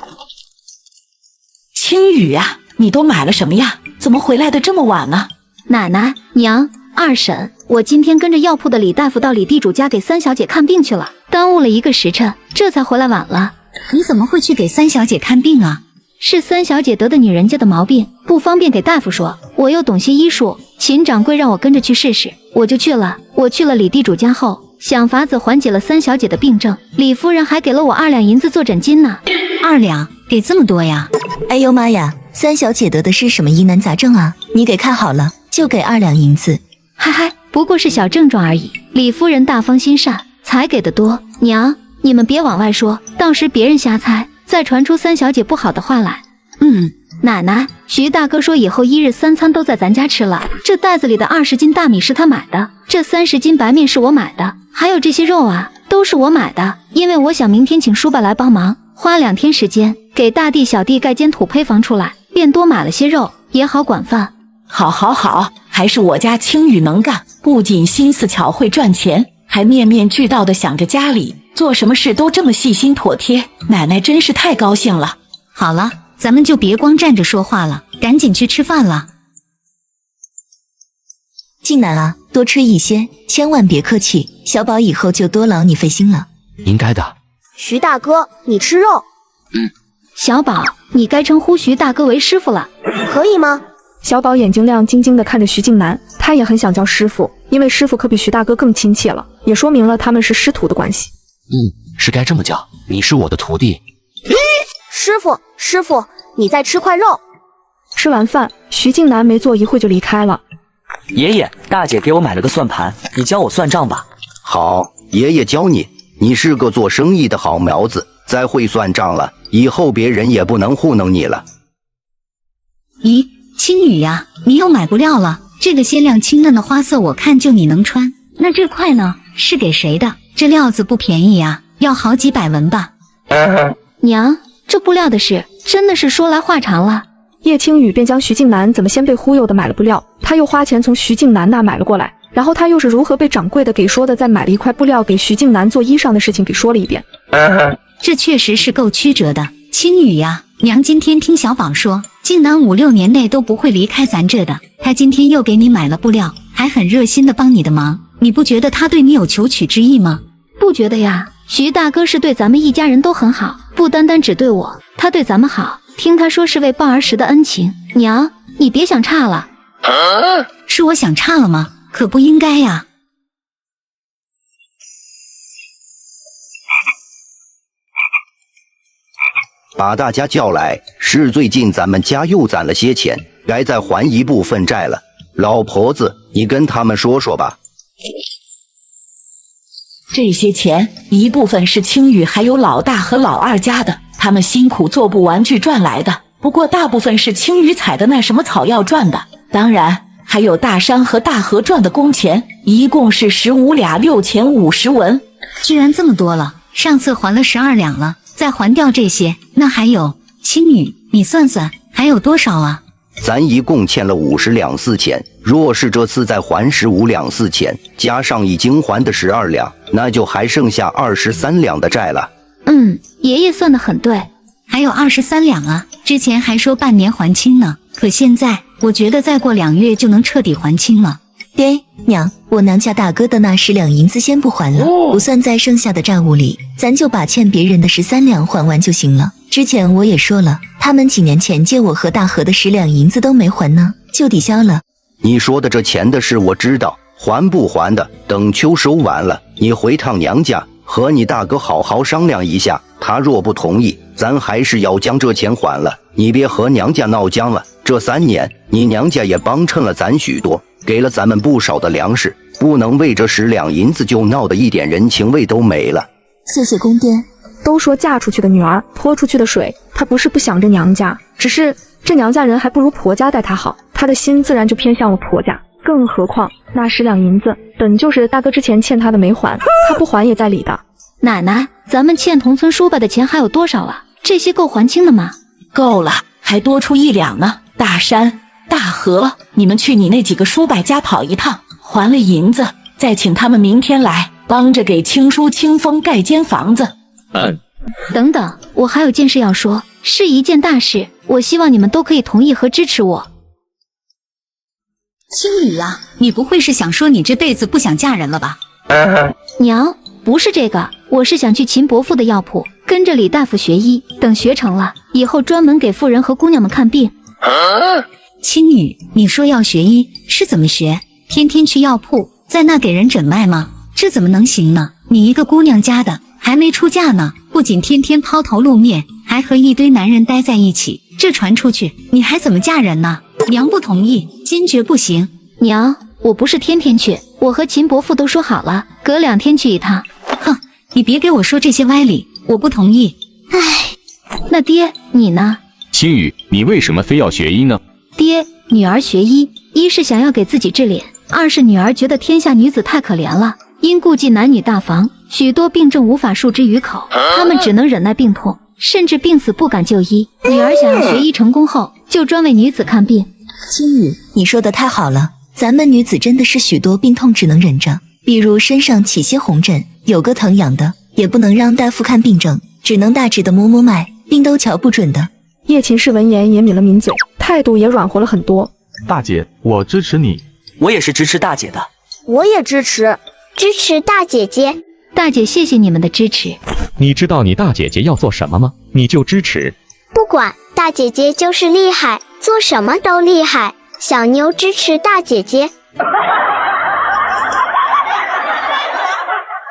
青雨啊，你都买了什么呀？怎么回来的这么晚呢？奶奶、娘、二婶，我今天跟着药铺的李大夫到李地主家给三小姐看病去了，耽误了1个时辰，这才回来晚了。你怎么会去给三小姐看病啊？是三小姐得的女人家的毛病，不方便给大夫说，我又懂些医术，秦掌柜让我跟着去试试，我就去了。我去了李地主家后，想法子缓解了三小姐的病症，李夫人还给了我2两银子做诊金呢。2两？给这么多呀？哎呦妈呀，三小姐得的是什么疑难杂症啊？你给看好了，就给2两银子。嗨，不过是小症状而已。李夫人大方心善，才给的多。娘，你们别往外说，到时别人瞎猜，再传出三小姐不好的话来。奶奶，徐大哥说以后1日3餐都在咱家吃了。这袋子里的20斤大米是他买的，这30斤白面是我买的，还有这些肉啊，都是我买的。因为我想明天请叔伯来帮忙，花2天时间给大弟小弟盖间土坯房出来，便多买了些肉，也好管饭。好，还是我家青雨能干，不仅心思巧会赚钱，还面面俱到的想着家里，做什么事都这么细心妥帖，奶奶真是太高兴了。好了，咱们就别光站着说话了，赶紧去吃饭了。静南啊，多吃一些，千万别客气，小宝以后就多劳你费心了。应该的。徐大哥，你吃肉。小宝，你该称呼徐大哥为师傅了，可以吗？小宝眼睛亮晶晶的看着徐静南，他也很想叫师傅，因为师傅可比徐大哥更亲切了，也说明了他们是师徒的关系。是该这么叫，你是我的徒弟。师傅，你再吃块肉。吃完饭，徐静南没坐一会就离开了。爷爷，大姐给我买了个算盘，你教我算账吧。好，爷爷教你。你是个做生意的好苗子，再会算账了，以后别人也不能糊弄你了。咦，青雨呀，你又买布料了？这个鲜亮清嫩的花色，我看就你能穿。那这块呢？是给谁的？这料子不便宜啊，要好几百文吧。娘，这布料的事真的是说来话长了。叶青雨便将徐静南怎么先被忽悠的买了布料，他又花钱从徐静南那买了过来，然后他又是如何被掌柜的给说的，再买了一块布料给徐静南做衣裳的事情给说了一遍。这确实是够曲折的。青雨呀，娘今天听小宝说，静南5、6年内都不会离开咱这的。他今天又给你买了布料，还很热心的帮你的忙，你不觉得他对你有求娶之意吗？不觉得呀，徐大哥是对咱们一家人都很好，不单单只对我，他对咱们好，听他说是为报儿时的恩情。娘，你别想差了。是我想差了吗？可不应该呀。把大家叫来，是最近咱们家又攒了些钱，该再还一部分债了。老婆子，你跟他们说说吧。这些钱一部分是青雨还有老大和老二家的，他们辛苦做布玩具赚来的，不过大部分是青雨采的那什么草药赚的，当然还有大山和大河赚的工钱，一共是15两6050文。居然这么多了，上次还了12两了，再还掉这些，那还有。青雨，你算算还有多少啊？咱一共欠了50两4钱，若是这次再还15两4钱，加上已经还的12两，那就还剩下23两的债了。爷爷算得很对，还有23两啊，之前还说半年还清呢，可现在我觉得再过2月就能彻底还清了。爹娘，我娘家大哥的那10两银子先不还了，不算在剩下的债务里，咱就把欠别人的13两还完就行了。之前我也说了，他们几年前借我和大河的10两银子都没还呢，就抵消了。你说的这钱的事我知道，还不还的，等秋收完了，你回趟娘家，和你大哥好好商量一下，他若不同意，咱还是要将这钱还了。你别和娘家闹僵了，这3年你娘家也帮衬了咱许多，给了咱们不少的粮食，不能为这10两银子就闹得一点人情味都没了。谢谢公爹。都说嫁出去的女儿泼出去的水，她不是不想着娘家，只是这娘家人还不如婆家待她好，她的心自然就偏向了婆家。更何况那10两银子本就是大哥之前欠她的没还，她不还也在理的。奶奶，咱们欠同村叔伯的钱还有多少啊？这些够还清的吗？够了，还多出1两呢。大山、大河，你们去你那几个叔伯家跑一趟，还了银子，再请他们明天来帮着给青叔清风盖间房子。等等，我还有件事要说，是一件大事，我希望你们都可以同意和支持我。青雨啊，你不会是想说你这辈子不想嫁人了吧？娘，不是这个，我是想去秦伯父的药铺，跟着李大夫学医，等学成了，以后专门给妇人和姑娘们看病。青雨，你说要学医是怎么学？天天去药铺，在那给人诊脉吗？这怎么能行呢？你一个姑娘家的，还没出嫁呢，不仅天天抛头露面，还和一堆男人待在一起，这传出去，你还怎么嫁人呢？娘不同意，坚决不行。娘，我不是天天去，我和秦伯父都说好了，隔2天去一趟。哼，你别给我说这些歪理，我不同意。唉，那爹，你呢？青雨，你为什么非要学医呢？爹，女儿学医，一是想要给自己治脸，二是女儿觉得天下女子太可怜了，因顾忌男女大防，许多病症无法述之于口，她们只能忍耐病痛，甚至病死不敢就医。女儿想要学医成功后，就专为女子看病。青雨，你说的太好了，咱们女子真的是许多病痛只能忍着，比如身上起些红疹，有个疼痒的，也不能让大夫看病症，只能大致的摸摸脉，病都瞧不准的。叶秦氏闻言也抿了抿嘴，态度也软和了很多。大姐，我支持你。我也是支持大姐的。我也支持大姐姐。大姐，谢谢你们的支持。你知道你大姐姐要做什么吗？你就支持。不管，大姐姐就是厉害，做什么都厉害。小妞支持大姐姐。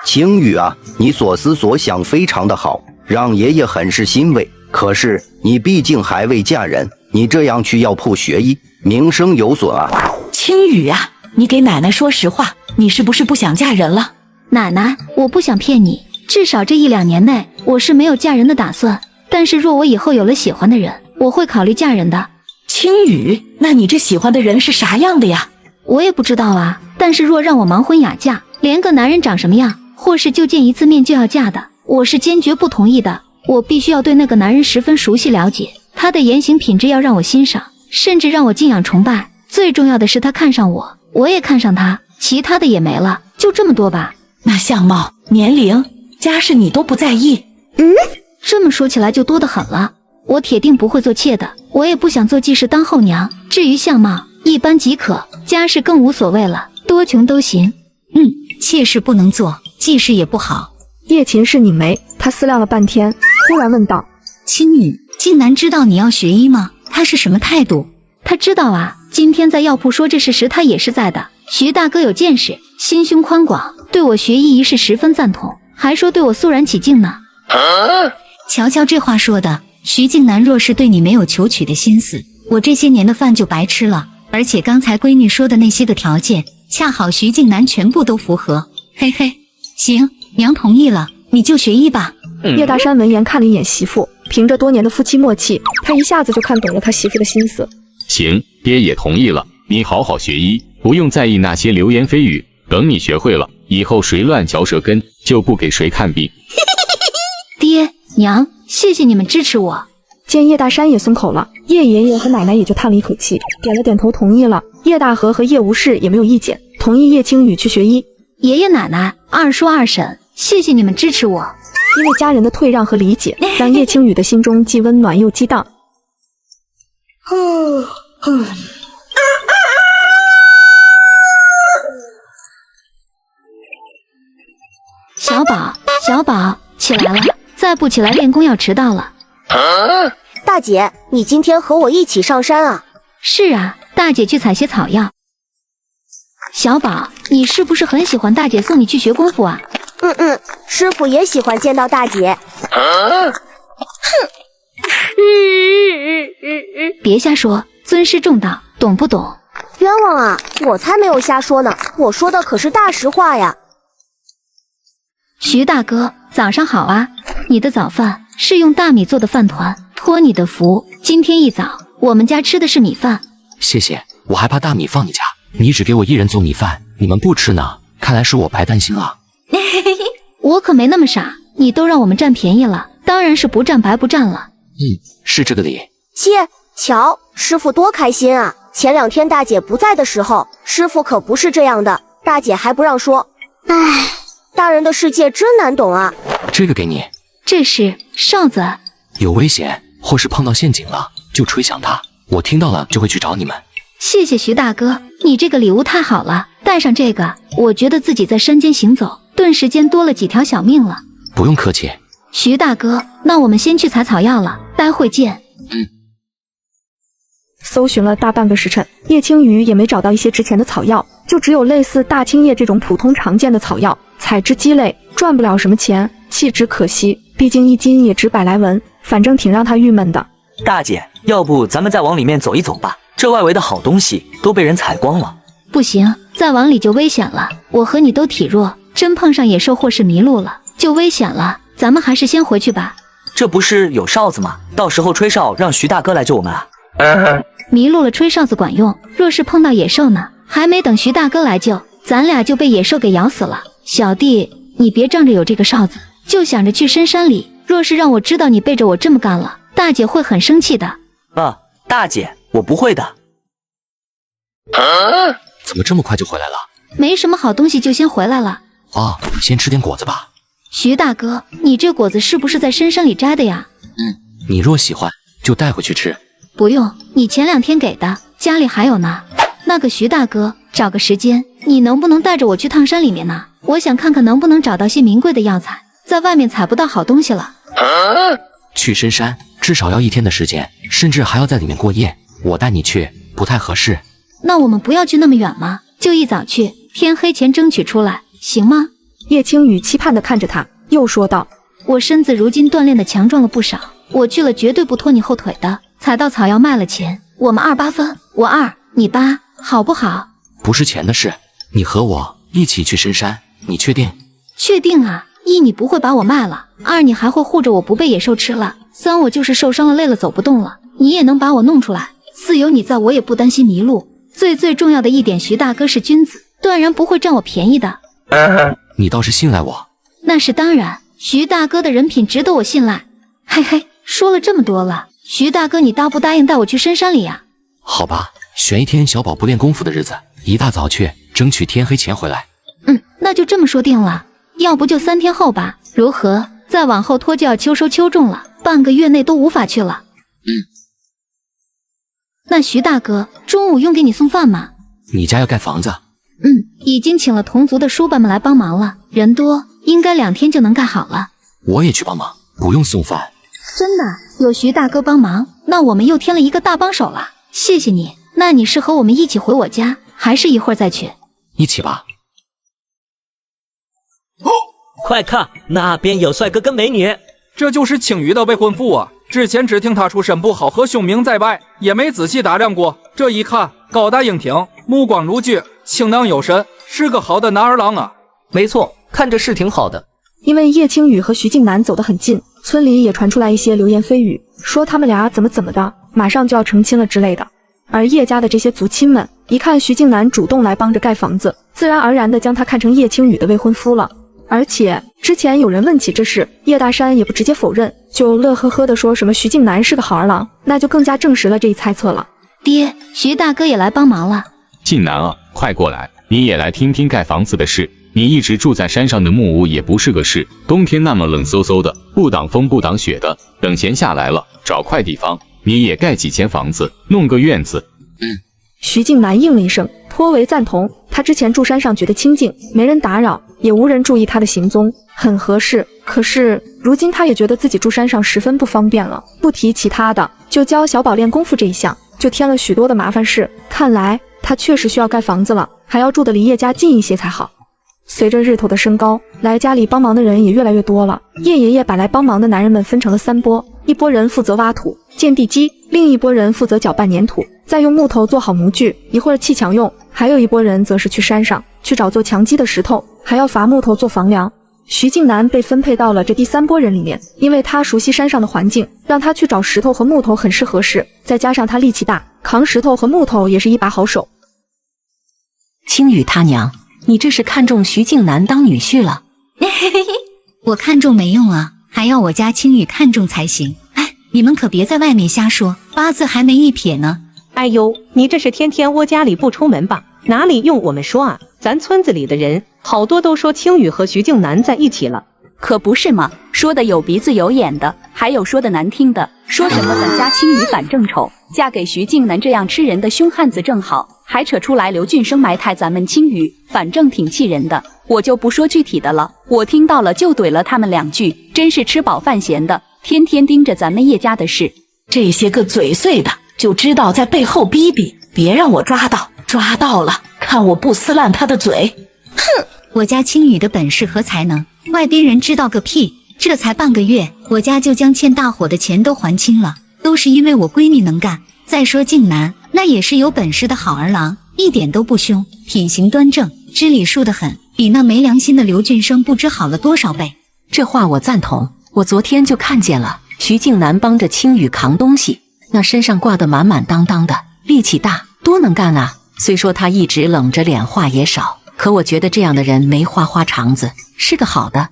青雨啊，你所思所想非常的好，让爷爷很是欣慰。可是你毕竟还未嫁人，你这样去药铺学医，名声有损啊。青雨啊，你给奶奶说实话，你是不是不想嫁人了？奶奶，我不想骗你，至少这1-2年内我是没有嫁人的打算。但是若我以后有了喜欢的人，我会考虑嫁人的。青雨，那你这喜欢的人是啥样的呀？我也不知道啊，但是若让我盲婚哑嫁，连个男人长什么样，或是就见一次面就要嫁的，我是坚决不同意的。我必须要对那个男人十分熟悉了解，他的言行品质要让我欣赏，甚至让我敬仰崇拜。最重要的是他看上我，我也看上他，其他的也没了，就这么多吧。那相貌、年龄、家世你都不在意？这么说起来就多得很了。我铁定不会做妾的，我也不想做继室当后娘。至于相貌，一般即可，家世更无所谓了，多穷都行。妾室不能做，继室也不好。叶琴是拧眉，他思量了半天，忽然问道：青雨，静南知道你要学医吗？他是什么态度？他知道啊，今天在药铺说这事时他也是在的。徐大哥有见识，心胸宽广，对我学医一事十分赞同，还说对我肃然起敬呢。瞧瞧这话说的，徐静南若是对你没有求娶的心思，我这些年的饭就白吃了。而且刚才闺女说的那些个条件，恰好徐静南全部都符合。嘿嘿，行，娘同意了，你就学医吧。叶大山闻言看了一眼媳妇，凭着多年的夫妻默契，他一下子就看懂了他媳妇的心思。行，爹也同意了，你好好学医，不用在意那些流言蜚语。等你学会了，以后谁乱嚼舌根，就不给谁看病。爹娘，谢谢你们支持我。见叶大山也松口了，叶爷爷和奶奶也就叹了一口气，点了点头同意了。叶大和叶无事也没有意见，同意叶青雨去学医。爷爷奶奶、二叔二婶，谢谢你们支持我。因为家人的退让和理解，让叶青雨的心中既温暖又激荡。小宝，小宝，起来了，再不起来练功要迟到了。大姐，你今天和我一起上山啊？是啊，大姐去采些草药。小宝，你是不是很喜欢大姐送你去学功夫啊？师傅也喜欢见到大姐。别瞎说，尊师重道，懂不懂？冤枉啊！我才没有瞎说呢，我说的可是大实话呀。徐大哥，早上好啊！你的早饭是用大米做的饭团，托你的福，今天一早我们家吃的是米饭。谢谢，我还怕大米放你家，你只给我一人做米饭，你们不吃呢，看来是我白担心了。我可没那么傻，你都让我们占便宜了，当然是不占白不占了。是这个理。切，瞧，师傅多开心啊！前2天大姐不在的时候，师傅可不是这样的，大姐还不让说。唉，大人的世界真难懂啊。这个给你。这是哨子。有危险或是碰到陷阱了，就吹响它，我听到了就会去找你们。谢谢徐大哥，你这个礼物太好了，带上这个，我觉得自己在山间行走，顿时间多了几条小命了。不用客气。徐大哥，那我们先去采草药了，待会见。搜寻了大半个时辰，叶青雨也没找到一些值钱的草药，就只有类似大青叶这种普通常见的草药，采之鸡肋，赚不了什么钱，弃之可惜。毕竟1斤也值100来文，反正挺让他郁闷的。大姐，要不咱们再往里面走一走吧？这外围的好东西都被人采光了。不行，再往里就危险了。我和你都体弱，真碰上野兽或是迷路了，就危险了。咱们还是先回去吧。这不是有哨子吗？到时候吹哨让徐大哥来救我们啊。迷路了吹哨子管用，若是碰到野兽呢？还没等徐大哥来救，咱俩就被野兽给咬死了。小弟，你别仗着有这个哨子，就想着去深山里。若是让我知道你背着我这么干了，大姐会很生气的。大姐，我不会的。怎么这么快就回来了？没什么好东西就先回来了。先吃点果子吧。徐大哥，你这果子是不是在深山里摘的呀？你若喜欢，就带回去吃。不用，你前2天给的，家里还有呢。那个徐大哥，找个时间，你能不能带着我去趟山里面呢？我想看看能不能找到些名贵的药材，在外面采不到好东西了。去深山至少要1天的时间，甚至还要在里面过夜。我带你去不太合适。那我们不要去那么远吗？就一早去，天黑前争取出来，行吗？叶青雨期盼地看着他，又说道：我身子如今锻炼的强壮了不少，我去了绝对不拖你后腿的。踩到草药卖了钱，我们28分，我2，你8，好不好？不是钱的事，你和我一起去深山，你确定？确定啊。1，你不会把我卖了；2，你还会护着我不被野兽吃了；3，我就是受伤了累了走不动了，你也能把我弄出来；4，有你在我也不担心迷路。最重要的一点，徐大哥是君子，断然不会占我便宜的。你倒是信赖我。那是当然，徐大哥的人品值得我信赖。嘿嘿，说了这么多了，徐大哥你答不答应带我去深山里呀？好吧，选一天小宝不练功夫的日子，一大早去，争取天黑前回来。那就这么说定了。要不就3天后吧，如何？再往后拖就要秋收秋种了，半个月内都无法去了。那徐大哥，中午用给你送饭吗？你家要盖房子？已经请了同族的叔伯们来帮忙了，人多，应该2天就能盖好了。我也去帮忙，不用送饭。真的？有徐大哥帮忙，那我们又添了一个大帮手了，谢谢你。那你是和我们一起回我家，还是一会儿再去？一起吧。快看，那边有帅哥跟美女，这就是青羽的未婚夫啊！之前只听他出身不好和兄名在外，也没仔细打量过。这一看，高大英挺，目光如炬，倾囊有神，是个好的男儿郎啊！没错，看着是挺好的。因为叶青雨和徐静南走得很近，村里也传出来一些流言蜚语，说他们俩怎么的，马上就要成亲了之类的。而叶家的这些族亲们一看徐静南主动来帮着盖房子，自然而然地将他看成叶青雨的未婚夫了。而且之前有人问起这事，叶大山也不直接否认，就乐呵呵地说什么徐静南是个好儿郎，那就更加证实了这一猜测了。爹，徐大哥也来帮忙了。静南啊，快过来，你也来听听盖房子的事。你一直住在山上的木屋也不是个事，冬天那么冷飕飕的，不挡风不挡雪的，等闲下来了，找块地方，你也盖几间房子，弄个院子。徐静南应了一声，颇为赞同。他之前住山上觉得清静，没人打扰，也无人注意他的行踪，很合适。可是如今他也觉得自己住山上十分不方便了，不提其他的，就教小宝练功夫这一项，就添了许多的麻烦事。看来他确实需要盖房子了，还要住得离叶家近一些才好。随着日头的升高，来家里帮忙的人也越来越多了。叶爷爷把来帮忙的男人们分成了3波，一拨人负责挖土建地基，另一拨人负责搅拌粘土，再用木头做好模具，一会儿砌墙用，还有一拨人则是去山上去找做墙基的石头，还要伐木头做房梁。徐静南被分配到了这第3拨人里面，因为他熟悉山上的环境，让他去找石头和木头很是合适，再加上他力气大，扛石头和木头也是一把好手。青羽他娘，你这是看中徐静南当女婿了？我看中没用啊，还要我家青羽看中才行。哎，你们可别在外面瞎说，八字还没一撇呢。哎呦，你这是天天窝家里不出门吧？哪里用我们说啊？咱村子里的人好多都说青羽和徐静南在一起了。可不是嘛，说的有鼻子有眼的，还有说的难听的，说什么咱家青羽反正丑，嫁给徐静南这样吃人的凶汉子正好，还扯出来刘俊生埋汰咱们青羽，反正挺气人的。我就不说具体的了，我听到了就怼了他们2句，真是吃饱饭闲的，天天盯着咱们叶家的事。这些个嘴碎的就知道在背后逼逼，别让我抓到，抓到了，看我不撕烂他的嘴！哼，我家青羽的本事和才能，外边人知道个屁！这才半个月，我家就将欠大伙的钱都还清了，都是因为我闺女能干。再说静南，那也是有本事的好儿郎，一点都不凶，品行端正，知礼数得很，比那没良心的刘俊生不知好了多少倍。这话我赞同，我昨天就看见了徐静南帮着青羽扛东西，那身上挂得满满当当的，力气大，多能干啊！虽说他一直冷着脸，话也少，可我觉得这样的人没花花肠子，是个好的。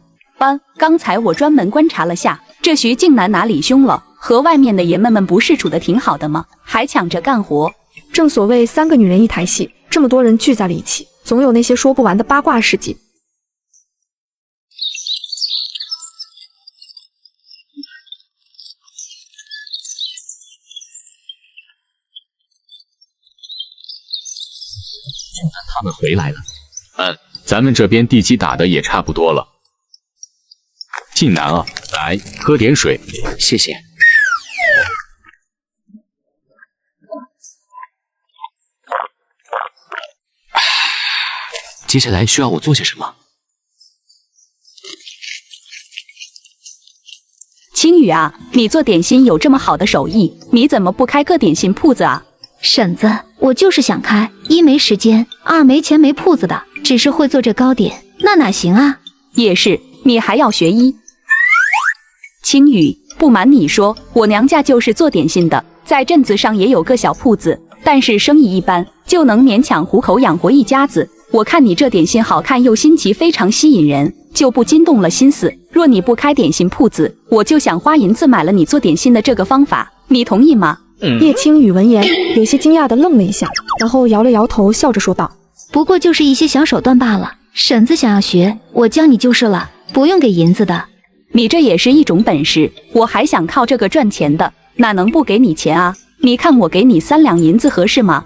刚才我专门观察了下，这徐静南哪里凶了？和外面的爷们们不是处得挺好的吗？还抢着干活。正所谓3个女人一台戏，这么多人聚在了一起，总有那些说不完的八卦事迹。竟然他们回来了。咱们这边地基打的也差不多了。静南啊，来喝点水。谢谢。接下来需要我做些什么？青雨啊，你做点心有这么好的手艺，你怎么不开个点心铺子啊？婶子，我就是想开，一没时间，二没钱没铺子的，只是会做这糕点，那哪行啊？也是，你还要学医。青雨，不瞒你说，我娘家就是做点心的，在镇子上也有个小铺子，但是生意一般，就能勉强糊口养活一家子。我看你这点心好看又新奇，非常吸引人，就不禁动了心思。若你不开点心铺子，我就想花银子买了你做点心的这个方法，你同意吗？叶青雨闻言，有些惊讶的愣了一下，然后摇了摇头，笑着说道：“不过就是一些小手段罢了，婶子想要学，我教你就是了，不用给银子的。你这也是一种本事，我还想靠这个赚钱的，哪能不给你钱啊？你看我给你3两银子合适吗？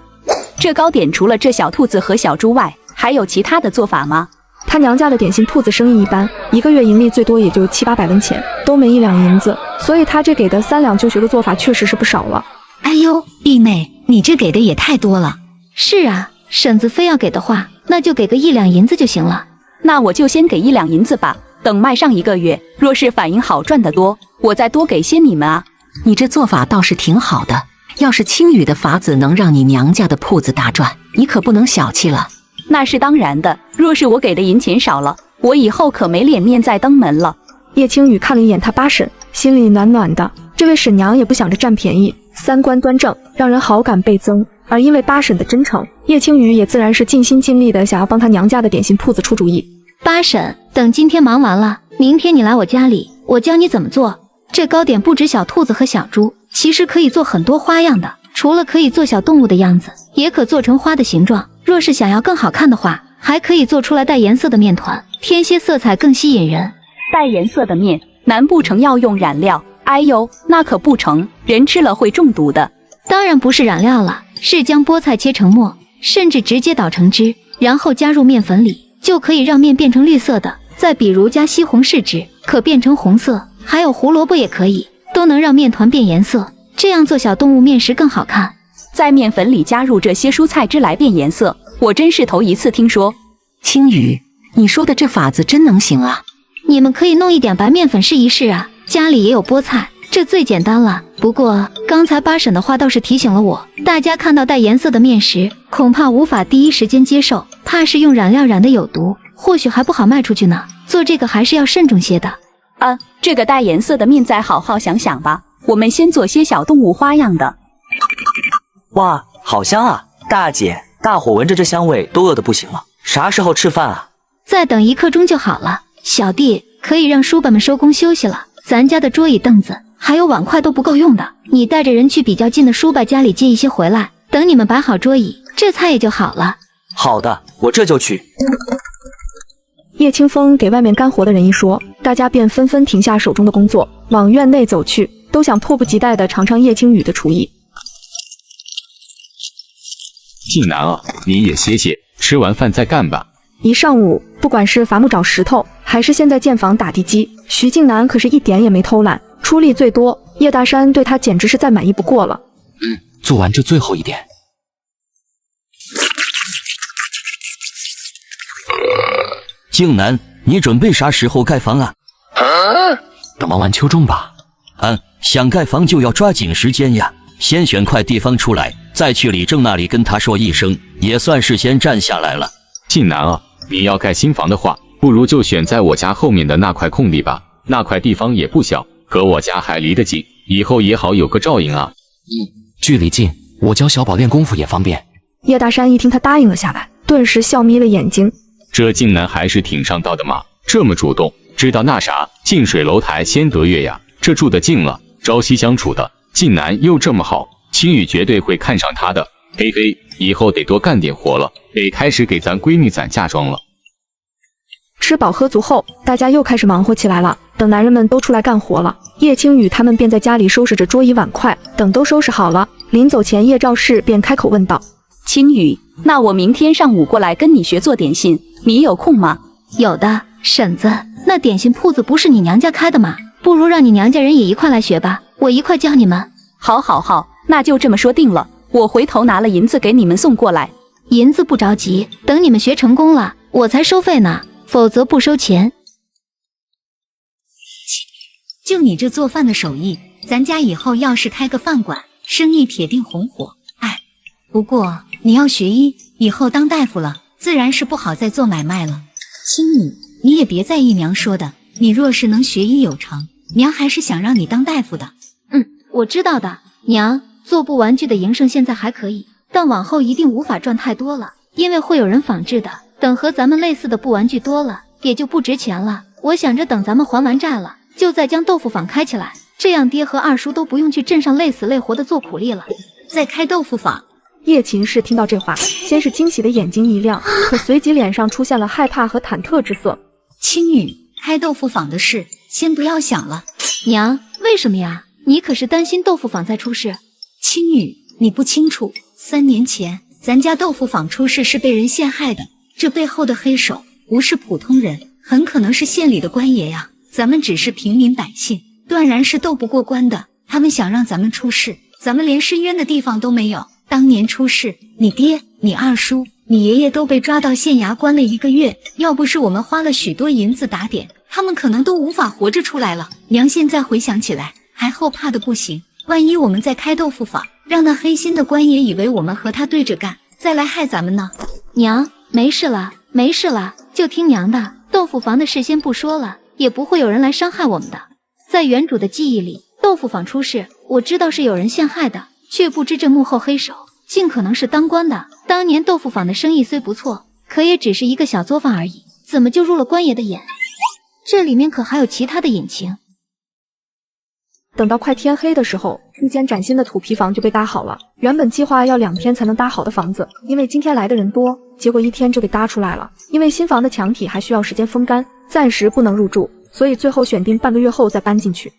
这糕点除了这小兔子和小猪外，还有其他的做法吗？”他娘家的点心铺子生意一般，一个月盈利最多也就700-800文钱，都没1两银子，所以他这给的3两就学的做法确实是不少了。哎呦，弟妹，你这给的也太多了。是啊，婶子非要给的话，那就给个1两银子就行了。那我就先给1两银子吧，等卖上1个月，若是反应好赚得多，我再多给些你们啊。你这做法倒是挺好的，要是青雨的法子能让你娘家的铺子大赚，你可不能小气了。那是当然的，若是我给的银钱少了，我以后可没脸面再登门了。叶青雨看了一眼他八婶，心里暖暖的。这位婶娘也不想着占便宜，三观端正，让人好感倍增。而因为八婶的真诚，叶青雨也自然是尽心尽力的想要帮他娘家的点心铺子出主意。八婶，等今天忙完了，明天你来我家里，我教你怎么做。这糕点不止小兔子和小猪，其实可以做很多花样的，除了可以做小动物的样子，也可做成花的形状。若是想要更好看的话，还可以做出来带颜色的面团，添些色彩更吸引人。带颜色的面，难不成要用染料？哎呦，那可不成，人吃了会中毒的。当然不是染料了，是将菠菜切成末，甚至直接捣成汁，然后加入面粉里，就可以让面变成绿色的。再比如加西红柿汁，可变成红色，还有胡萝卜也可以，都能让面团变颜色，这样做小动物面时更好看。在面粉里加入这些蔬菜汁来变颜色，我真是头一次听说。青雨，你说的这法子真能行啊！你们可以弄一点白面粉试一试啊，家里也有菠菜，这最简单了。不过刚才八婶的话倒是提醒了我，大家看到带颜色的面时，恐怕无法第一时间接受，怕是用染料染的有毒，或许还不好卖出去呢。做这个还是要慎重些的。这个带颜色的面再好好想想吧。我们先做些小动物花样的。哇，好香啊！大姐，大伙闻着这香味都饿得不行了，啥时候吃饭啊？再等1刻钟就好了。小弟，可以让叔伯们收工休息了，咱家的桌椅凳子还有碗筷都不够用的，你带着人去比较近的叔伯家里借一些回来，等你们摆好桌椅，这菜也就好了。好的，我这就去。叶清风给外面干活的人一说，大家便纷纷停下手中的工作，往院内走去，都想迫不及待地尝尝叶青雨的厨艺。静南啊，你也歇歇，吃完饭再干吧。一上午，不管是伐木找石头，还是现在建房打地基，徐静南可是一点也没偷懒，出力最多。叶大山对他简直是再满意不过了。做完这最后一点。静南，你准备啥时候盖房啊？等忙完秋种吧。想盖房就要抓紧时间呀，先选块地方出来，再去李正那里跟他说一声，也算是先占下来了。静南啊，你要盖新房的话，不如就选在我家后面的那块空地吧，那块地方也不小，和我家还离得近，以后也好有个照应啊。距离近，我教小宝练功夫也方便。叶大山一听他答应了下来，顿时笑眯了眼睛。这静南还是挺上道的嘛，这么主动，知道那啥，近水楼台先得月呀，这住得近了，朝夕相处的，静南又这么好，青雨绝对会看上他的。嘿嘿，以后得多干点活了，得开始给咱闺女攒嫁妆了。吃饱喝足后，大家又开始忙活起来了。等男人们都出来干活了，叶青雨他们便在家里收拾着桌椅碗筷。等都收拾好了，临走前叶兆氏便开口问道：青雨，那我明天上午过来跟你学做点心，你有空吗？有的，婶子，那点心铺子不是你娘家开的吗？不如让你娘家人也一块来学吧，我一块教你们。好，那就这么说定了。我回头拿了银子给你们送过来。银子不着急，等你们学成功了，我才收费呢，否则不收钱。就你这做饭的手艺，咱家以后要是开个饭馆，生意铁定红火。哎，不过你要学医，以后当大夫了，自然是不好再做买卖了。青女，你也别在意娘说的，你若是能学医有成，娘还是想让你当大夫的。我知道的，娘，做布玩具的营生现在还可以，但往后一定无法赚太多了，因为会有人仿制的。等和咱们类似的布玩具多了，也就不值钱了。我想着等咱们还完债了，就再将豆腐坊开起来，这样爹和二叔都不用去镇上累死累活的做苦力了。再开豆腐坊？叶秦氏听到这话，先是惊喜的眼睛一亮，可随即脸上出现了害怕和忐忑之色。青雨，开豆腐坊的事先不要想了。娘，为什么呀？你可是担心豆腐坊再出事？青雨，你不清楚，3年前咱家豆腐坊出事是被人陷害的，这背后的黑手不是普通人，很可能是县里的官爷呀。咱们只是平民百姓，断然是斗不过关的。他们想让咱们出事，咱们连申冤的地方都没有。当年出事，你爹、你二叔、你爷爷都被抓到县衙关了1个月，要不是我们花了许多银子打点，他们可能都无法活着出来了。娘现在回想起来，还后怕的不行。万一我们再开豆腐坊，让那黑心的官爷以为我们和他对着干，再来害咱们呢？娘，没事了，没事了，就听娘的。豆腐坊的事先不说了，也不会有人来伤害我们的。在原主的记忆里，豆腐坊出事，我知道是有人陷害的，却不知这幕后黑手尽可能是当官的。当年豆腐坊的生意虽不错，可也只是一个小作坊而已，怎么就入了官爷的眼？这里面可还有其他的隐情。等到快天黑的时候，一间崭新的土坯房就被搭好了。原本计划要2天才能搭好的房子，因为今天来的人多，结果1天就给搭出来了。因为新房的墙体还需要时间风干，暂时不能入住，所以最后选定半个月后再搬进去。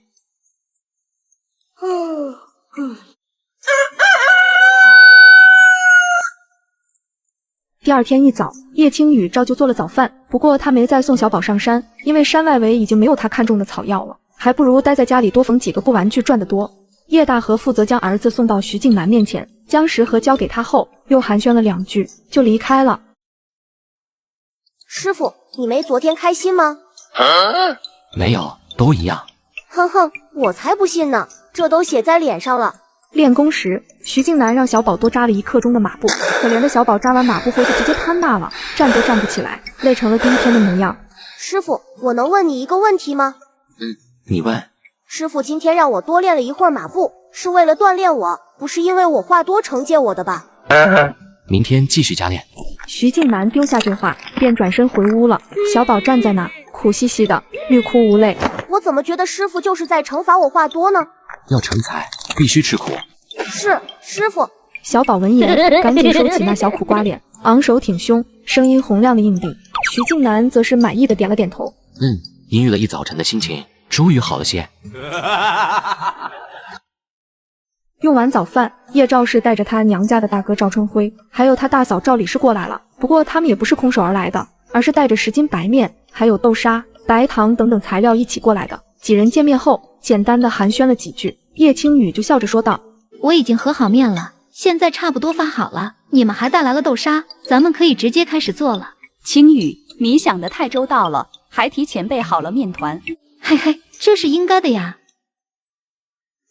第2天一早，叶青雨照旧做了早饭，不过他没再送小宝上山，因为山外围已经没有他看中的草药了，还不如待在家里多缝几个布玩具赚得多。叶大河负责将儿子送到徐静南面前，将食盒交给他后，又寒暄了2句，就离开了。师傅，你没昨天开心吗？没有，都一样。哼哼，我才不信呢，这都写在脸上了。练功时，徐静南让小宝多扎了1刻钟的马步，可怜的小宝扎完马步后就直接瘫那了，站都站不起来，累成了第1天的模样。师傅，我能问你一个问题吗？你问。师傅今天让我多练了1会儿马步，是为了锻炼我，不是因为我话多惩戒我的吧？明天继续加练。徐静南丢下这话，便转身回屋了。小宝站在那，苦兮兮的，欲哭无泪。我怎么觉得师傅就是在惩罚我话多呢？要成才，必须吃苦。是，师傅。小宝闻言，赶紧收起那小苦瓜脸，昂首挺胸，声音洪亮的应定。徐静南则是满意的点了点头。阴郁了一早晨的心情终于好了些。用完早饭，叶赵氏带着他娘家的大哥赵春辉，还有他大嫂赵李氏过来了。不过他们也不是空手而来的，而是带着10斤白面，还有豆沙、白糖等等材料一起过来的。几人见面后，简单的寒暄了几句，叶青雨就笑着说道：“我已经和好面了，现在差不多发好了，你们还带来了豆沙，咱们可以直接开始做了。”青雨，你想得太周到了，还提前备好了面团。嘿嘿，这是应该的呀。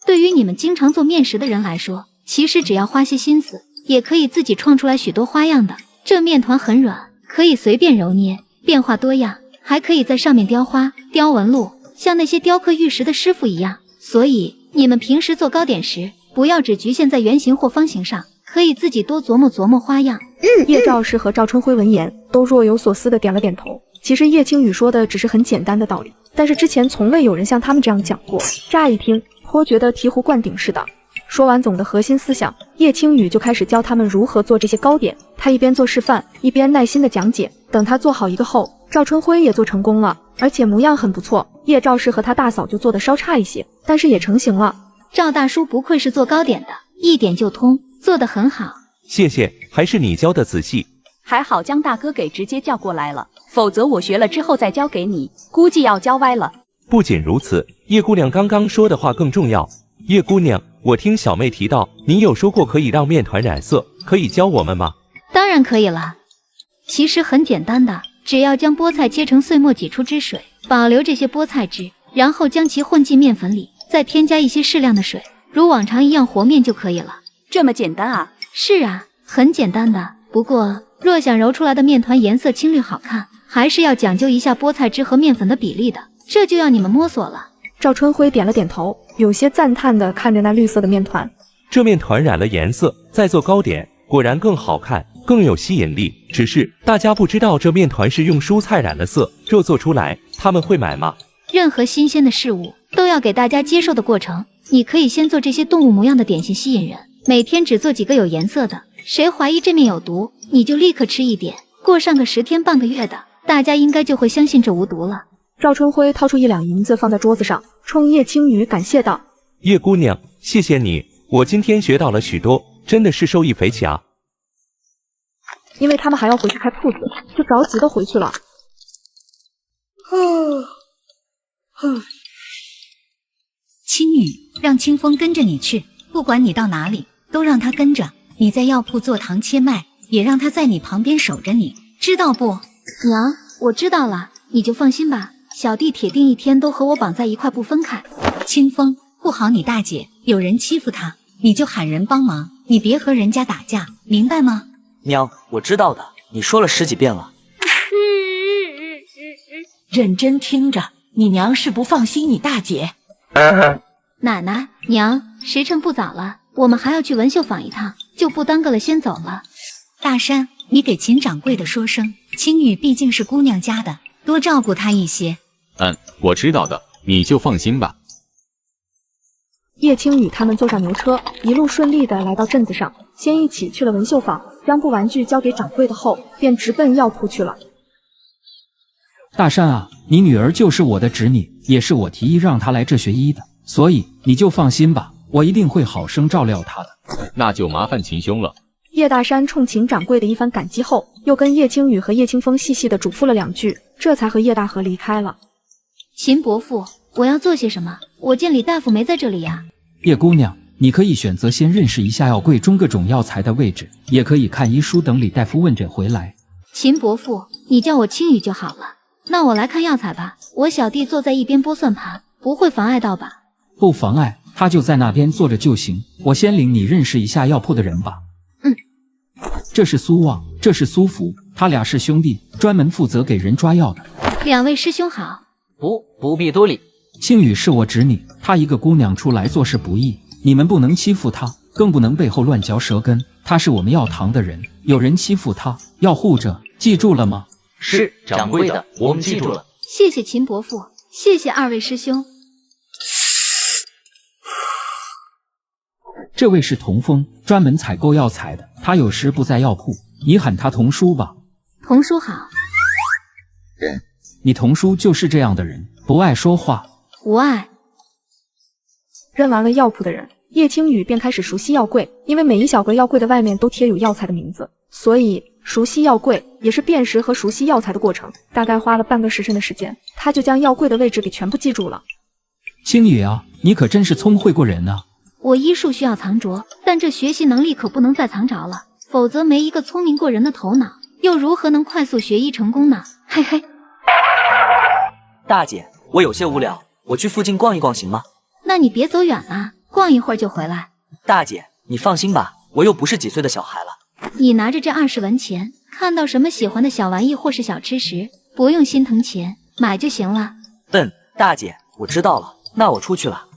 对于你们经常做面食的人来说，其实只要花些心思，也可以自己创出来许多花样的。这面团很软，可以随便揉捏，变化多样，还可以在上面雕花、雕纹路，像那些雕刻玉石的师傅一样。所以你们平时做糕点时，不要只局限在圆形或方形上，可以自己多琢磨琢磨花样。叶赵氏和赵春辉闻言，都若有所思的点了点头。其实叶青雨说的只是很简单的道理，但是之前从未有人像他们这样讲过，乍一听颇觉得醍醐灌顶似的。说完总的核心思想，叶青雨就开始教他们如何做这些糕点。他一边做示范，一边耐心的讲解。等他做好一个后，赵春辉也做成功了，而且模样很不错。叶赵氏和他大嫂就做的稍差一些，但是也成型了。赵大叔不愧是做糕点的，一点就通，做得很好。谢谢，还是你教的仔细。还好将大哥给直接叫过来了，否则我学了之后再教给你，估计要教歪了。不仅如此，叶姑娘刚刚说的话更重要。叶姑娘，我听小妹提到，你有说过可以让面团染色，可以教我们吗？当然可以了。其实很简单的，只要将菠菜切成碎末挤出汁水，保留这些菠菜汁，然后将其混进面粉里，再添加一些适量的水，如往常一样和面就可以了。这么简单啊？是啊，很简单的。不过，若想揉出来的面团颜色青绿好看，还是要讲究一下菠菜汁和面粉的比例的，这就要你们摸索了。赵春辉点了点头，有些赞叹地看着那绿色的面团。这面团染了颜色，再做糕点，果然更好看，更有吸引力。只是大家不知道这面团是用蔬菜染了色，这做出来他们会买吗？任何新鲜的事物都要给大家接受的过程。你可以先做这些动物模样的点心吸引人，每天只做几个有颜色的。谁怀疑这面有毒，你就立刻吃一点，过上个10天半个月的，大家应该就会相信这无毒了。赵春辉掏出1两银子放在桌子上，冲叶青雨感谢道：叶姑娘，谢谢你，我今天学到了许多，真的是受益匪浅啊。因为他们还要回去开铺子，就着急的回去了。青雨，让清风跟着你去，不管你到哪里，都让他跟着。你在药铺做糖切麦，也让他在你旁边守着你，知道不？娘，我知道了，你就放心吧。小弟铁定一天都和我绑在一块不分开。清风，护好你大姐，有人欺负她，你就喊人帮忙，你别和人家打架，明白吗？娘，我知道的，你说了10几遍了。认真听着，你娘是不放心你大姐。奶奶，娘，时辰不早了，我们还要去文秀坊一趟，就不耽搁了，先走了。大山，你给秦掌柜的说声，青雨毕竟是姑娘家的，多照顾她一些。我知道的，你就放心吧。叶青雨他们坐上牛车，一路顺利的来到镇子上，先一起去了文秀坊，将布玩具交给掌柜的后，便直奔药铺去了。大山啊，你女儿就是我的侄女，也是我提议让她来这学医的，所以你就放心吧，我一定会好生照料她的。那就麻烦秦兄了。叶大山冲秦掌柜的一番感激后，又跟叶青雨和叶清风细细的嘱咐了2句，这才和叶大河离开了。秦伯父，我要做些什么？我见李大夫没在这里呀。叶姑娘，你可以选择先认识一下药柜中各种药材的位置，也可以看医书等李大夫问诊回来。秦伯父，你叫我青雨就好了。那我来看药材吧，我小弟坐在一边拨算盘，不会妨碍到吧？不妨碍，他就在那边坐着就行。我先领你认识一下药铺的人吧。这是苏旺，这是苏福，他俩是兄弟，专门负责给人抓药的。2位师兄好。不必多礼。青雨是我侄女，她一个姑娘出来做事不易，你们不能欺负她，更不能背后乱嚼舌根。她是我们药堂的人，有人欺负她，要护着，记住了吗？是掌柜的，我们记住了。谢谢秦伯父，谢谢2位师兄。这位是童风，专门采购药材的，他有时不在药铺，你喊他童叔吧。童叔好。你童叔就是这样的人，不爱说话。无碍。认完了药铺的人，叶青雨便开始熟悉药柜，因为每一小格药柜的外面都贴有药材的名字，所以熟悉药柜也是辨识和熟悉药材的过程，大概花了半个时辰的时间，他就将药柜的位置给全部记住了。青雨啊，你可真是聪慧过人啊。我医术需要藏拙，但这学习能力可不能再藏着了，否则没一个聪明过人的头脑，又如何能快速学医成功呢？嘿嘿。大姐，我有些无聊，我去附近逛一逛行吗？那你别走远了，逛一会儿就回来。大姐，你放心吧，我又不是几岁的小孩了。你拿着这20文钱，看到什么喜欢的小玩意或是小吃时，不用心疼钱，买就行了。大姐，我知道了，那我出去了。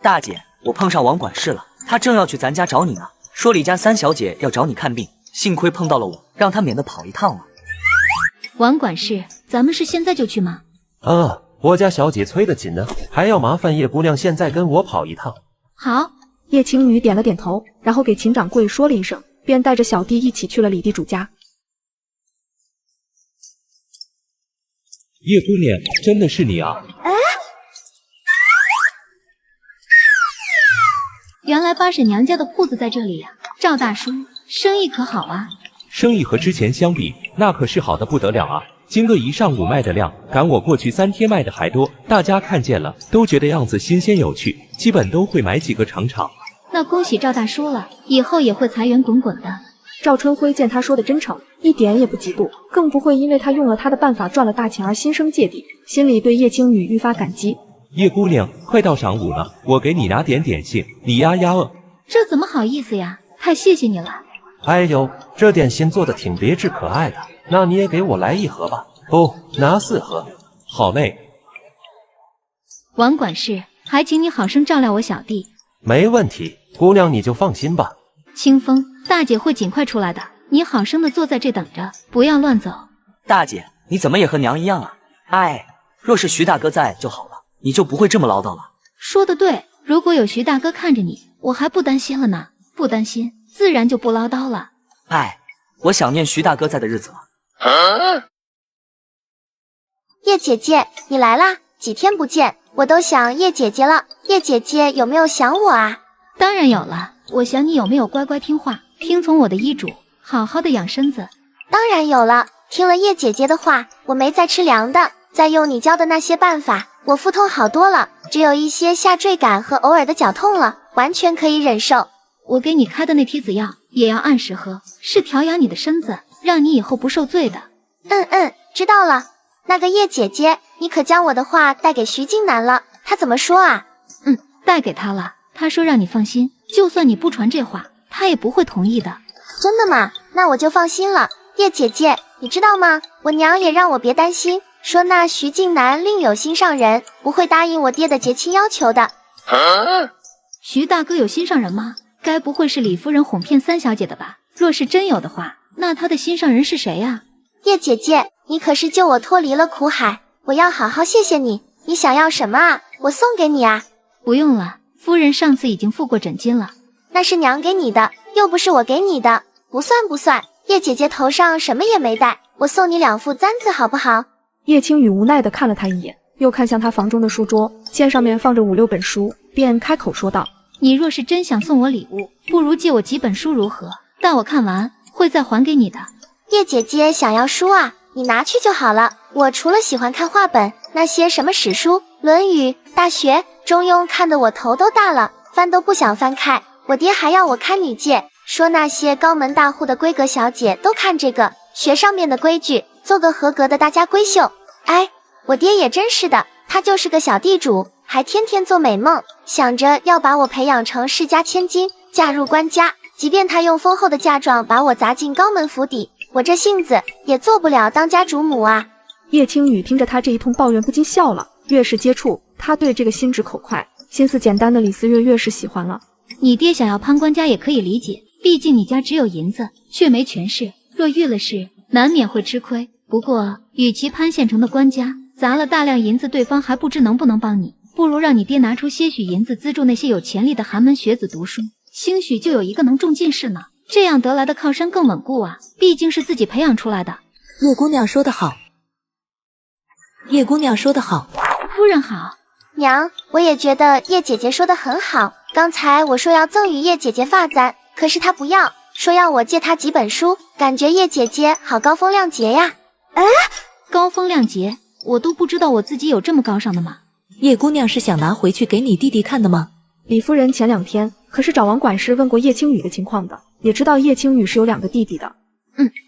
大姐，我碰上王管事了，他正要去咱家找你呢，说李家3小姐要找你看病，幸亏碰到了我，让他免得跑一趟了。王管事，咱们是现在就去吗？我家小姐催得紧呢，还要麻烦叶姑娘现在跟我跑一趟。好。叶青雨点了点头，然后给秦掌柜说了一声，便带着小弟一起去了李地主家。叶姑娘，真的是你啊！原来八婶娘家的铺子在这里呀。赵大叔，生意可好啊？生意和之前相比，那可是好的不得了啊！今个一上午卖的量，赶我过去3天卖的还多，大家看见了都觉得样子新鲜有趣，基本都会买几个尝尝。那恭喜赵大叔了，以后也会财源滚滚的。赵春辉见他说的真诚，一点也不嫉妒，更不会因为他用了他的办法赚了大钱而心生芥蒂，心里对叶青雨愈发感激。叶姑娘，快到晌午了，我给你拿点点心，你呀呀饿。这怎么好意思呀？太谢谢你了。哎呦，这点心做的挺别致可爱的，那你也给我来1盒吧。不，拿4盒。好嘞。王管事，还请你好生照料我小弟。没问题，姑娘你就放心吧。清风，大姐会尽快出来的，你好生的坐在这等着，不要乱走。大姐，你怎么也和娘一样啊？哎，若是徐大哥在就好了，你就不会这么唠叨了。说得对，如果有徐大哥看着你，我还不担心了呢。不担心，自然就不唠叨了。哎，我想念徐大哥在的日子了。叶姐姐，你来啦！几天不见，我都想叶姐姐了。叶姐姐有没有想我啊？当然有了，我想你有没有乖乖听话，听从我的医嘱，好好的养身子。当然有了，听了叶姐姐的话，我没再吃凉的，再用你教的那些办法，我腹痛好多了，只有一些下坠感和偶尔的绞痛了，完全可以忍受。我给你开的那梯子药也要按时喝，是调养你的身子，让你以后不受罪的。知道了。那个叶姐姐，你可将我的话带给徐静南了，他怎么说啊？带给他了，他说让你放心，就算你不传这话，他也不会同意的。真的吗？那我就放心了。叶姐姐，你知道吗？我娘也让我别担心，说那徐静南另有心上人，不会答应我爹的结亲要求的。徐大哥有心上人吗？该不会是李夫人哄骗3小姐的吧？若是真有的话，那他的心上人是谁呀？叶姐姐，你可是救我脱离了苦海，我要好好谢谢你。你想要什么啊？我送给你啊。不用了，夫人上次已经付过诊金了。那是娘给你的，又不是我给你的，不算。叶姐姐头上什么也没戴，我送你2副簪子好不好？叶青雨无奈地看了他一眼，又看向他房中的书桌，见上面放着5、6本书，便开口说道：你若是真想送我礼物，不如借我几本书如何？待我看完会再还给你的。叶姐姐想要书啊，你拿去就好了。我除了喜欢看话本，那些什么史书、论语、大学、中庸看得我头都大了，翻都不想翻开。我爹还要我看女诫，说那些高门大户的闺阁小姐都看这个，学上面的规矩，做个合格的大家闺秀。哎，我爹也真是的，他就是个小地主，还天天做美梦，想着要把我培养成世家千金，嫁入官家。即便他用丰厚的嫁妆把我砸进高门府邸，我这性子也做不了当家主母啊。叶青雨听着他这一通抱怨不禁笑了，越是接触他对这个心直口快心思简单的李思月越是喜欢了。你爹想要攀官家也可以理解，毕竟你家只有银子却没权势，若遇了事难免会吃亏。不过与其攀县城的官家砸了大量银子，对方还不知能不能帮你，不如让你爹拿出些许银子资助那些有潜力的寒门学子读书，兴许就有一个能中进士呢。这样得来的靠山更稳固啊，毕竟是自己培养出来的。叶姑娘说得好，叶姑娘说得好。夫人好。娘，我也觉得叶姐姐说得很好。刚才我说要赠与叶姐姐发簪，可是她不要，说要我借她几本书，感觉叶姐姐好高风亮节呀。高风亮节，我都不知道我自己有这么高尚的吗？叶姑娘是想拿回去给你弟弟看的吗？李夫人前2天可是找王管事问过叶青雨的情况的，也知道叶青雨是有2个弟弟的。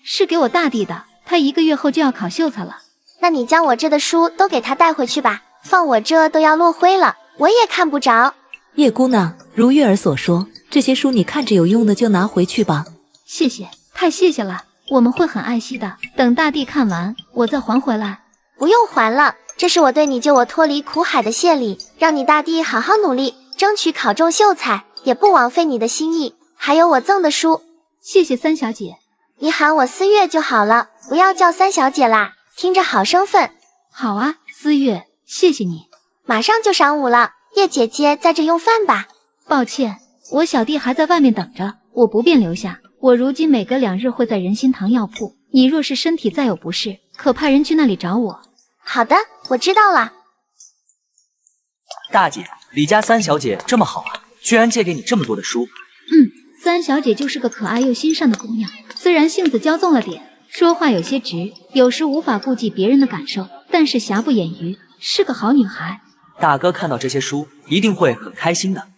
是给我大弟的，他1个月后就要考秀才了。那你将我这的书都给他带回去吧，放我这都要落灰了，我也看不着。叶姑娘，如月儿所说，这些书你看着有用的就拿回去吧。谢谢，太谢谢了，我们会很爱惜的。等大弟看完，我再还回来。不用还了，这是我对你救我脱离苦海的谢礼，让你大弟好好努力，争取考中秀才，也不枉费你的心意。还有我赠的书。谢谢3小姐。你喊我思月就好了，不要叫3小姐啦，听着好生分。好啊，思月，谢谢你。马上就晌午了，叶姐姐在这用饭吧。抱歉，我小弟还在外面等着，我不便留下。我如今每隔2日会在仁心堂药铺，你若是身体再有不适，可派人去那里找我。好的，我知道了。大姐，李家3小姐这么好啊，居然借给你这么多的书。3小姐就是个可爱又心善的姑娘，虽然性子骄纵了点，说话有些直，有时无法顾及别人的感受，但是瑕不掩瑜，是个好女孩。大哥看到这些书一定会很开心的。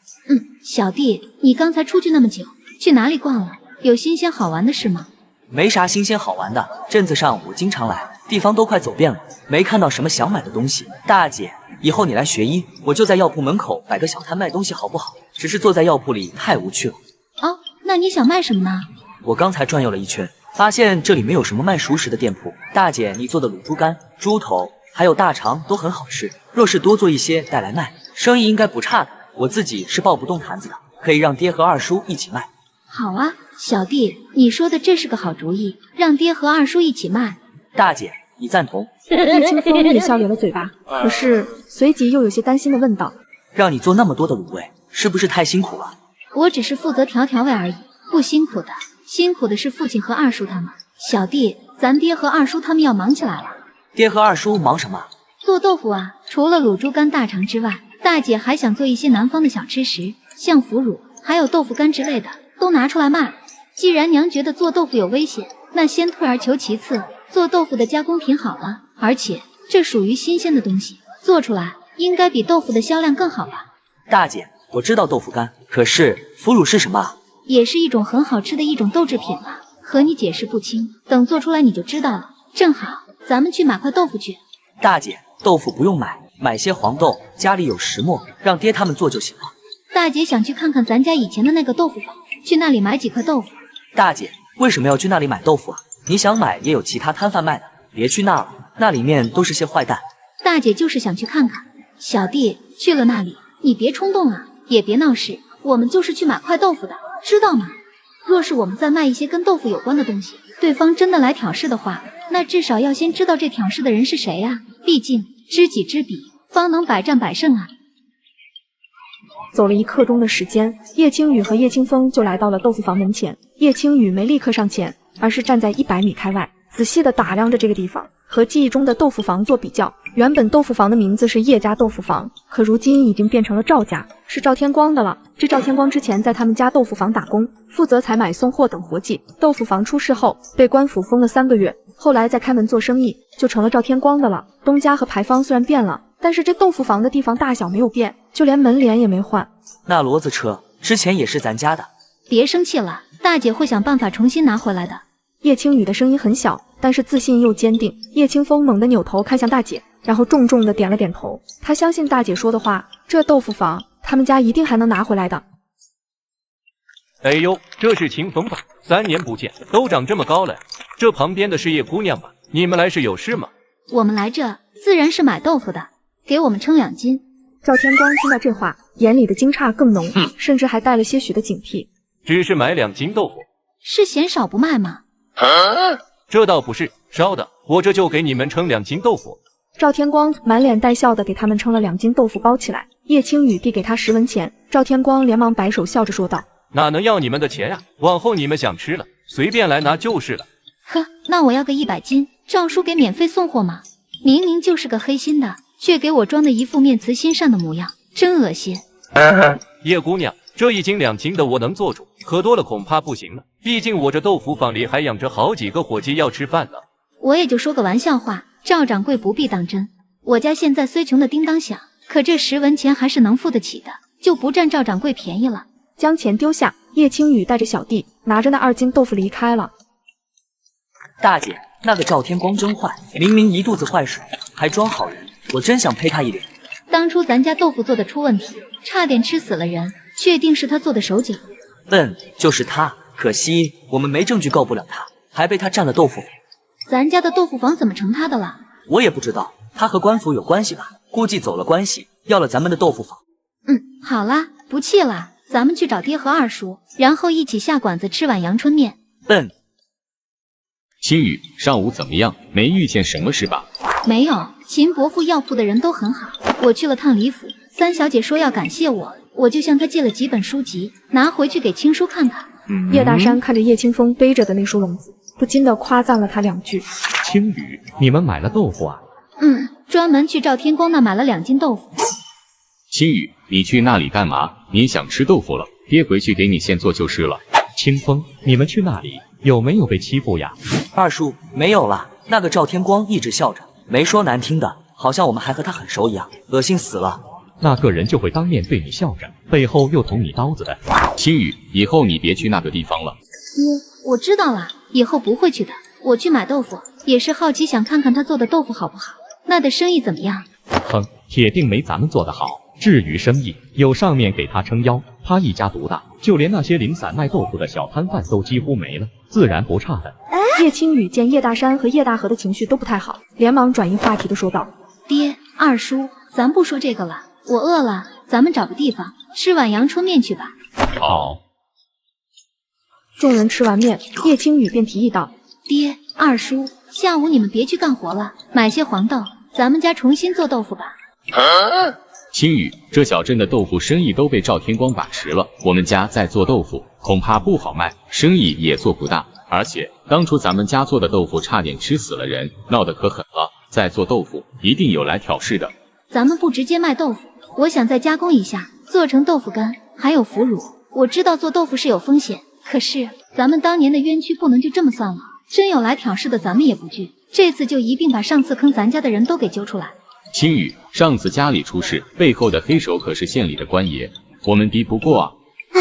小弟，你刚才出去那么久，去哪里逛了？有新鲜好玩的事吗？没啥新鲜好玩的，镇子上我经常来，地方都快走遍了，没看到什么想买的东西。大姐，以后你来学医，我就在药铺门口摆个小摊卖东西好不好？只是坐在药铺里太无趣了。哦，那你想卖什么呢？我刚才转悠了一圈，发现这里没有什么卖熟食的店铺。大姐，你做的卤猪肝、猪头还有大肠都很好吃，若是多做一些带来卖，生意应该不差的。我自己是抱不动坛子的，可以让爹和二叔一起卖。好啊，小弟，你说的这是个好主意，让爹和二叔一起卖。大姐，你赞同？叶清风也笑咧了嘴巴，可是随即又有些担心的问道：“让你做那么多的卤味，是不是太辛苦了？”我只是负责调味而已，不辛苦的，辛苦的是父亲和二叔他们。小弟，咱爹和二叔他们要忙起来了。爹和二叔忙什么？做豆腐啊，除了卤猪肝、大肠之外，大姐还想做一些南方的小吃食，像腐乳，还有豆腐干之类的，都拿出来卖。既然娘觉得做豆腐有危险，那先退而求其次，做豆腐的加工品好了，而且这属于新鲜的东西，做出来应该比豆腐的销量更好吧？大姐，我知道豆腐干，可是腐乳是什么？也是一种很好吃的一种豆制品了，和你解释不清，等做出来你就知道了。正好，咱们去买块豆腐去。大姐，豆腐不用买，买些黄豆，家里有石磨，让爹他们做就行了。大姐想去看看咱家以前的那个豆腐坊，去那里买几块豆腐。大姐，为什么要去那里买豆腐啊？你想买也有其他摊贩卖的，别去那了，那里面都是些坏蛋。大姐就是想去看看。小弟，去了那里，你别冲动啊，也别闹事，我们就是去买块豆腐的，知道吗？若是我们再卖一些跟豆腐有关的东西，对方真的来挑事的话，那至少要先知道这挑事的人是谁啊，毕竟知己知彼，方能百战百胜啊。走了1刻钟的时间，叶青雨和叶清风就来到了豆腐房门前。叶青雨没立刻上前，而是站在100米开外，仔细地打量着这个地方，和记忆中的豆腐房做比较。原本豆腐房的名字是叶家豆腐房，可如今已经变成了赵家，是赵天光的了。这赵天光之前在他们家豆腐房打工，负责采买送货等活计。豆腐房出事后，被官府封了3个月，后来再开门做生意，就成了赵天光的了。东家和牌坊虽然变了，但是这豆腐房的地方大小没有变，就连门帘也没换。那骡子车之前也是咱家的。别生气了，大姐会想办法重新拿回来的。叶青雨的声音很小，但是自信又坚定。叶清风猛地扭头看向大姐，然后重重地点了点头。他相信大姐说的话，这豆腐房他们家一定还能拿回来的。哎呦，这是清风吧？3年不见，都长这么高了。这旁边的是叶姑娘吧？你们来是有事吗？我们来这自然是买豆腐的，给我们称2斤。赵天光听到这话，眼里的惊诧更浓，甚至还带了些许的警惕。只是买2斤豆腐，是嫌少不卖吗？这倒不是，稍等，我这就给你们称2斤豆腐。赵天光满脸带笑的给他们称了2斤豆腐包起来。叶青雨递给他10文钱，赵天光连忙摆手笑着说道：“哪能要你们的钱呀？往后你们想吃了，随便来拿就是了。”呵，那我要个100斤，赵叔给免费送货吗？明明就是个黑心的，却给我装的一副面慈心善的模样，真恶心。叶姑娘，这1斤2斤的我能做主，可多了恐怕不行了。毕竟我这豆腐坊里还养着好几个伙计要吃饭呢。我也就说个玩笑话，赵掌柜不必当真。我家现在虽穷的叮当响，可这10文钱还是能付得起的，就不占赵掌柜便宜了。将钱丢下，叶青雨带着小弟拿着那2斤豆腐离开了。大姐，那个赵天光真坏，明明一肚子坏水，还装好人，我真想呸他一脸。当初咱家豆腐做的出问题，差点吃死了人，确定是他做的手脚。就是他，可惜我们没证据告不了他，还被他占了豆腐。咱家的豆腐坊怎么成他的了？我也不知道，他和官府有关系吧？估计走了关系，要了咱们的豆腐坊。好啦，不气了，咱们去找爹和二叔，然后一起下馆子吃碗阳春面。青雨，上午怎么样？没遇见什么事吧？没有，秦伯父药铺的人都很好。我去了趟李府，三小姐说要感谢我，我就向她借了几本书籍，拿回去给青叔看看。叶大山看着叶清风背着的那书笼子，不禁地夸赞了他2句。青雨，你们买了豆腐啊？专门去赵天光那买了2斤豆腐。青雨，你去那里干嘛？你想吃豆腐了，爹回去给你现做就是了。清风，你们去那里有没有被欺负呀？二叔，没有啦，那个赵天光一直笑着，没说难听的，好像我们还和他很熟一样，恶心死了。那个人就会当面对你笑着，背后又捅你刀子的。青雨，以后你别去那个地方了。我知道了，以后不会去的。我去买豆腐，也是好奇想看看他做的豆腐好不好。那的生意怎么样？哼，铁定没咱们做的好。至于生意，有上面给他撑腰，他一家独大，就连那些零散卖豆腐的小摊贩都几乎没了，自然不差的。叶青雨见叶大山和叶大河的情绪都不太好，连忙转移话题的说道：“爹，二叔，咱不说这个了，我饿了，咱们找个地方吃碗阳春面去吧。”好。众人吃完面，叶青雨便提议道：“爹，二叔，下午你们别去干活了，买些黄豆，咱们家重新做豆腐吧。”青雨，这小镇的豆腐生意都被赵天光把持了，我们家在做豆腐，恐怕不好卖，生意也做不大。而且当初咱们家做的豆腐差点吃死了人，闹得可狠了。再做豆腐，一定有来挑事的。咱们不直接卖豆腐，我想再加工一下，做成豆腐干，还有腐乳。我知道做豆腐是有风险，可是咱们当年的冤屈不能就这么算了。真有来挑事的，咱们也不惧。这次就一并把上次坑咱家的人都给揪出来。青雨，上次家里出事，背后的黑手可是县里的官爷，我们敌不过啊。唉，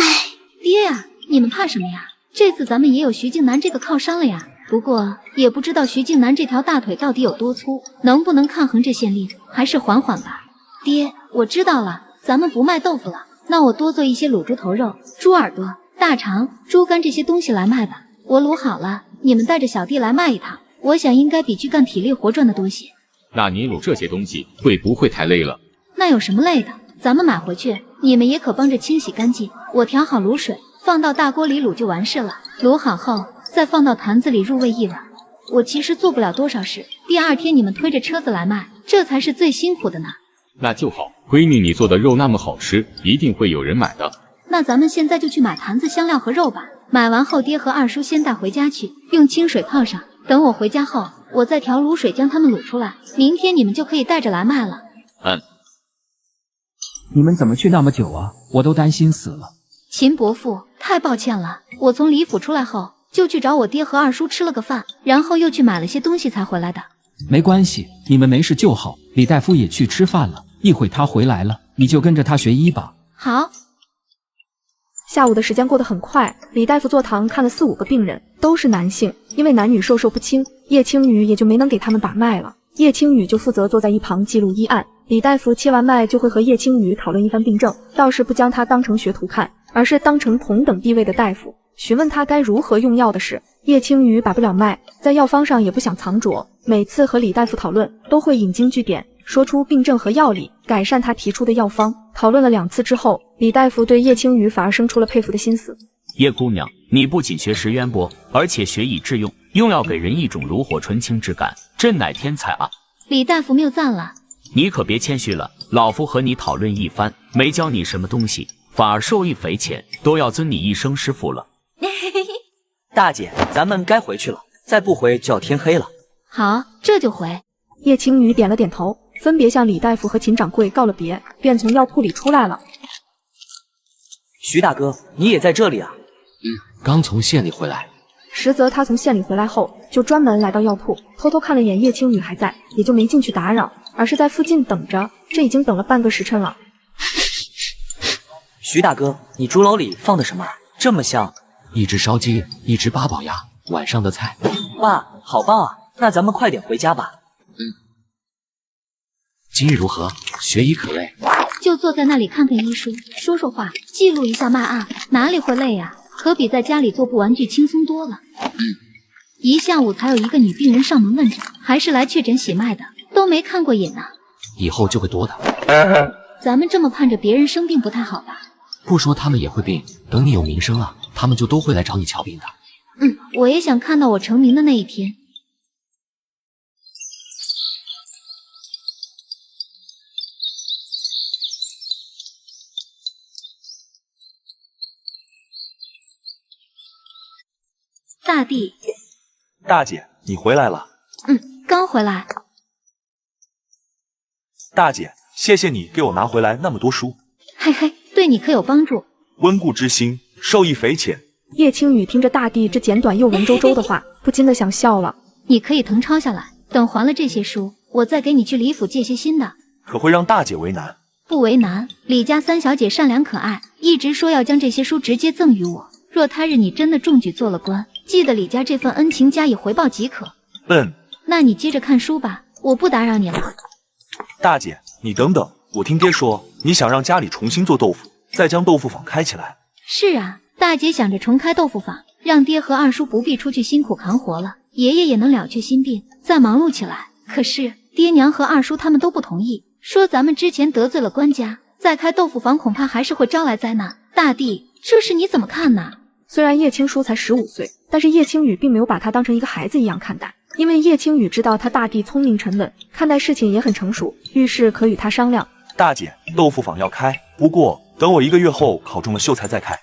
爹呀，你们怕什么呀？这次咱们也有徐静南这个靠山了呀。不过也不知道徐静南这条大腿到底有多粗，能不能抗衡这县令，还是缓缓吧。爹，我知道了，咱们不卖豆腐了，那我多做一些卤猪头肉、猪耳朵、大肠、猪肝这些东西来卖吧。我卤好了，你们带着小弟来卖一趟，我想应该比去干体力活赚的多些。那你卤这些东西会不会太累了？那有什么累的？咱们买回去，你们也可帮着清洗干净。我调好卤水，放到大锅里卤就完事了。卤好后，再放到坛子里入味一碗。我其实做不了多少事，第二天你们推着车子来卖，这才是最辛苦的呢。那就好，闺女，你做的肉那么好吃，一定会有人买的。那咱们现在就去买坛子、香料和肉吧。买完后，爹和二叔先带回家去，用清水泡上。等我回家后，我再调卤水将它们卤出来。明天你们就可以带着来卖了。你们怎么去那么久啊？我都担心死了。秦伯父，太抱歉了。我从李府出来后，就去找我爹和二叔吃了个饭，然后又去买了些东西才回来的。没关系，你们没事就好。李大夫也去吃饭了，一会他回来了，你就跟着他学医吧。好。下午的时间过得很快，李大夫坐堂看了4、5个病人，都是男性，因为男女授受不亲，叶青雨也就没能给他们把脉了。叶青雨就负责坐在一旁记录医案，李大夫切完脉就会和叶青雨讨论一番病症，倒是不将他当成学徒看，而是当成同等地位的大夫，询问他该如何用药的事。叶青雨把不了脉，在药方上也不想藏拙，每次和李大夫讨论都会引经据典，说出病症和药理，改善他提出的药方。讨论了2次之后，李大夫对叶青雨反而生出了佩服的心思。叶姑娘，你不仅学识渊博，而且学以致用，用药给人一种炉火纯青之感，真乃天才啊！李大夫谬赞了。你可别谦虚了，老夫和你讨论一番，没教你什么东西，反而受益匪浅，都要尊你一声师傅了。大姐，咱们该回去了，再不回就要天黑了。好，这就回。叶青雨点了点头，分别向李大夫和秦掌柜告了别，便从药铺里出来了。徐大哥，你也在这里啊？刚从县里回来。实则他从县里回来后，就专门来到药铺，偷偷看了眼叶青雨还在，也就没进去打扰，而是在附近等着。这已经等了半个时辰了。徐大哥，你竹篓里放的什么？这么香？一只烧鸡，一只八宝鸭，晚上的菜。哇，好棒啊！那咱们快点回家吧。今日如何？学医可累？就坐在那里看看医书，说说话，记录一下脉案，哪里会累呀？可比在家里做布玩具轻松多了。一下午才有一个女病人上门问诊，还是来确诊喜脉的，都没看过瘾呢。以后就会多的。咱们这么盼着别人生病不太好吧？不说他们也会病，等你有名声了，他们就都会来找你瞧病的。我也想看到我成名的那一天。大弟，大姐，你回来了。刚回来。大姐，谢谢你给我拿回来那么多书。嘿嘿，对你可有帮助？温故知新，受益匪浅。叶青雨听着大弟这简短又文绉绉的话，不禁的想笑了。你可以誊抄下来，等还了这些书，我再给你去李府借些新的。可会让大姐为难？不为难，李家三小姐善良可爱，一直说要将这些书直接赠予我。若他日你真的中举做了官，记得李家这份恩情加以回报即可。那你接着看书吧，我不打扰你了。大姐，你等等，我听爹说你想让家里重新做豆腐，再将豆腐坊开起来。是啊，大姐想着重开豆腐坊，让爹和二叔不必出去辛苦扛活了，爷爷也能了却心病，再忙碌起来。可是爹娘和二叔他们都不同意，说咱们之前得罪了官家，再开豆腐坊恐怕还是会招来灾难。大弟，这事你怎么看呢？虽然叶青书才15岁，但是叶青雨并没有把他当成一个孩子一样看待，因为叶青雨知道他大弟聪明沉稳，看待事情也很成熟，遇事可与他商量。大姐，豆腐坊要开，不过等我1个月后考中了秀才再开。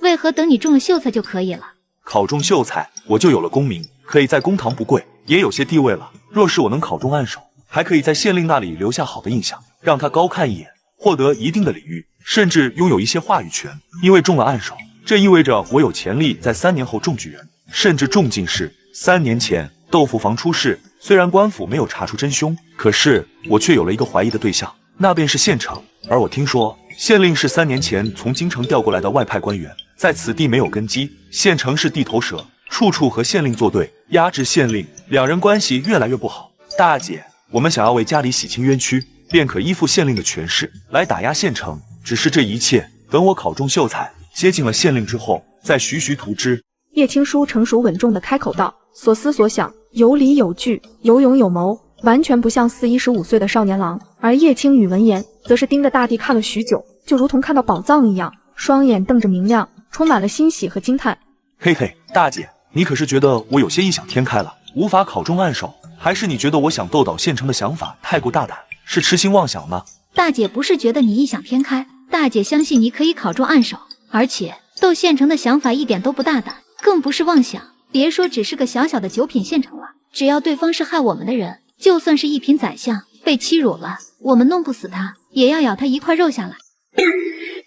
为何等你中了秀才就可以了？考中秀才，我就有了功名，可以在公堂不跪，也有些地位了。若是我能考中按手，还可以在县令那里留下好的印象，让他高看一眼，获得一定的礼遇，甚至拥有一些话语权。因为中了按手，这意味着我有潜力在3年后中举人，甚至中进士。3年前豆腐坊出事，虽然官府没有查出真凶，可是我却有了一个怀疑的对象，那便是县城。而我听说县令是3年前从京城调过来的外派官员，在此地没有根基，县城是地头蛇，处处和县令作对，压制县令，两人关系越来越不好。大姐，我们想要为家里洗清冤屈，便可依附县令的权势来打压县城。只是这一切，等我考中秀才，接近了县令之后，再徐徐图之。叶青书成熟稳重地开口道，所思所想，有理有据，有勇有谋，完全不像15岁的少年郎。而叶青雨闻言，则是盯着大地看了许久，就如同看到宝藏一样，双眼瞪着明亮，充满了欣喜和惊叹。嘿嘿，大姐，你可是觉得我有些异想天开了，无法考中按手，还是你觉得我想斗倒县城的想法太过大胆，是痴心妄想呢？大姐不是觉得你异想天开，大姐相信你可以考中按手，而且斗县城的想法一点都不大胆，更不是妄想。别说只是个小小的9品县城了，只要对方是害我们的人，就算是1品宰相被欺辱了，我们弄不死他，也要咬他一块肉下来。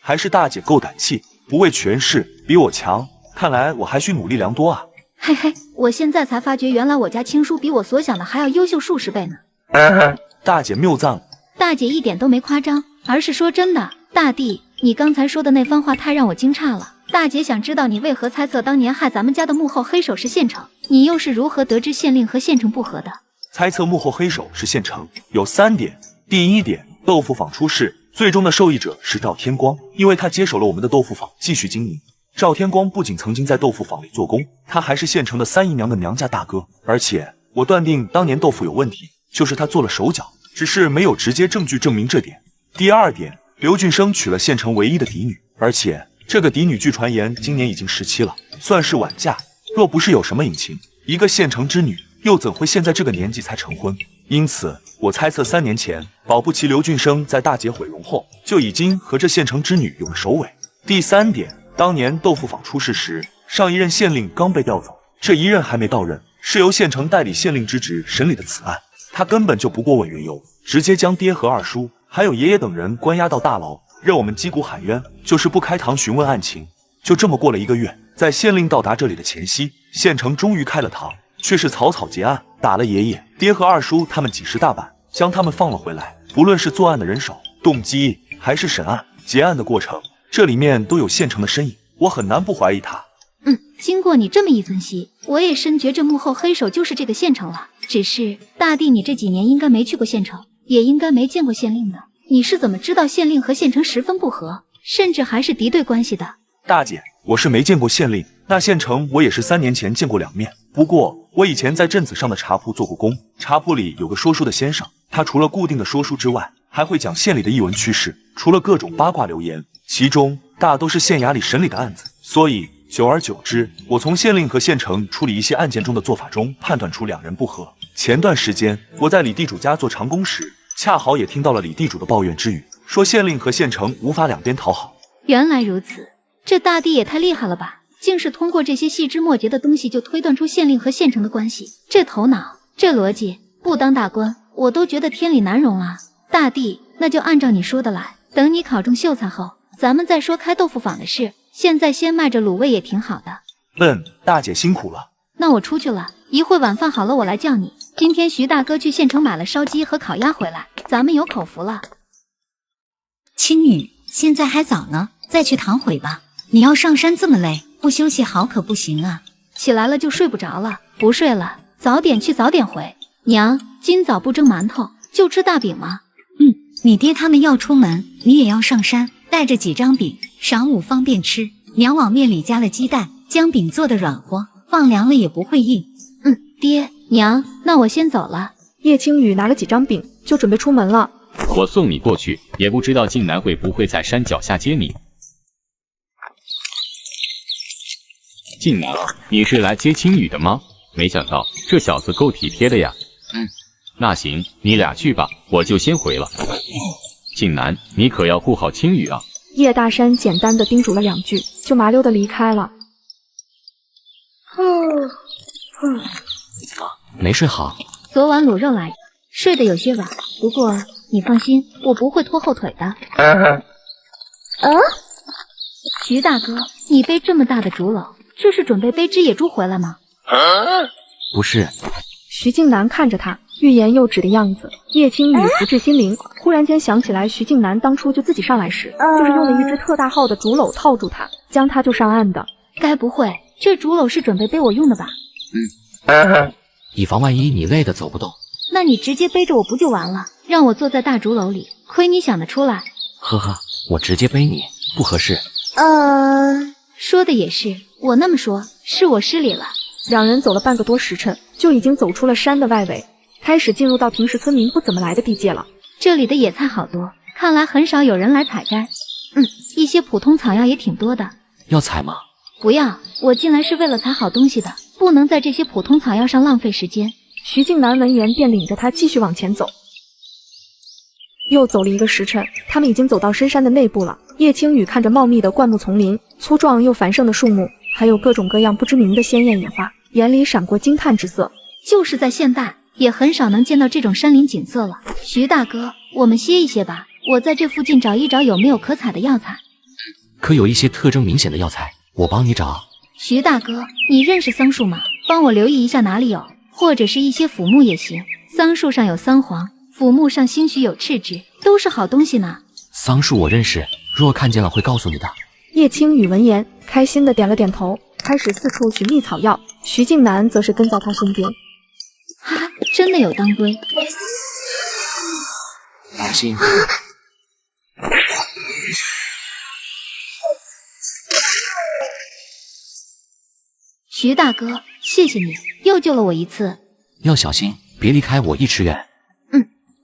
还是大姐够胆气，不畏权势，比我强。看来我还需努力良多啊。嘿嘿，我现在才发觉，原来我家青叔比我所想的还要优秀数十倍呢。大姐谬赞了。大姐一点都没夸张，而是说真的。大弟，你刚才说的那番话太让我惊诧了。大姐想知道你为何猜测当年害咱们家的幕后黑手是县城，你又是如何得知县令和县城不和的？猜测幕后黑手是县城有3点。第一点，豆腐坊出事，最终的受益者是赵天光，因为他接手了我们的豆腐坊继续经营。赵天光不仅曾经在豆腐坊里做工，他还是县城的3姨娘的娘家大哥，而且我断定当年豆腐有问题，就是他做了手脚，只是没有直接证据证明这点。第二点，刘俊生娶了县城唯一的嫡女，而且这个嫡女据传言今年已经17了，算是晚嫁。若不是有什么隐情，一个县城之女又怎会现在这个年纪才成婚？因此我猜测3年前保不齐刘俊生在大姐毁容后就已经和这县城之女有了首尾。第三点，当年豆腐坊出事时，上一任县令刚被调走，这一任还没到任，是由县城代理县令之职审理的此案，他根本就不过问缘由，直接将爹和二叔还有爷爷等人关押到大牢，任我们击鼓喊冤，就是不开堂询问案情。就这么过了1个月，在县令到达这里的前夕，县城终于开了堂，却是草草结案，打了爷爷、爹和二叔他们几十大板，将他们放了回来。不论是作案的人手、动机，还是审案、结案的过程，这里面都有县城的身影，我很难不怀疑他。经过你这么一分析，我也深觉这幕后黑手就是这个县城了。只是大弟，你这几年应该没去过县城，也应该没见过县令的，你是怎么知道县令和县城十分不和，甚至还是敌对关系的？大姐，我是没见过县令，那县城我也是3年前见过2面。不过我以前在镇子上的茶铺做过工，茶铺里有个说书的先生，他除了固定的说书之外，还会讲县里的异闻趣事，除了各种八卦流言，其中大都是县衙里审理的案子，所以久而久之，我从县令和县城处理一些案件中的做法中判断出2人不和。前段时间我在李地主家做长工时，恰好也听到了李地主的抱怨之语，说县令和县城无法两边讨好。原来如此，这大弟也太厉害了吧，竟是通过这些细枝末节的东西就推断出县令和县城的关系，这头脑，这逻辑，不当大官我都觉得天理难容啊。大弟，那就按照你说的来，等你考中秀才后，咱们再说开豆腐坊的事，现在先卖着卤味也挺好的。大姐辛苦了。那我出去了，一会晚饭好了我来叫你。今天徐大哥去县城买了烧鸡和烤鸭回来，咱们有口福了。青雨，现在还早呢，再去躺会吧。你要上山这么累，不休息好可不行啊！起来了就睡不着了，不睡了，早点去早点回。娘，今早不蒸馒头，就吃大饼吗？你爹他们要出门，你也要上山，带着几张饼，晌午方便吃。娘往面里加了鸡蛋，将饼做得软和，放凉了也不会硬。爹娘，那我先走了。叶青雨拿了几张饼，就准备出门了。我送你过去，也不知道静南会不会在山脚下接你。静南，你是来接青雨的吗？没想到这小子够体贴的呀。那行，你俩去吧，我就先回了。静南，你可要顾好青雨啊。叶大山简单的叮嘱了2句，就麻溜的离开了。怎么没睡好？昨晚卤肉来着，睡得有些晚。不过你放心，我不会拖后腿的。徐大哥，你背这么大的竹篓，这是准备背只野猪回来吗？不是。徐静南看着他，欲言又止的样子。叶青雨福至心灵，忽然间想起来徐静南当初就自己上来时，就是用了一只特大号的竹篓套住他，将他就上岸的。该不会这竹篓是准备背我用的吧？以防万一你累得走不动。那你直接背着我不就完了？让我坐在大竹篓里，亏你想得出来。呵呵，我直接背你不合适。说的也是，我那么说，是我失礼了。2人走了半个多时辰，就已经走出了山的外围，开始进入到平时村民不怎么来的地界了。这里的野菜好多，看来很少有人来采摘。一些普通草药也挺多的。要采吗？不要，我进来是为了采好东西的，不能在这些普通草药上浪费时间。徐静南闻言便领着他继续往前走。又走了1个时辰，他们已经走到深山的内部了。叶青雨看着茂密的灌木丛林，粗壮又繁盛的树木，还有各种各样不知名的鲜艳野花，眼里闪过惊叹之色。就是在现代，也很少能见到这种山林景色了。徐大哥，我们歇一歇吧，我在这附近找一找有没有可采的药材。可有一些特征明显的药材，我帮你找。徐大哥，你认识桑树吗？帮我留意一下哪里有，或者是一些腐木也行。桑树上有桑黄，腐木上兴许有赤质，都是好东西呢。桑树我认识，若看见了会告诉你的。叶青雨闻言，开心的点了点头，开始四处寻觅草药。徐静南则是跟在他身边。真的有当归。小心。徐大哥，谢谢你，又救了我一次。要小心，别离开我1尺远。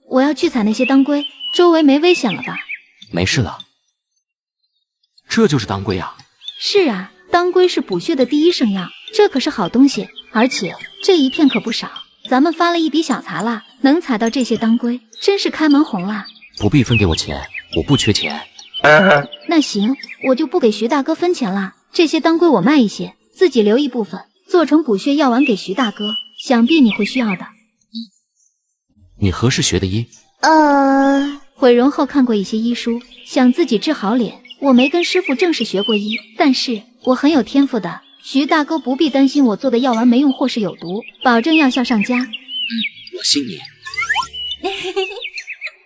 我要去采那些当归，周围没危险了吧？没事了。这就是当归啊？是啊，当归是补血的第一圣药，这可是好东西，而且这一片可不少。咱们发了一笔小财了，能采到这些当归，真是开门红了。不必分给我钱，我不缺钱。那行，我就不给徐大哥分钱了。这些当归我卖一些，自己留一部分，做成补血药丸给徐大哥，想必你会需要的。你何时学的医？毁容后看过一些医书，想自己治好脸。我没跟师傅正式学过医，但是我很有天赋的。徐大哥不必担心我做的药丸没用或是有毒，保证药效上佳。我信你。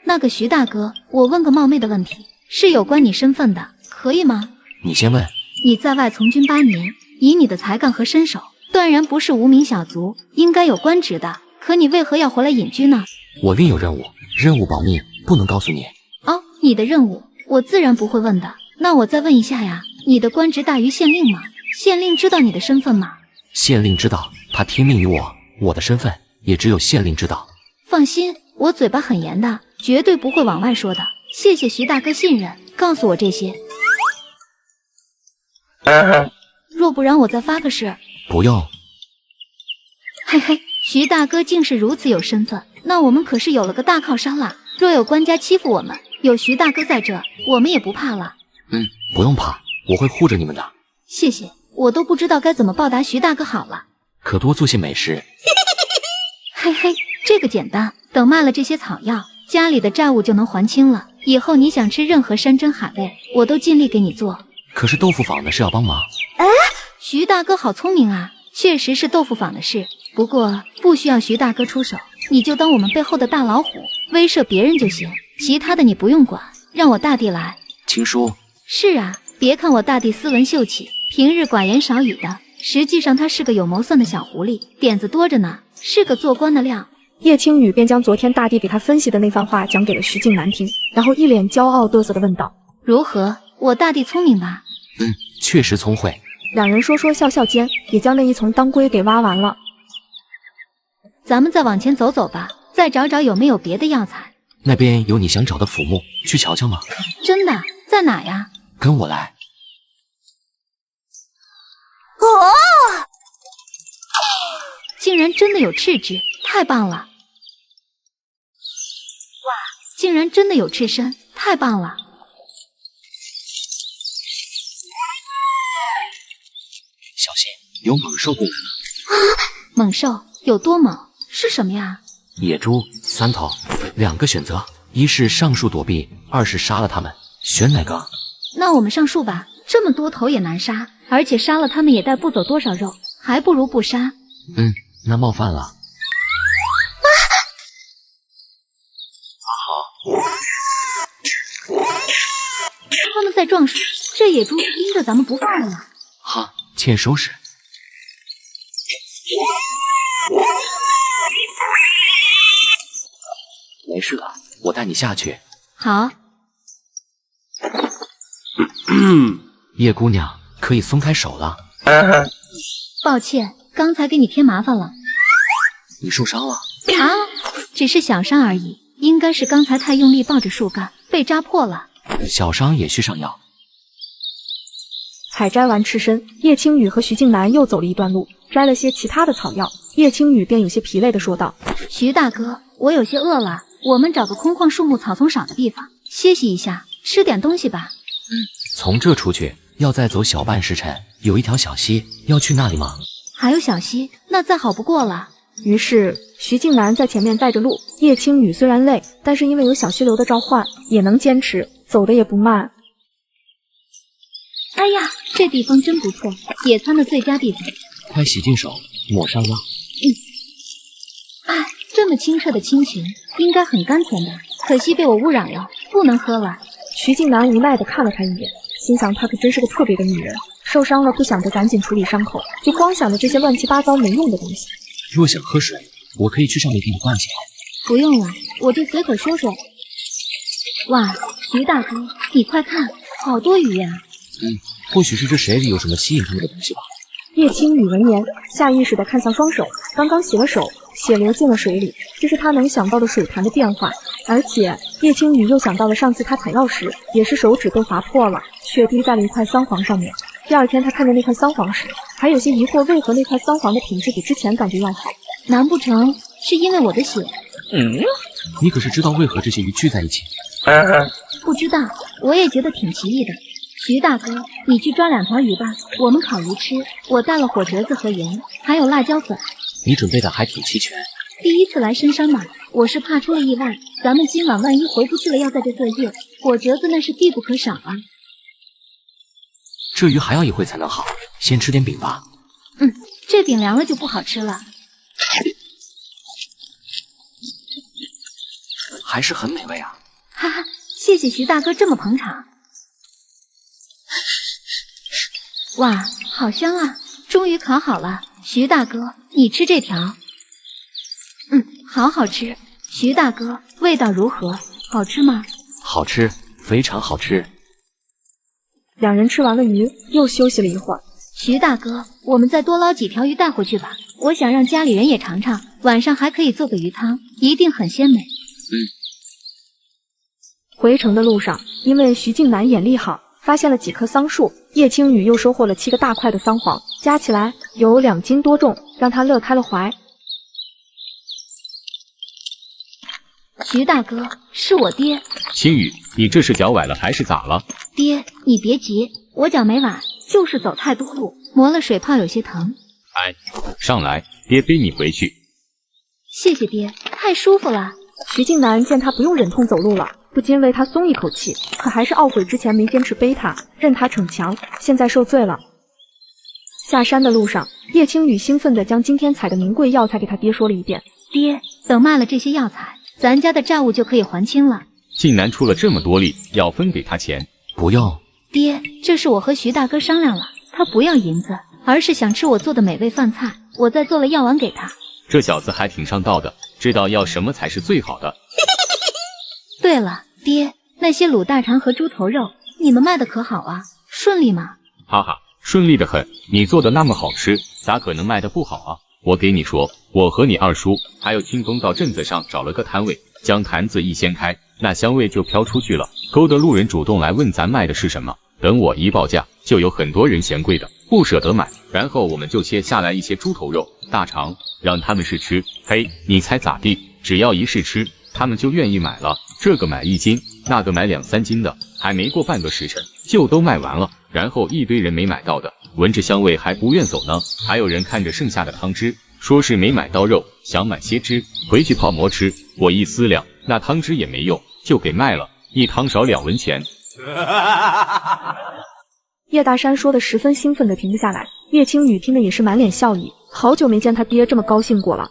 那个徐大哥，我问个冒昧的问题，是有关你身份的，可以吗？你先问。你在外从军8年，以你的才干和身手，断然不是无名小卒，应该有官职的。可你为何要回来隐居呢？我另有任务，任务保密，不能告诉你。哦，你的任务，我自然不会问的。那我再问一下呀，你的官职大于县令吗？县令知道你的身份吗？县令知道，他听命于我，我的身份也只有县令知道。放心，我嘴巴很严的，绝对不会往外说的。谢谢徐大哥信任，告诉我这些。若不然我再发个誓。不用。嘿嘿，徐大哥竟是如此有身份，那我们可是有了个大靠山了。若有官家欺负我们，有徐大哥在这，我们也不怕了。不用怕，我会护着你们的。谢谢，我都不知道该怎么报答徐大哥好了。可多做些美食。嘿嘿，这个简单，等卖了这些草药，家里的债务就能还清了。以后你想吃任何山珍海味，我都尽力给你做。可是豆腐坊的事要帮忙。徐大哥好聪明啊，确实是豆腐坊的事，不过不需要徐大哥出手，你就当我们背后的大老虎，威慑别人就行，其他的你不用管，让我大弟来。情书。是啊，别看我大弟斯文秀气，平日寡言少语的，实际上他是个有谋算的小狐狸，点子多着呢，是个做官的料。叶青雨便将昨天大弟给他分析的那番话讲给了徐静南听，然后一脸骄傲嘚瑟地问道：“如何？我大弟聪明吧？”“确实聪慧。”两人说说笑笑间，也将那一丛当归给挖完了。咱们再往前走走吧，再找找有没有别的药材。那边有你想找的腐木，去瞧瞧吗？真的？在哪呀？跟我来。哦！竟然真的有赤质，太棒了！哇，竟然真的有赤参，太棒了！小心，有猛兽过来了！猛兽有多猛？是什么呀？野猪3头，2个选择，一是上树躲避，二是杀了他们，选哪个？那我们上树吧，这么多头也难杀，而且杀了他们也带不走多少肉，还不如不杀。那冒犯了。他们在撞树，这野猪盯着咱们不放了呀！哈，欠收拾。没事了，我带你下去。好。叶姑娘，可以松开手了。抱歉，刚才给你添麻烦了。你受伤了？啊，只是小伤而已，应该是刚才太用力抱着树干，被扎破了。小伤也需上药。采摘完赤参，叶青雨和徐静南又走了一段路，摘了些其他的草药。叶青雨便有些疲累地说道：“徐大哥，我有些饿了，我们找个空旷、树木草丛少的地方歇息一下，吃点东西吧。”从这出去要再走小半时辰，有一条小溪，要去那里吗？还有小溪，那再好不过了。于是徐静南在前面带着路，叶青雨虽然累，但是因为有小溪流的召唤，也能坚持，走的也不慢。哎呀，这地方真不错，野餐的最佳地方。快洗净手，抹上药。哎，这么清澈的清泉，应该很甘甜的，可惜被我污染了，不能喝了。徐静南无奈地看了他一眼，心想她可真是个特别的女人，受伤了不想着赶紧处理伤口，就光想着这些乱七八糟没用的东西。若想喝水，我可以去上面给你灌起来。不用了，我就随口说说。哇，徐大哥，你快看，好多鱼呀！或许是这水里有什么吸引他们的东西吧。叶青雨闻言，下意识地看向双手，刚刚洗了手，血流进了水里，这是他能想到的水潭的变化。而且叶青雨又想到了上次他采药时，也是手指都划破了，血滴在了一块桑黄上面。第二天他看见那块桑黄时，还有些疑惑，为何那块桑黄的品质比之前感觉要好？难不成是因为我的血？你可是知道为何这些鱼聚在一起？不知道，我也觉得挺奇异的。徐大哥，你去抓2条鱼吧，我们烤鱼吃。我带了火折子和盐，还有辣椒粉。你准备的还挺齐全。第一次来深山嘛，我是怕出了意外。咱们今晚万一回不去了，要在这过夜，火折子那是必不可少啊。这鱼还要一会才能好，先吃点饼吧。这饼凉了就不好吃了。还是很美味啊。哈哈，谢谢徐大哥这么捧场。哇，好香啊！终于烤好了，徐大哥，你吃这条。好好吃。徐大哥，味道如何？好吃吗？好吃，非常好吃。两人吃完了鱼，又休息了一会儿。徐大哥，我们再多捞几条鱼带回去吧，我想让家里人也尝尝，晚上还可以做个鱼汤，一定很鲜美。回程的路上，因为徐静南眼力好，发现了几棵桑树，叶青雨又收获了7个大块的桑黄，加起来有2斤多重，让他乐开了怀。徐大哥，是我爹。青雨，你这是脚崴了还是咋了？爹，你别急，我脚没崴，就是走太多路，磨了水泡有些疼。哎，上来，爹背你回去。谢谢爹，太舒服了。徐静南见他不用忍痛走路了，不禁为他松一口气，可还是懊悔之前没坚持背他，任他逞强，现在受罪了。下山的路上，叶青雨兴奋地将今天采的名贵药材给他爹说了一遍。爹，等卖了这些药材，咱家的债务就可以还清了。静南出了这么多力，要分给他钱。不用，爹，这是我和徐大哥商量了，他不要银子，而是想吃我做的美味饭菜，我再做了药丸给他。这小子还挺上道的，知道要什么才是最好的。对了，爹，那些卤大肠和猪头肉，你们卖的可好啊？顺利吗？哈哈，顺利的很，你做的那么好吃，咋可能卖的不好啊？我给你说，我和你二叔还有清风到镇子上找了个摊位，将坛子一掀开，那香味就飘出去了，勾得路人主动来问咱卖的是什么。等我一报价，就有很多人嫌贵的不舍得买，然后我们就切下来一些猪头肉、大肠，让他们试吃。嘿，你猜咋地？只要一试吃，他们就愿意买了。这个买1斤，那个买2、3斤的，还没过半个时辰就都卖完了。然后一堆人没买到的，闻着香味还不愿走呢。还有人看着剩下的汤汁，说是没买到肉，想买些汁回去泡馍吃。我一思量，那汤汁也没用，就给卖了，一汤少2文钱。叶大山说的十分兴奋的停不下来，叶青雨听的也是满脸笑意，好久没见他爹这么高兴过了。